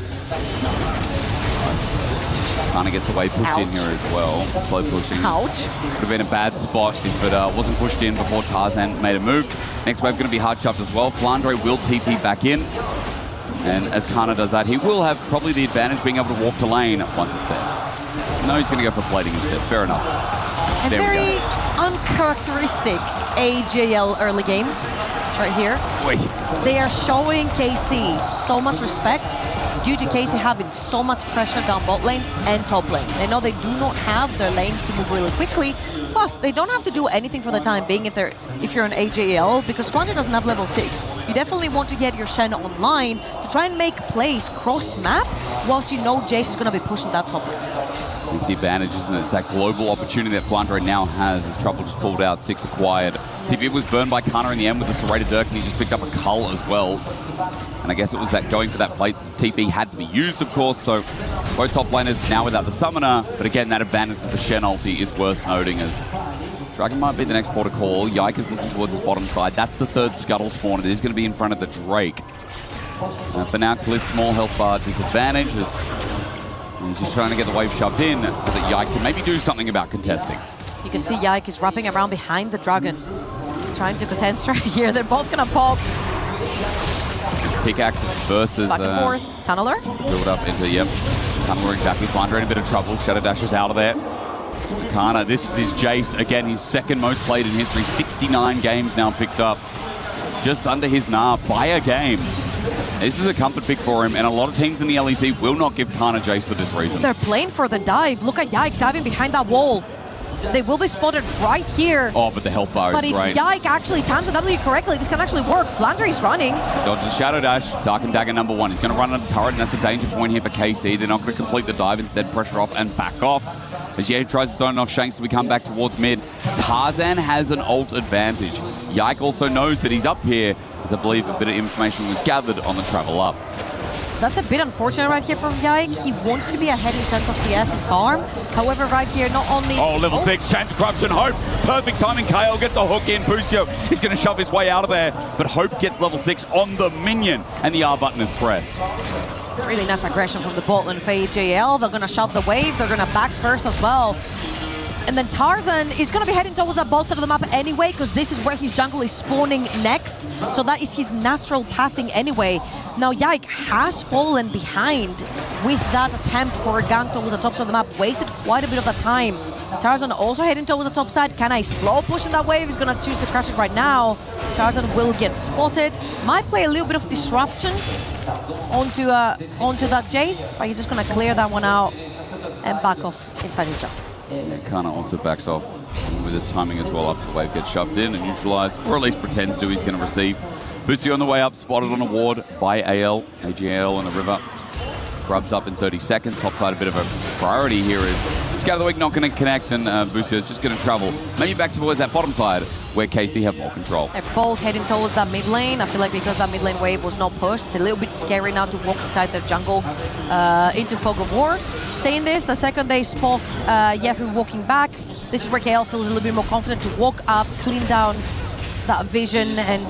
Speaker 10: Kana gets away, pushed in here as well. Slow pushing.
Speaker 9: Ouch.
Speaker 10: Could have been a bad spot if it wasn't pushed in before Tarzan made a move. Next wave going to be hard shoved as well. Flandre will TP back in. And as Kana does that, he will have probably the advantage being able to walk to lane once it's there. No, he's going to go for plating instead. Fair enough.
Speaker 9: A
Speaker 10: There we
Speaker 9: very
Speaker 10: go.
Speaker 9: uncharacteristic AJL early game right here.
Speaker 10: Wait.
Speaker 9: They are showing KC so much respect due to KC having so much pressure down bot lane and top lane. They know they do not have their lanes to move really quickly. Plus, they don't have to do anything for the time being if you're an AJL, because Flandre doesn't have level 6. You definitely want to get your Shen online to try and make plays cross-map whilst you know Jace is going to be pushing that top lane.
Speaker 10: It's the advantage, isn't it? It's that global opportunity that Flandre now has as Trouble just pulled out, 6 acquired. TV was burned by Kana in the end with the serrated Dirk, and he just picked up a cull as well. And I guess it was that going for that plate. TP had to be used, of course, so both top laners now without the summoner. But again, that advantage with the Shen ulti is worth noting, as Dragon might be the next port of call. Yike is looking towards his bottom side. That's the third scuttle spawn. It is going to be in front of the Drake. For now, Kliss small health bar disadvantage. He's just trying to get the wave shoved in so that Yike can maybe do something about contesting.
Speaker 9: You can see Yike is wrapping around behind the Dragon, trying to contest right here. They're both going to pop.
Speaker 10: Pickaxe versus...
Speaker 9: Back and forth. Tunneler.
Speaker 10: Build up into, yep. Tunneler exactly. Flandre in a bit of trouble. Shadow Dash is out of there. Kana, this is his Jace. Again, his second most played in history. 69 games now picked up. Just under his Nah by a game. This is a comfort pick for him, and a lot of teams in the LEC will not give Kana Jace for this reason.
Speaker 9: They're playing for the dive. Look at Yike diving behind that wall. They will be spotted right here.
Speaker 10: Oh, but the health bar is great.
Speaker 9: But if Yike actually times the W correctly, this can actually work. Flandre is running.
Speaker 10: Dodges Shadow Dash, Dark and Dagger number 1. He's going to run under the turret, and that's a danger point here for KC. They're not going to complete the dive, instead pressure off and back off. As Ye tries to zone off Shanks, we come back towards mid. Tarzan has an ult advantage. Yike also knows that he's up here, as I believe a bit of information was gathered on the travel up.
Speaker 9: That's a bit unfortunate right here from Yike. He wants to be ahead in terms of CS and farm. However, right here, not only...
Speaker 10: Oh, level 6, Chance, Corruption, Hope. Perfect timing. Kale gets the hook in. Busio is going to shove his way out of there. But Hope gets level 6 on the minion. And the R button is pressed.
Speaker 9: Really nice aggression from the bot lane for AJL. They're going to shove the wave. They're going to back first as well. And then Tarzan is going to be heading towards that bot side of the map anyway, because this is where his jungle is spawning next. So that is his natural pathing anyway. Now Yike has fallen behind with that attempt for a gank towards the top side of the map. Wasted quite a bit of that time. Tarzan also heading towards the top side. Can I slow push in that wave? He's going to choose to crash it right now. Tarzan will get spotted. Might play a little bit of disruption onto that Jace, but he's just going to clear that one out and back off inside his jump.
Speaker 10: Yeah, Kana also backs off with his timing as well after the wave gets shoved in and neutralized, or at least pretends to. He's going to receive. Busio on the way up, spotted on a ward by AJL in the river. Grubs up in 30 seconds. Topside, a bit of a priority here is Scout of the Week not going to connect, and Busio is just going to travel maybe back towards that bottom side where KC have more control.
Speaker 9: They're both heading towards that mid lane. I feel like because that mid lane wave was not pushed, it's a little bit scary now to walk inside their jungle into Fog of War. Saying this, the second they spot Yehu walking back, this is where KL feels a little bit more confident to walk up, clean down that vision, and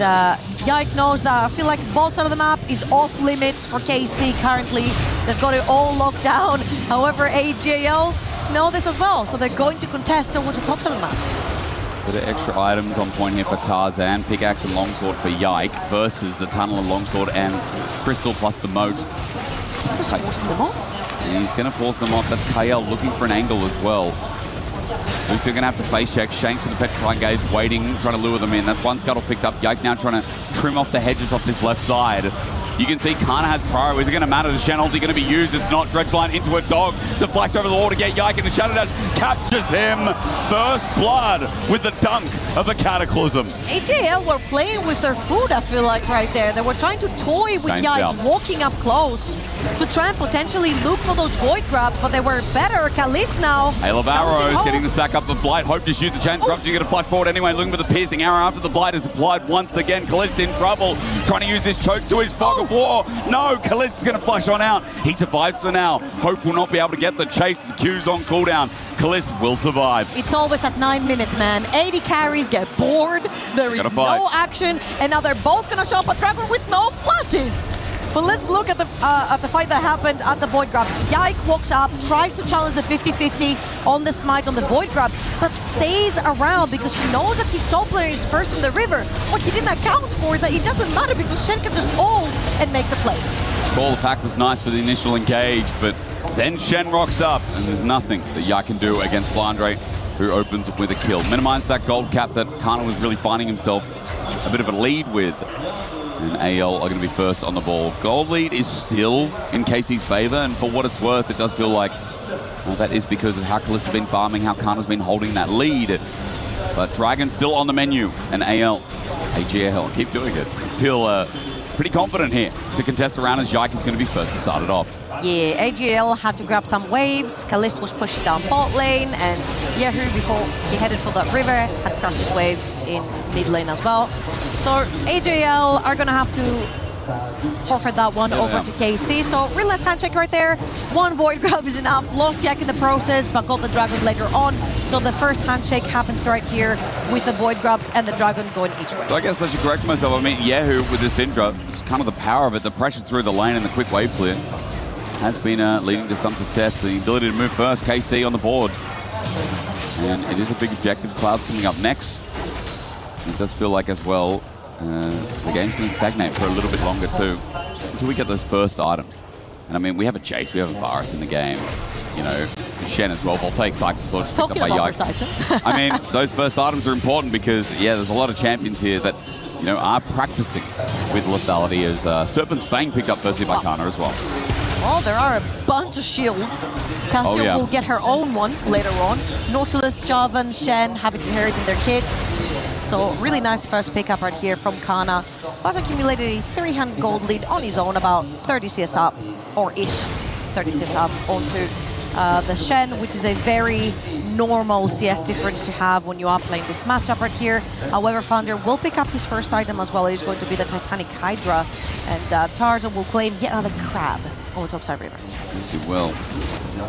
Speaker 9: Yike knows that I feel like both sides of the map is off limits for KC currently. They've got it all locked down. However, AJL know this as well, so they're going to contest towards the top side of the map.
Speaker 10: Bit of extra items on point here for Tarzan. Pickaxe and longsword for Yike versus the tunnel and longsword and crystal plus the moat.
Speaker 9: Just forcing them off.
Speaker 10: And he's going to force them off. That's Kael looking for an angle as well. Lucio going to have to face check. Shanks with the Petrifying Gaze waiting, trying to lure them in. That's one scuttle picked up. Yike now trying to trim off the hedges off this left side. You can see Kana has pro. Is it going to matter? The Shen ulti going to be used. It's not. Dredgeline into a dog. The flash over the wall to get Yike, and the Shadow Dash captures him. First blood with the dunk of the Cataclysm.
Speaker 9: AJL were playing with their food, I feel like, right there. They were trying to toy with Yike, walking up close to try and potentially look for those void grabs, but they were better. Kalist now.
Speaker 10: Hail of Arrows getting to stack up the Blight. Hope just use the chain disruption. You're going to flash forward anyway, looking for the piercing arrow after the Blight is applied once again. Kalist in trouble, trying to use this choke to his fog of war. No, Kalist is going to flash on out. He survives for now. Hope will not be able to get the chase. The Q's on cooldown. Kalist will survive.
Speaker 9: It's always at 9 minutes, man. 80 carries get bored. There is no action, and now they're both going to show up at Dragon with no flashes. But let's look at the fight that happened at the Void Grabs. Yike walks up, tries to challenge the 50-50 on the smite on the Void Grab, but stays around because he knows that his top laner is first in the river. What he didn't account for is that it doesn't matter because Shen can just ult and make the play.
Speaker 10: Call the pack was nice for the initial engage, but then Shen rocks up, and there's nothing that Yike can do against Flandre, who opens with a kill. Minimize that gold cap that Kana was really finding himself a bit of a lead with. And AL are going to be first on the ball. Gold lead is still in KC's favor, and for what it's worth, it does feel like that is because of how Kalist has been farming, how Kana's been holding that lead. But Dragon's still on the menu, and AGL, keep doing it. Feel pretty confident here to contest around as Yike is going to be first to start it off.
Speaker 9: Yeah, AGL had to grab some waves. Kalist was pushing down bot lane, and Yehu, before he headed for that river, had crushed his wave in mid lane as well. So AGL are going to have to forfeit that one over to KC. So real nice handshake right there. One void grab is enough. Lost Yak in the process, but got the dragon later on. So the first handshake happens right here with the void grabs and the dragon going each way.
Speaker 10: So I guess I should correct myself. I mean, Yehu with this Syndra, it's kind of the power of it, the pressure through the lane and the quick wave clear has been leading to some success. The ability to move first, KC on the board. And it is a big objective. Cloud's coming up next. It does feel like as well, the game's going to stagnate for a little bit longer too, just until we get those first items. And I mean, we have a Jace, we have a Varus in the game, you know, Shen as well. We'll take Cycle Sword just picked up by Yike.
Speaker 9: Items.
Speaker 10: I mean, those first items are important because, yeah, there's a lot of champions here that, you know, are practicing with lethality, as Serpent's Fang picked up firstly by Kana as well.
Speaker 9: Well, there are a bunch of shields. Cassio will get her own one later on. Nautilus, Javan, Shen have it inherited in their kit. So really nice first pickup right here from Kana. Was accumulated a 300 gold lead on his own, about 30 CS up, or ish, 30 CS up onto the Shen, which is a very normal CS difference to have when you are playing this matchup right here. However, Flounder will pick up his first item as well. It is going to be the Titanic Hydra, and Tarzan will claim yet another crab on the topside river.
Speaker 10: Yes, he will.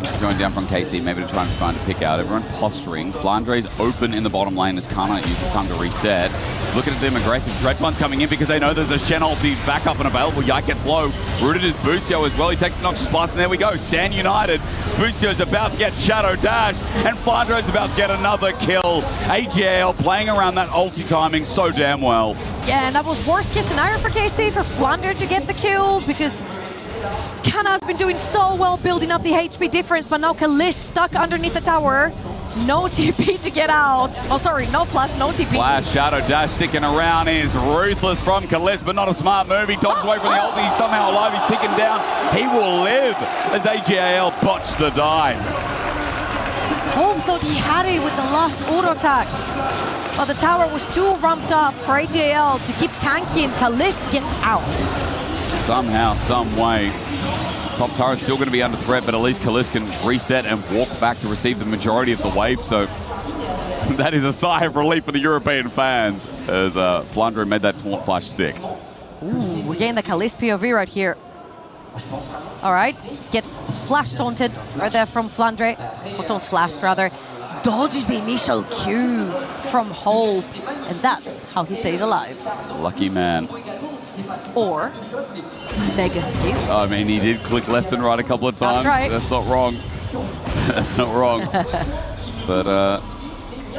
Speaker 10: He's going down from KC, maybe to try and find a pick out. Everyone posturing. Flandre's open in the bottom lane as Kana uses time to reset. Looking at them aggressive. Dredgeone's coming in because they know there's a Shen ulti back up and available. Yike gets low. Rooted is Busio as well. He takes a Noxious Blast, and there we go. Stand united. Busio's about to get Shadow Dash, and Flandre's about to get another kill. AGL playing around that ulti timing so damn well.
Speaker 9: Yeah, and that was worst case scenario for KC, for Flander to get the kill, because Kana's been doing so well building up the HP difference, but now Kalist stuck underneath the tower. No TP to get out. Oh, sorry, no flash, no TP.
Speaker 10: Flash, Shadow Dash sticking around is ruthless from Kalist, but not a smart move. He dodges away from the ulti. He's somehow alive. He's ticking down. He will live as AGL botched the dive.
Speaker 9: Holmes thought he had it with the last auto attack, but the tower was too ramped up for AGL to keep tanking. Kalist gets out.
Speaker 10: Somehow, some way. Top turret's still going to be under threat, but at least Kalist can reset and walk back to receive the majority of the wave, so that is a sigh of relief for the European fans as Flandre made that taunt flash stick.
Speaker 9: Ooh, we're getting the Kalist POV right here. All right, gets flash taunted right there from Flandre, or taunt flashed rather. Dodges the initial Q from Hope, and that's how he stays alive.
Speaker 10: Lucky man.
Speaker 9: Or mega skill.
Speaker 10: I mean, he did click left and right a couple of times.
Speaker 9: That's right.
Speaker 10: That's not wrong. That's not wrong. But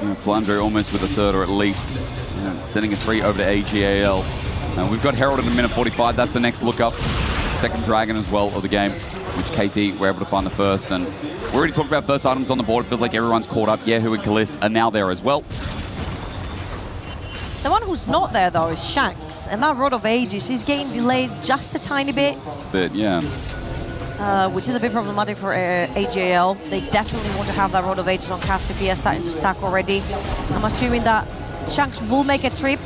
Speaker 10: Flandre almost with a third or at least. Sending a 3 over to AGAL. We've got Herald in a minute 45. That's the next look up. Second Dragon as well of the game, which KC were able to find the first. And we already talked about first items on the board. It feels like everyone's caught up. Yehu and Kalist are now there as well.
Speaker 9: The one who's not there, though, is Shanks. And that Rod of Ages is getting delayed just a tiny bit.
Speaker 10: But yeah.
Speaker 9: Which is a bit problematic for AGL. They definitely want to have that Rod of Ages on Cassiopeia starting to stack already. I'm assuming that Shanks will make a trip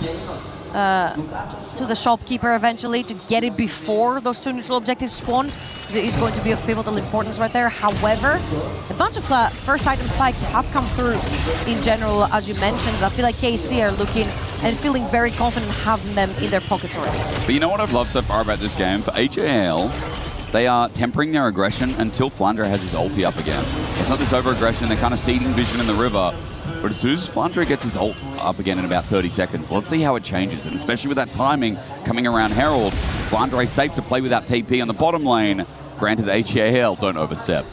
Speaker 9: to the shopkeeper eventually to get it before those two neutral objectives spawn, because it is going to be of pivotal importance right there. However, a bunch of first item spikes have come through in general, as you mentioned. I feel like KC are looking and feeling very confident having them in their pockets already.
Speaker 10: But you know what I've loved so far about this game? For HAL, they are tempering their aggression until Flandre has his ulti up again. It's not this over-aggression, they're kind of seeding vision in the river. But as soon as Flandre gets his ult up again in about 30 seconds, let's see how it changes. And especially with that timing coming around Herald, Flandre safe to play without TP on the bottom lane. Granted, HAL don't overstep.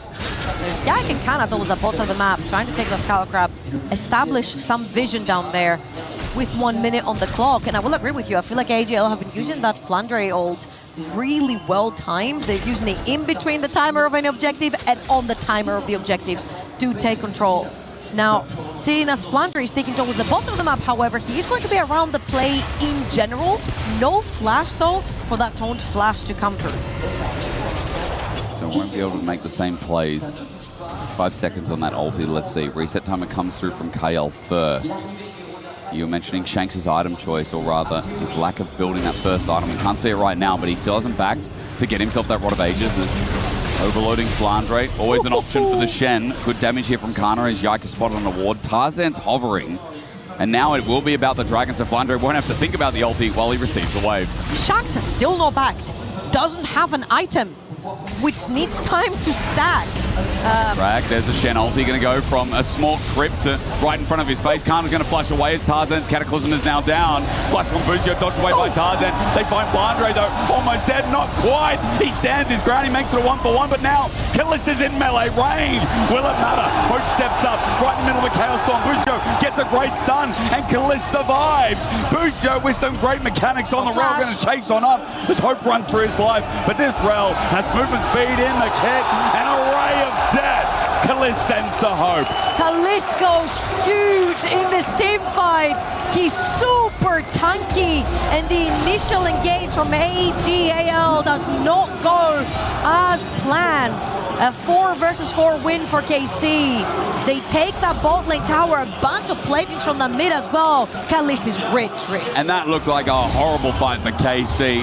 Speaker 9: There's Yak and Kana towards the bottom of the map, trying to take the Scala Crab, establish some vision down there with 1 minute on the clock. And I will agree with you, I feel like AGL have been using that Flandre ult really well timed. They're using it in between the timer of any objective and on the timer of the objectives to take control. Now, seeing as Flandre is taking towards the bottom of the map, however, he is going to be around the play in general. No flash, though, for that toned flash to come through.
Speaker 10: So won't be able to make the same plays. It's 5 seconds on that ulti. Let's see. Reset timer comes through from KL first. You were mentioning Shanks' item choice, or rather his lack of building that first item. We can't see it right now, but he still hasn't backed to get himself that Rod of Ages. Overloading Flandre, always an option for the Shen. Good damage here from Kana as Yike is spotted on the ward. Tarzan's hovering, and now it will be about the Dragon, so Flandre won't have to think about the ulti while he receives the wave.
Speaker 9: Shanks is still not backed, doesn't have an item, which needs time to stack.
Speaker 10: Drag, there's the Shen ulti, going to go from a small trip to right in front of his face. Kana's going to flash away as Tarzan's Cataclysm is now down. Flash from Busio, dodged away by Tarzan. They find Flandre though, almost dead, not quite. He stands his ground, he makes it a 1-for-1, but now Kalist is in melee range. Will it matter? Hope steps up, right in the middle of a Chaos Storm. Busio gets a great stun, and Kalist survives. Busio with some great mechanics on the rail, going to chase on up as Hope runs for his life, but this rail has movement speed in the kit, an array of death. Kalist sends the Hope.
Speaker 9: Kalist goes huge in this team fight. He's super tanky, and the initial engage from AGAL does not go as planned. A 4 versus 4 win for KC. They take that bot lane tower, a bunch of platings from the mid as well. Kalist is rich.
Speaker 10: And that looked like a horrible fight for KC,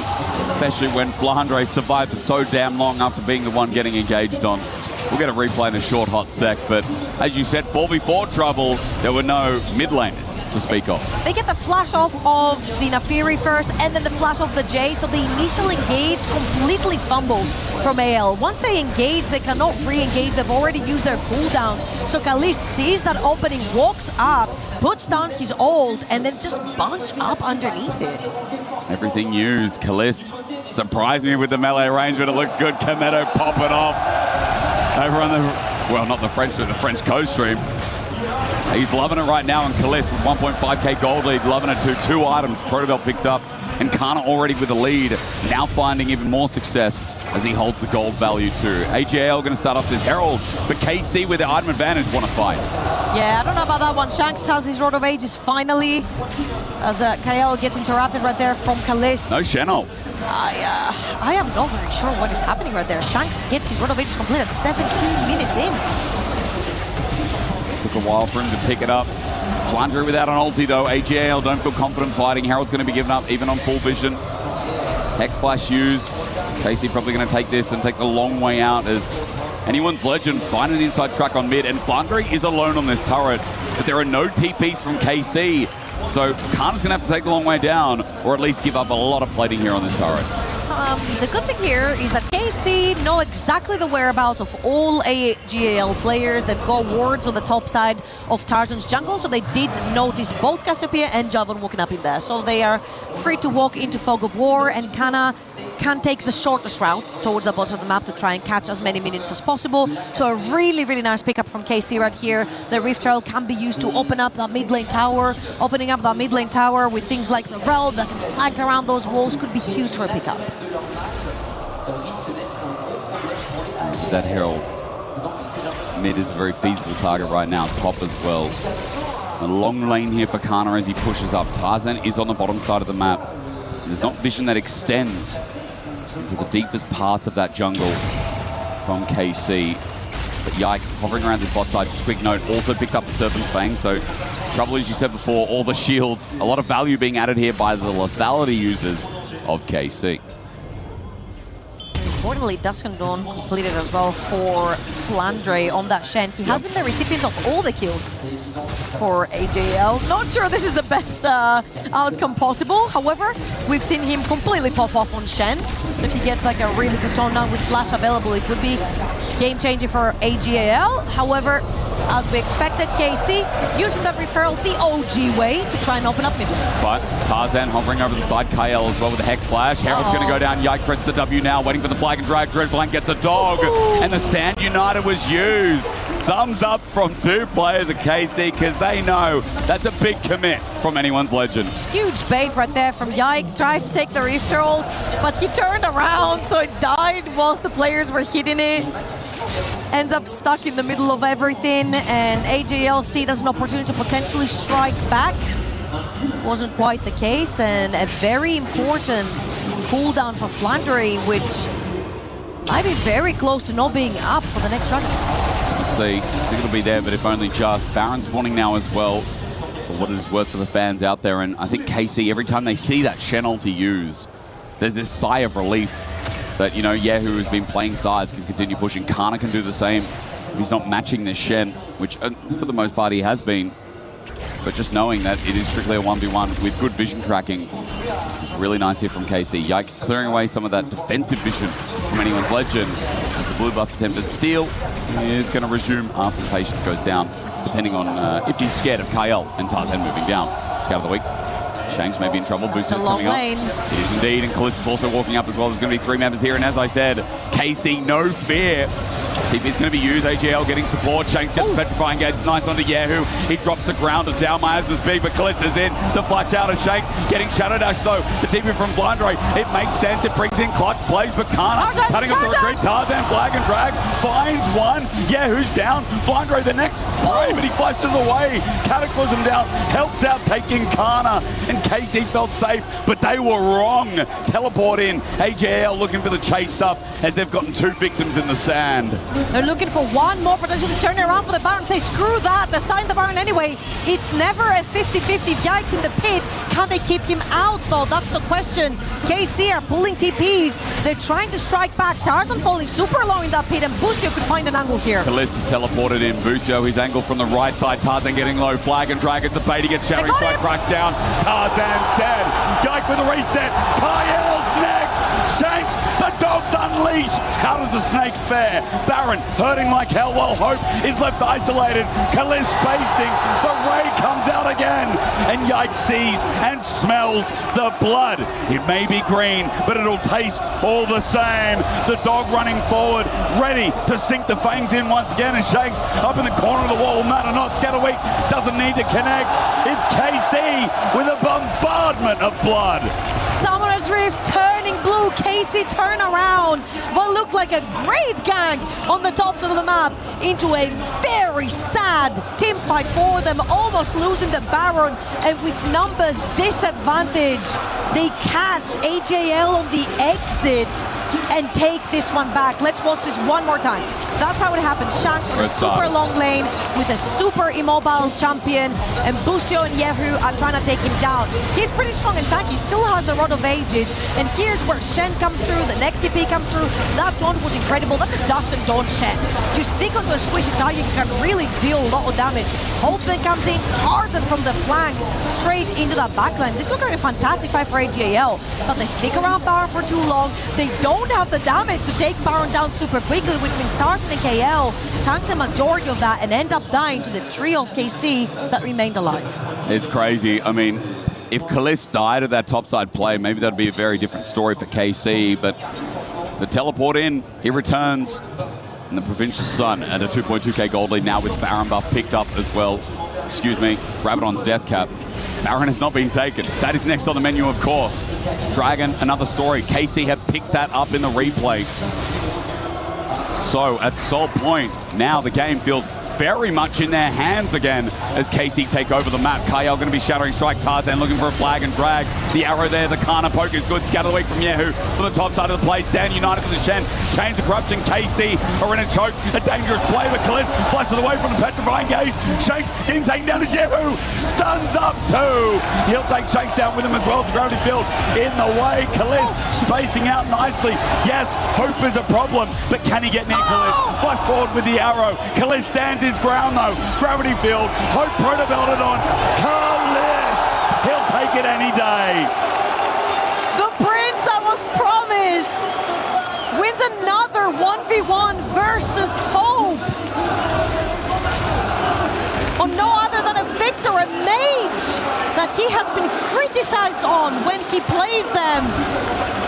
Speaker 10: especially when Flandre survived for so damn long after being the one getting engaged on. We'll get a replay in a short hot sec, but as you said, 4v4 trouble, there were no mid laners to speak of.
Speaker 9: They get the flash off of the Nafiri first, and then the flash of the J, so the initial engage completely fumbles from AL. Once they engage, they cannot re-engage. They've already used their cooldowns. So Kalist sees that opening, walks up, puts down his ult, and then just bunch up underneath it.
Speaker 10: Everything used. Kalist surprised me with the melee range, but it looks good. Kameto popping off. Over on the, well, not the French, but the French coast stream. He's loving it right now, and Kalist with 1.5k gold lead, loving it too. 2 items, Protobel picked up, and Kana already with the lead, now finding even more success as he holds the gold value too. AGL going to start off this Herald, but KC with the item advantage want to fight.
Speaker 9: Yeah, I don't know about that one. Shanks has his Rod of Ages finally, as KL gets interrupted right there from Kalist.
Speaker 10: No Shen ult.
Speaker 9: I am not very sure what is happening right there. Shanks gets his Rod of Ages completed 17 minutes in.
Speaker 10: Took a while for him to pick it up. Flandre without an ulti though. AGL don't feel confident fighting. Herald's going to be given up even on full vision. Hex Flash used. KC probably going to take this and take the long way out as anyone's legend find an inside track on mid, and Flandre is alone on this turret, but there are no TPs from KC. So Kana's going to have to take the long way down, or at least give up a lot of plating here on this turret.
Speaker 9: The good thing here is that KC know exactly the whereabouts of all AGAL players. They've got wards on the top side of Tarzan's jungle, so they did notice both Cassiopeia and Javon walking up in there. So they are free to walk into Fog of War, and Kana can take the shortest route towards the bottom of the map to try and catch as many minions as possible. So a really, really nice pickup from KC right here. The Rift Herald can be used to open up that mid lane tower. Opening up that mid lane tower with things like the Rel that can flank around those walls could be huge for a pickup.
Speaker 10: That Herald mid is a very feasible target right now. Top as well. A long lane here for Kana as he pushes up. Tarzan is on the bottom side of the map. There's not vision that extends into the deepest parts of that jungle from KC. But Yike hovering around his bot side. Just quick note, also picked up the Serpent's Fang. So trouble, as you said before, all the shields. A lot of value being added here by the lethality users of KC.
Speaker 9: Importantly, Dusk and Dawn completed as well for Flandre on that Shen. He has been the recipient of all the kills for AJL. Not sure this is the best outcome possible. However, we've seen him completely pop off on Shen. So if he gets like a really good tone down with flash available, it could be game changer for AGAL. However, as we expected, KC using that referral the OG way to try and open up mid.
Speaker 10: But Tarzan hovering over the side, Kael as well with the Hex Flash. Herald's going to go down, Yike presses the W now, waiting for the flag and drag. Dreadblank gets the dog, and the Stand United was used. Thumbs up from two players at KC, because they know that's a big commit from anyone's Legend.
Speaker 9: Huge bait right there from Yike. Tries to take the referral, but he turned around, so it died whilst the players were hitting it. Ends up stuck in the middle of everything, and AJL see it as an opportunity to potentially strike back. Wasn't quite the case, and a very important cooldown for Flandre, which might be very close to not being up for the next round.
Speaker 10: Let's see, I think it'll be there, but if only just. Baron's spawning now as well, for what it is worth for the fans out there, and I think KC, every time they see that Shen ulti used, there's this sigh of relief. That, you know, Yahoo has been playing sides, can continue pushing. Kana can do the same if he's not matching this Shen, which for the most part he has been. But just knowing that it is strictly a 1v1 with good vision tracking is really nice here from KC. Yike clearing away some of that defensive vision from anyone's Legend as the blue buff attempted steal is going to resume after the patience goes down, depending on if he's scared of Kael and Tarzan moving down. Scout of the week. Shanks may be in trouble. Boost's coming up. It is indeed, and Callista's also walking up as well. There's going to be three members here, and as I said, KC, no fear. TP's going to be used. AJL getting support. Shanks gets Petrifying Gates. Nice onto Yahoo. He drops the ground as down. My was big, but Callista's in. The flash out of Shanks. Getting Shadow Dash though. The TP from Flandre. It makes sense. It brings in clutch plays, but Kana cutting up the retreat. Tarzan flag and drag. Finds one. Yahoo's down. Flandre the next play, but he flashes away. Cataclysm down. Helps out taking Kana. And KC felt safe, but they were wrong. Teleport in. AJL looking for the chase up as they've gotten two victims in the sand.
Speaker 9: They're looking for one more potential to turn it around for the Baron. Say, screw that, they're starting the Baron anyway. It's never a 50-50. Yikes in the pit. Can they keep him out though? That's the question. KC are pulling TPs. They're trying to strike back. Tarzan falling super low in that pit, and Busio could find an angle here.
Speaker 10: Callista's teleported in. Busio, his angle from the right side. Tarzan getting low. Flag and drag. It's a bait. He gets Shattering Strike crushed down. Tarzan's dead. Yike with a reset. Kael's next. Shanks, the dogs unleash. How does the snake fare? Baron hurting like hell while Hope is left isolated. Kallis spacing. The ray comes out again. And Yike sees and smells the blood. It may be green, but it'll taste all the same. The dog running forward, ready to sink the fangs in once again. And Shanks up in the corner of the wall. Matter not. Scatterweek doesn't need to connect. It's KC with a bombardment of blood.
Speaker 9: Summoner's Rift turning blue. KC turn around. What looked like a great gang on the top side of the map into a very sad team fight for them, almost losing the Baron, and with numbers disadvantage, they catch AJL on the exit and take this one back. Let's watch this one more time. That's how it happens. Shanks on a super long lane with a super immobile champion, and Busio and Yehu are trying to take him down. He's pretty strong and tanky. He still has the Rod of Ages, and here's where Shen comes through, the next TP comes through. That taunt was incredible. That's a Dusk and Dawn Shen. You stick onto a squishy target, you can really deal a lot of damage. Hope then comes in, Tarzan from the flank, straight into that backline. This looks like a fantastic fight for AGAL, but they stick around Baron for too long. They don't have the damage to take Baron down super quickly, which means Tarzan and KL tank the majority of that and end up dying to the trio of KC that remained alive.
Speaker 10: It's crazy. I mean, if Kalist died of that topside play, maybe that'd be a very different story for KC, but the teleport in, he returns, and the Provincial Sun at a 2.2k gold lead now with Baron buff picked up as well. Excuse me, Rabadon's death cap. Baron has not been taken. That is next on the menu, of course. Dragon, another story. KC have picked that up in the replay. So at Soul Point, now the game feels very much in their hands again as KC take over the map. Kyle going to be Shattering Strike. Tarzan looking for a flag and drag. The arrow there, the Kana poke is good. Scattered away from Yehu from the top side of the play. Stand united for the Shen. Chains of Corruption. KC are in a choke. A dangerous play with Kalist. Flashes away from the Petrifying Gaze. Shanks getting taken down to Yehu. Stuns up too. He'll take Shanks down with him as well. It's Gravity Field in the way. Kalist spacing out nicely. Yes, Hope is a problem, but can he get near Kalist? Flash forward with the arrow. Kalist stands his ground though. Gravity Field. Hope protobelted on Kalist. He'll take it any day.
Speaker 9: The prince that was promised wins another 1v1 versus Hope. On no other than a Victor, a mage that he has been criticized on when he plays them.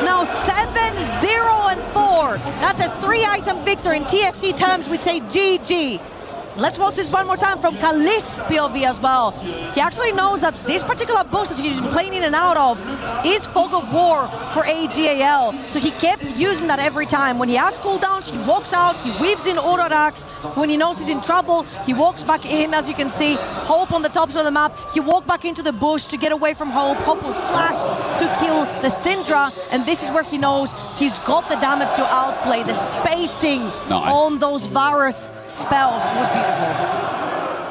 Speaker 9: Now 7-0-4. That's a 3-item victor. In TFT terms, we'd say GG. Let's watch this one more time from Kalist's POV as well. He actually knows that this particular boost that he's been playing in and out of is Fog of War for AGAL. So he kept using that every time. When he has cooldowns, he walks out, he weaves in auto attacks. When he knows he's in trouble, he walks back in, as you can see. Hope on the top of the map. He walked back into the bush to get away from Hope. Hope will flash to kill the Syndra. And this is where he knows he's got the damage to outplay. The spacing on those Varus spells was beautiful.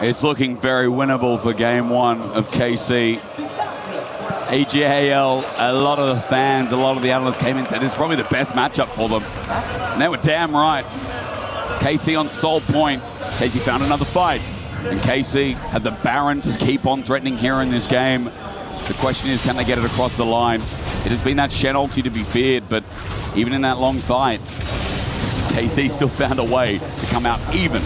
Speaker 10: It's looking very winnable for game one of KC. AGAL, a lot of the fans, a lot of the analysts came in and said it's probably the best matchup for them. And they were damn right. KC on Soul Point. KC found another fight. And KC had the Baron to keep on threatening here in this game. The question is, can they get it across the line? It has been that Shen ulti to be feared, but even in that long fight, KC still found a way to come out even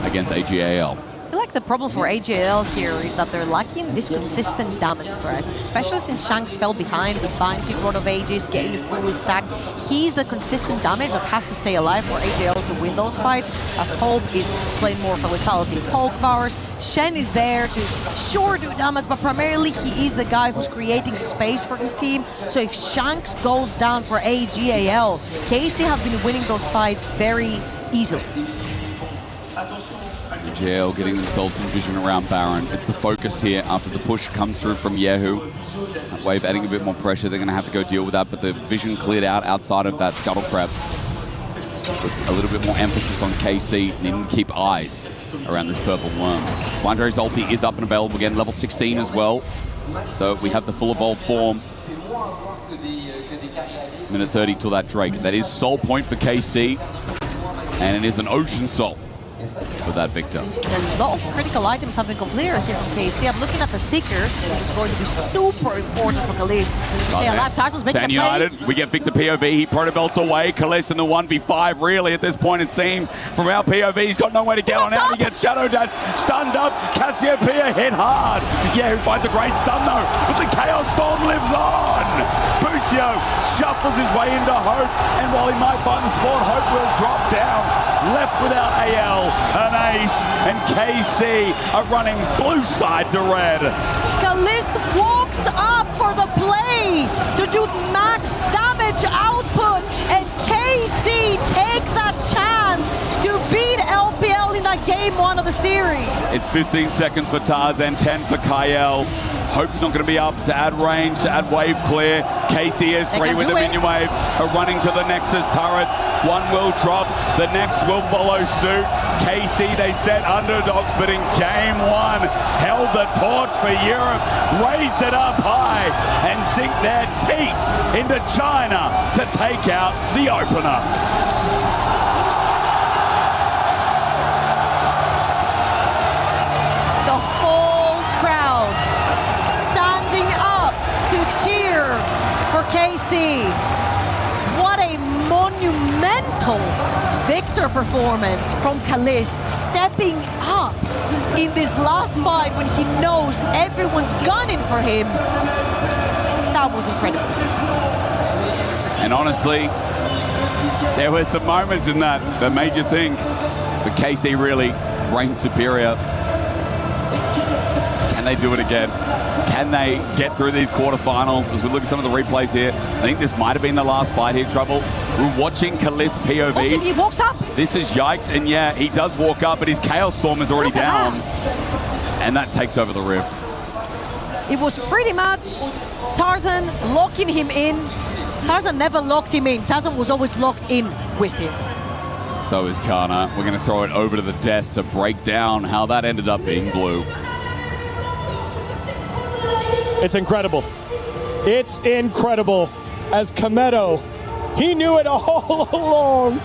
Speaker 10: against AGAL.
Speaker 9: I feel like the problem for AGAL here is that they're lacking this consistent damage threat, especially since Shanks fell behind with Bind, Rod of Ages, getting fully stacked. He's the consistent damage that has to stay alive for AGAL to win those fights, as Hope is playing more for lethality, poke powers. Shen is there to sure do damage, but primarily he is the guy who's creating space for his team. So if Shanks goes down for AGAL, KC have been winning those fights very easily.
Speaker 10: AGAL getting themselves some vision around Baron. It's the focus here after the push comes through from Yehu. That wave adding a bit more pressure. They're going to have to go deal with that, but the vision cleared out outside of that Scuttle Crab. Puts a little bit more emphasis on KC, needing to keep eyes around this purple worm. Blindra's ulti is up and available again, level 16 as well. So we have the full evolved form. Minute 30 till that Drake. That is Soul Point for KC, and it is an Ocean Soul for that Victor.
Speaker 9: A lot of critical items have been completed here from KC. I'm looking at the Seekers, which is going to be super important for Kalist. Stay alive. Tarzan's making a play.
Speaker 10: United, we get Victor POV. He protobelts away. Kalist in the 1v5, really, at this point, it seems. From our POV, he's got nowhere to get on out. He gets Shadow Dash, stunned up. Cassiopeia hit hard. Yeah, who finds a great stun, though. But the Chaos Storm lives on. Busio shuffles his way into Hope. And while he might find the spawn, Hope will drop down. Left without AL, an ace, and KC are running blue side to red.
Speaker 9: Kalist walks up for the play to do max damage output, and KC take that chance to beat LPL in that game one of the series.
Speaker 10: It's 15 seconds for Tarzan, 10 for Kyle. Hope's not going to be up to add range, to add wave clear. KC has three with the minion wave, are running to the Nexus turret. One will drop, the next will follow suit. KC, they set underdogs, but in game one, held the torch for Europe, raised it up high, and sink their teeth into China to take out the opener.
Speaker 9: The whole crowd standing up to cheer for KC. What a monumental victor performance from Kalist, stepping up in this last fight when he knows everyone's gunning for him. That was incredible.
Speaker 10: And honestly, there were some moments in that made you think, but KC really reigned superior. Can they do it again? Can they get through these quarterfinals? As we look at some of the replays here, I think this might have been the last fight here, Trouble. We're watching Kalist POV.
Speaker 9: He walks up.
Speaker 10: This is yikes, and yeah, he does walk up, but his Chaos Storm is already down. And that takes over the Rift.
Speaker 9: It was pretty much Tarzan locking him in. Tarzan never locked him in. Tarzan was always locked in with him.
Speaker 10: So is Kana. We're going to throw it over to the desk to break down how that ended up being blue.
Speaker 17: It's incredible. It's incredible. As Kameto, he knew it all along.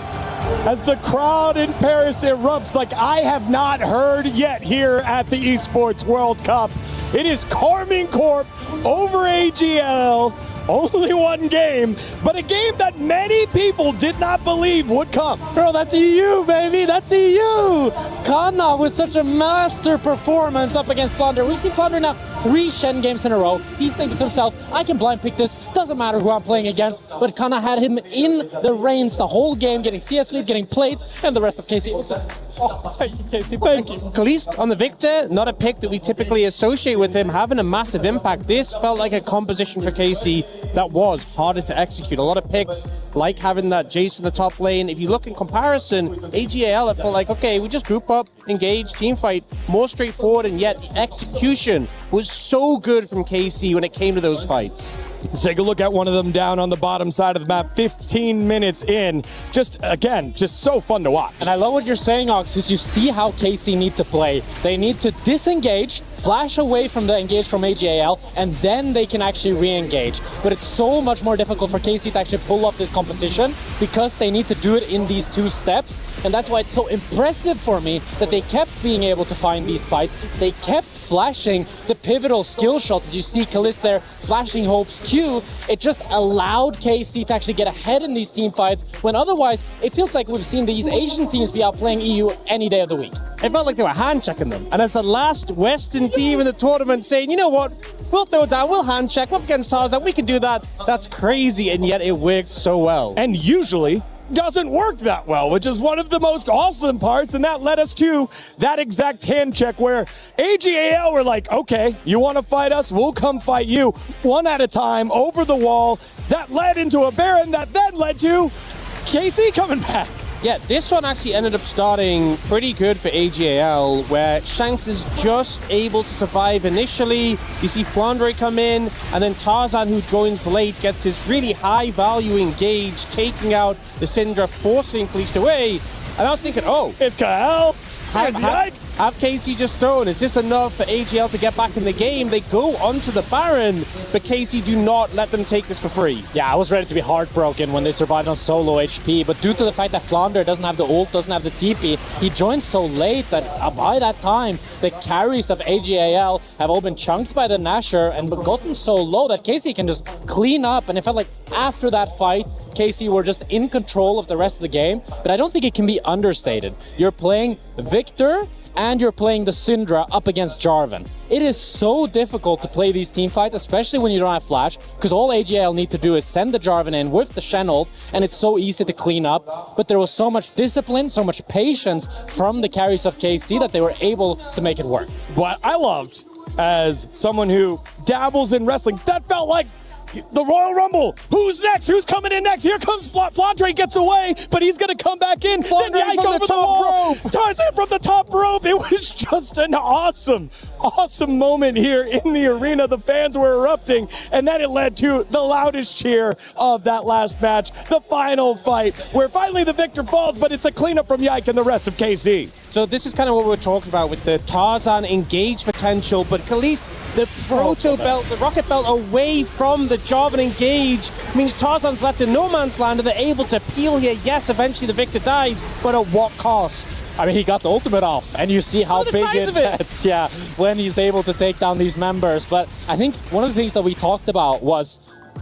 Speaker 17: As the crowd in Paris erupts like I have not heard yet here at the Esports World Cup. It is Karmine Corp over AGL. Only one game, but a game that many people did not believe would come.
Speaker 3: Bro, that's EU, baby. That's EU. Kana with such a master performance up against Flounder. We've seen Flounder now 3 Shen games in a row. He's thinking to himself, I can blind pick this. Doesn't matter who I'm playing against. But Kana had him in the reins the whole game, getting CS lead, getting plates, and the rest of KC. Oh, thank you, KC. Thank you.
Speaker 13: Kalist on the Victor, not a pick that we typically associate with him, having a massive impact. This felt like a composition for KC that was harder to execute. A lot of picks, like having that Jace in the top lane. If you look in comparison, AGL, it felt like, okay, we just group up, engage, team fight, more straightforward, and yet the execution was so good from KC when it came to those fights.
Speaker 17: Let's take a look at one of them down on the bottom side of the map, 15 minutes in. Just so fun to watch.
Speaker 3: And I love what you're saying, Ox, because you see how KC need to play. They need to disengage, flash away from the engage from AGAL, and then they can actually re-engage. But it's so much more difficult for KC to actually pull off this composition because they need to do it in these 2 steps. And that's why it's so impressive for me that they kept being able to find these fights. They kept flashing the pivotal skill shots. As you see Kalist there flashing Hope's Q, it just allowed KC to actually get ahead in these team fights when otherwise it feels like we've seen these Asian teams be outplaying EU any day of the week.
Speaker 13: It felt like they were hand-checking them. And as the last Western team in the tournament saying, you know what, we'll throw it down, we'll hand-check, we're up against Tarzan, we can do that. That's crazy, and yet it worked so well.
Speaker 17: And usually doesn't work that well, which is one of the most awesome parts, and that led us to that exact hand check where AGAL were like, okay, you want to fight us? We'll come fight you. One at a time, over the wall. That led into a Baron that then led to KC coming back.
Speaker 13: Yeah, this one actually ended up starting pretty good for AGAL, where Shanks is just able to survive initially. You see Flandre come in, and then Tarzan, who joins late, gets his really high-value engage, taking out the Syndra, forcing Kalist away. And I was thinking, oh,
Speaker 17: it's Kael.
Speaker 13: Have KC just thrown? Is this enough for AGL to get back in the game? They go onto the Baron, but KC do not let them take this for free.
Speaker 3: Yeah, I was ready to be heartbroken when they survived on so low HP, but due to the fact that Flounder doesn't have the ult, doesn't have the TP, he joined so late that by that time, the carries of AGAL have all been chunked by the Nasher and gotten so low that KC can just clean up, and it felt like after that fight, KC were just in control of the rest of the game, but I don't think it can be understated. You're playing Victor and you're playing the Syndra up against Jarvan. It is so difficult to play these team fights, especially when you don't have flash, because all AGL need to do is send the Jarvan in with the Shen ult, and it's so easy to clean up, but there was so much discipline, so much patience from the carries of KC that they were able to make it work.
Speaker 17: What I loved, as someone who dabbles in wrestling, that felt like The Royal Rumble. Who's next? Who's coming in next? Here comes Flandre, gets away, but he's going to come back in. Then Yike over the wall. Tarzan from the top rope. It was just an awesome moment here in the arena. The fans were erupting, and then it led to the loudest cheer of that last match, the final fight, where finally the victor falls, but it's a cleanup from Yike and the rest of KC.
Speaker 13: So this is kind of what we're talking about with the Tarzan engage potential, but at least the Proto Belt, the Rocket Belt away from the Jarvan engage means Tarzan's left in no man's land and they're able to peel here. Yes, eventually the victor dies, but at what cost?
Speaker 3: I mean, he got the ultimate off, and you see how big it gets, yeah, when he's able to take down these members. But I think one of the things that we talked about was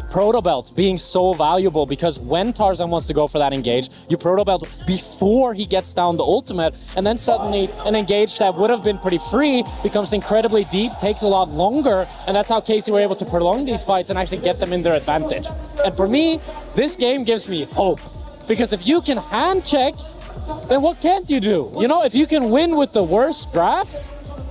Speaker 3: Proto Belt being so valuable, because when Tarzan wants to go for that engage, you Proto Belt before he gets down the ultimate, and then suddenly an engage that would have been pretty free becomes incredibly deep, takes a lot longer, and that's how KC were able to prolong these fights and actually get them in their advantage. And for me, this game gives me hope, because if you can hand check, then what can't you do? You know, if you can win with the worst draft,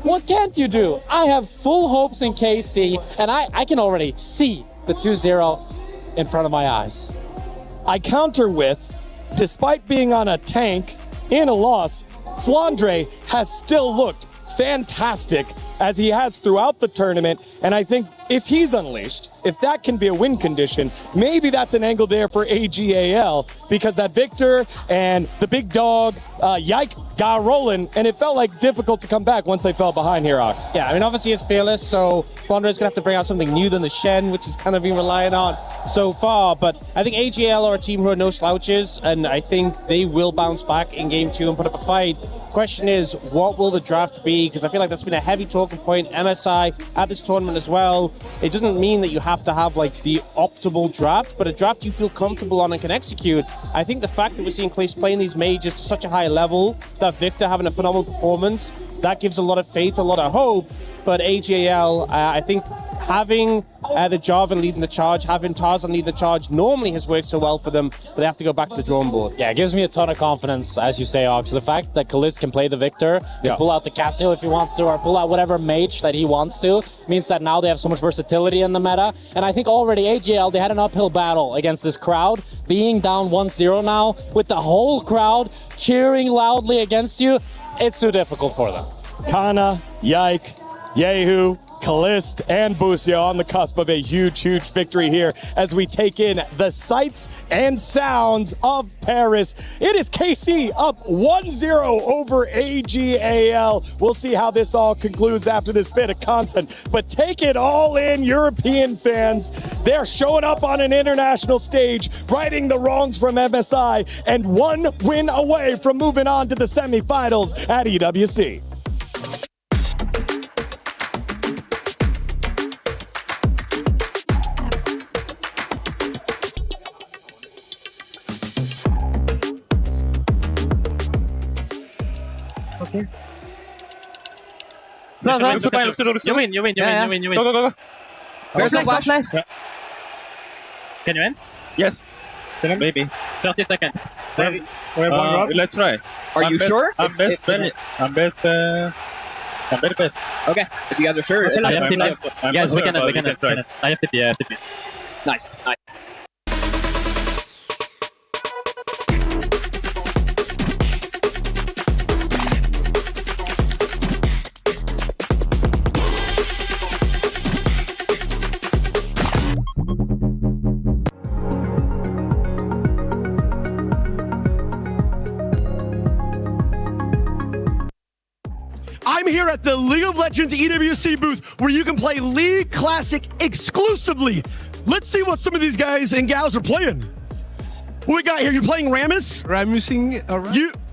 Speaker 3: what can't you do? I have full hopes in KC, and I can already see the 2-0 in front of my eyes.
Speaker 17: I counter with, despite being on a tank in a loss, Flandre has still looked fantastic as he has throughout the tournament, and I think if he's unleashed, if that can be a win condition, maybe that's an angle there for AGAL, because that Victor and the big dog, Yike, got rolling, and it felt like difficult to come back once they fell behind here, Ox.
Speaker 13: Yeah, I mean, obviously it's fearless, so Flandre's going to have to bring out something new than the Shen, which he's kind of been relying on so far, but I think AGL are a team who are no slouches, and I think they will bounce back in Game 2 and put up a fight. Question is, what will the draft be? Because I feel like that's been a heavy talking point. MSI at this tournament as well. It doesn't mean that you have to have like the optimal draft, but a draft you feel comfortable on and can execute. I think the fact that we're seeing Clace playing these majors to such a high level, that Victor having a phenomenal performance, that gives a lot of faith, a lot of hope. But AGL, I think having the Jarvan leading the charge, having Tarzan leading the charge normally has worked so well for them, but they have to go back to the drawing board.
Speaker 3: Yeah, it gives me a ton of confidence, as you say, Ox. The fact that Kalist can play the Victor, can pull out the Castiel if he wants to, or pull out whatever mage that he wants to, means that now they have so much versatility in the meta. And I think already AGL, they had an uphill battle against this crowd. Being down 1-0 now, with the whole crowd cheering loudly against you, it's too difficult for them.
Speaker 17: Kana, Yike, Yehu, Kalist, and Busio on the cusp of a huge victory here as we take in the sights and sounds of Paris. It is KC up 1-0 over AGAL. We'll see how this all concludes after this bit of content, but take it all in, European fans. They're showing up on an international stage, righting the wrongs from MSI, and one win away from moving on to the semifinals at EWC.
Speaker 6: Okay.
Speaker 19: No, you win. Go.
Speaker 6: Where's the flash?
Speaker 19: Can you end?
Speaker 6: Yes.
Speaker 19: Maybe. 30 seconds.
Speaker 6: Let's try. Are you sure?
Speaker 19: I'm best. I'm very best.
Speaker 6: Okay. If you guys are sure.
Speaker 19: I have TP. Guys, we can try. I have TP.
Speaker 6: Nice.
Speaker 7: I'm here at the League of Legends EWC booth where you can play League Classic exclusively. Let's see what some of these guys and gals are playing. What we got here? You're playing Rammus?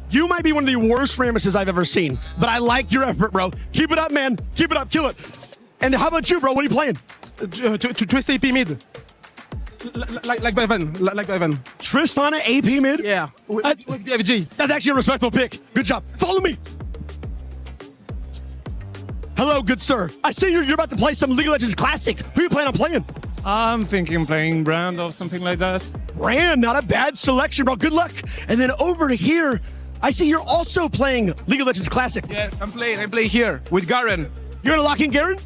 Speaker 7: You might be one of the worst Rammuses I've ever seen, but I like your effort, bro. Keep it up, man. Keep it up. Kill it. And how about you, bro? What are you playing?
Speaker 11: Twist AP mid. Like Bevan.
Speaker 7: Tristana AP mid?
Speaker 11: Yeah. With DFG.
Speaker 7: That's actually a respectable pick. Good job. Follow me. Hello, good sir. I see you're about to play some League of Legends Classic. Who you planning on playing?
Speaker 12: I'm thinking playing Brand or something like that.
Speaker 7: Brand, not a bad selection, bro. Good luck. And then over here, I see you're also playing League of Legends Classic.
Speaker 11: Yes, I play here with Garen.
Speaker 7: You're gonna lock in Garen?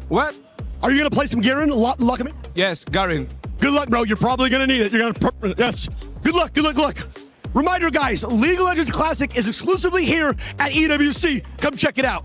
Speaker 11: What?
Speaker 7: Are you gonna play some Garen? Lock him in?
Speaker 11: Yes, Garin.
Speaker 7: Good luck, bro. You're probably going to need it. You're going to, yes. Good luck, good luck, good luck. Reminder, guys, League of Legends Classic is exclusively here at EWC. Come check it out.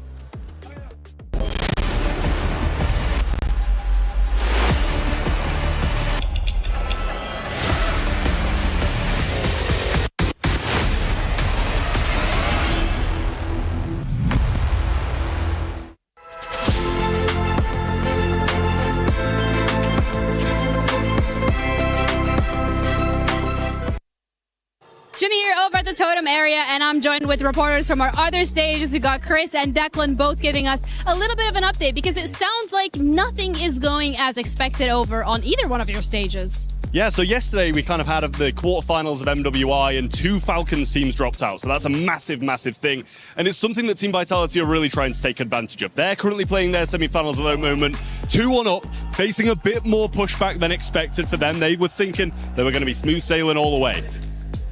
Speaker 21: Ginny here over at the Totem area, and I'm joined with reporters from our other stages. We've got Chris and Declan both giving us a little bit of an update because it sounds like nothing is going as expected over on either one of your stages.
Speaker 5: Yeah, so yesterday we kind of had the quarterfinals of MWI and 2 Falcons teams dropped out. So that's a massive, massive thing. And it's something that Team Vitality are really trying to take advantage of. They're currently playing their semi-finals at the moment, 2-1 up, facing a bit more pushback than expected for them. They were thinking they were going to be smooth sailing all the way.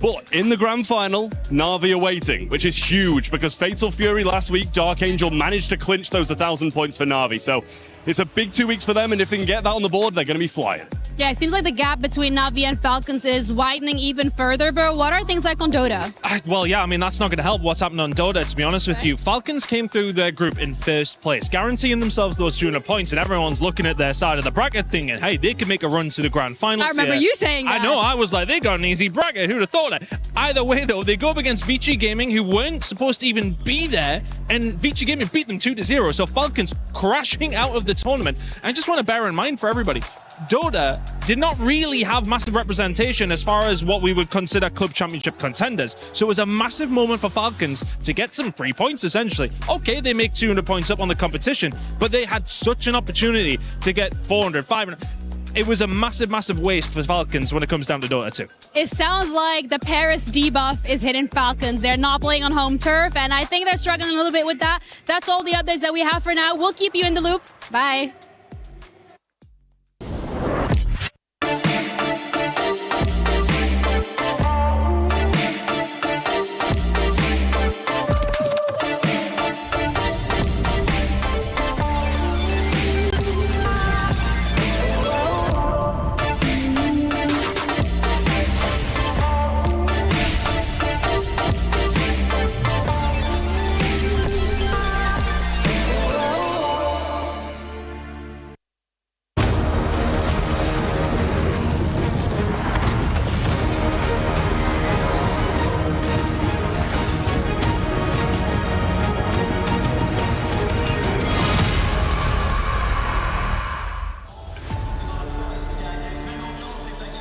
Speaker 5: But in the grand final, Na'Vi are waiting, which is huge because Fatal Fury last week, Dark Angel managed to clinch those 1,000 points for Na'Vi. So it's a big 2 weeks for them, and if they can get that on the board, they're going to be flying.
Speaker 21: Yeah, it seems like the gap between Na'Vi and Falcons is widening even further, bro. What are things like on Dota?
Speaker 3: Well, yeah, I mean, that's not going to help what's happening on Dota, to be honest with you. Falcons came through their group in first place, guaranteeing themselves those 200 points, and everyone's looking at their side of the bracket thinking, hey, they could make a run to the grand finals.
Speaker 21: I remember you saying that.
Speaker 3: I know, I was like, they got an easy bracket. Who'd have thought it? Either way, though, they go up against Vici Gaming, who weren't supposed to even be there, and Vici Gaming beat them 2-0. So Falcons crashing out of the tournament. I just want to bear in mind for everybody, Dota did not really have massive representation as far as what we would consider club championship contenders. So it was a massive moment for Falcons to get some free points, essentially. Okay, they make 200 points up on the competition, but they had such an opportunity to get 400, 500. It was a massive, massive waste for Falcons when it comes down to Dota 2.
Speaker 21: It sounds like the Paris debuff is hitting Falcons. They're not playing on home turf, and I think they're struggling a little bit with that. That's all the updates that we have for now. We'll keep you in the loop. Bye.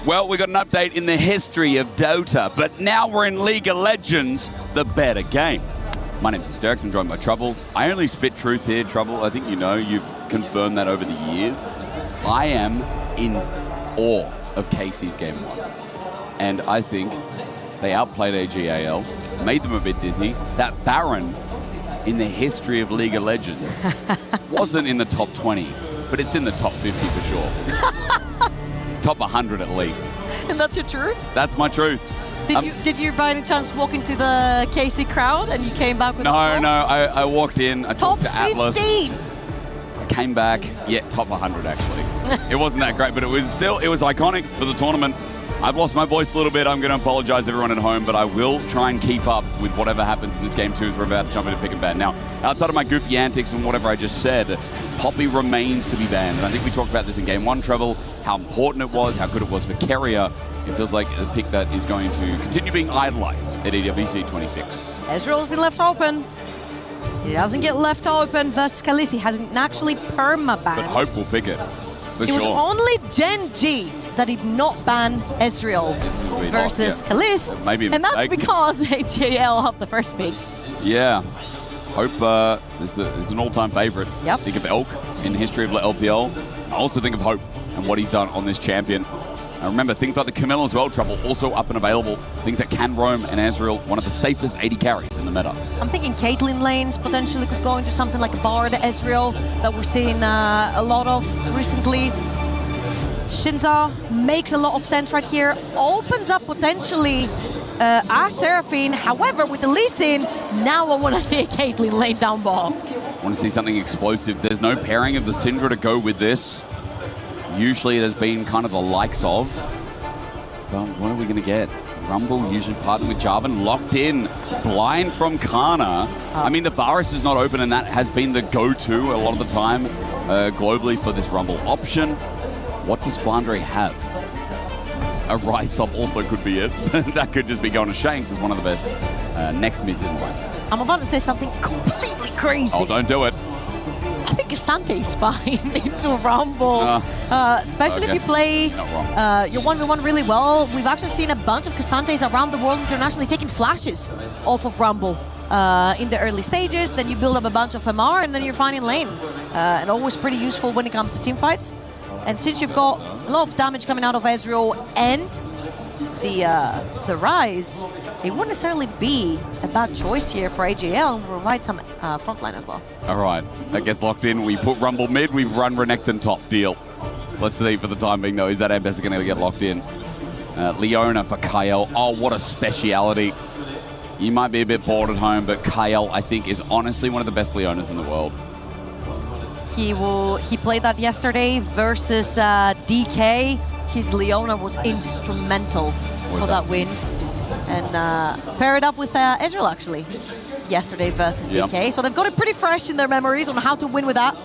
Speaker 10: Well, we got an update in the history of Dota, but now we're in League of Legends, the better game. My name's Hysterics, I'm joined by Trouble. I only spit truth here, Trouble. I think you know, you've confirmed that over the years. I am in awe of Casey's Game 1. And I think they outplayed AGAL, made them a bit dizzy. That Baron in the history of League of Legends wasn't in the top 20, but it's in the top 50 for sure. Top 100 at least.
Speaker 9: And that's your truth?
Speaker 10: That's my truth.
Speaker 9: Did you by any chance walk into the KC crowd and you came back with
Speaker 10: No, I walked in, I talked to Atlas.
Speaker 9: 15.
Speaker 10: I came back, top 100 actually. It wasn't that great, but it was iconic for the tournament. I've lost my voice a little bit. I'm going to apologize to everyone at home, but I will try and keep up with whatever happens in this game too as we're about to jump into pick and ban. Now, outside of my goofy antics and whatever I just said, Poppy remains to be banned. And I think we talked about this in Game 1, Treble, how important it was, how good it was for Keria. It feels like a pick that is going to continue being idolized at EWC 26.
Speaker 9: Ezreal's been left open. He doesn't get left open, thus Khaleesi hasn't actually perma-banned.
Speaker 10: But Hope will pick it, for
Speaker 9: It
Speaker 10: sure.
Speaker 9: was only Gen G that did not ban Ezreal versus Khaleesi.
Speaker 10: Maybe a
Speaker 9: and that's
Speaker 10: mistake.
Speaker 9: because HAL have the first pick.
Speaker 10: Yeah. Hope is an all-time favorite.
Speaker 9: Yep.
Speaker 10: Think of Elk in the history of LPL. I also think of Hope and what he's done on this champion. And remember, things like the Camille as well, Trouble, also up and available. Things that can roam, and Ezreal, one of the safest 80 carries in the meta.
Speaker 9: I'm thinking Caitlyn lanes potentially could go into something like a Bard Ezreal that we're seeing a lot of recently. Shinza makes a lot of sense right here. Opens up potentially Ashe Seraphine. However, with the Lee Sin, now I want to see a Caitlyn lane down ball.
Speaker 10: I want to see something explosive. There's no pairing of the Syndra to go with this. Usually it has been kind of the likes of. Well, what are we going to get? Rumble usually partnered with Jarvan, locked in, blind from Kana. I mean, the Varus is not open, and that has been the go-to a lot of the time globally for this Rumble option. What does Flandre have? A Rise Up also could be it. That could just be going to Shanks as one of the best next mids in the lane.
Speaker 9: I'm about to say something completely crazy.
Speaker 10: Oh, don't do it.
Speaker 9: I think Asante is fine into Rumble, especially if you play your 1v1 really well. We've actually seen a bunch of Casantes around the world internationally taking flashes off of Rumble in the early stages. Then you build up a bunch of MR, and then you're fine in lane. And always pretty useful when it comes to team fights. And since you've got a lot of damage coming out of Ezreal and the Rise, it wouldn't necessarily be a bad choice here for AJL and provide some frontline as well.
Speaker 10: All right, that gets locked in. We put Rumble mid, we run Renekton top. Deal. Let's see for the time being, though. Is that Ambessa going to get locked in? Leona for Kael. Oh, what a speciality. You might be a bit bored at home, but Kael, I think, is honestly one of the best Leonas in the world.
Speaker 9: He played that yesterday versus DK. His Leona was instrumental for that win. And paired up with Ezreal, actually, yesterday versus DK. So they've got it pretty fresh in their memories on how to win with that.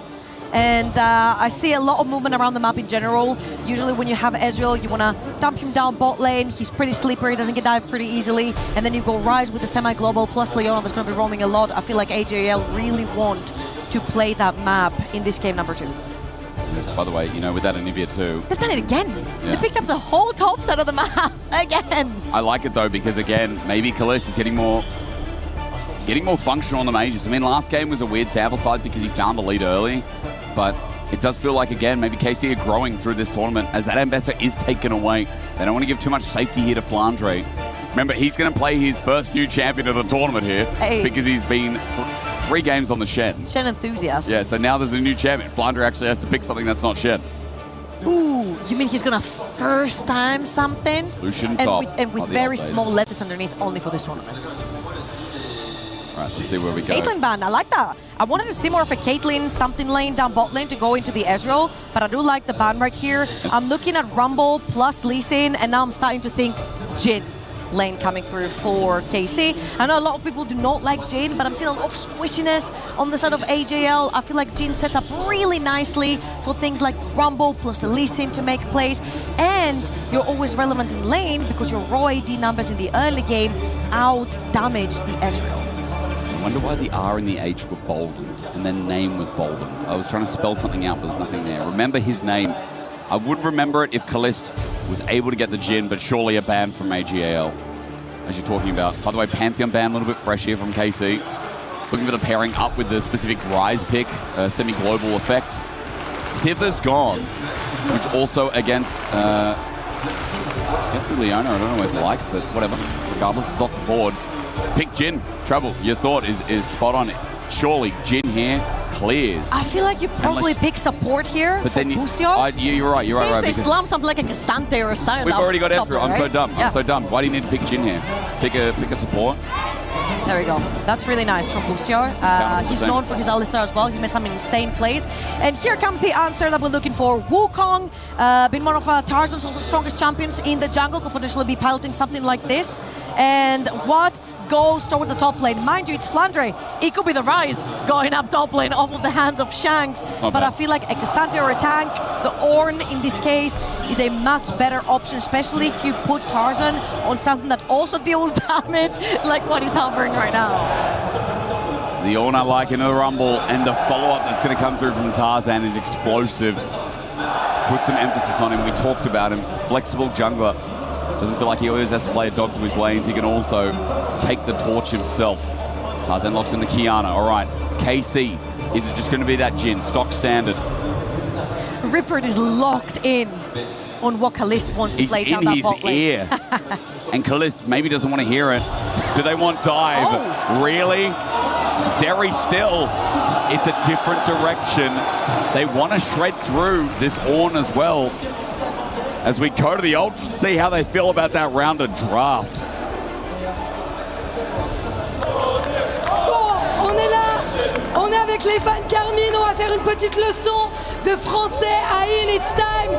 Speaker 9: And I see a lot of movement around the map in general. Usually when you have Ezreal, you want to dump him down bot lane. He's pretty slippery, doesn't get dived pretty easily. And then you go Rise with the semi-global plus Leona that's going to be roaming a lot. I feel like AJL really want to play that map in this game number 2.
Speaker 10: By the way, you know, with that Anivia too.
Speaker 9: They've done it again. Yeah. They picked up the whole top side of the map again.
Speaker 10: I like it though, because again, maybe Kalist is getting more functional on the mages. I mean, last game was a weird sample size because he found a lead early, but it does feel like, again, maybe KC are growing through this tournament as that Ambessa is taken away. They don't want to give too much safety here to Flandre. Remember, he's going to play his first new champion of the tournament here because he's been 3 games on the Shen.
Speaker 9: Shen enthusiast.
Speaker 10: Yeah, so now there's a new champion. Flandre actually has to pick something that's not Shen.
Speaker 9: Ooh, you mean he's gonna first time something?
Speaker 10: Lucian
Speaker 9: and
Speaker 10: top.
Speaker 9: with very small letters underneath, only for this tournament.
Speaker 10: Right, let's see where we go.
Speaker 9: Caitlyn ban, I like that. I wanted to see more of a Caitlyn something lane down bot lane to go into the Ezreal, but I do like the ban right here. I'm looking at Rumble plus Lee Sin, and now I'm starting to think Jhin lane coming through for KC. I know a lot of people do not like Jhin, but I'm seeing a lot of squishiness on the side of AJL. I feel like Jhin sets up really nicely for things like Rumble plus the Lee Sin to make plays, and you're always relevant in lane because your raw AD numbers in the early game out damage the Ezreal.
Speaker 10: I wonder why the R and the H were boldened and then name was boldened. I was trying to spell something out, but there's nothing there. Remember his name. I would remember it if Kalist was able to get the Jhin, but surely a ban from AGAL, as you're talking about. By the way, Pantheon ban a little bit fresh here from KC. Looking for the pairing up with the specific Rise pick, semi-global effect. Siv's gone, which also against, I guess Leona, I don't know what it's like, but whatever. Regardless, it's off the board. Pick Jhin. Trouble, your thought is spot on. Surely Jhin here clears.
Speaker 9: I feel like you probably pick support here
Speaker 10: but
Speaker 9: for
Speaker 10: then
Speaker 9: Lucio.
Speaker 10: You're right. You're right.
Speaker 9: They slum something like a Cassante or a Sion.
Speaker 10: We've already got Ezreal. I'm so
Speaker 9: right?
Speaker 10: dumb.
Speaker 9: Yeah.
Speaker 10: I'm so dumb. Why do you need to pick Jhin here? Pick a support.
Speaker 9: There we go. That's really nice from Lucio. He's known for his Alistar as well. He's made some insane plays. And here comes the answer that we're looking for. Wukong, been one of Tarzan's also strongest champions in the jungle, could potentially be piloting something like this. And what goes towards the top lane? Mind you, it's Flandre. It could be the Rise going up top lane off of the hands of Shanks. But I feel like a Cassante or a tank, the Ornn in this case, is a much better option, especially if you put Tarzan on something that also deals damage, like what he's hovering right now.
Speaker 10: The Ornn I like into the Rumble, and the follow-up that's going to come through from Tarzan is explosive. Put some emphasis on him. We talked about him. Flexible jungler. Doesn't feel like he always has to play a dog to his lanes. He can also take the torch himself. Tarzan locks in the Kiana. All right, KC. Is it just going to be that Jhin? Stock standard.
Speaker 9: Rippert is locked in on what Kalist wants to play down that bot lane.
Speaker 10: He's in his ear. And Kalist maybe doesn't want to hear it. Do they want dive? Oh. Really? Zeri still. It's a different direction. They want to shred through this Ornn as well. As we go to the Ultra, see how they feel about that round of draft.
Speaker 2: Bon, on est là, on est avec les fans Carmine, on va faire une petite leçon de français à Ian. It's time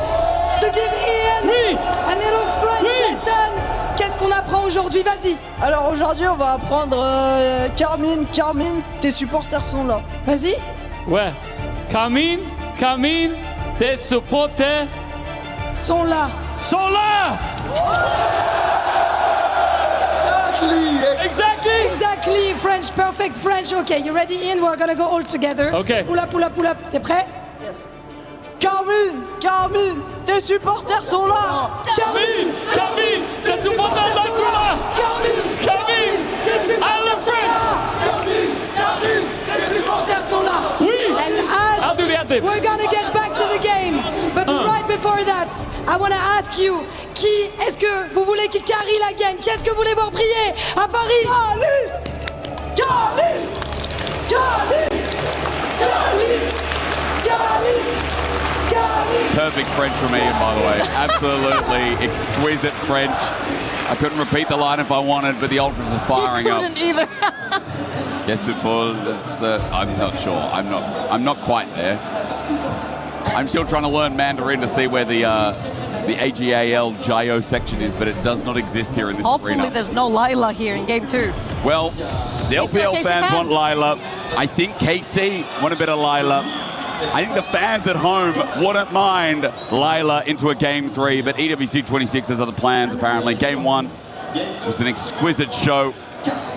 Speaker 2: to give Ian a little French lesson. Qu'est-ce qu'on apprend aujourd'hui? Vas-y.
Speaker 15: Alors aujourd'hui, on va apprendre Carmine, tes supporters sont là.
Speaker 2: Vas-y.
Speaker 20: Ouais. Carmine, tes supporters
Speaker 2: sont là. Exactly. French, perfect French. Okay, you ready, Ian? We're gonna go all together.
Speaker 20: Okay.
Speaker 2: Pull up. T'es prêt?
Speaker 15: Yes. Carmine, tes supporters sont là.
Speaker 20: Carmine, tes supporters sont là. Carmine, I love France.
Speaker 2: Carmine, tes supporters sont là.
Speaker 20: Oui.
Speaker 2: And as
Speaker 20: I'll do the anthems.
Speaker 2: we're gonna get back to the game, but right before that, I wanna ask you, qui est-ce que vous voulez qui carry la game? Qui est-ce que vous voulez voir briller à Paris?
Speaker 10: Perfect French from Ian, by the way. Absolutely exquisite French. I couldn't repeat the line if I wanted, but the Ultras are firing up.
Speaker 9: Couldn't either.
Speaker 10: Guess it was. I'm not sure. I'm not quite there. I'm still trying to learn Mandarin to see where the AGAL Gyro section is, but it does not exist here in this
Speaker 9: Hopefully
Speaker 10: arena.
Speaker 9: there's no Lila here in game 2.
Speaker 10: Well, the LPL fans
Speaker 9: fan.
Speaker 10: want Lila. I think KC want a bit of Lila. I think the fans at home wouldn't mind Lila into a game 3, but EWC 26 has other plans apparently. Game 1 was an exquisite show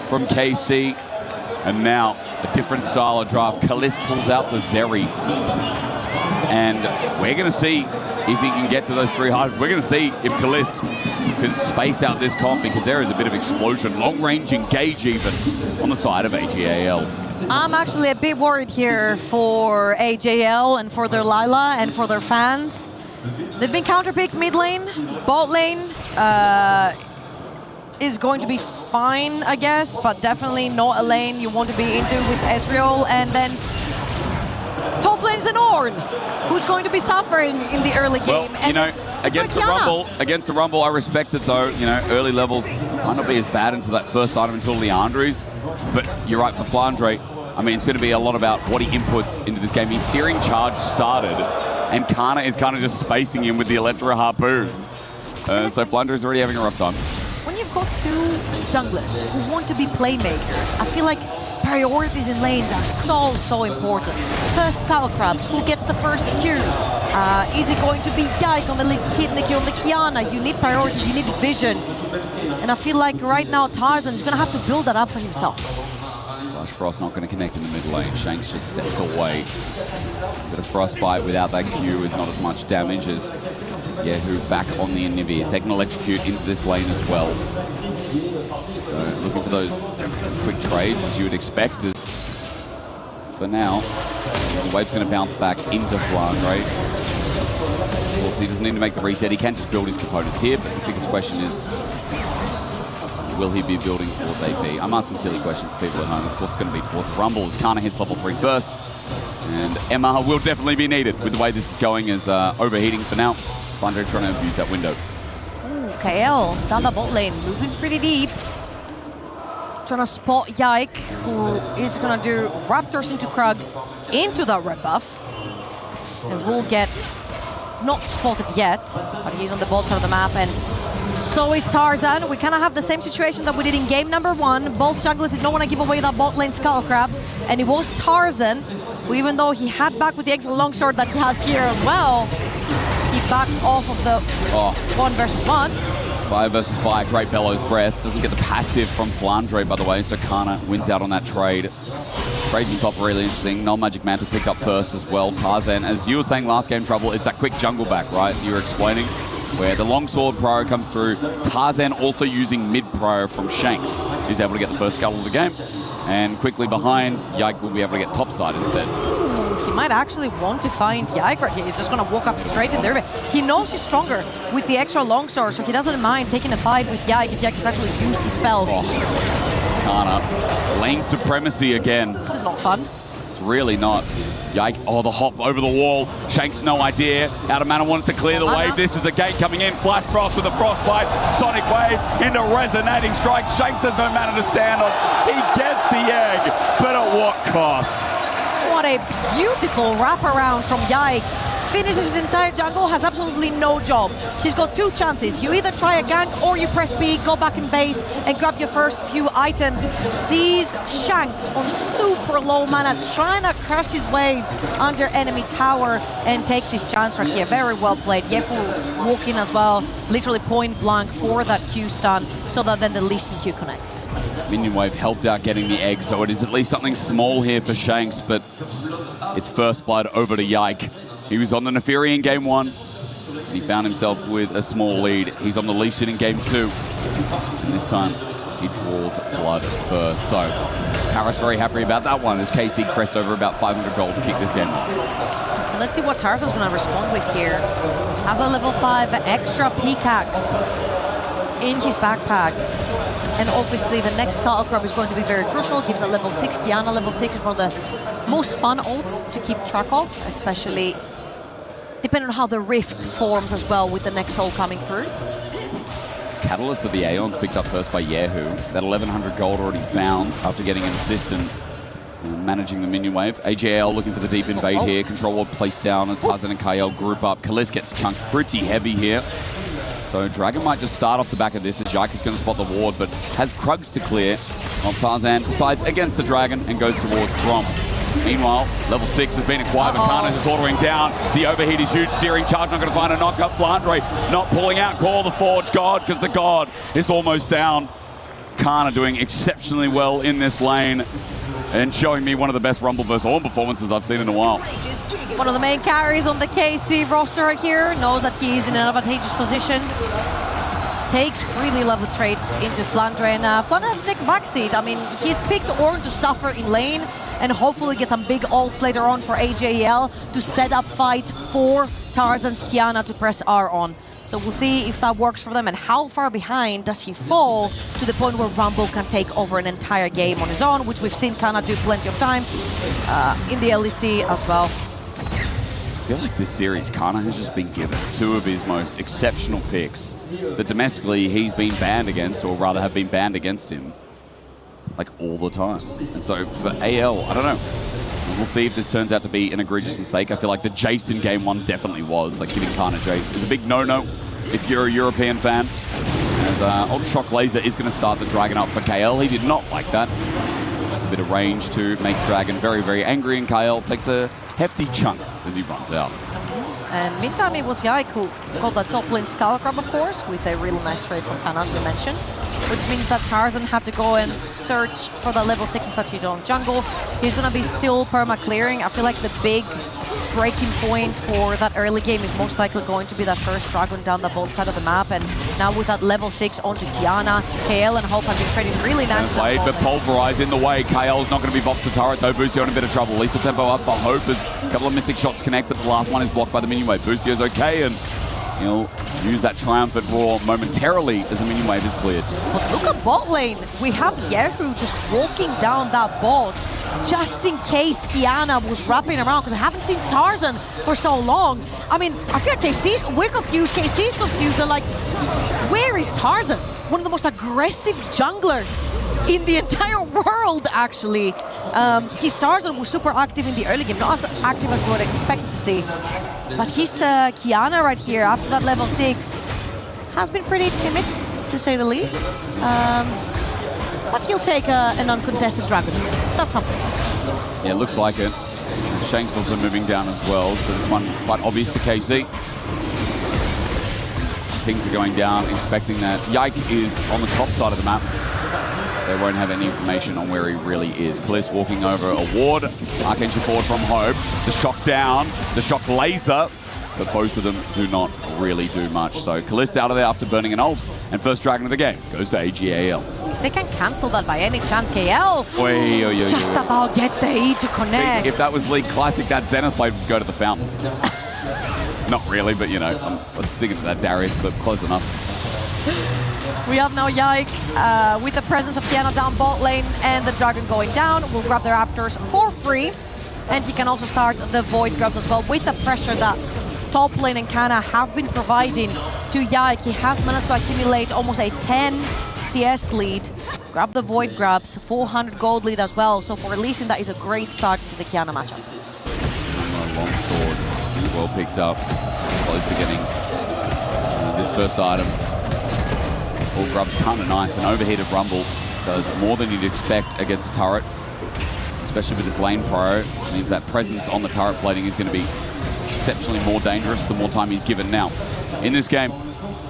Speaker 10: from KC, and now a different style of draft. Kalist pulls out the Zeri, and we're going to see if he can get to those 3 hives. We're going to see if Kalist can space out this comp, because there is a bit of explosion, long-range engage even on the side of AGAL.
Speaker 9: I'm actually a bit worried here for AJL and for their Lila and for their fans. They've been counterpicked mid lane, bot lane is going to be fine, I guess, but definitely not a lane you want to be into with Ezreal. And then top lane's an Ornn, who's going to be suffering in the early game.
Speaker 10: Well, you know, against the Rumble, I respect it though. You know, early levels might not be as bad into that first item until Leandri's. But you're right, for Flandre, I mean, it's going to be a lot about what he inputs into this game. His Searing Charge started, and Kana is kind of just spacing him with the Electro Harpoon. So Flandre is already having a rough time.
Speaker 9: When you've got 2 junglers who want to be playmakers, I feel like priorities in lanes are so important. First Skull Crabs, who gets the first Q? Is it going to be Yike on the list, hitting the Q on the Kiana? You need priorities, you need vision. And I feel like right now Tarzan is going to have to build that up for himself.
Speaker 10: Flash Frost not going to connect in the mid lane. Shanks just steps away. Bit of Frostbite without that Q is not as much damage as Yehu back on the Anivia. He's taking Electrocute into this lane as well. So looking for those quick trades as you would expect. As for now, the wave's going to bounce back into Flandre. Of course, he doesn't need to make the reset. He can just build his components here, but the biggest question is, will he be building towards AP? I'm asking silly questions to people at home. Of course, it's going to be towards the Rumble as Kana hits level 3 first. And MR will definitely be needed with the way this is going, as overheating for now. Flandre trying to abuse that window.
Speaker 9: Ooh, KL down the bot lane, moving pretty deep. Trying to spot Yike, who is going to do Raptors into Krugs into that red buff. And will get not spotted yet, but he's on the bot side of the map, and so is Tarzan. We kind of have the same situation that we did in game number 1. Both junglers did not want to give away that bot lane Skull Crab, and it was Tarzan, who, even though he had back with the extra longsword that he has here as well, he backed off of the 1 versus 1.
Speaker 10: 5 versus 5, great Bellows Breath. Doesn't get the passive from Flandre, by the way, so Kana wins out on that trade. Trade from top really interesting. Null Magic Mantle pick up first as well. Tarzan, as you were saying last game, Trouble, it's that quick jungle back, right? You were explaining where the longsword prio comes through. Tarzan also using mid prio from Shanks. He's able to get the first scuttle of the game. And quickly behind, Yike will be able to get topside instead.
Speaker 9: He might actually want to find Yike right here. He's just going to walk up straight in there. He knows he's stronger with the extra longsword, so he doesn't mind taking a fight with Yike if Yike has actually used his spells.
Speaker 10: Kana, lane supremacy again.
Speaker 9: This is not fun.
Speaker 10: It's really not. Yike, the hop over the wall. Shanks, no idea. Out of mana, wants to clear the wave. This is the gate coming in. Flash Frost with a Frostbite. Sonic Wave into Resonating Strike. Shanks has no mana to stand on. He gets the egg, but at what cost?
Speaker 9: what a beautiful wraparound from Yike. Finishes his entire jungle, has absolutely no job. He's got two chances. You either try a gank or you press B, go back in base and grab your first few items. Sees Shanks on super low mana, trying to crush his way under enemy tower and takes his chance right here. Very well played. Yepu walking as well, literally point blank for that Q stun so that then the Lee Sin Q connects.
Speaker 10: Minion wave helped out getting the egg, so it is at least something small here for Shanks, but it's first blood over to Yike. He was on the Neferi in game 1. He found himself with a small lead. He's on the Lee Sin in game 2. And this time, he draws blood first. So, Paris very happy about that one as KC crest over about 500 gold to kick this game off.
Speaker 9: And let's see what Tarzan's going to respond with here. Has a level 5 extra pickaxe in his backpack. And obviously the next Scuttle Crab is going to be very crucial. Gives a level 6 Kiana. Level 6 is one of the most fun ults to keep track of, especially depending on how the Rift forms as well with the next soul coming through.
Speaker 10: Catalyst of the Aeons picked up first by Yehu. That 1100 gold already found after getting an assist and managing the minion wave. AJL looking for the deep invade here. Control ward placed down as Tarzan and Kael group up. Kalist gets chunked pretty heavy here. So Dragon might just start off the back of this as Yike is going to spot the ward, but has Krugs to clear. While Tarzan decides against the Dragon and goes towards Gromp. Meanwhile, level 6 has been acquired, but Kana is ordering down. The overheat is huge. Searing charge, not going to find a knockup. Flandre not pulling out. Call the Forge God, because the God is almost down. Kana doing exceptionally well in this lane and showing me one of the best Rumble vs. Ornn performances I've seen in a while.
Speaker 9: One of the main carries on the KC roster right here. Knows that he's in an advantageous position. Takes really lovely trades into Flandre, and Flandre has to take a backseat. I mean, he's picked Ornn to suffer in lane and hopefully get some big ults later on for AJL to set up fights for Tarzan's Kiana to press R on. So we'll see if that works for them and how far behind does he fall to the point where Rumble can take over an entire game on his own, which we've seen Kana do plenty of times in the LEC as well.
Speaker 10: I feel like this series, Kana has just been given two of his most exceptional picks that domestically he's been banned against, or rather have been banned against him, like all the time. And so for AL, I don't know. We'll see if this turns out to be an egregious mistake. I feel like the Jace in game 1 definitely was, like giving Kana Jace. It's a big no-no if you're a European fan. As Ultra Shock Laser is going to start the Dragon up for KL. He did not like that. Just a bit of range to make Dragon very, very angry, and KL takes a hefty chunk as he runs out.
Speaker 9: And meantime, it was Yike who got the top lane Scuttle Crab, of course, with a really nice trade from Kana, as we mentioned. Which means that Tarzan had to go and search for the level 6 inside his own jungle. He's going to be still perma-clearing. I feel like the big breaking point for that early game is most likely going to be that first Dragon down the bottom side of the map. And now with that level 6 onto Kiana, KL and Hope have been trading really nicely.
Speaker 10: But Pulverize in the way. KL's not going to be bopped to turret though. Busio in a bit of trouble. Lethal tempo up for Hope as a couple of Mystic shots connect, but the last one is blocked by the minion wave. Busio's okay, and he'll use that triumphant roar momentarily as the minion wave is cleared.
Speaker 9: But look at bot lane. We have Yehu just walking down that bot just in case Kiana was wrapping around, because I haven't seen Tarzan for so long. I mean, I feel like we're confused, KC's confused. They're like, where is Tarzan? One of the most aggressive junglers in the entire world, actually. His Tarzan was super active in the early game, not as active as we would expect to see. But his Kiana right here, after that level 6, has been pretty timid, to say the least. But he'll take an uncontested Dragon. That's something.
Speaker 10: Yeah, it looks like it. Shanks also moving down as well, so this one quite obvious to KC. Things are going down, expecting that Yike is on the top side of the map. They won't have any information on where he really is. Kalist walking over a ward. Archangel forward from Hope. The shock down, the shock laser, but both of them do not really do much. So Kalist out of there after burning an ult, and first Dragon of the game goes to AGAL.
Speaker 9: If they can cancel that by any chance, KL just about gets the E to connect.
Speaker 10: If that was League Classic, that Zenith blade would go to the fountain. Not really, but you know, I was thinking of that Darius clip, close enough.
Speaker 9: We have now Yike with the presence of Kiana down bot lane and the Dragon going down. We'll grab the Raptors for free. And he can also start the Void grabs as well with the pressure that top lane and Kana have been providing to Yike. He has managed to accumulate almost a 10 CS lead. Grab the Void grabs, 400 gold lead as well. So for Lee Sin, that is a great start to the Kiana matchup.
Speaker 10: Long sword is well picked up. Close to getting this first item. All grubs kind of nice. An overheated Rumble does more than you'd expect against a turret, especially with this lane pro. It means that presence on the turret plating is going to be exceptionally more dangerous the more time he's given. Now, in this game,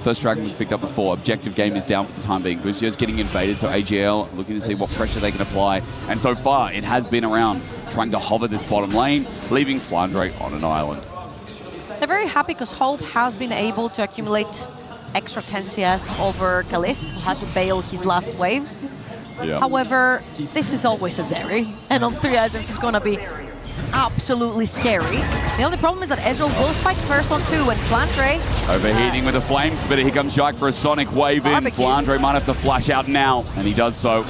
Speaker 10: first dragon was picked up before. Objective game is down for the time being. Guzio's getting invaded, so AGL looking to see what pressure they can apply. And so far, it has been around trying to hover this bottom lane, leaving Flandre on an island.
Speaker 9: They're very happy because Hope has been able to accumulate extra 10 CS over Kalist, who had to bail his last wave.
Speaker 10: Yeah.
Speaker 9: However, this is always a Zeri, and on 3 items is going to be absolutely scary. The only problem is that Ezreal will spike first on 2, and Flandre...
Speaker 10: Overheating with the flames, but here comes Jike for a Sonic wave in. Flandre might have to flash out now, and he does so.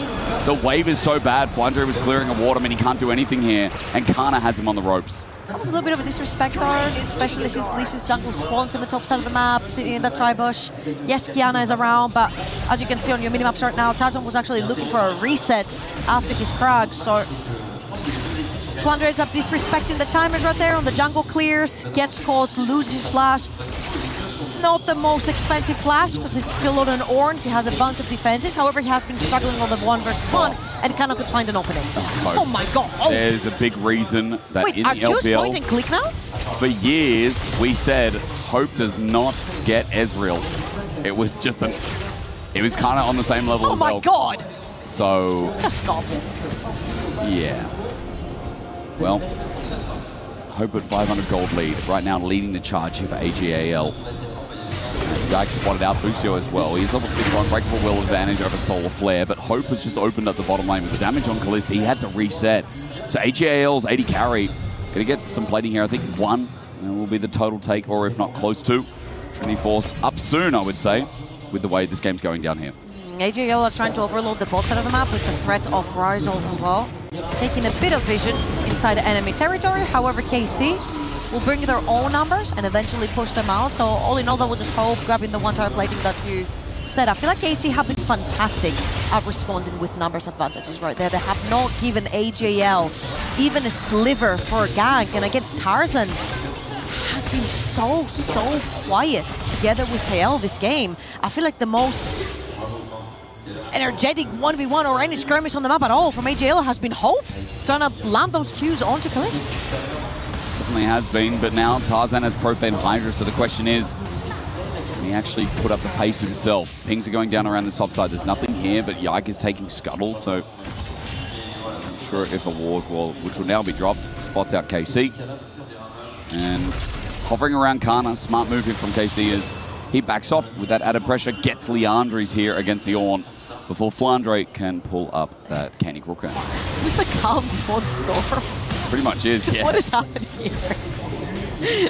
Speaker 10: The wave is so bad, Flandre was clearing a water, and he can't do anything here, and Kana has him on the ropes.
Speaker 9: That was a little bit of a disrespect for us, especially since Lee Sin's jungle spawns on the top side of the map, sitting in the tri-bush. Yes, Kiana is around, but as you can see on your minimaps right now, Tarzan was actually looking for a reset after his Krag, so Flandre ends up disrespecting the timers right there on the jungle clears, gets caught, loses his flash. Not the most expensive flash, because it's still on an Ornn. He has a bunch of defenses. However, he has been struggling on the 1 versus 1 and cannot find an opening. Oh my god. Oh.
Speaker 10: There's a big reason that
Speaker 9: Wait,
Speaker 10: in
Speaker 9: are
Speaker 10: the
Speaker 9: you
Speaker 10: LPL,
Speaker 9: point and click now?
Speaker 10: for years, we said Hope does not get Ezreal. It was just it was kind of on the same level as
Speaker 9: Oh my god.
Speaker 10: So...
Speaker 9: Just stop it.
Speaker 10: Yeah. Well, Hope at 500 gold lead. Right now leading the charge here for AGAL. Yike spotted out Lucio as well. He's level 6 Unbreakable Will advantage over Solar Flare, but Hope has just opened up the bottom lane with the damage on Kalista. He had to reset. So AGAL's 80 carry. Going to get some plating here. I think 1 will be the total take, or if not close to. Trinity Force up soon, I would say, with the way this game's going down here.
Speaker 9: AGL are trying to overload the bot side of the map with the threat of Ryzol as well. Taking a bit of vision inside the enemy territory. However, KC will bring their own numbers and eventually push them out. So all in all, that was just Hope grabbing the 1 tower plating that you said. I feel like KC have been fantastic at responding with numbers advantages right there. They have not given AJL even a sliver for a gank. And again, Tarzan has been so quiet together with KL this game. I feel like the most energetic 1v1 or any skirmish on the map at all from AJL has been Hope trying to land those Qs onto Kalist.
Speaker 10: Definitely has been, but now Tarzan has Profane Hydra, so the question is, can he actually put up the pace himself? Pings are going down around the top side. There's nothing here, but Yike is taking Scuttle, so I'm not sure if a ward, which will now be dropped, spots out KC. And hovering around Kana, smart move here from KC as he backs off with that added pressure, gets Leandri's here against the Ornn before Flandre can pull up that Canny Crooker.
Speaker 9: Is this the calm before the storm?
Speaker 10: Pretty much is, yeah.
Speaker 9: What is happening here?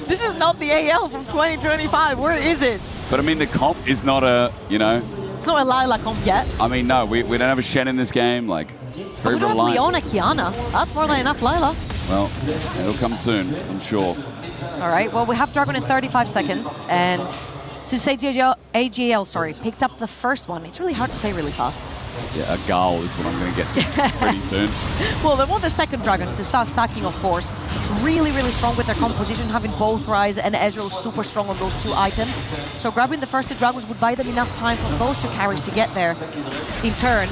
Speaker 9: This is not the AL from 2025. Where is it?
Speaker 10: But I mean, the comp is not a, you know...
Speaker 9: It's not a Lila comp yet.
Speaker 10: I mean, no, we don't have a Shen in this game. Like, it's very
Speaker 9: we don't
Speaker 10: reliant.
Speaker 9: have Leona Kiana. That's more than enough Lila.
Speaker 10: Well, it'll come soon, I'm sure.
Speaker 9: All right, well, we have Dragon in 35 seconds, and since AGL picked up the first one, it's really hard to say really fast.
Speaker 10: Yeah, a Gal is what I'm going to get to pretty soon.
Speaker 9: Well, they want the second Dragon to start stacking, of course. Really strong with their composition, having both Ryze and Ezreal super strong on those 2 items. So grabbing the first 2 Dragons would buy them enough time for those 2 carries to get there in turn.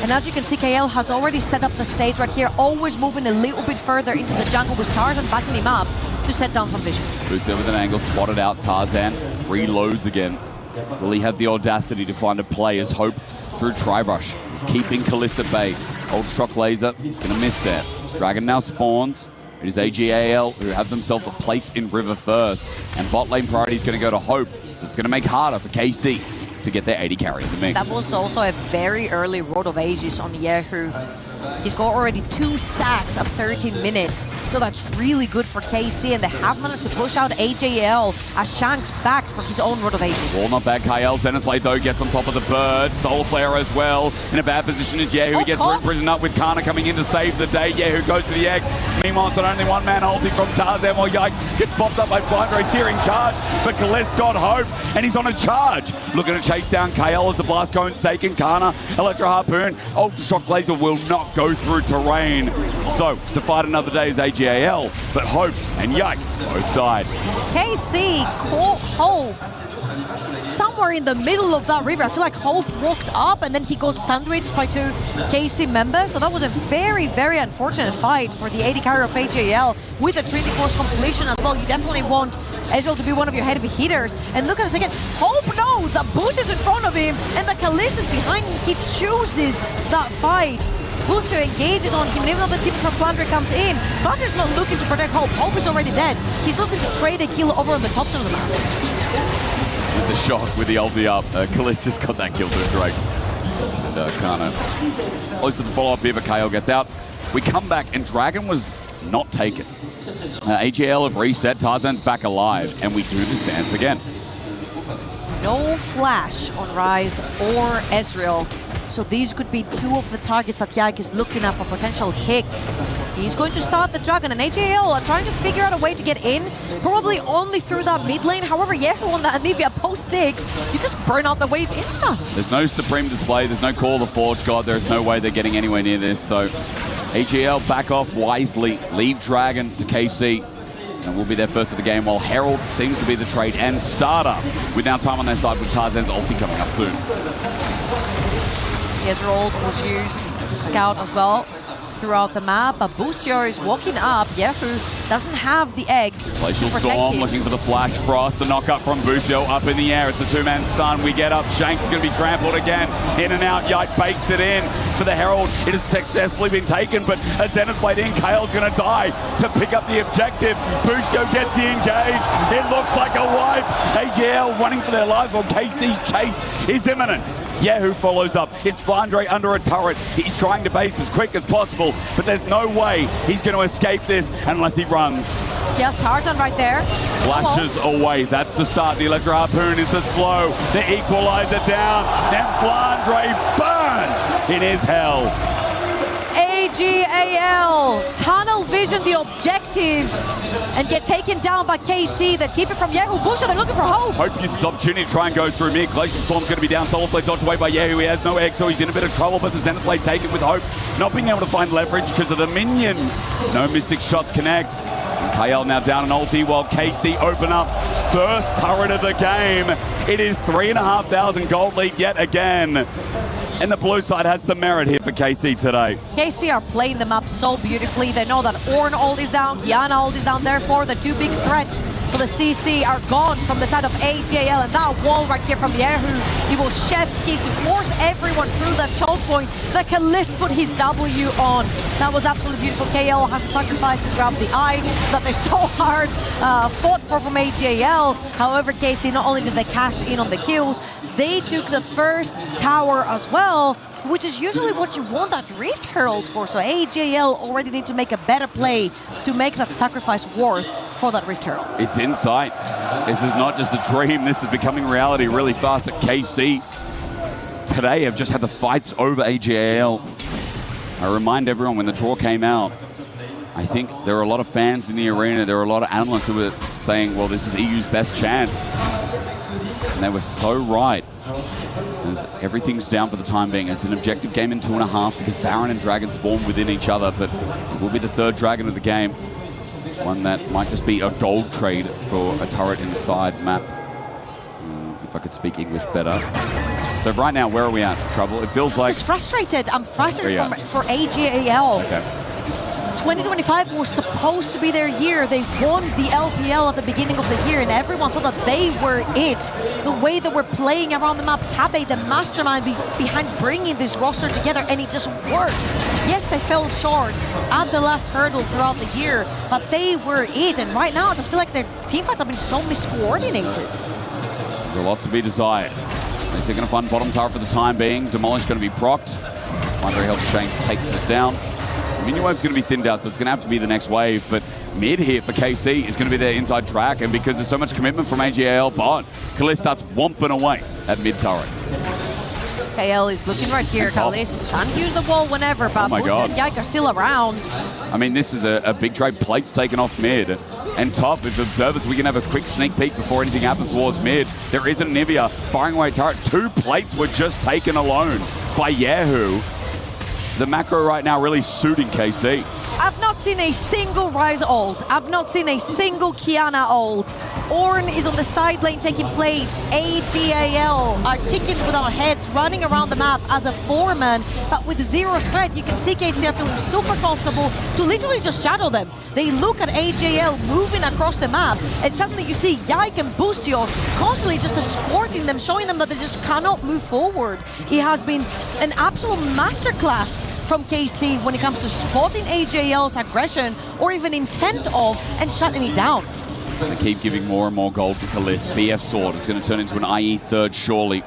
Speaker 9: And as you can see, KL has already set up the stage right here, always moving a little bit further into the jungle with Tarzan backing him up to set down some vision.
Speaker 10: Lucio with an angle, spotted out. Tarzan reloads again. Will he have the audacity to find a play as Hope through Tri-Brush? He's keeping Kalista at bay. Old Shock Laser, he's going to miss that. Dragon now spawns. It is AGAL who have themselves a place in River first. And bot lane priority is going to go to Hope. So it's going to make harder for KC to get their 80 carry in the mix.
Speaker 9: That was also a very early Road of Ages on Yehu. He's got already 2 stacks of 13 minutes, so that's really good for KC, and they have managed to push out AJL as Shanks back for his own Road of Ages.
Speaker 10: Walnut back, Kyle. Zenith Blade, though, gets on top of the bird. Soul Flare as well. In a bad position is Yehu. He gets imprisoned up with Kana coming in to save the day. Yehu goes to the egg. Meanwhile, it's only 1 man ulti from Tarzan, while Yike Gets popped up by Flyndre, steering charge, but Kalist got Hope, and he's on a charge. Looking to chase down KL as the blast cone's taken. Kana, Electro Harpoon, Ultra Shock Laser will not go through terrain. So, to fight another day is AGAL, but Hope and Yike both died.
Speaker 9: KC caught Hope somewhere in the middle of that river. I feel like Hope walked up and then he got sandwiched by two KC members. So that was a very, very unfortunate fight for the AD carry of AJL with a Trinity Force completion as well. You definitely want Ezreal to be one of your heavy hitters. And look at this again. Hope knows that Bush is in front of him and that Kalist is behind him. He chooses that fight. Booster engages on him, and even though the team from Flyndre comes in, Flyndre's not looking to protect Hope. Hope is already dead. He's looking to trade a kill over on the top side of the map.
Speaker 10: The shot with the ulti up. Kalist just got that kill to the Drake. And Kana close to the follow-up here, but KO gets out. We come back, and Dragon was not taken. AGL have reset, Tarzan's back alive, and we do this dance again.
Speaker 9: No flash on Ryze or Ezreal. So these could be two of the targets that Yike is looking at for potential kick. He's going to start the Dragon, and AJL are trying to figure out a way to get in, probably only through that mid lane. However, Yehu on that Anivia post 6, you just burn out the wave instant.
Speaker 10: There's no Supreme Display, there's no Call of the Forge God, there's no way they're getting anywhere near this. So AGL back off wisely, leave Dragon to KC, and will be their first of the game, while Herald seems to be the trade and starter, with now time on their side with Tarzan's ulti coming up soon.
Speaker 9: Ezreal was used to scout as well throughout the map, but Busio is walking up. Yehu doesn't have the egg.
Speaker 10: Glacial Storm looking for the Flash Frost. The knockup from Busio up in the air. It's a two-man stun. We get up. Shank's going to be trampled again. In and out. Yike bakes it in for the Herald. It has successfully been taken, but as Zenith played in, Kale's going to die to pick up the objective. Busio gets the engage. It looks like a wipe. AGL running for their lives while KC's chase is imminent. Yehu follows up. It's Flyndre under a turret. He's trying to base as quick as possible, but there's no way he's going to escape this unless he runs.
Speaker 9: Yes, Tarzan right there.
Speaker 10: Flashes away. That's the start. The Electro Harpoon is the slow. The equalizer down. And Flyndre burns in his hell.
Speaker 9: AGAL tunnel vision the objective and get taken down by KC. The TP from Yehu. Busha, they're looking for Hope.
Speaker 10: Hope uses opportunity to try and go through mid. Glacial Storm's going to be down. Solar Flare dodged away by Yehu. He has no egg, so he's in a bit of trouble, but the Zenith Blade taken with Hope. Not being able to find leverage because of the minions. No Mystic shots connect. And KL now down an ulti while KC open up. First turret of the game. It is 3,500 gold lead yet again. And the blue side has some merit here for KC today.
Speaker 9: KC are playing the map so beautifully. They know that Ornn ult is down, Kiana ult is down. Therefore, the two big threats for the CC are gone from the side of AJL. And that wall right here from Yehu, he will chef's keys to force everyone through that choke point. The Kalist put his W on. That was absolutely beautiful. KL has to sacrifice to grab the eye that they so hard fought for from AJL. However, KC, not only did they cash in on the kills, they took the first tower as well, which is usually what you want that Rift Herald for. So AJL already need to make a better play to make that sacrifice worth for that Rift Herald.
Speaker 10: It's insight. This is not just a dream. This is becoming reality really fast at KC. Today have just had the fights over AJL. I remind everyone when the draw came out, I think there were a lot of fans in the arena, there were a lot of analysts who were saying, well, this is EU's best chance. And they were so right. As everything's down for the time being. It's an objective game in 2.5 because Baron and Dragon spawn within each other, but it will be the third Dragon of the game. One that might just be a gold trade for a turret in the side map. If I could speak English better. So right now, where are we at? Trouble? It feels like...
Speaker 9: Just frustrated. I'm frustrated for AGAL.
Speaker 10: Okay.
Speaker 9: 2025 was supposed to be their year. They won the LPL at the beginning of the year, and everyone thought that they were it. The way they were playing around the map, Tabe, the mastermind behind bringing this roster together, and it just worked. Yes, they fell short at the last hurdle throughout the year, but they were it. And right now, I just feel like their teamfights have been so miscoordinated.
Speaker 10: There's a lot to be desired. They're going to find bottom tower for the time being. Demolish going to be procced. Flyndre helps Shanks takes this down. Minion wave's going to be thinned out, so it's going to have to be the next wave. But mid here for KC is going to be their inside track, and because there's so much commitment from AGAL bot, Kalist starts womping away at mid turret.
Speaker 9: KL is looking right here. Kalist can use the wall whenever, but Booster and Yike are still around.
Speaker 10: I mean, this is a big trade. Plate's taken off mid. And top, if observers, we can have a quick sneak peek before anything happens towards mid. There is a Nivea firing away turret. 2 plates were just taken alone by Yahoo. The macro right now really suiting KC.
Speaker 9: I've not seen a single Ryze ult. I've not seen a single Kiana ult. Ornn is on the side lane taking plates. AGAL are kicking with our heads, running around the map as a 4-man, but with 0 threat. You can see KC are feeling super comfortable to literally just shadow them. They look at AJL moving across the map, and suddenly you see Yike and Busio constantly just escorting them, showing them that they just cannot move forward. It has been an absolute masterclass from KC when it comes to spotting AJL's aggression or even intent of and shutting it down.
Speaker 10: They keep giving more and more gold to Kalist. BF Sword is going to turn into an IE third, surely.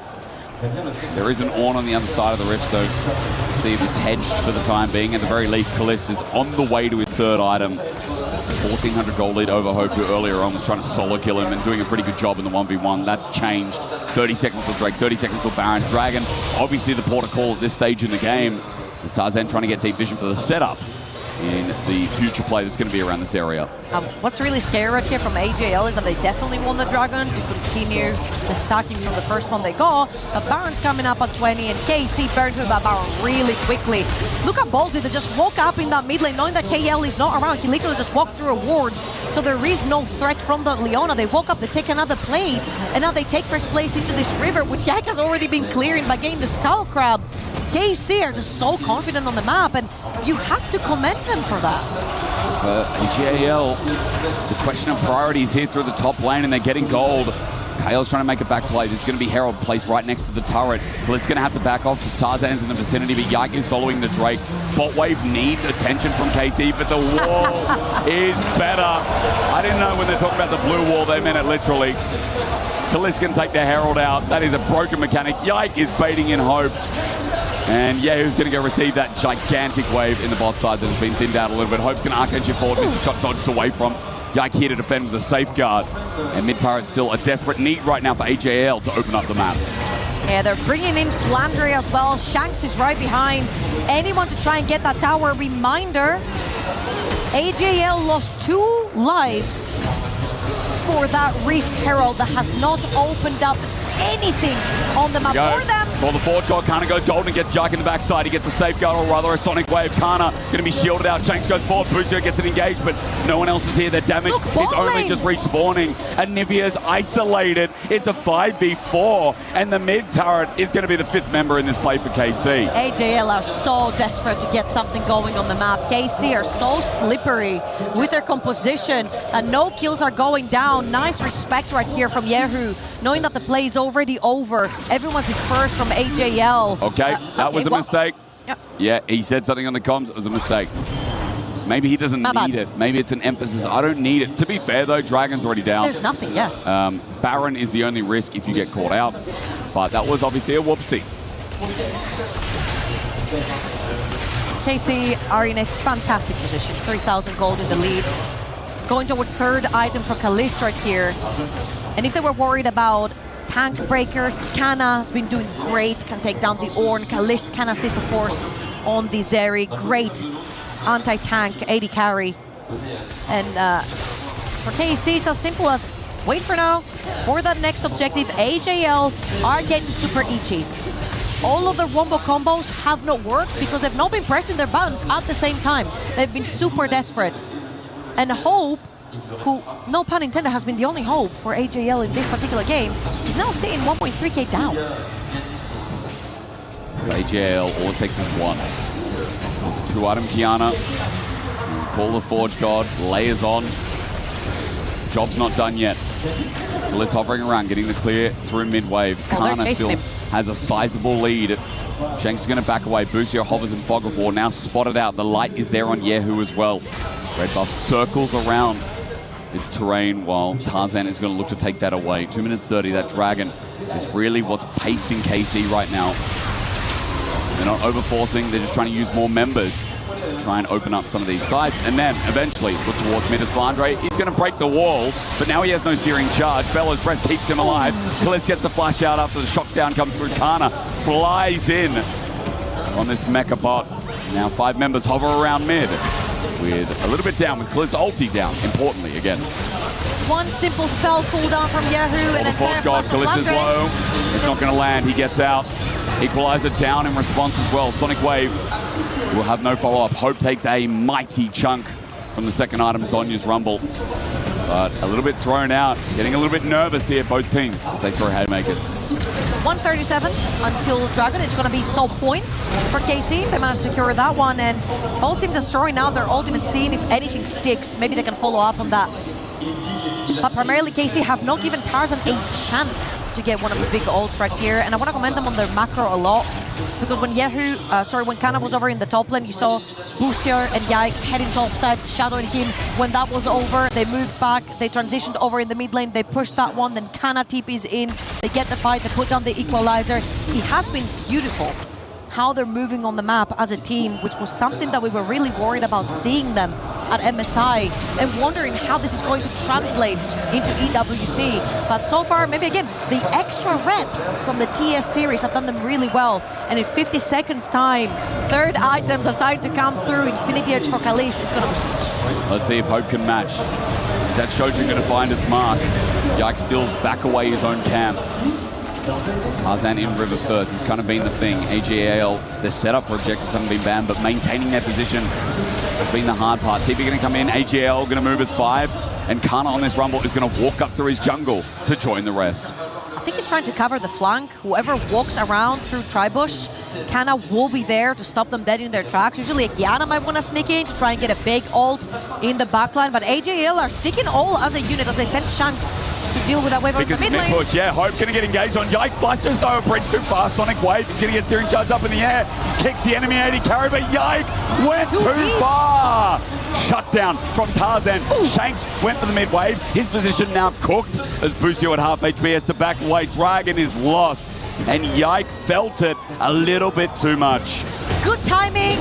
Speaker 10: There is an Ornn on the other side of the rift, so let's see if it's hedged for the time being. At the very least, Kalist is on the way to his third item. 1,400 gold lead over Hope, who earlier on was trying to solo kill him and doing a pretty good job in the 1v1. That's changed. 30 seconds till Drake, 30 seconds till Baron. Dragon, obviously the port of call at this stage in the game. Is Tarzan trying to get deep vision for the setup in the future play that's going to be around this area.
Speaker 9: What's really scary right here from AJL is that they definitely want the Dragon to continue the stacking from the first one they got, but Baron's coming up at 20 and KC burns through that Baron really quickly. Look at Baldy, they just woke up in that mid lane knowing that KL is not around. He literally just walked through a ward, so there is no threat from the Leona. They woke up, they take another plate, and now they take first place into this river, which Yak has already been clearing by getting the Skull Crab. KC are just so confident on the map, and you have to commend them for that.
Speaker 10: AGAL, the question of priorities here through the top lane, and they're getting gold. Kale's trying to make a back play. This is going to be Herald placed right next to the turret. Kalist's going to have to back off because Tarzan's in the vicinity, but Yike is following the Drake. Bot wave needs attention from KC, but the wall is better. I didn't know when they're talking about the blue wall, they meant it literally. Kalist can take the Herald out. That is a broken mechanic. Yike is baiting in Hope. And Yahoo's going to go receive that gigantic wave in the bot side that has been thinned out a little bit. Hope's going to arc engine forward, Mr. Shot dodged away from. Yike here to defend with a safeguard. And mid-turret's still a desperate need right now for AJL to open up the map.
Speaker 9: Yeah, they're bringing in Flandre as well. Shanks is right behind anyone to try and get that tower. Reminder, AJL lost 2 lives for that Rift Herald that has not opened up anything on the map for them.
Speaker 10: Well, the Forge God, Kana goes gold and gets Yike in the backside. He gets a safeguard, or rather a Sonic Wave. Kana going to be shielded out. Shanks goes forward. Busio gets an engage, but no one else is here. They're damaged. It's only just respawning. And Nivea's isolated. It's a 5v4, and the mid turret is going to be the 5th member in this play for KC.
Speaker 9: AJL are so desperate to get something going on the map. KC are so slippery with their composition, and no kills are going down. Nice respect right here from Yahoo, knowing that the play is already over. Everyone's dispersed from AJL.
Speaker 10: Okay, that was a mistake.
Speaker 9: Yep.
Speaker 10: Yeah, he said something on the comms. It was a mistake. Maybe he doesn't need it. Maybe it's an emphasis. I don't need it. To be fair, though, Dragon's already down.
Speaker 9: There's nothing, yeah.
Speaker 10: Baron is the only risk if you get caught out. But that was obviously a whoopsie.
Speaker 9: KC are in a fantastic position. 3,000 gold in the lead. Going toward 3rd item for Kalist right here. And if they were worried about tank breakers, Kana has been doing great, can take down the Ornn. Kalist can assist, of course, on the Zeri. Great anti-tank, 80 carry. And for KC, it's as simple as wait for now. For that next objective, AJL are getting super itchy. All of their wombo combos have not worked because they've not been pressing their buttons at the same time. They've been super desperate. And Hope, who, no pun intended, has been the only hope for AJL in this particular game, is now sitting 1.3k down.
Speaker 10: For AJL, all it takes is 1. There's a 2-item Kiana. Call the Forge God, layers on. Job's not done yet. Kalist hovering around, getting the clear through mid-wave. Kana still has a sizable lead. Shanks is going to back away. Busio hovers in Fog of War, now spotted out. The light is there on Yahoo as well. Red buff circles around its terrain while Tarzan is going to look to take that away. 2 minutes 30, that Dragon is really what's pacing KC right now. They're not overforcing, they're just trying to use more members to try and open up some of these sides. And then eventually look towards mid as Flandre. He's going to break the wall, but now he has no searing charge. Bella's breath keeps him alive. Kalist gets the flash out after the shockdown comes through. Kana flies in on this mecha bot. Now 5 members hover around mid. with a little bit down, with Kliss ulti down, importantly, again.
Speaker 9: One simple spell cooldown from Yahoo and a
Speaker 10: Oh God, Kliss is low. It's not going to land. He gets out. Equalizer down in response as well. Sonic Wave will have no follow-up. Hope takes a mighty chunk from the second item, Zonya's Rumble. But a little bit thrown out. Getting a little bit nervous here, both teams, as they throw haymakers.
Speaker 9: 137 until Dragon. It's going to be sole point for KC. They managed to secure that one, and both teams are throwing out their ultimate scene. If anything sticks, maybe they can follow up on that. But primarily KC have not given Tarzan a chance to get one of his big ults right here, and I want to commend them on their macro a lot, because when when Kana was over in the top lane, you saw Busier and Yike heading topside, shadowing him. When that was over, they moved back, they transitioned over in the mid lane, they pushed that one, then Kana TP's in, they get the fight, they put down the equalizer. It has been beautiful how they're moving on the map as a team, which was something that we were really worried about seeing them at MSI and wondering how this is going to translate into EWC. But so far, maybe again, the extra reps from the TS series have done them really well. And in 50 seconds time, third items are starting to come through. Infinity Edge for Kalist is going to...
Speaker 10: Let's see if Hope can match. Is that Shojin going to find its mark? Yike steals back away his own camp. Tarzan in river first. It's kind of been the thing. AGL, their setup for objectives haven't been banned, but maintaining their position has been the hard part. TP going to come in. AGL going to move as 5. And Kana on this Rumble is going to walk up through his jungle to join the rest.
Speaker 9: I think he's trying to cover the flank. Whoever walks around through Tribush, Kana will be there to stop them dead in their tracks. Usually Kiana might want to sneak in to try and get a big ult in the backline, but AJL are sticking all as a unit as they send Shanks to deal with that wave over the mid lane.
Speaker 10: Push, yeah, Hope going to get engaged on Yike. Flashes over bridge too fast. Sonic Wave is going to get Searing Charge up in the air. Kicks the enemy AD carry, but Yike went too far. Shut down from Tarzan. Shanks went for the mid wave. His position now cooked as Busio at half HP has to back away. Dragon is lost. And Yike felt it a little bit too much.
Speaker 9: Good timing,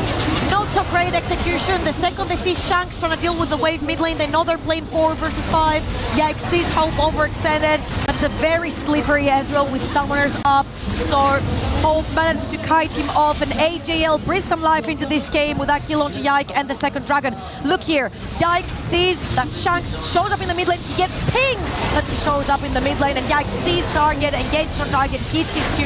Speaker 9: not so great execution. The second they see Shanks trying to deal with the wave mid lane, they know they're playing 4 versus 5. Yike sees Hope overextended, but it's a very slippery Ezreal with summoners up. So Hope managed to kite him off, and AJL breathes some life into this game with that kill onto Yike and the second Dragon. Look here, Yike sees that Shanks shows up in the mid lane, he gets pinged that he shows up in the mid lane, and Yike sees target, engages on target, hits his Q,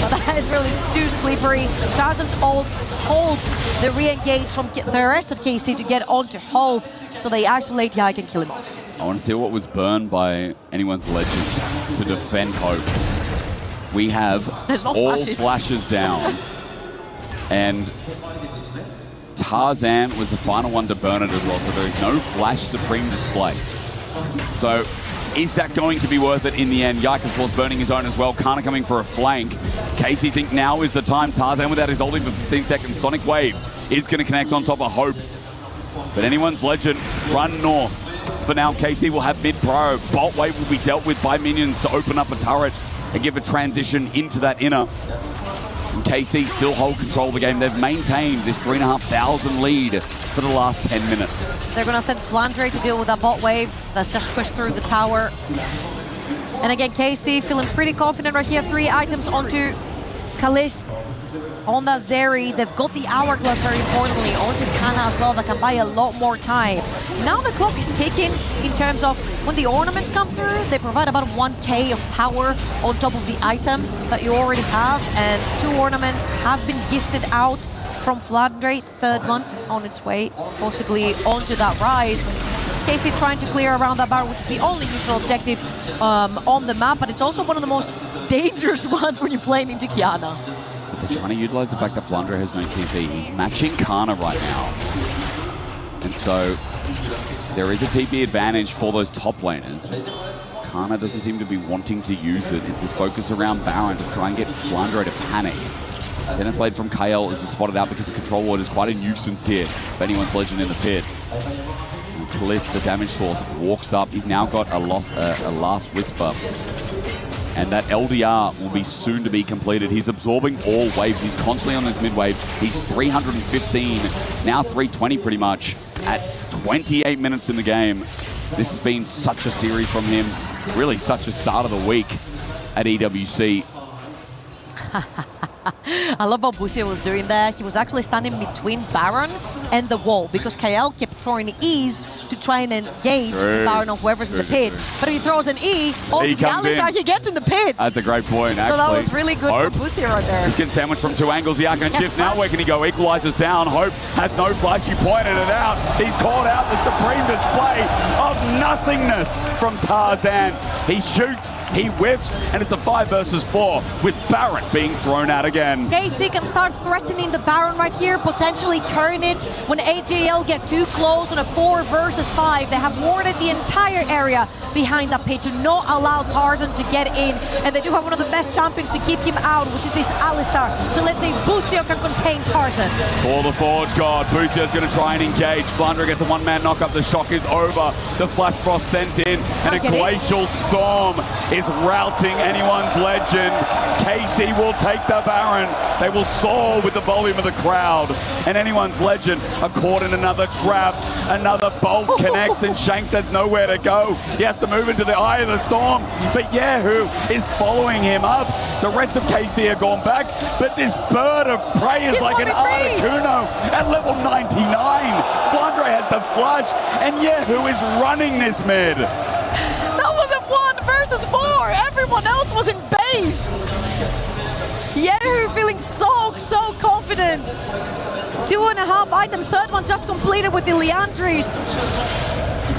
Speaker 9: but that is really too slippery. Tarzan's ult holds the re-engage from the rest of KC to get onto Hope, so they isolate Yike and kill him off.
Speaker 10: I want to see what was burned by anyone's legend to defend Hope. We have all flashes down, and Tarzan was the final one to burn it as well, so there is no flash supreme display. So is that going to be worth it in the end? Yike, of course, burning his own as well. Kana coming for a flank. Casey think now is the time. Tarzan without his ulti for 15 seconds. Sonic Wave is going to connect on top of Hope. But anyone's legend, run north. For now, KC will have mid-pro. Bolt Wave will be dealt with by minions to open up a turret and give a transition into that inner. And KC still hold control of the game. They've maintained this 3,500 lead for the last 10 minutes.
Speaker 9: They're going to send Flandre to deal with that bot wave that's just pushed through the tower. And again, KC feeling pretty confident right here. 3 items onto Kalist. On that Zeri, they've got the Hourglass very importantly, onto Kana as well, that can buy a lot more time. Now the clock is ticking in terms of when the ornaments come through, they provide about 1k of power on top of the item that you already have, and 2 ornaments have been gifted out from Flandre, third one on its way, possibly onto that Rise. KC trying to clear around that bar, which is the only neutral objective on the map, but it's also one of the most dangerous ones when you're playing into Kiana.
Speaker 10: They're trying to utilize the fact that Flandre has no TP. He's matching Kana right now. And so there is a TP advantage for those top laners. Kana doesn't seem to be wanting to use it. It's his focus around Baron to try and get Flandre to panic. Zenith Blade from KL is spotted out because the control ward is quite a nuisance here if anyone's legend in the pit. And Kalist, the damage source, walks up. He's now got a last whisper. And that LDR will be soon to be completed. He's absorbing all waves. He's constantly on this mid wave. He's 315, now 320 pretty much, at 28 minutes in the game. This has been such a series from him. Really such a start of the week at EWC.
Speaker 9: I love what Busio was doing there. He was actually standing between Baron and the wall because Kael kept throwing E's to try and engage the Baron or whoever's in the pit. But if he throws an E on the Alistar, he gets in the pit.
Speaker 10: That's a great point, actually.
Speaker 9: So that was really good for Busio right there.
Speaker 10: He's getting sandwiched from two angles. The Arcane shifts now. Where can he go? Equalizes down. Hope has no flash. You pointed it out. He's called out the supreme display of nothingness from Tarzan. He shoots, he whiffs, and it's a 5 versus 4 with Baron being thrown out again.
Speaker 9: KC can start threatening the Baron right here, potentially turn it when AJL get too close on a 4 versus 5. They have warded the entire area behind that pit to not allow Tarzan to get in, and they do have one of the best champions to keep him out, which is this Alistar. So let's see if Busio can contain Tarzan.
Speaker 10: For the Forge God, Busio's going to try and engage. Flandre gets a one-man knock-up. The shock is over. The Flash Frost sent in, and a glacial storm is routing anyone's legend. KC will take the Baron. They will soar with the volume of the crowd. And anyone's legend are caught in another trap. Another bolt connects, and Shanks has nowhere to go. He has to move into the eye of the storm, but Yehu is following him up. The rest of KC are gone back, but this bird of prey is like an Articuno at level 99. Flandre has the flash, and Yehu is running this mid.
Speaker 9: That was a 1 versus 4. Everyone else was in base. Yehu feeling so confident. 2.5 items. Third one just completed with the Leandris.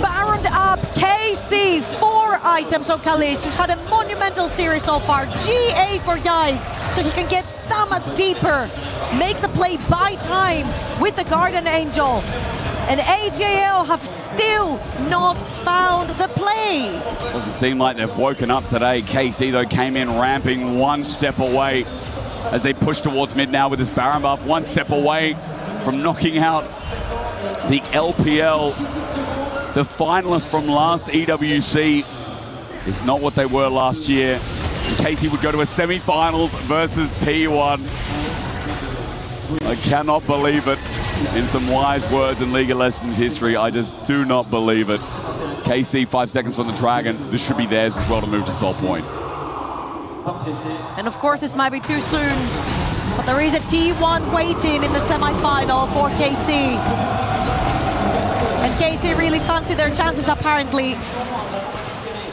Speaker 9: Baroned up KC. 4 items on Kalis, who's had a monumental series so far. GA for Yike, so he can get that much deeper. Make the play by time with the Guardian Angel. And AJL have still not found the play.
Speaker 10: Doesn't seem like they've woken up today. KC, though, came in ramping 1 step away as they push towards mid now with this Baron buff. 1 step away from knocking out the LPL. The finalists from last EWC is not what they were last year. KC would go to a semi-finals versus T1. I cannot believe it. In some wise words in League of Legends history, I just do not believe it. KC 5 seconds from the Dragon. This should be theirs as well to move to Soul Point.
Speaker 9: And of course, this might be too soon, but there is a T1 waiting in the semi-final for KC. And KC really fancy their chances, apparently,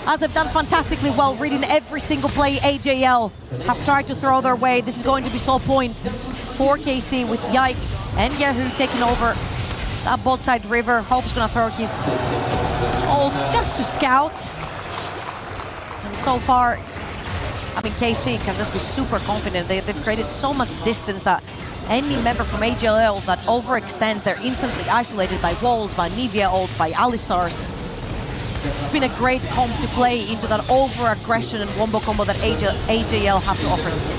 Speaker 9: as they've done fantastically well, reading every single play AJL have tried to throw their way. This is going to be Soul Point for KC with Yike and Yehu taking over that bot side river. Hope's gonna throw his ult just to scout. And so far, I mean, KC can just be super confident. They've created so much distance that any member from AJL that overextends, they're instantly isolated by walls, by Nivea ult, by Alistars. It's been a great comp to play into that over-aggression and wombo combo that AJL have to offer this game.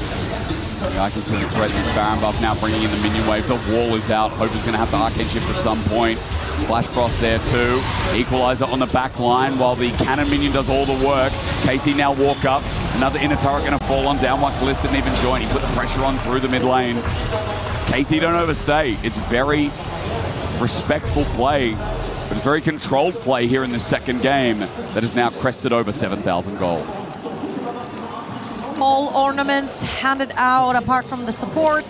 Speaker 10: I can sort of threaten this Baron buff now, bringing in the minion wave. The wall is out. Hope is going to have the Arcane shift at some point. Flash Frost there too. Equalizer on the back line while the cannon minion does all the work. KC now walk up. Another inner turret going to fall on down. Kalist didn't even join. He put the pressure on through the mid lane. KC don't overstay. It's very respectful play, but it's very controlled play here in the second game that is now crested over 7,000 gold.
Speaker 9: All ornaments handed out apart from the support.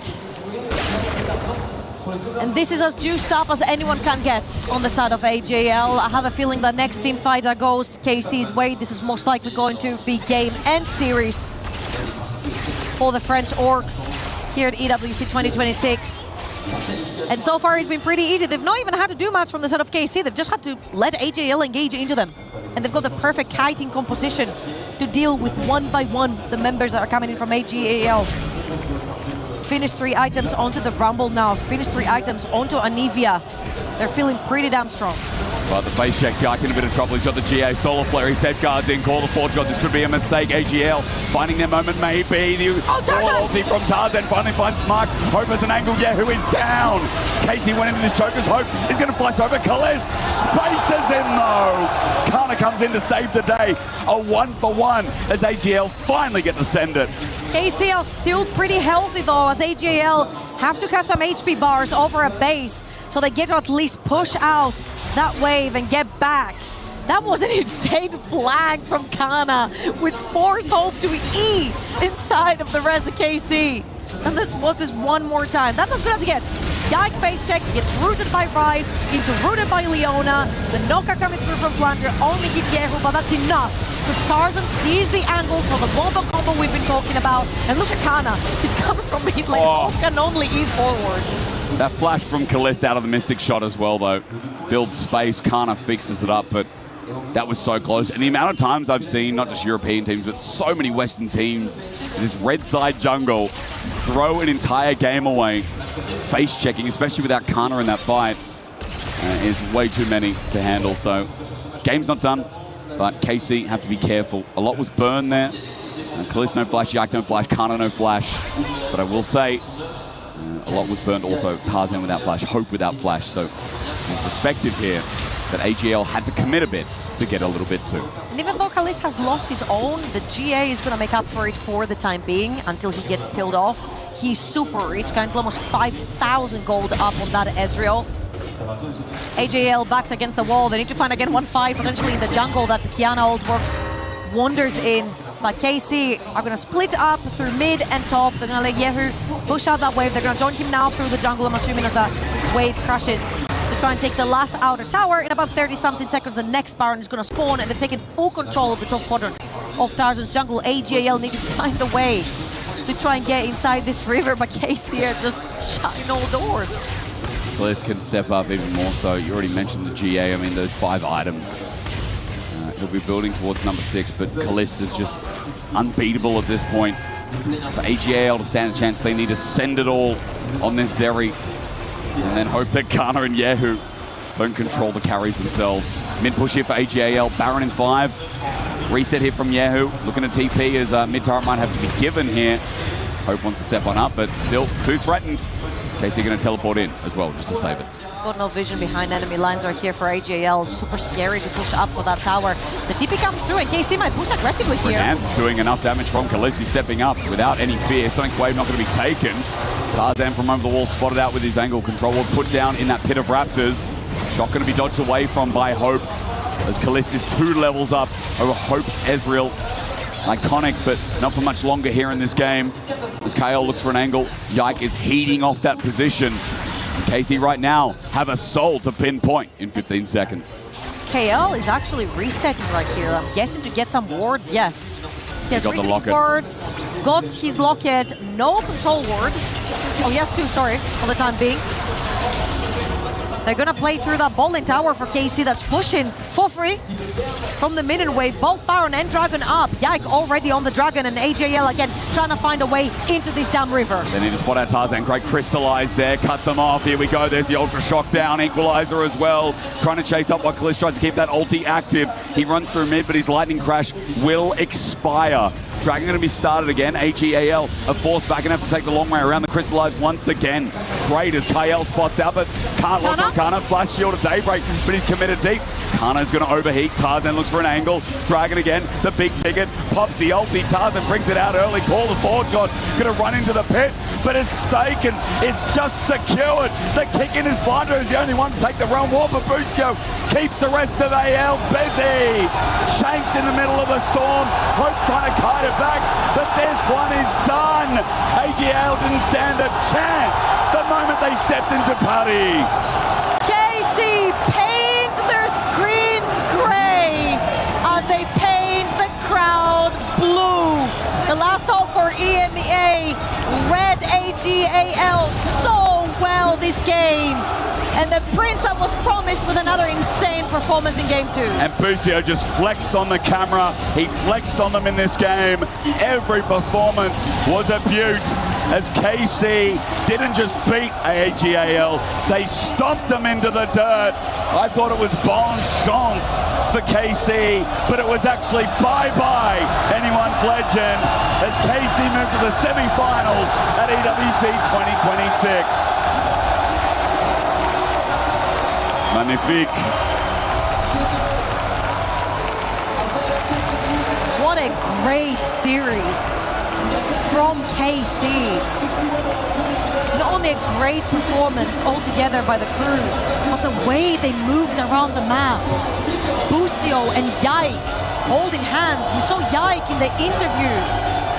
Speaker 9: And this is as juiced up as anyone can get on the side of AJL. I have a feeling that next team fight that goes KC's way, this is most likely going to be game and series for the French org here at EWC 2026. And so far it's been pretty easy. They've not even had to do much from the side of KC. They've just had to let AJL engage into them. And they've got the perfect kiting composition to deal with one by one the members that are coming in from AJL. Finish 3 items onto the Rumble now. Finish 3 items onto Anivia. They're feeling pretty damn strong.
Speaker 10: But the face check, Yike in a bit of trouble. He's got the GA Solar Flare. He safeguards in. Call the Forge God. This could be a mistake. AGL finding their moment, maybe. The ulti from Tarzan finally finds Mark. Hope has an angle. Yeah, who is down? Casey went into this choker's. Hope is going to flash over. Kalist spaces him though. Kana comes in to save the day. A 1-for-1 as AGL finally get to send it.
Speaker 9: KCL still pretty healthy though, as AJL have to catch some HP bars over a base, so they get to at least push out that wave and get back. That was an insane flag from Kana, which forced Hope to E inside of the rest of KC. And let's watch this one more time. That's as good as it gets. Yike face checks, he gets rooted by Rise, into rooted by Leona. The knockout coming through from Flandre only hits Yehu, but that's enough. Because Tarzan sees the angle for the bomba combo we've been talking about. And look at Kana, he's coming from mid lane, can only E forward.
Speaker 10: That flash from Kalist out of the Mystic shot as well, though. Builds space, Kana fixes it up, but that was so close. And the amount of times I've seen, not just European teams, but so many Western teams in this red side jungle throw an entire game away. Face checking, especially without Kana in that fight, is way too many to handle. So, game's not done, but KC have to be careful. A lot was burned there. Kalist no flash, Yak no flash, Kana no flash. But I will say, a lot was burned also. Tarzan without flash, Hope without flash. So, it's perspective here that AGL had to commit a bit to get a little bit too.
Speaker 9: And even though Kalist has lost his own, the GA is going to make up for it for the time being until he gets peeled off. He's super rich, currently almost 5,000 gold up on that Ezreal. AJL backs against the wall. They need to find again 1-5 potentially in the jungle that the Kiana ult works wonders in. But KC are going to split up through mid and top. They're going to let Yehu push out that wave. They're going to join him now through the jungle, I'm assuming, as that wave crashes to try and take the last outer tower. In about 30-something seconds, the next Baron is going to spawn, and they've taken full control of the top quadrant of Tarzan's jungle. AJL need to find a way to try and get inside this river, but KC are just shutting all doors.
Speaker 10: Kalist can step up even more so. You already mentioned the GA. I mean, those 5 items. He'll be building towards number 6, but Kalist is just unbeatable at this point. For AGAL to stand a chance, they need to send it all on this Zeri and then hope that Kana and Yehu don't control the carries themselves. Mid push here for AGAL, Baron in 5. Reset here from Yehu, looking at TP as mid turret might have to be given here. Hope wants to step on up, but still too threatened. KC going to teleport in as well, just to save it.
Speaker 9: Got no vision behind enemy lines are here for AJL. Super scary to push up for that tower. The TP comes through and KC might push aggressively here.
Speaker 10: Renan's doing enough damage from Kalist. He's stepping up without any fear. Sonic Wave not going to be taken. Tarzan from over the wall spotted out with his angle control. Will put down in that pit of raptors. Shot going to be dodged away from by Hope as Kalist is 2 levels up over Hope's Ezreal. Iconic, but not for much longer here in this game. As KL looks for an angle, Yike is heating off that position. KC right now have a soul to pinpoint in 15 seconds.
Speaker 9: KL is actually resetting right here. I'm guessing to get some wards, yeah. He has resetting wards, got his locket, no control ward. Oh, he has 2, sorry, for the time being. They're gonna play through that bowling tower for KC that's pushing for free from the minion wave. Both Baron and Dragon up. Yike already on the Dragon, and AJL again trying to find a way into this damn river.
Speaker 10: They need to spot out Tarzan. Great crystallize there, cut them off. Here we go. There's the Ultra Shock down, Equalizer as well. Trying to chase up while Kalist tries to keep that ulti active. He runs through mid, but his Lightning Crash will expire. Dragon going to be started again. AGAL are forced back and have to take the long way around the crystallize once again. Great as KL spots out, but can't launch on Kana. Flash shield of Daybreak, but he's committed deep. Kana's going to overheat. Tarzan looks for an angle. Dragon again, the big ticket. Pops the ulti. Tarzan brings it out early. Call the forward god. Going to run into the pit, but it's taken. It's just secured. The kick in his blinder is the only one to take the realm war, but Busio keeps the rest of AL busy. Shanks in the middle of the storm. Hope trying to kite it back, but this one is done. AGL didn't stand a chance the moment they stepped into party.
Speaker 9: KC paint their screens gray as they paint the crowd blue. The last hope for EMEA read AGAL so well this game. And the Prince that was promised with another insane performance in Game 2.
Speaker 10: And Busio just flexed on the camera. He flexed on them in this game. Every performance was a beaut as KC didn't just beat AGAL, they stomped them into the dirt. I thought it was bon chance for KC, but it was actually bye-bye anyone's legend as KC moved to the semi-finals at EWC 2026. Magnifique.
Speaker 9: What a great series from KC. Not only a great performance altogether by the crew, but the way they moved around the map. Busio and Yike holding hands. You saw Yike in the interview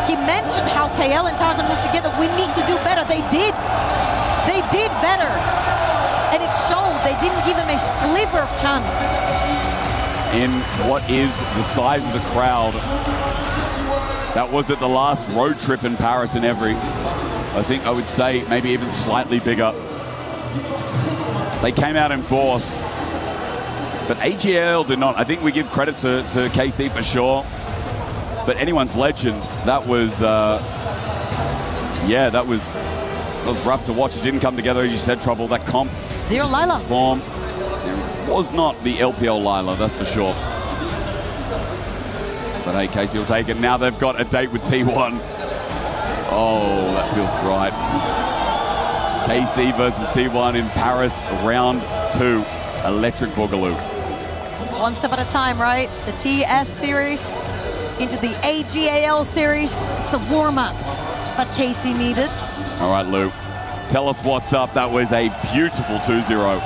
Speaker 9: he mentioned how KL and Tarzan moved together. We need to do better. They did. They did better. And it showed. They didn't give them a sliver of chance.
Speaker 10: In what is the size of the crowd that was at the last road trip in Paris and Evry. I think I would say maybe even slightly bigger. They came out in force, but AGL did not. I think we give credit to KC for sure, but anyone's legend. That was, yeah, that was rough to watch. It didn't come together, as you said, Trouble. That comp.
Speaker 9: Zero Lila.
Speaker 10: Form. It was not the LPL Lila, that's for sure. But hey, Casey will take it. Now they've got a date with T1. Oh, that feels right. KC versus T1 in Paris, round 2. Electric Boogaloo.
Speaker 9: One step at a time, right? The TS series into the AGAL series. It's the warm-up that KC needed.
Speaker 10: All right, Lou. Tell us what's up. That was a beautiful 2-0.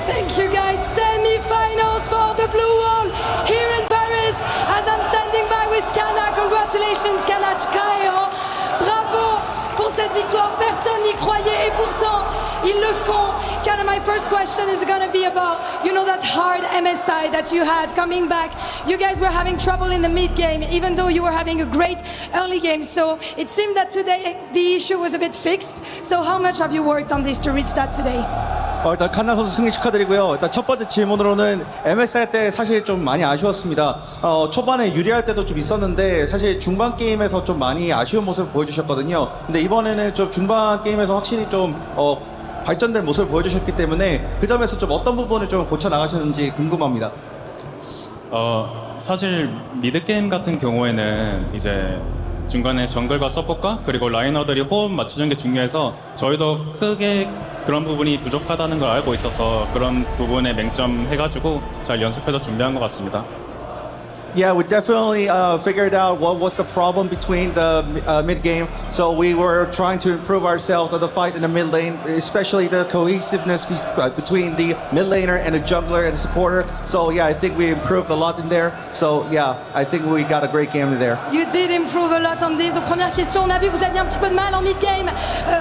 Speaker 2: Thank you guys. Semi-finals for the Blue Wall here in Paris. As I'm standing by with Kana. Congratulations, Kana Chikayo. Bravo pour cette victoire. Personne n'y croyait et pourtant ils le font. Kana, my first question is going to be about, you know, that hard MSI that you had coming back. You guys were having trouble in the mid game, even though you were having a great early game. So it seemed that today the issue was a bit fixed. So how much have you worked on this to reach that today?
Speaker 6: 일단 칸나 선수 승리 축하드리고요. 일단 첫 번째 질문으로는 MSI 때 사실 좀 많이 아쉬웠습니다. 초반에 유리할 때도 좀 있었는데 사실 중반 게임에서 좀 많이 아쉬운 모습을 보여주셨거든요. 근데 이번에는 좀 중반 게임에서 확실히 좀 발전된 모습을 보여주셨기 때문에 그 점에서 좀 어떤 부분을 좀 고쳐 나가셨는지 궁금합니다.
Speaker 18: 사실 미드 게임 같은 경우에는 이제 중간에 정글과 서폿과 그리고 라이너들이 호흡 맞추는 게 중요해서 저희도 크게 그런 부분이 부족하다는 걸 알고 있어서 그런 부분에 맹점해가지고 잘 연습해서 준비한 것 같습니다.
Speaker 6: Yeah, we definitely figured out what was the problem between the mid game. So we were trying to improve ourselves on the fight in the mid lane, especially the cohesiveness between the mid laner and the jungler and the supporter. So yeah, I think we improved a lot in there. So yeah, I think we got a great game in there.
Speaker 2: You did improve a lot on this. Donc première question, on a vu que vous aviez un petit peu de mal en mid game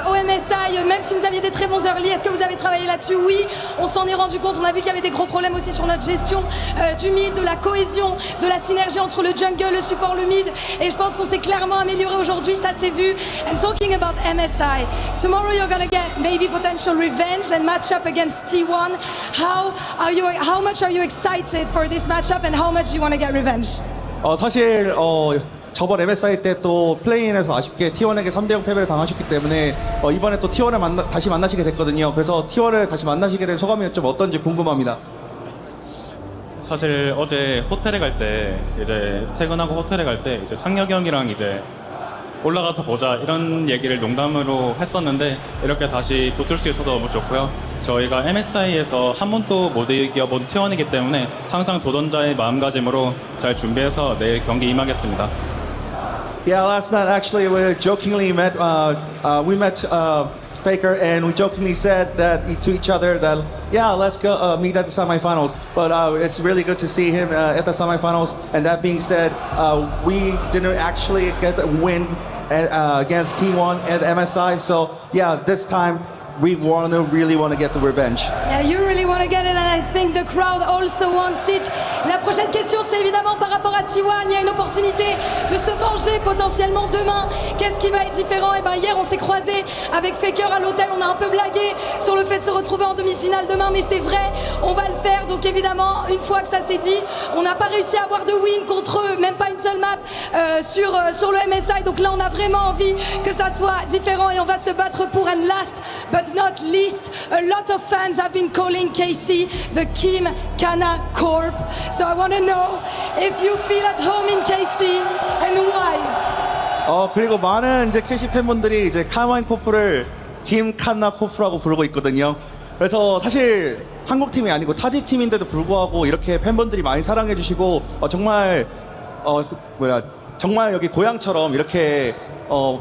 Speaker 2: au MSI, même si vous aviez des très bons early. Est-ce que vous avez travaillé là-dessus? Oui, on s'en est rendu compte. On a vu qu'il y avait des gros problèmes aussi sur notre gestion du mid, de la cohésion, de la synergie entre le jungle, le support, le mid, et je pense qu'on s'est clairement amélioré aujourd'hui, ça s'est vu. And talking about MSI, tomorrow you're gonna get maybe potential revenge and match up against T1. How much are you excited for this matchup and how much do you want to get revenge?
Speaker 6: 사실 저번 MSI 때 또 플레이인에서 아쉽게 T1에게 3대0 패배를 당하셨기 때문에 이번에 또 T1을 다시 만나시게 됐거든요. 그래서 T1을 다시 만나시게 된 소감이 좀 어떤지 궁금합니다.
Speaker 18: 사실 어제 호텔에 갈 때 이제 퇴근하고 호텔에 갈 때 이제 상혁이 형이랑 이제 올라가서 보자 이런 얘기를 농담으로 했었는데 이렇게 다시 붙을 수 있어서 너무 좋고요. 저희가 MSI에서 한 번도 못 이겨본 T1이기 때문에 항상 도전자의 마음가짐으로 잘 준비해서 내일 경기 임하겠습니다.
Speaker 6: Yeah, last night actually we jokingly met Faker, and we jokingly said that to each other that yeah, let's go meet at the semifinals. But it's really good to see him at the semifinals. And that being said, we didn't actually get a win against T1 and MSI. So yeah, this time we really want to get the revenge.
Speaker 2: Yeah, you really want to get it, and I think the crowd also wants it. La prochaine question, c'est évidemment par rapport à T1. Il y a une opportunité de se venger potentiellement demain. Qu'est-ce qui va être différent? Et ben hier, on s'est croisé avec Faker à l'hôtel. On a un peu blagué sur le fait de se retrouver en demi-finale demain, mais c'est vrai, on va le faire. Donc évidemment, une fois que ça s'est dit, on n'a pas réussi à avoir de win contre eux, même pas une seule map sur le MSI. Donc là, on a vraiment envie que ça soit différent et on va se battre pour. And last but not least, a lot of fans have been calling KC the Kim Kana Corp. So I want to know if you feel at home in KC and why.
Speaker 6: 그리고 많은 이제 KC 팬분들이 이제 카마인 코프를 김 칸나 코프라고 부르고 있거든요. 그래서 사실 한국 팀이 아니고 타지 팀인데도 불구하고 이렇게 팬분들이 많이 사랑해 주시고 정말 정말 여기 고향처럼 이렇게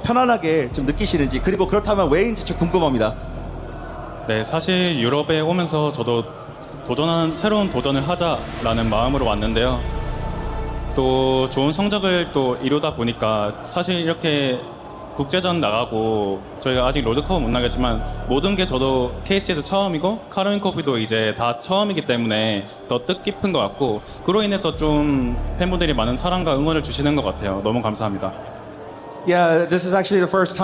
Speaker 6: 편안하게 좀 느끼시는지, 그리고 그렇다면 왜인지 좀 궁금합니다.
Speaker 18: 네, 사실 유럽에 오면서 저도 새로운 도전을 하자라는 마음으로 왔는데요. 또 좋은 성적을 또 이루다 보니까 사실 이렇게 국제전 나가고 저희가 아직 롤드컵은 못 나겠지만 모든 게 저도 KC에서 처음이고 카로린 커피도 이제 다 처음이기 때문에 더 뜻깊은 것 같고 그로 인해서 좀 팬분들이 많은 사랑과 응원을 주시는 것 같아요. 너무 감사합니다.
Speaker 6: Yeah, this is actually the first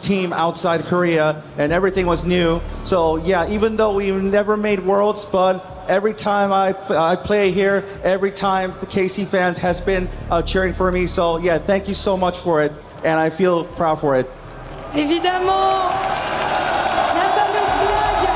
Speaker 6: team outside Korea, and everything was new. So yeah, even though we never made Worlds, but every time I play here, every time the KC fans has been cheering for me. So yeah, thank you so much for it, and I feel proud for it.
Speaker 2: Évidemment, la fameuse blague,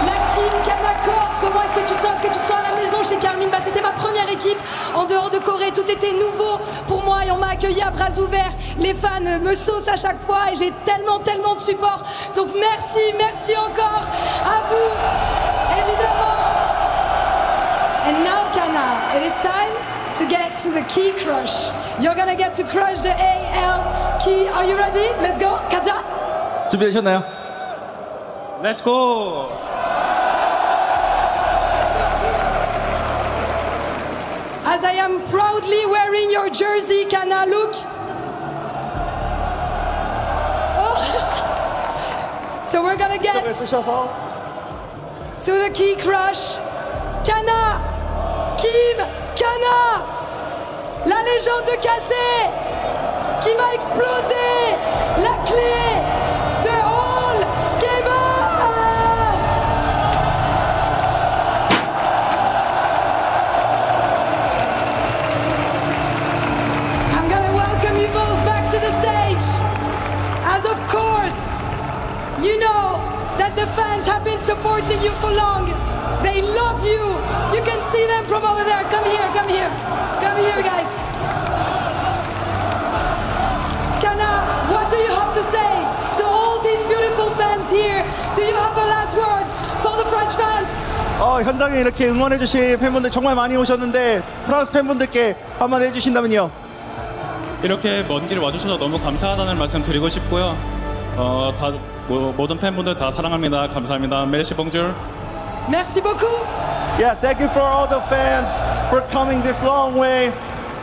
Speaker 2: la Kim Kanako. Comment est-ce que tu te sens? Est-ce que tu te sens à la maison chez Carmine? Bah, c'était ma première équipe en dehors de Corée. Tout était nouveau pour moi et on m'a accueilli à bras ouverts. Les fans me saucent à chaque fois et j'ai tellement de support. Donc merci encore à vous, évidemment. And now, Kana, it is time to get to the key crush. You're gonna get to crush the AL key. Are you ready? Let's go. Katja?
Speaker 6: 준비되셨나요?
Speaker 18: Let's go!
Speaker 2: As I am proudly wearing your jersey, Kana, look. Oh. So we're gonna get to the key crush. Kana, Kim, Kana, la légende de Cassé, qui va exploser la clé de All Gamers. I'm gonna welcome you both back to the stage. As of course, you know that the fans have been supporting you for long. They love you. You can see them from over there. Come here, come here. Come here, guys. Kana, what do you have to say to all these beautiful fans here? Do you have a last word for the French fans?
Speaker 6: 현장에 이렇게 응원해주신 팬분들 정말 많이 오셨는데 프랑스 팬분들께 한마디 해주신다면요?
Speaker 18: 이렇게 먼 길 와주셔서 너무 감사하다는 말씀 드리고 싶고요. 모든 팬분들 다 사랑합니다. 감사합니다. 메르시 봉줄.
Speaker 2: Merci beaucoup.
Speaker 6: Yeah, thank you for all the fans for coming this long way.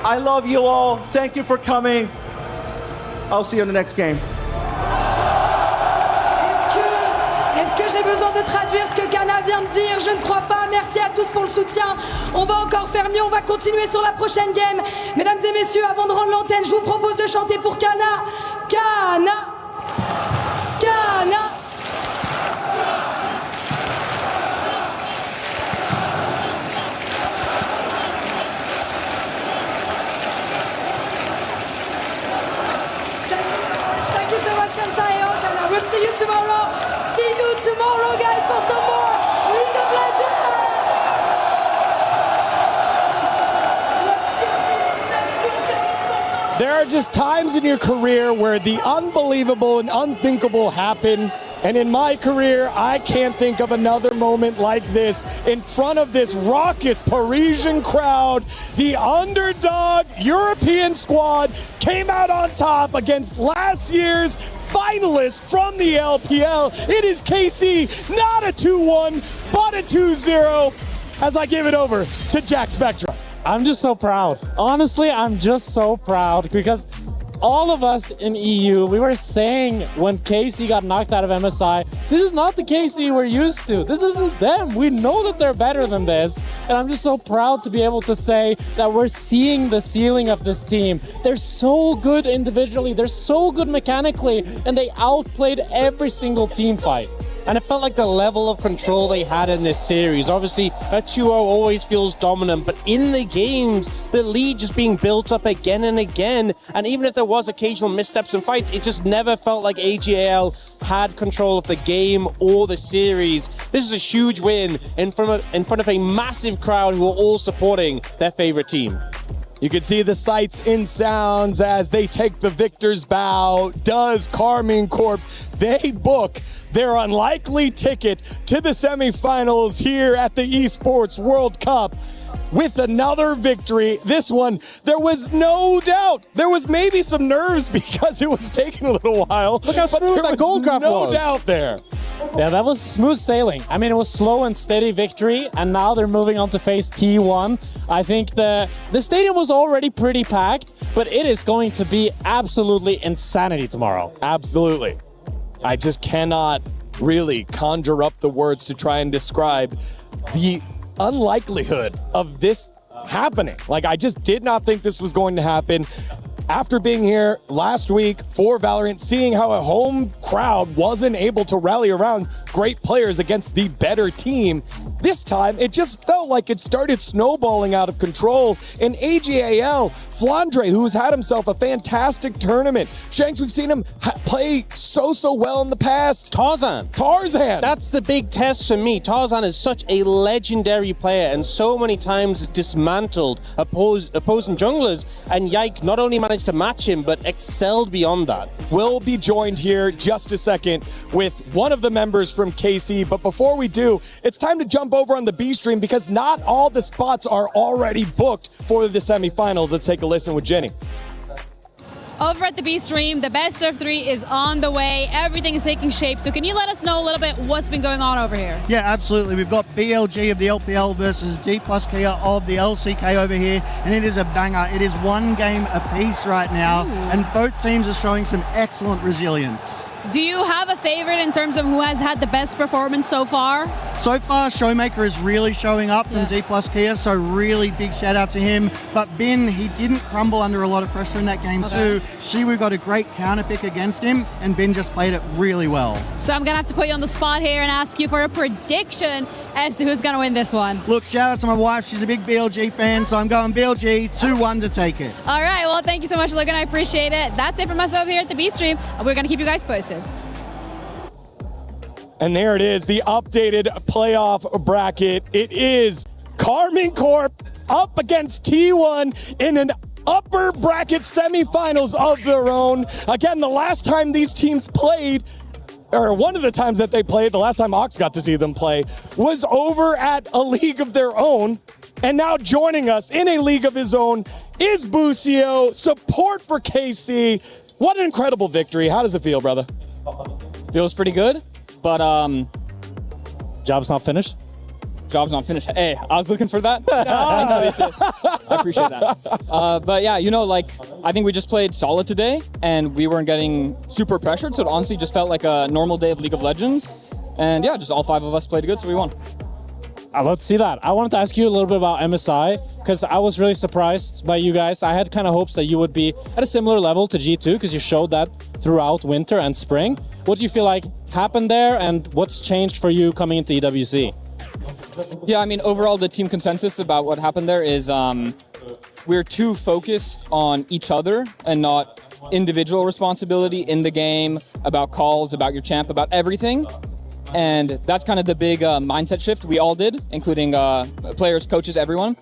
Speaker 6: I love you all. Thank you for coming. I'll see you in the next game.
Speaker 2: Est-ce que j'ai besoin de traduire ce que Kana vient de dire? Je ne crois pas. Merci à tous pour le soutien. On va encore faire mieux. On va continuer sur la prochaine game. Mesdames et messieurs, avant de rendre l'antenne, je vous propose de chanter pour Kana. Kana. Kana. Thank you so much, Kamsayo, Kana. We'll see you tomorrow. See you tomorrow, guys, for some more League of Legends.
Speaker 17: There are just times in your career where the unbelievable and unthinkable happen. And in my career, I can't think of another moment like this. In front of this raucous Parisian crowd, the underdog European squad came out on top against last year's finalists from the LPL. It is KC, not a 2-1, but a 2-0. As I give it over to Jack Spectra.
Speaker 3: I'm just so proud. Honestly, I'm just so proud because all of us in EU, we were saying when KC got knocked out of MSI, this is not the KC we're used to. This isn't them. We know that they're better than this. And I'm just so proud to be able to say that we're seeing the ceiling of this team. They're so good individually. They're so good mechanically. And they outplayed every single team fight.
Speaker 13: And it felt like the level of control they had in this series. Obviously, a 2-0 always feels dominant, but in the games, the lead just being built up again and again. And even if there was occasional missteps in fights, it just never felt like AGL had control of the game or the series. This is a huge win in front of a massive crowd who are all supporting their favorite team.
Speaker 17: You can see the sights and sounds as they take the victor's bow. Does Carmine Corp, they book their unlikely ticket to the semifinals here at the Esports World Cup with another victory. This one, there was no doubt. There was maybe some nerves because it was taking a little while.
Speaker 13: Look how smooth that gold cup was.
Speaker 17: No doubt there.
Speaker 3: Yeah, that was smooth sailing. I mean, it was slow and steady victory, and now they're moving on to face T1. I think the stadium was already pretty packed, but it is going to be absolutely insanity tomorrow.
Speaker 17: Absolutely. I just cannot really conjure up the words to try and describe the unlikelihood of this happening. Like, I just did not think this was going to happen. After being here last week for Valorant, seeing how a home crowd wasn't able to rally around great players against the better team, this time it just felt like it started snowballing out of control. And AGAL, Flandre, who's had himself a fantastic tournament. Shanks, we've seen him play so well in the past.
Speaker 13: Tarzan. That's the big test for me. Tarzan is such a legendary player and so many times dismantled opposing junglers, and Yike not only managed to match him, but excelled beyond that.
Speaker 17: We'll be joined here just a second with one of the members from KC, but before we do, it's time to jump over on the B stream because not all the spots are already booked for the semifinals. Let's take a listen with Jenny.
Speaker 21: Over at the B stream, the best of 3 is on the way. Everything is taking shape. So can you let us know a little bit what's been going on over here?
Speaker 14: Yeah, absolutely. We've got BLG of the LPL versus D plus Kia of the LCK over here, and it is a banger. It is 1 game apiece right now, and both teams are showing some excellent resilience.
Speaker 21: Do you have a favorite in terms of who has had the best performance so far?
Speaker 14: So far, Showmaker is really showing up from D plus Kia, so really big shout out to him. But Bin, he didn't crumble under a lot of pressure in that game too. Shiwu got a great counter pick against him, and Bin just played it really well.
Speaker 21: So I'm going to have to put you on the spot here and ask you for a prediction as to who's going to win this one.
Speaker 14: Look, shout out to my wife. She's a big BLG fan, so I'm going BLG 2-1 to take it.
Speaker 21: All right, well, thank you so much, Logan. I appreciate it. That's it from us over here at the B stream. We're going to keep you guys posted.
Speaker 17: And there it is, the updated playoff bracket. It is Carmine Corp up against T1 in an upper bracket semifinals of their own. Again, the last time these teams played, or one of the times that they played, the last time Ox got to see them play, was over at a league of their own. And now joining us in a league of his own is Busio, support for KC. What an incredible victory. How does it feel, brother?
Speaker 22: Feels pretty good, but
Speaker 3: job's not finished.
Speaker 22: Job's not finished. Hey, I was looking for that. Thanks for the assist. I appreciate that. But yeah, you know, like, I think we just played solid today, and we weren't getting super pressured, so it honestly just felt like a normal day of League of Legends. And yeah, just all 5 of us played good, so we won.
Speaker 3: Let's see that. I wanted to ask you a little bit about MSI, because I was really surprised by you guys. I had kind of hopes that you would be at a similar level to G2, because you showed that throughout winter and spring. What do you feel like happened there, and what's changed for you coming into EWC?
Speaker 22: Yeah, I mean, overall, the team consensus about what happened there is we're too focused on each other and not individual responsibility in the game, about calls, about your champ, about everything. And that's kind of the big mindset shift we all did, including players, coaches, everyone.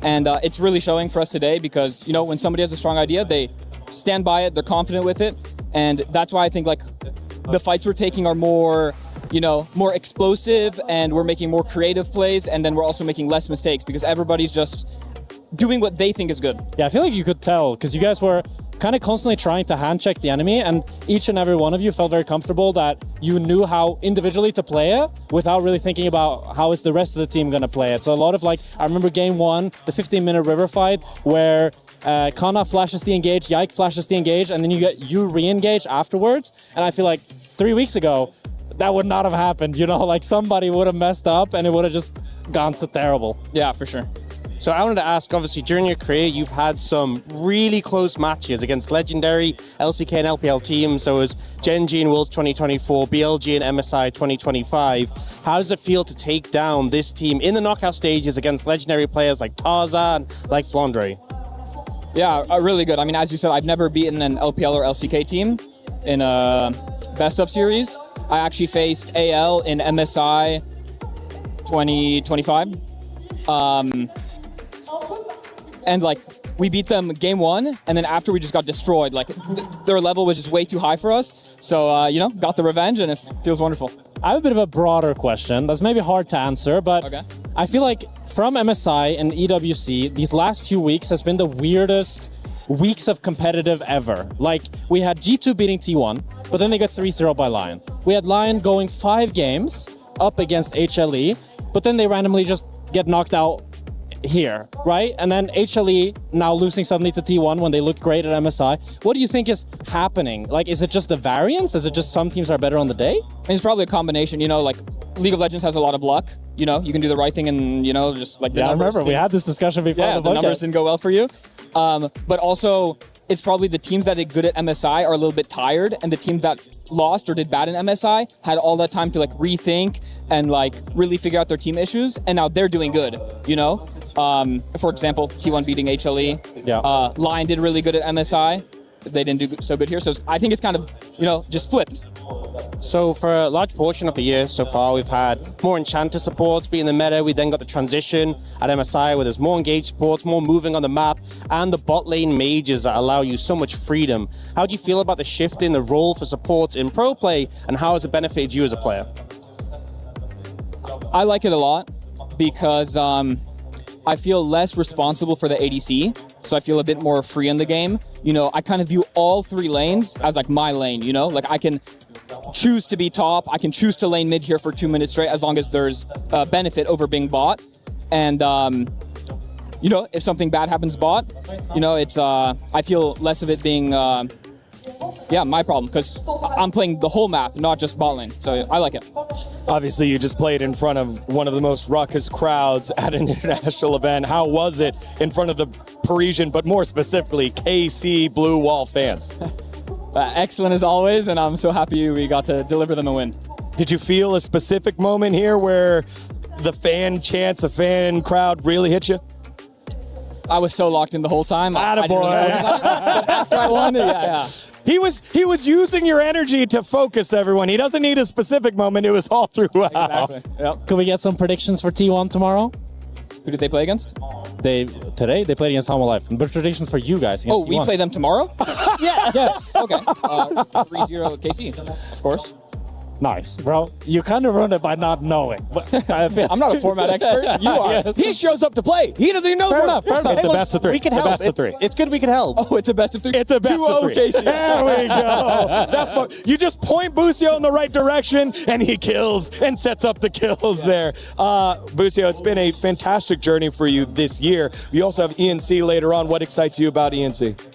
Speaker 22: And it's really showing for us today because, you know, when somebody has a strong idea, they stand by it, they're confident with it. And that's why I think, like, the fights we're taking are more, you know, more explosive, and we're making more creative plays, and then we're also making less mistakes because everybody's just doing what they think is good.
Speaker 3: Yeah, I feel like you could tell because you guys were kind of constantly trying to hand check the enemy, and each and every one of you felt very comfortable that you knew how individually to play it without really thinking about how is the rest of the team going to play it. So a lot of, like, I remember game 1, the 15-minute river fight where Kana flashes the engage, Yike flashes the engage, and then you re-engage afterwards. And I feel like 3 weeks ago, that would not have happened, you know, like somebody would have messed up and it would have just gone to terrible.
Speaker 22: Yeah, for sure.
Speaker 13: So I wanted to ask, obviously, during your career, you've had some really close matches against legendary LCK and LPL teams. So it was Gen G in Worlds 2024, BLG and MSI 2025. How does it feel to take down this team in the knockout stages against legendary players like Tarzan, like Flandre?
Speaker 22: Yeah, really good. I mean, as you said, I've never beaten an LPL or LCK team in a best-of series. I actually faced AL in MSI 2025. And, like, we beat them game 1, and then after we just got destroyed. Like, their level was just way too high for us. So, you know, got the revenge, and it feels wonderful.
Speaker 3: I have a bit of a broader question that's maybe hard to answer, but
Speaker 22: okay.
Speaker 3: I feel like from MSI and EWC, these last few weeks has been the weirdest weeks of competitive ever. Like, we had G2 beating T1,
Speaker 1: but then they got 3-0 by Lion. We had Lion going 5 games up against HLE, but then they randomly just get knocked out here, right? And then HLE now losing suddenly to T1 when they looked great at MSI. What do you think is happening? Like, is it just the variance? Is it just some teams are better on the day?
Speaker 22: I mean, it's probably a combination, you know, like League of Legends has a lot of luck, you know, you can do the right thing and, you know, just like the numbers.
Speaker 1: I remember we had this discussion before
Speaker 22: the numbers didn't go well for you. But also, it's probably the teams that did good at MSI are a little bit tired, and the teams that lost or did bad in MSI had all that time to like rethink and like really figure out their team issues, and now they're doing good, you know? For example, T1 beating HLE.
Speaker 1: Yeah.
Speaker 22: Lion did really good at MSI. They didn't do so good here, so I think it's kind of, you know, just flipped.
Speaker 13: So for a large portion of the year so far, we've had more Enchanter supports being the meta. We then got the transition at MSI where there's more engaged supports, more moving on the map, and the bot lane mages that allow you so much freedom. How do you feel about the shift in the role for supports in pro play, and how has it benefited you as a player?
Speaker 22: I like it a lot because I feel less responsible for the ADC, so I feel a bit more free in the game. You know, I kind of view all 3 lanes as like my lane, you know? Like I can choose to be top, I can choose to lane mid here for 2 minutes straight as long as there's benefit over being bot. And, you know, if something bad happens bot, you know, it's, I feel less of it being, my problem, because I'm playing the whole map, not just bot lane, so I like it.
Speaker 17: Obviously, you just played in front of one of the most ruckus crowds at an international event. How was it in front of the Parisian, but more specifically, KC Blue Wall fans?
Speaker 22: Excellent as always, and I'm so happy we got to deliver them a win.
Speaker 17: Did you feel a specific moment here where the fan chants, the fan crowd really hit you?
Speaker 22: I was so locked in the whole time. I didn't really focus on it, but after I won, yeah.
Speaker 17: He was using your energy to focus everyone. He doesn't need a specific moment. It was all throughout.
Speaker 22: Exactly. Yep.
Speaker 1: Could we get some predictions for T1 tomorrow?
Speaker 22: Who did they play against?
Speaker 1: Today they played against Hama Life. But predictions for you guys.
Speaker 22: Oh, we
Speaker 1: T1.
Speaker 22: play them tomorrow?
Speaker 1: Yeah.
Speaker 22: Yes. Okay. 3-0 KC, of course.
Speaker 1: Nice, bro. You kind of ruined it by not knowing.
Speaker 22: I'm not a format expert. You are.
Speaker 1: Yeah.
Speaker 17: He shows up to play. He doesn't even know.
Speaker 1: Fair enough.
Speaker 17: It's a best of 3.
Speaker 13: We can
Speaker 17: it's
Speaker 13: help.
Speaker 17: a best of 3.
Speaker 13: It's good we can help.
Speaker 22: Oh, it's a best of 3.
Speaker 17: It's a best of 3.
Speaker 22: KC.
Speaker 17: There we go. That's what you just point Busio in the right direction, and he kills and sets up the kills there. Busio, it's been a fantastic journey for you this year. You also have ENC later on. What excites you about ENC?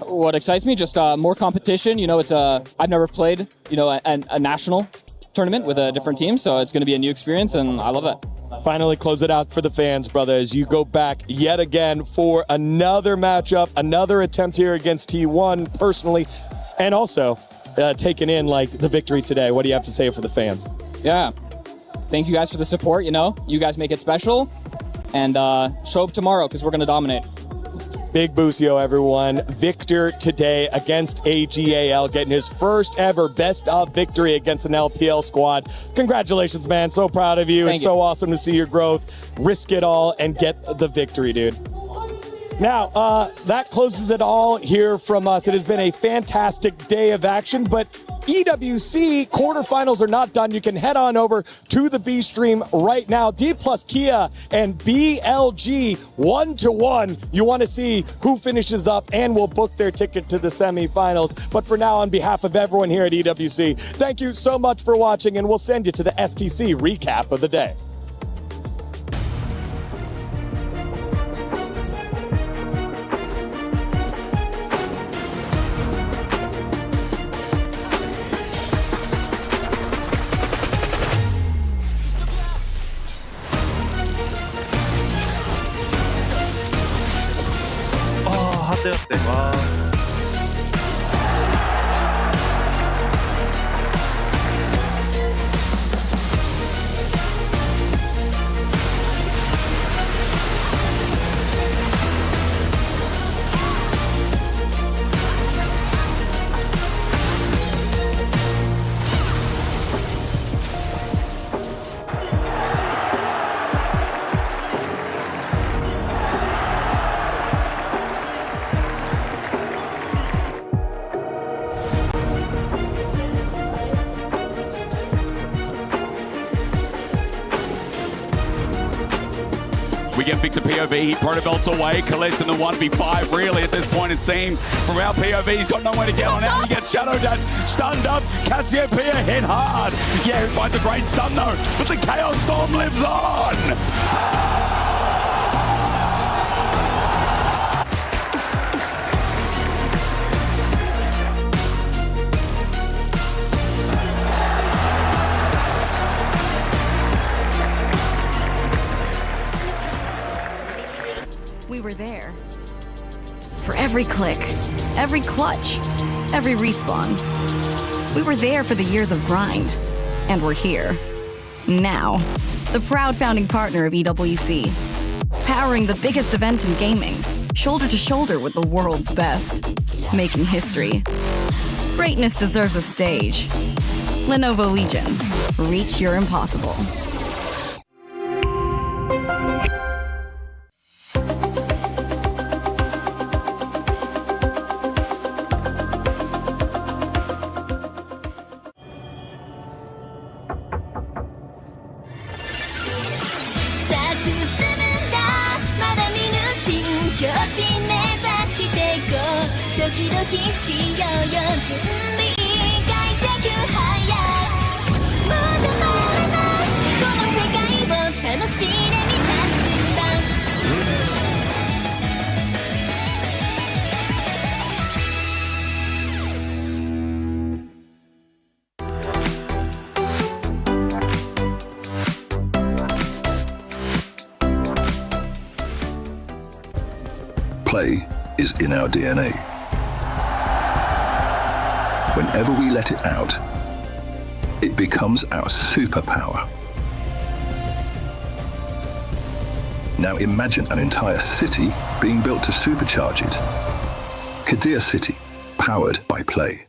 Speaker 22: What excites me, just more competition. You know, it's I've never played, you know, a national tournament with a different team, so it's going to be a new experience, and I love that.
Speaker 17: Finally, close it out for the fans, brother, as you go back yet again for another matchup, another attempt here against T1 personally, and also taking in like the victory today. What do you have to say for the fans?
Speaker 22: Yeah, thank you guys for the support. You know, you guys make it special, and show up tomorrow because we're going to dominate.
Speaker 17: Big Busio, everyone. Victor today against AGAL, getting his first ever best of victory against an LPL squad. Congratulations, man. So proud of you. It's so awesome to see your growth. Risk it all and get the victory, dude. Now, that closes it all here from us. It has been a fantastic day of action, but EWC quarterfinals are not done. You can head on over to the B stream right now. D plus Kia and BLG 1-1. You want to see who finishes up and will book their ticket to the semifinals. But for now, on behalf of everyone here at EWC, thank you so much for watching, and we'll send you to the STC recap of the day.
Speaker 10: We get Victor POV, he protobelts away. Kalist in the 1v5, really, at this point, it seems. From our POV, he's got nowhere to get on out. He gets Shadow Dash, stunned up. Cassiopeia hit hard. Yeah, he finds a great stun, though. But the Chaos Storm lives on.
Speaker 8: We were there. For every click, every clutch, every respawn. We were there for the years of grind. And we're here. Now. The proud founding partner of EWC. Powering the biggest event in gaming. Shoulder to shoulder with the world's best. Making history. Greatness deserves a stage. Lenovo Legion. Reach your impossible.
Speaker 16: Play is in our DNA. Whenever we let it out, it becomes our superpower. Now imagine an entire city being built to supercharge it. Kadir City, powered by Play.